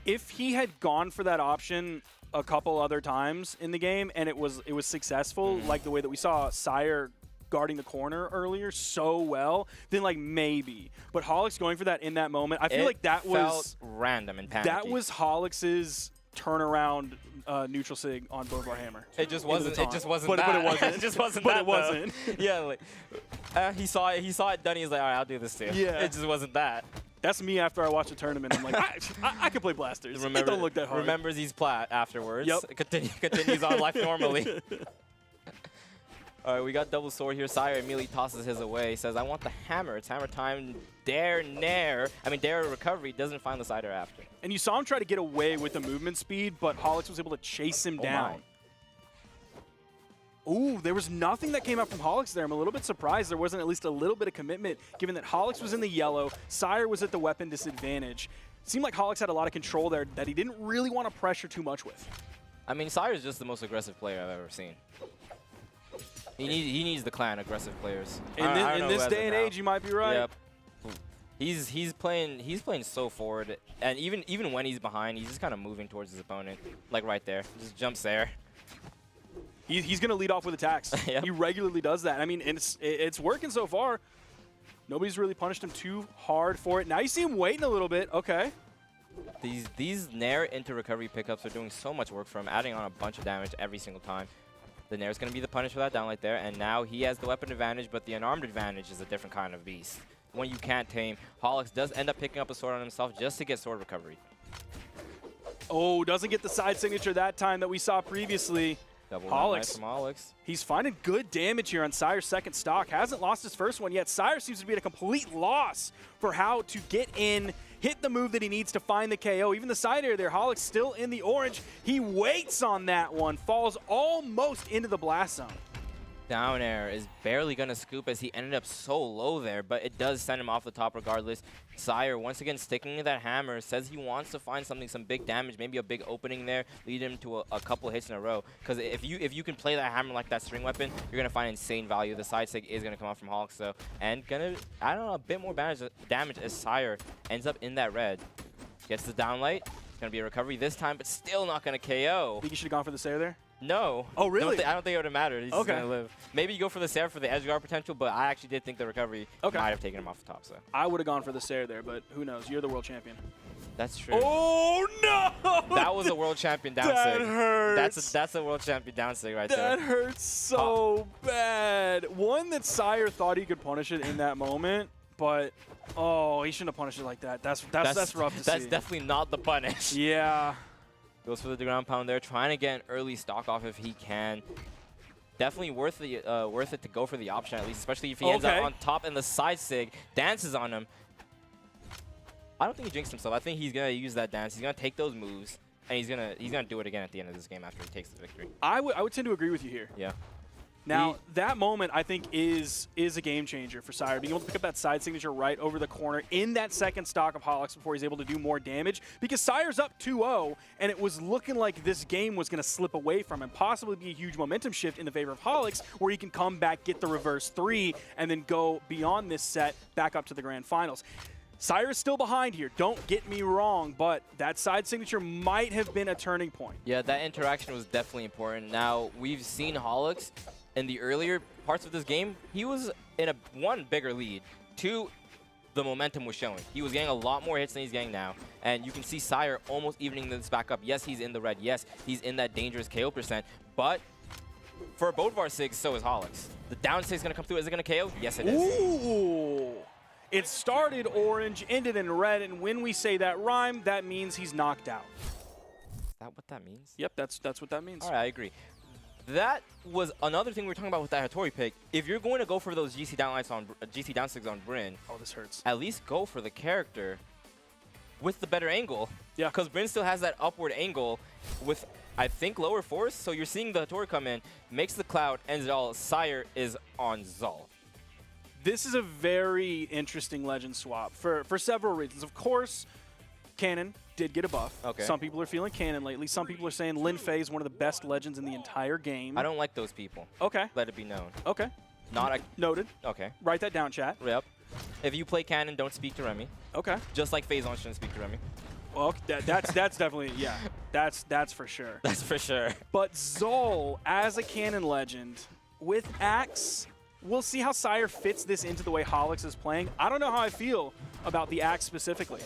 If he had gone for that option a couple other times in the game and it was successful, like the way that we saw Sire guarding the corner earlier so well, then like maybe. But Holix going for that in that moment, I feel like that was random and panicky. That was Holix's turnaround neutral sig on both our hammer. It just wasn't. It just wasn't. But it wasn't. It just wasn't. But that, it wasn't. Yeah, like he saw it done. He's like, all right, I'll do this too. Yeah. It just wasn't that. That's me after I watch a tournament. I'm like, I can play blasters. It don't look that hard. Remembers he's plat afterwards. Yep. Continues on life normally. All right, we got double sword here. Sire immediately tosses his away. He says, I want the hammer. It's hammer time. Dare recovery. Doesn't find the cider after. And you saw him try to get away with the movement speed, but Holix was able to chase him down. Ooh, there was nothing that came out from Holix there. I'm a little bit surprised there wasn't at least a little bit of commitment, given that Holix was in the yellow, Sire was at the weapon disadvantage. It seemed like Holix had a lot of control there that he didn't really want to pressure too much with. I mean, Sire is just the most aggressive player I've ever seen. He needs the clan aggressive players. In this day and age, you might be right. Yep. He's playing so forward, and even when he's behind, he's just kind of moving towards his opponent, like right there, just jumps there. He's going to lead off with attacks. Yep. He regularly does that. I mean, it's working so far. Nobody's really punished him too hard for it. Now you see him waiting a little bit. Okay. These Nair into recovery pickups are doing so much work for him, adding on a bunch of damage every single time. The Nair is going to be the punish for that downlight there, and now he has the weapon advantage, but the unarmed advantage is a different kind of beast. One you can't tame. Holix does end up picking up a sword on himself just to get sword recovery. Oh, doesn't get the side signature that time that we saw previously. Double Holix. from Holix. He's finding good damage here on Sire's second stock. Hasn't lost his first one yet. Sire seems to be at a complete loss for how to get in, hit the move that he needs to find the KO. Even the side air there, Holix still in the orange. He waits on that one, falls almost into the blast zone. Down air is barely going to scoop as he ended up so low there, but it does send him off the top regardless. Sire, once again, sticking to that hammer, says he wants to find something, some big damage, maybe a big opening there, lead him to a couple hits in a row. Because if you can play that hammer like that string weapon, you're going to find insane value. The side sig is going to come off from Holix, though, and going to add on a bit more damage as Sire ends up in that red. Gets the downlight. Gonna be a recovery this time, but still not gonna KO. Think you should have gone for the Sayer there? No. Oh, really? I don't think it would have mattered. He's just Okay. gonna live. Maybe you go for the Sayer for the edge guard potential, but I actually did think the recovery Okay. might have taken him off the top. So I would have gone for the Sayer there, but who knows? You're the world champion. that's true. Oh, no! That was a world champion down That sig. hurts. That's a world champion down sig right That there. hurts so bad. One that Sire thought he could punish it in that moment, but oh, he shouldn't have punished it like that. That's rough to see. That's definitely not the punish. Yeah. Goes for the ground pound there, trying to get an early stock off if he can. Definitely worth it to go for the option at least, especially if he ends up on top and the side sig dances on him. I don't think he jinxed himself. I think he's gonna use that dance. He's gonna take those moves, and he's gonna do it again at the end of this game after he takes the victory. I would tend to agree with you here. Yeah. Now, that moment, I think, is a game changer for Sire. Being able to pick up that side signature right over the corner in that second stock of Holix before he's able to do more damage. Because Sire's up 2-0, and it was looking like this game was going to slip away from him, possibly be a huge momentum shift in the favor of Holix, where he can come back, get the reverse 3, and then go beyond this set back up to the grand finals. Sire is still behind here, don't get me wrong, but that side signature might have been a turning point. Yeah, that interaction was definitely important. Now, we've seen Holix in the earlier parts of this game. He was in a, 1, bigger lead. 2, the momentum was showing. He was getting a lot more hits than he's getting now. And you can see Sire almost evening this back up. Yes, he's in the red. Yes, he's in that dangerous KO %. But for both of our SIGs, so is Holix. The down SIG's going to come through. Is it going to KO? Yes, it is. Ooh! It started orange, ended in red, and when we say that rhyme, that means he's knocked out. Is that what that means? Yep, that's what that means. All right, I agree. That was another thing we were talking about with that Hattori pick. If you're going to go for those GC down SIGs on Brynn, Oh, this hurts. at least go for the character with the better angle. Yeah. Because Brynn still has that upward angle with, I think, lower force. So you're seeing the Hattori come in, makes the cloud, ends it all. Sire is on Zal. This is a very interesting legend swap for several reasons. Of course, Cannon did get a buff. Okay. Some people are feeling Cannon lately. Some people are saying Lin Fei is one of the best legends in the entire game. I don't like those people. Okay. Let it be known. Okay. Not a... Noted. Okay. Write that down, chat. Yep. If you play Cannon, don't speak to Remy. Okay. Just like Phazon shouldn't speak to Remy. Well, that's definitely, yeah. That's for sure. That's for sure. But Zol, as a Cannon legend, with Axe, we'll see how Sire fits this into the way Holix is playing. I don't know how I feel about the Axe specifically.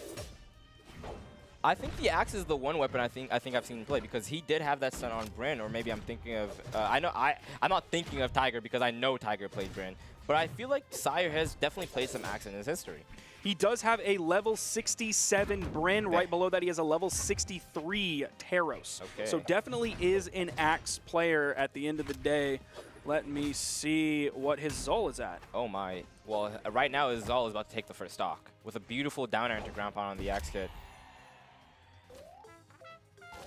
I think the Axe is the one weapon I think I've seen him play, because he did have that stun on Brynn, or maybe I'm thinking of I'm not thinking of Tiger because I know Tiger played Brynn, but I feel like Sire has definitely played some Axe in his history. He does have a level 67 Brynn. Right below that, he has a level 63 Taros. Okay. So definitely is an Axe player at the end of the day. Let me see what his Zol is at. Oh my. Well, right now his Zal is about to take the first stock with a beautiful down air into ground pound on the Axe kit.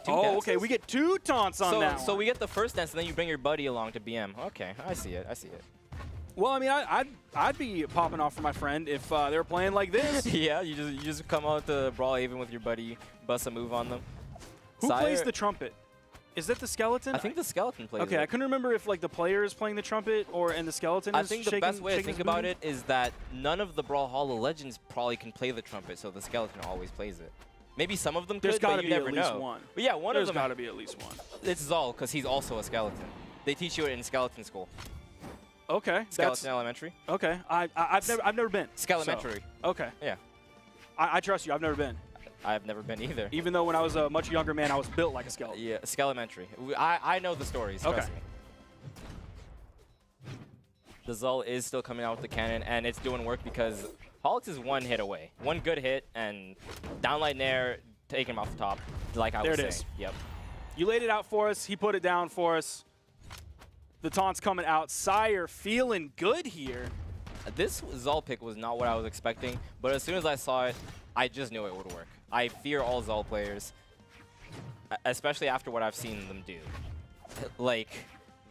Oh, okay, we get 2 taunts on that So one. we get the first dance, and then you bring your buddy along to BM. Okay, I see it. I see it. Well, I mean, I'd be popping off for my friend if they were playing like this. Yeah, you just come out to Brawlhaven with your buddy, bust a move on them. Who Sire- plays the trumpet? Is that the skeleton? I think the skeleton plays Okay, it. I couldn't remember if like the player is playing the trumpet and the skeleton I is think the shaking, best way to shaking think his about booty. it is that none of the Brawlhalla legends probably can play the trumpet, so the skeleton always plays it. Maybe some of them There's could, got but to you be never at least know. one. But yeah, one There's of them. got to be at least one. It's Zal, because he's also a skeleton. They teach you it in skeleton school. Okay, Skeleton Elementary. okay. I've never been. Skelementary. So, okay, Yeah. I trust you. I've never been. I've never been either. Even though when I was a much younger man, I was built like a skeleton. Yeah, Skelementary. I know the stories, Okay. trust me. The Zal is still coming out with the cannon, and it's doing work because Holix is 1 hit away. 1 good hit, and downlight nair, taking him off the top, like I There was it saying. is. Yep. You laid it out for us. He put it down for us. The taunt's coming out. Sire feeling good here. This Zal pick was not what I was expecting, but as soon as I saw it, I just knew it would work. I fear all Zal players, especially after what I've seen them do. Like,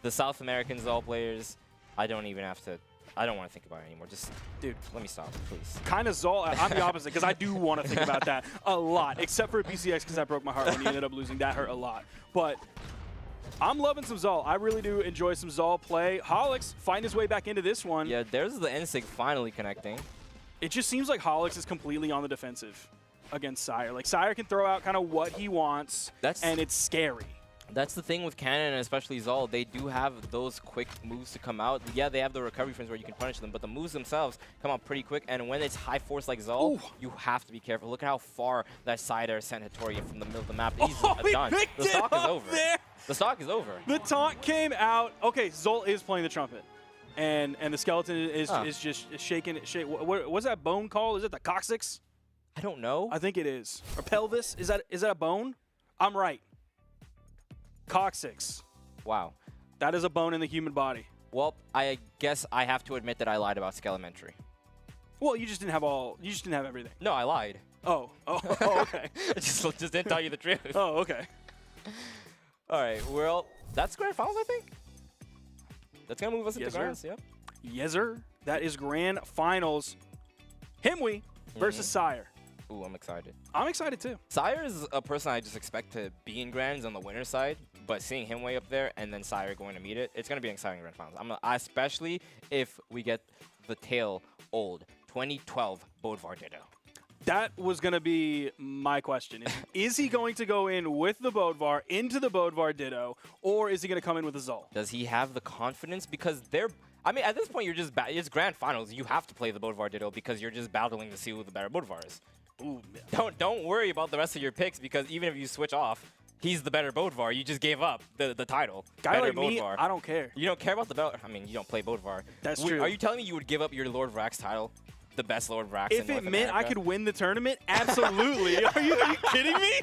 the South American Zal players, I don't want to think about it anymore. Just, dude, let me stop, please. Kind of Zol. I'm the opposite because I do want to think about that a lot, except for BCX because that broke my heart when he ended up losing. That hurt a lot. But I'm loving some Zol. I really do enjoy some Zol play. Holix find his way back into this one. Yeah, there's the NSIG finally connecting. It just seems like Holix is completely on the defensive. against Sire. Like, Sire can throw out kind of what he wants, and it's scary. That's the thing with Cannon, and especially Zol. They do have those quick moves to come out. Yeah, they have the recovery frames where you can punish them, but the moves themselves come out pretty quick. And when it's high force like Zol, you have to be careful. Look at how far that side air sent Hattori from the middle of the map. He's done. The stock is over. The stock is over. The taunt came out. Okay, Zol is playing the trumpet. And the skeleton is just shaking it. What's that bone called? Is it the coccyx? I don't know. I think it is. Or pelvis? Is that a bone? I'm right. Coccyx. Wow. That is a bone in the human body. Well, I guess I have to admit that I lied about Skelementary. Well, you just didn't have everything. No, I lied. Oh, okay. just didn't tell you the truth. Oh, okay. All right. Well, that's grand finals, I think. That's gonna move us into grands. Yep. Yes, sir. That is grand finals. Himwe versus Sire. Ooh, I'm excited. I'm excited too. Sire is a person I just expect to be in grands on the winner's side, but seeing him way up there and then Sire going to meet it, it's going to be an exciting grand finals. Especially if we get the tail old 2012 Bodvar Ditto. That was going to be my question. Is he going to go in with the Bodvar into the Bodvar Ditto, or is he going to come in with a Zol? Does he have the confidence? Because I mean, at this point, it's grand finals. You have to play the Bodvar Ditto because you're just battling to see who the better Bodvar is. Ooh, don't worry about the rest of your picks because even if you switch off, he's the better Bodvar. You just gave up the title. Guy better like Bodvar. me, I don't care. You don't care about the belt. I mean, you don't play Bodvar. That's true. Are you telling me you would give up your Lord Vrax title? The best Lord Vrax If in North it meant America? I could win the tournament, absolutely. Are you kidding me?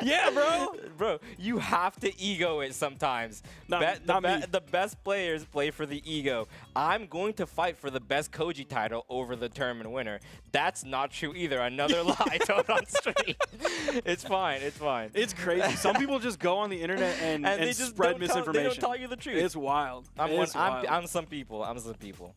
Yeah, bro. Bro, you have to ego it sometimes. The best players play for the ego. I'm going to fight for the best Koji title over the tournament winner. That's not true either. Another lie told on stream. It's fine. It's fine. It's crazy. Some people just go on the internet and they just spread misinformation. They don't tell you the truth. It's wild. I'm some people. I'm some people.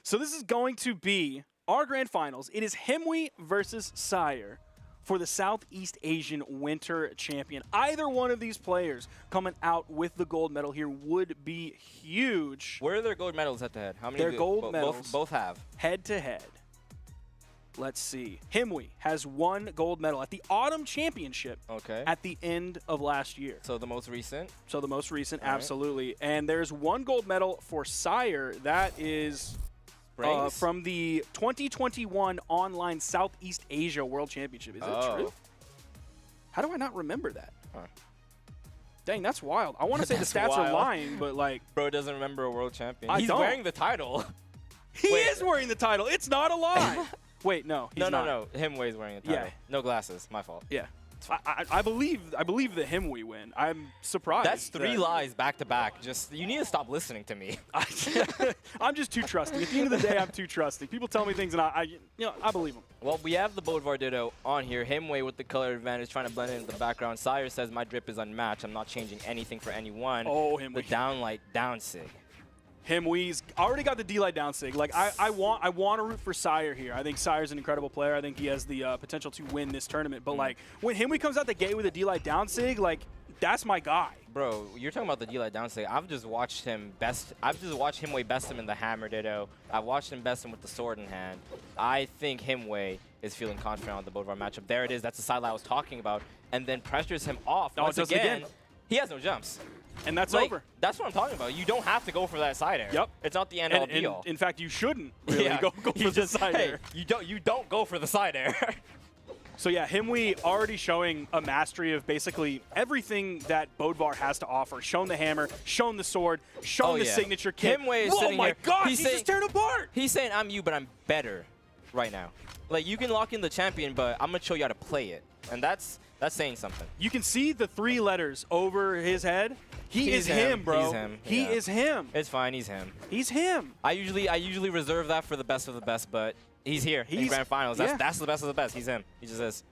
So this is going to be our grand finals. It is Himwe versus Sire for the Southeast Asian Winter Champion. Either one of these players coming out with the gold medal here would be huge. Where are their gold medals head to head? How many? Their gold medals both have. Head to head. Let's see. Himwe has one gold medal at the Autumn Championship at the end of last year. So the most recent? So the most recent, All right. absolutely. And there's one gold medal for Sire. That is from the 2021 Online Southeast Asia World Championship. Is that true? How do I not remember that? Dang, that's wild. I want to say the stats are lying, but like... Bro doesn't remember a world champion. He's wearing the title. He is wearing the title. It's not a lie. Wait, no, he's not. No. Himwe's wearing the title. Yeah. No glasses. My fault. Yeah. I believe the Himwe win. I'm surprised. That's three lies back to back. Just you need to stop listening to me. I'm just too trusting. At the end of the day, I'm too trusting. People tell me things and I believe them. Well, we have the Bodvar Ditto on here. Himwe with the color advantage trying to blend in the background. Sire says my drip is unmatched. I'm not changing anything for anyone. Oh, Himwe. The downlight down sig. Himwe's already got the D-Light down sig. Like I want to root for Sire here. I think Sire's an incredible player. I think he has the potential to win this tournament. But like when Himwe comes out the gate with a D-Light down sig, like that's my guy. Bro, you're talking about the D-Light down sig. I've just watched him Himwe best him in the hammer ditto. I've watched him best him with the sword in hand. I think Himwe is feeling confident on the Bodvar matchup. There it is. That's the side I was talking about. And then pressures him off. Once again, he has no jumps. And that's like, over. That's what I'm talking about. You don't have to go for that side air. Yep. It's not the end all be all. In fact, you shouldn't really go for the side air. You don't go for the side air. So yeah, Himwe already showing a mastery of basically everything that Bodvar has to offer. Shown the hammer, shown the sword, shown the signature kick. Himwe is Whoa, sitting my here. gosh, he's just tearing apart. He's saying, I'm you, but I'm better right now. Like, you can lock in the champion, but I'm going to show you how to play it. And that's saying something. You can see the 3 letters over his head. He is him, bro. He's him. He is him. It's fine. He's him. He's him. I usually reserve that for the best of the best, but he's here in grand finals. That's the best of the best. He's him. He just is.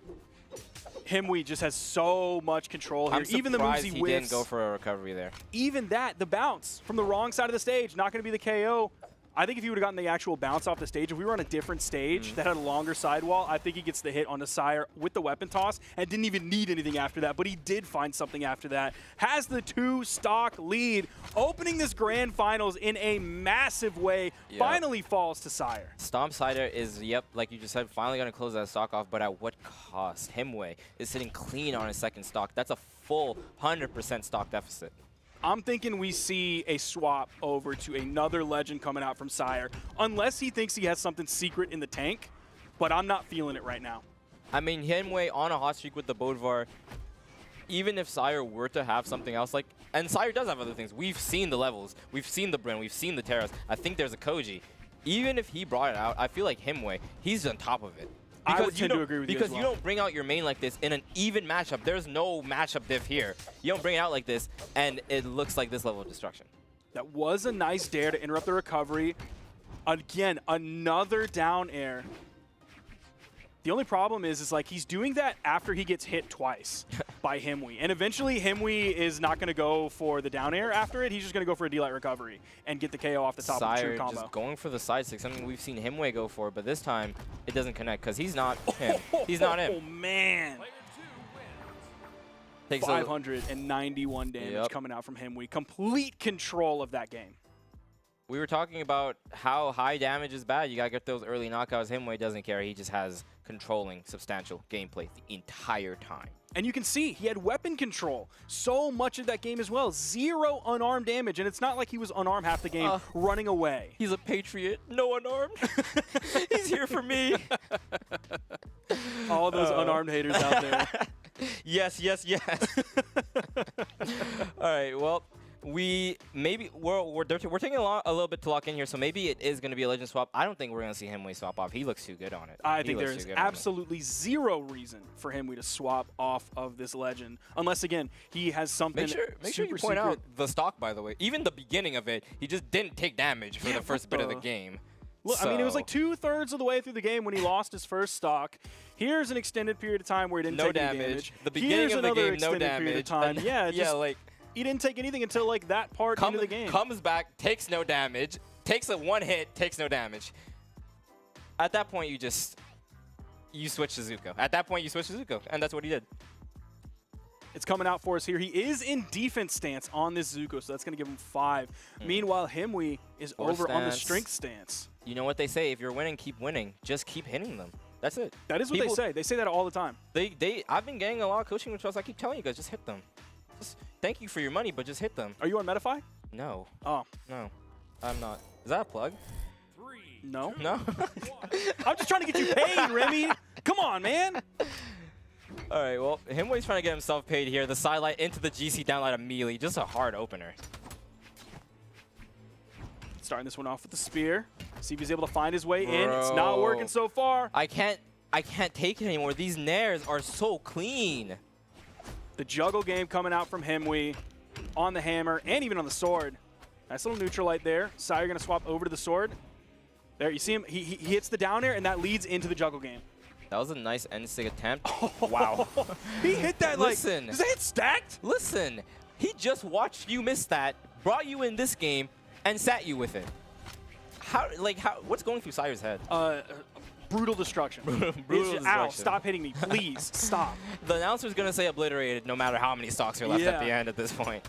Himwe just has so much control here. Even the moves he didn't go for a recovery there. Even that, the bounce from the wrong side of the stage, not going to be the KO. I think if he would have gotten the actual bounce off the stage, if we were on a different stage that had a longer sidewall, I think he gets the hit on the Sire with the weapon toss and didn't even need anything after that, but he did find something after that. Has the 2-stock lead, opening this grand finals in a massive way, finally falls to Sire. Stomp Cider is, yep, like you just said, finally going to close that stock off, but at what cost? Himway is sitting clean on his second stock. That's a full 100% stock deficit. I'm thinking we see a swap over to another legend coming out from Sire, unless he thinks he has something secret in the tank, but I'm not feeling it right now. I mean, Himway on a hot streak with the Bodvar, even if Sire were to have something else, like, and Sire does have other things. We've seen the levels, we've seen the Bryn, we've seen the Terras. I think there's a Koji. Even if he brought it out, I feel like Himway, he's on top of it. I would tend to agree with you because as well. you don't bring out your main like this in an even matchup. There's no matchup diff here. You don't bring it out like this, and it looks like this level of destruction. That was a nice dare to interrupt the recovery. Again, another down air. The only problem is like he's doing that after he gets hit twice by Himwee. And eventually Himwee is not going to go for the down air after it. He's just going to go for a D-Light recovery and get the KO off the top of the true combo. Just going for the side stick, something we've seen Himway go for, but this time it doesn't connect because he's not him. He's not him. Oh, man. Takes 591 damage coming out from Himwee. Complete control of that game. We were talking about how high damage is bad. You got to get those early knockouts. Himway doesn't care. He just has controlling substantial gameplay the entire time. And you can see he had weapon control so much of that game as well. 0 unarmed damage, and it's not like he was unarmed half the game running away. He's a patriot, no unarmed. He's here for me. All those unarmed haters out there. Yes, yes, yes. All right, well, we're taking a little bit to lock in here, so maybe it is going to be a legend swap. I don't think we're going to see Himway swap off. He looks too good on it. I think there is absolutely zero reason for Himway to swap off of this legend, unless again he has something. Make sure you point out the stock, by the way. Even the beginning of it, he just didn't take damage for the first bit of the game. Look, I mean, it was like 2/3 of the way through the game when he lost his first stock. Here's an extended period of time where he didn't take any damage. The beginning of the game, no damage. Time. Yeah, yeah, like. He didn't take anything until like that part into the game. Comes back, takes no damage, takes a one hit, takes no damage. At that point, you switch to Zuko. At that point, you switch to Zuko, and that's what he did. It's coming out for us here. He is in defense stance on this Zuko, so that's going to give him 5. Meanwhile, Himwee is over on the strength stance. You know what they say, if you're winning, keep winning. Just keep hitting them. That's it. That is what they say. They say that all the time. I've been getting a lot of coaching requests. I keep telling you guys, just hit them. Just thank you for your money, but just hit them. Are you on Metafy? No. Oh. No, I'm not. Is that a plug? No. No? I'm just trying to get you paid, Remy. Come on, man. All right, well, Himway's trying to get himself paid here. The sidelight into the GC downlight immediately. Just a hard opener. Starting this one off with the spear. See if he's able to find his way in. It's not working so far. I can't take it anymore. These nairs are so clean. The juggle game coming out from Himwee on the hammer and even on the sword. Nice little neutral light there. Sire going to swap over to the sword. There, you see him. He hits the down air, and that leads into the juggle game. That was a nice end stick attempt. Wow. He hit that Listen, like, is that hit stacked? Listen, he just watched you miss that, brought you in this game, and sat you with it. What's going through Sire's head? Brutal destruction. Brutal destruction. Ow, stop hitting me. Please, stop. The announcer's going to say obliterated no matter how many stocks are left at the end at this point.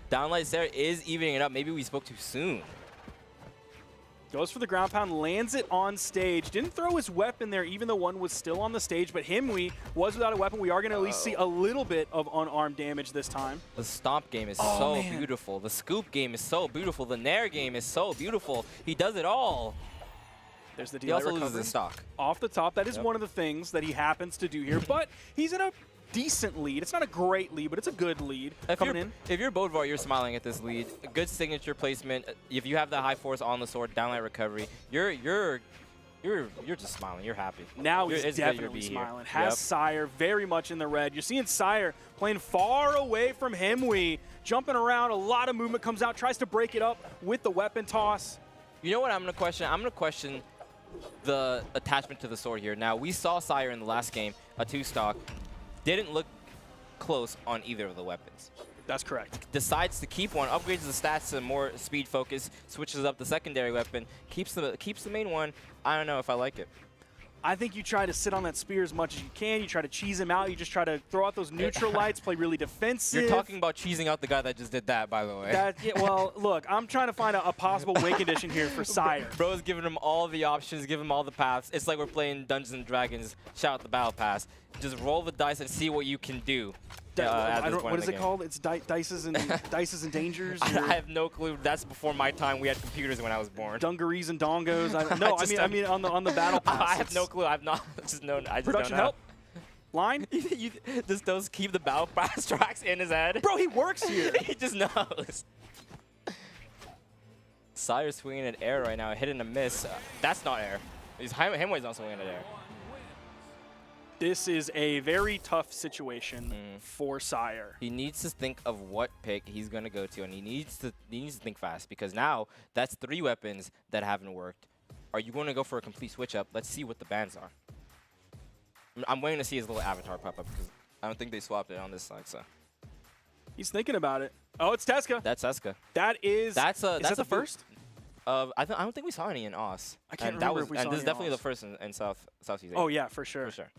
Downlight there is evening it up. Maybe we spoke too soon. Goes for the ground pound, lands it on stage. Didn't throw his weapon there, even though one was still on the stage, but Himwee was without a weapon. We are going to at least see a little bit of unarmed damage this time. The stomp game is so beautiful. The scoop game is so beautiful. The nair game is so beautiful. He does it all. There's the He D-Light also recovery. loses his stock. Off the top, that is one of the things that he happens to do here, but he's in a decent lead. It's not a great lead, but it's a good lead coming in. If you're Bodvar, you're smiling at this lead. A good signature placement. If you have the high force on the sword, downlight recovery, you're just smiling. You're happy. Now he's definitely smiling. Has Sire very much in the red. You're seeing Sire playing far away from Himwee, jumping around. A lot of movement comes out, tries to break it up with the weapon toss. You know what I'm going to question? I'm going to question the attachment to the sword here. Now, we saw Sire in the last game, a 2-stock. Didn't look close on either of the weapons. That's correct. Decides to keep one, upgrades the stats to more speed focus, switches up the secondary weapon, keeps the main one. I don't know if I like it. I think you try to sit on that spear as much as you can. You try to cheese him out. You just try to throw out those neutral lights, play really defensive. You're talking about cheesing out the guy that just did that, by the way. Yeah, well, look, I'm trying to find a possible win condition here for Sire. Bro's giving him all the options, giving him all the paths. It's like we're playing Dungeons and Dragons. Shout out the Battle Pass. Just roll the dice and see what you can do. What is it called? It's Dices and Dangers? I have no clue. That's before my time. We had computers when I was born. Dungarees and Dongos. I mean on the Battle Pass. I have no clue. I've not just known. I just Production don't know. help. Line. Does those keep the Battle Pass tracks in his head? Bro, he works here. He just knows. Sire's swinging at air right now, hit and a miss. That's not air. Himway's not swinging at air. This is a very tough situation for Sire. He needs to think of what pick he's going to go to, and he needs to think fast, because now that's 3 weapons that haven't worked. Are you going to go for a complete switch up? Let's see what the bans are. I'm waiting to see his little avatar pop up, because I don't think they swapped it on this side. So He's thinking about it. Oh, it's Teska. that's Eska. Is that the first? I don't think we saw any in Oz. I can't and remember if we saw And this is any in definitely Oz. the first in Southeast Asia. Oh, yeah, for sure. For sure.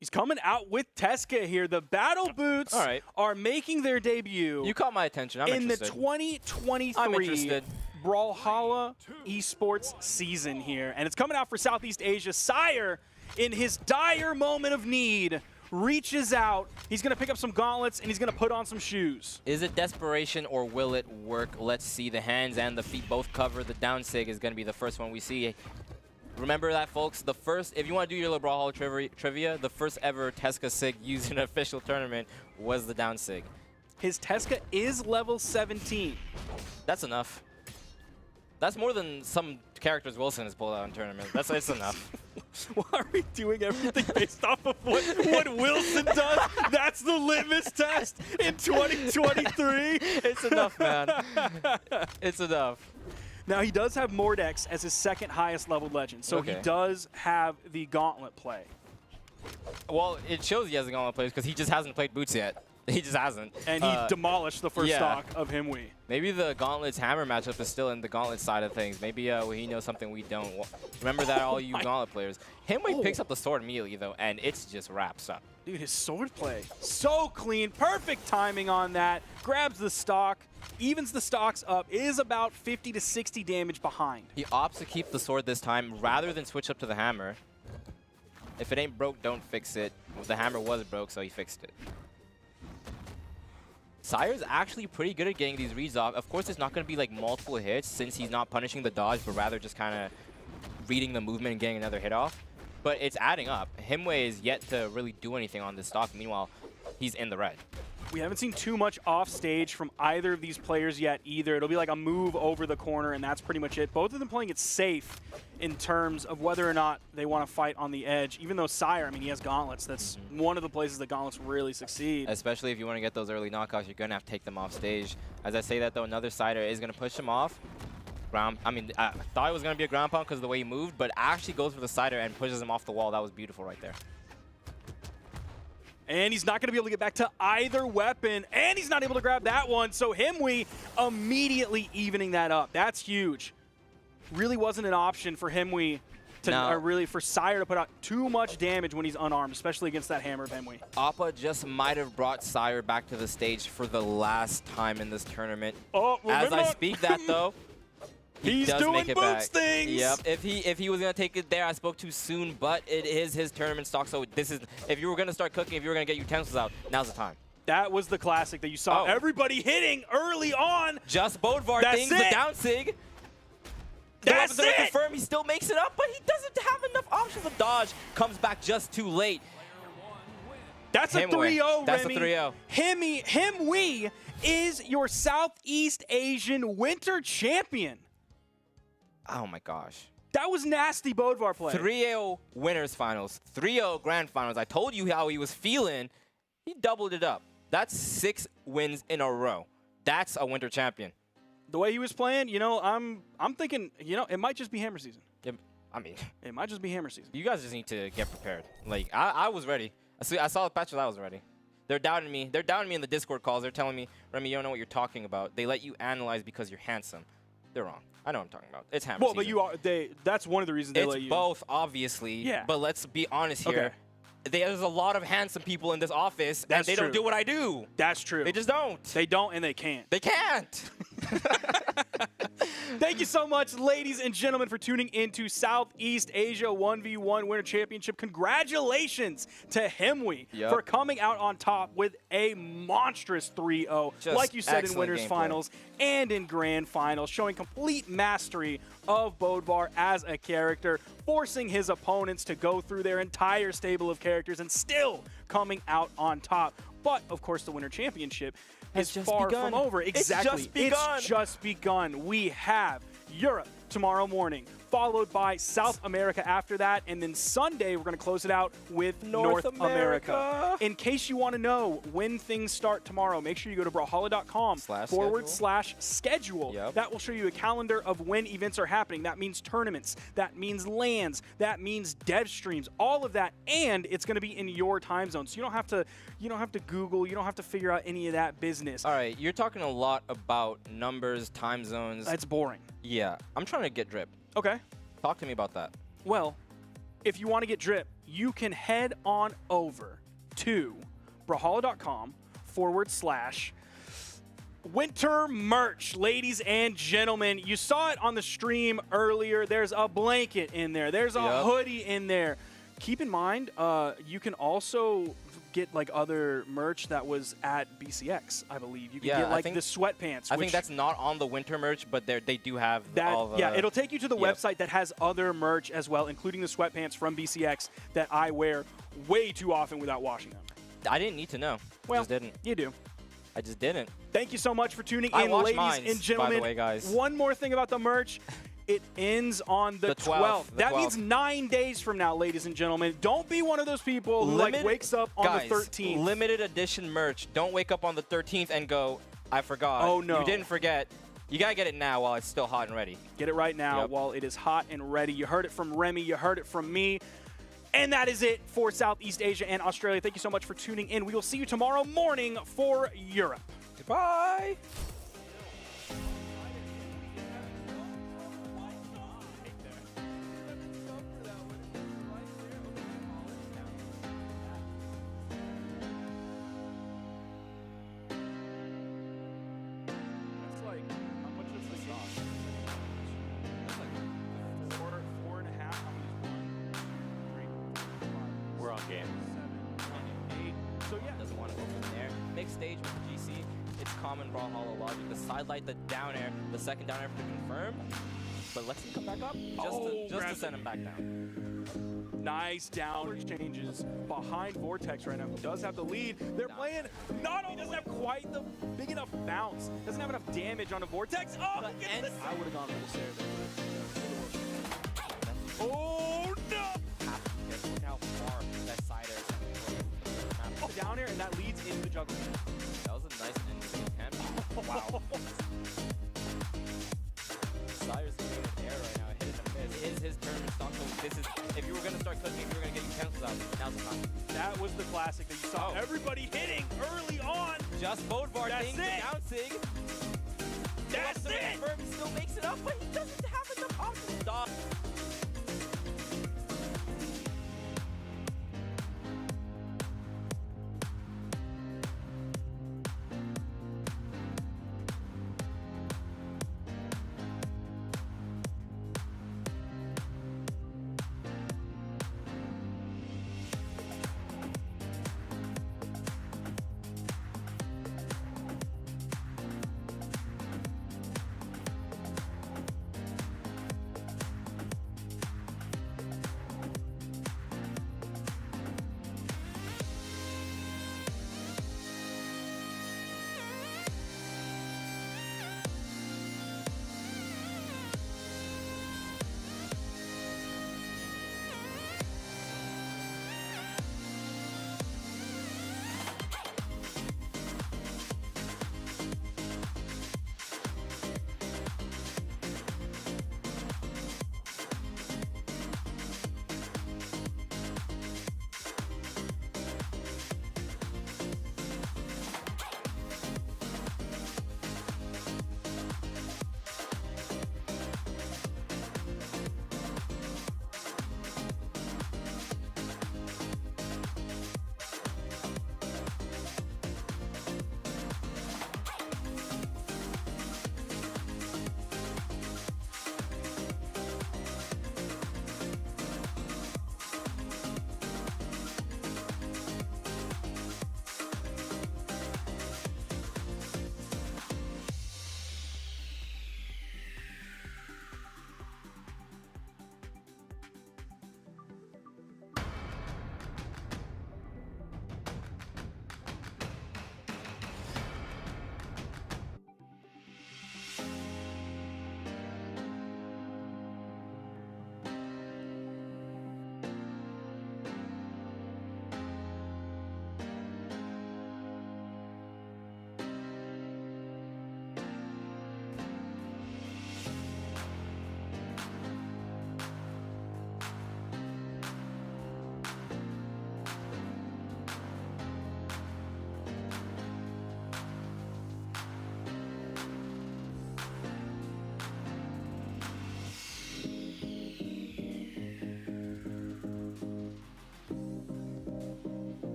He's coming out with Teska here. The Battle Boots All right. are making their debut You caught my attention. I'm in the interested. 2023 I'm interested. Brawlhalla Esports season here. And it's coming out for Southeast Asia. Sire, in his dire moment of need, reaches out. He's going to pick up some gauntlets, and he's going to put on some shoes. Is it desperation or will it work? Let's see. The hands and the feet both cover. The down sig is going to be the first one we see. Remember that, folks. The first, if you want to do your little Brawlhalla trivia, the first ever Teska sig used in an official tournament was the down sig. His Teska is level 17. That's enough. That's more than some characters Wilson has pulled out in tournaments. It's enough. Why are we doing everything based off of what Wilson does? That's the litmus test in 2023. It's enough, man. It's enough. Now, he does have Mordex as his second highest leveled legend, so he Okay. does have the gauntlet play. Well, it shows he hasn't gone on players because he just hasn't played Boots yet. He just hasn't. And he demolished the first yeah. stock of Himwe. Maybe the Gauntlet's hammer matchup is still in the Gauntlet side of things. Maybe he knows something we don't. Remember that, all you Gauntlet players. Himwe picks up the sword immediately, though, and it's just wraps up. Dude, his sword play, so clean. Perfect timing on that. Grabs the stock, evens the stocks up, is about 50 to 60 damage behind. He opts to keep the sword this time rather than switch up to the hammer. If it ain't broke, don't fix it. The hammer was broke, so he fixed it. Sire's actually pretty good at getting these reads off. Of course, it's not going to be like multiple hits since he's not punishing the dodge, but rather just kind of reading the movement and getting another hit off. But it's adding up. Himwe is yet to really do anything on this stock. Meanwhile, he's in the red. We haven't seen too much off stage from either of these players yet either. It'll be like a move over the corner, and that's pretty much it. Both of them playing it safe in terms of whether or not they want to fight on the edge. Even though Sire, I mean, he has gauntlets. That's one of the places that gauntlets really succeed. Especially if you want to get those early knockouts, you're going to have to take them off stage. As I say that, though, another sider is going to push him off. I thought it was going to be a ground pound because of the way he moved, but actually goes for the sider and pushes him off the wall. That was beautiful right there. And he's not going to be able to get back to either weapon, and he's not able to grab that one. So Himwe immediately evening that up. That's huge. Really wasn't an option for Himwe to, for Sire to put out too much damage when he's unarmed, especially against that hammer of Himwe. Appa just might have brought Sire back to the stage for the last time in this tournament. Oh, as I speak that, though, he's does doing make it boots back. things. Yep. If he was gonna take it there, I spoke too soon. But it is his tournament stock, so this is. If you were gonna start cooking, if you were gonna get utensils out, now's the time. That was the classic that you saw everybody hitting early on. Just Bodvar That's things it. the down sig. That's it. Confirm he still makes it up, but he doesn't have enough options of dodge. Comes back just too late. That's a Himwe. 3-0, That's a Remy. 3-0. Himwe is your Southeast Asian Winter Champion. Oh my gosh. That was nasty Bodvar play. 3-0 winners finals, 3-0 grand finals. I told you how he was feeling. He doubled it up. That's 6 wins in a row. That's a winter champion. The way he was playing, you know, I'm thinking, you know, it might just be hammer season. I mean, it might just be hammer season. You guys just need to get prepared. Like, I was ready. I saw the patches, I was ready. They're doubting me. They're doubting me in the Discord calls. They're telling me, Remy, you don't know what you're talking about. They let you analyze because you're handsome. They're wrong. I know what I'm talking about. It's hammer Well, but season. you are. That's one of the reasons they let It's you. both, obviously. Yeah. But let's be honest here. Okay. There's a lot of handsome people in this office, That's and they true. don't do what I do. That's true. They just don't. They don't, and they can't. They can't. Thank you so much, ladies and gentlemen, for tuning into Southeast Asia 1v1 Winter Championship. Congratulations to Himwe Yep. for coming out on top with a monstrous 3-0. Just Like you said, in excellent Winners gameplay. Finals and in Grand Finals, showing complete mastery of Bodvar as a character, forcing his opponents to go through their entire stable of characters and still coming out on top. But, of course, the Winter Championship Has is just far begun. from over. It's Exactly. just begun. It's just begun. We have Europe tomorrow morning, followed by South America after that, and then Sunday we're going to close it out with North America. In case you want to know when things start tomorrow, make sure you go to brawlhalla.com/schedule. Yep. That will show you a calendar of when events are happening. That means tournaments, that means LANs, that means dev streams, all of that, and it's going to be in your time zone. So you don't have to Google, you don't have to figure out any of that business. All right, you're talking a lot about numbers, time zones. That's boring. Yeah, I'm trying to get drip. Okay. Talk to me about that. Well, if you want to get drip, you can head on over to brawlhalla.com/winter merch. Ladies and gentlemen, you saw it on the stream earlier. There's a blanket in there. There's a Yep. hoodie in there. Keep in mind, you can also get like other merch that was at BCX, I believe. You can Yeah, get I like think- the sweatpants. I which think that's not on the winter merch, but they do have that, all the... yeah, it'll take you to the Yep. website that has other merch as well, including the sweatpants from BCX that I wear way too often without washing them. I didn't need to know. Well, just didn't. You do. I just didn't. Thank you so much for tuning I in, washed ladies mines, and by the gentlemen. way, guys. One more thing about the merch. It ends on the 12th. The That 12th. means 9 days from now, ladies and gentlemen. Don't be one of those people who like wakes up on Guys, the 13th. Limited edition merch. Don't wake up on the 13th and go, I forgot. Oh, no. You didn't forget. You got to get it now while it's still hot and ready. Get it right now Yep. while it is hot and ready. You heard it from Remy. You heard it from me. And that is it for Southeast Asia and Australia. Thank you so much for tuning in. We will see you tomorrow morning for Europe. Goodbye. That's like, how much is this sauce? That's like 4.5. How many is 1, 3, 4, 5, We're on game. 7, 8. So yeah. Doesn't want to go from there. Next stage with GC, it's common Brawlhalla logic to sidelight the down air, the second down air to confirm. But let's him come back up just to send him back down. Nice down exchanges behind Vortex right now, who does have the lead. They're playing, not only doesn't have quite the big enough bounce, doesn't have enough damage on the Vortex. Oh, he gets the I would have gone for the Sarah there. Oh, no! Look how far that side air is. Oh, down air, and that leads into the juggle. That was a nice attempt. Wow. Sire's in the air right now, hitting the miss. It is his turn to stop. So this is, if you were going to start cooking, if you were going to get your cancels out, now's the time. That was the classic that you saw everybody hitting early on. Just Bodvar That's thing, it. bouncing. That's it! He still makes it up, but he doesn't have enough options. Stop.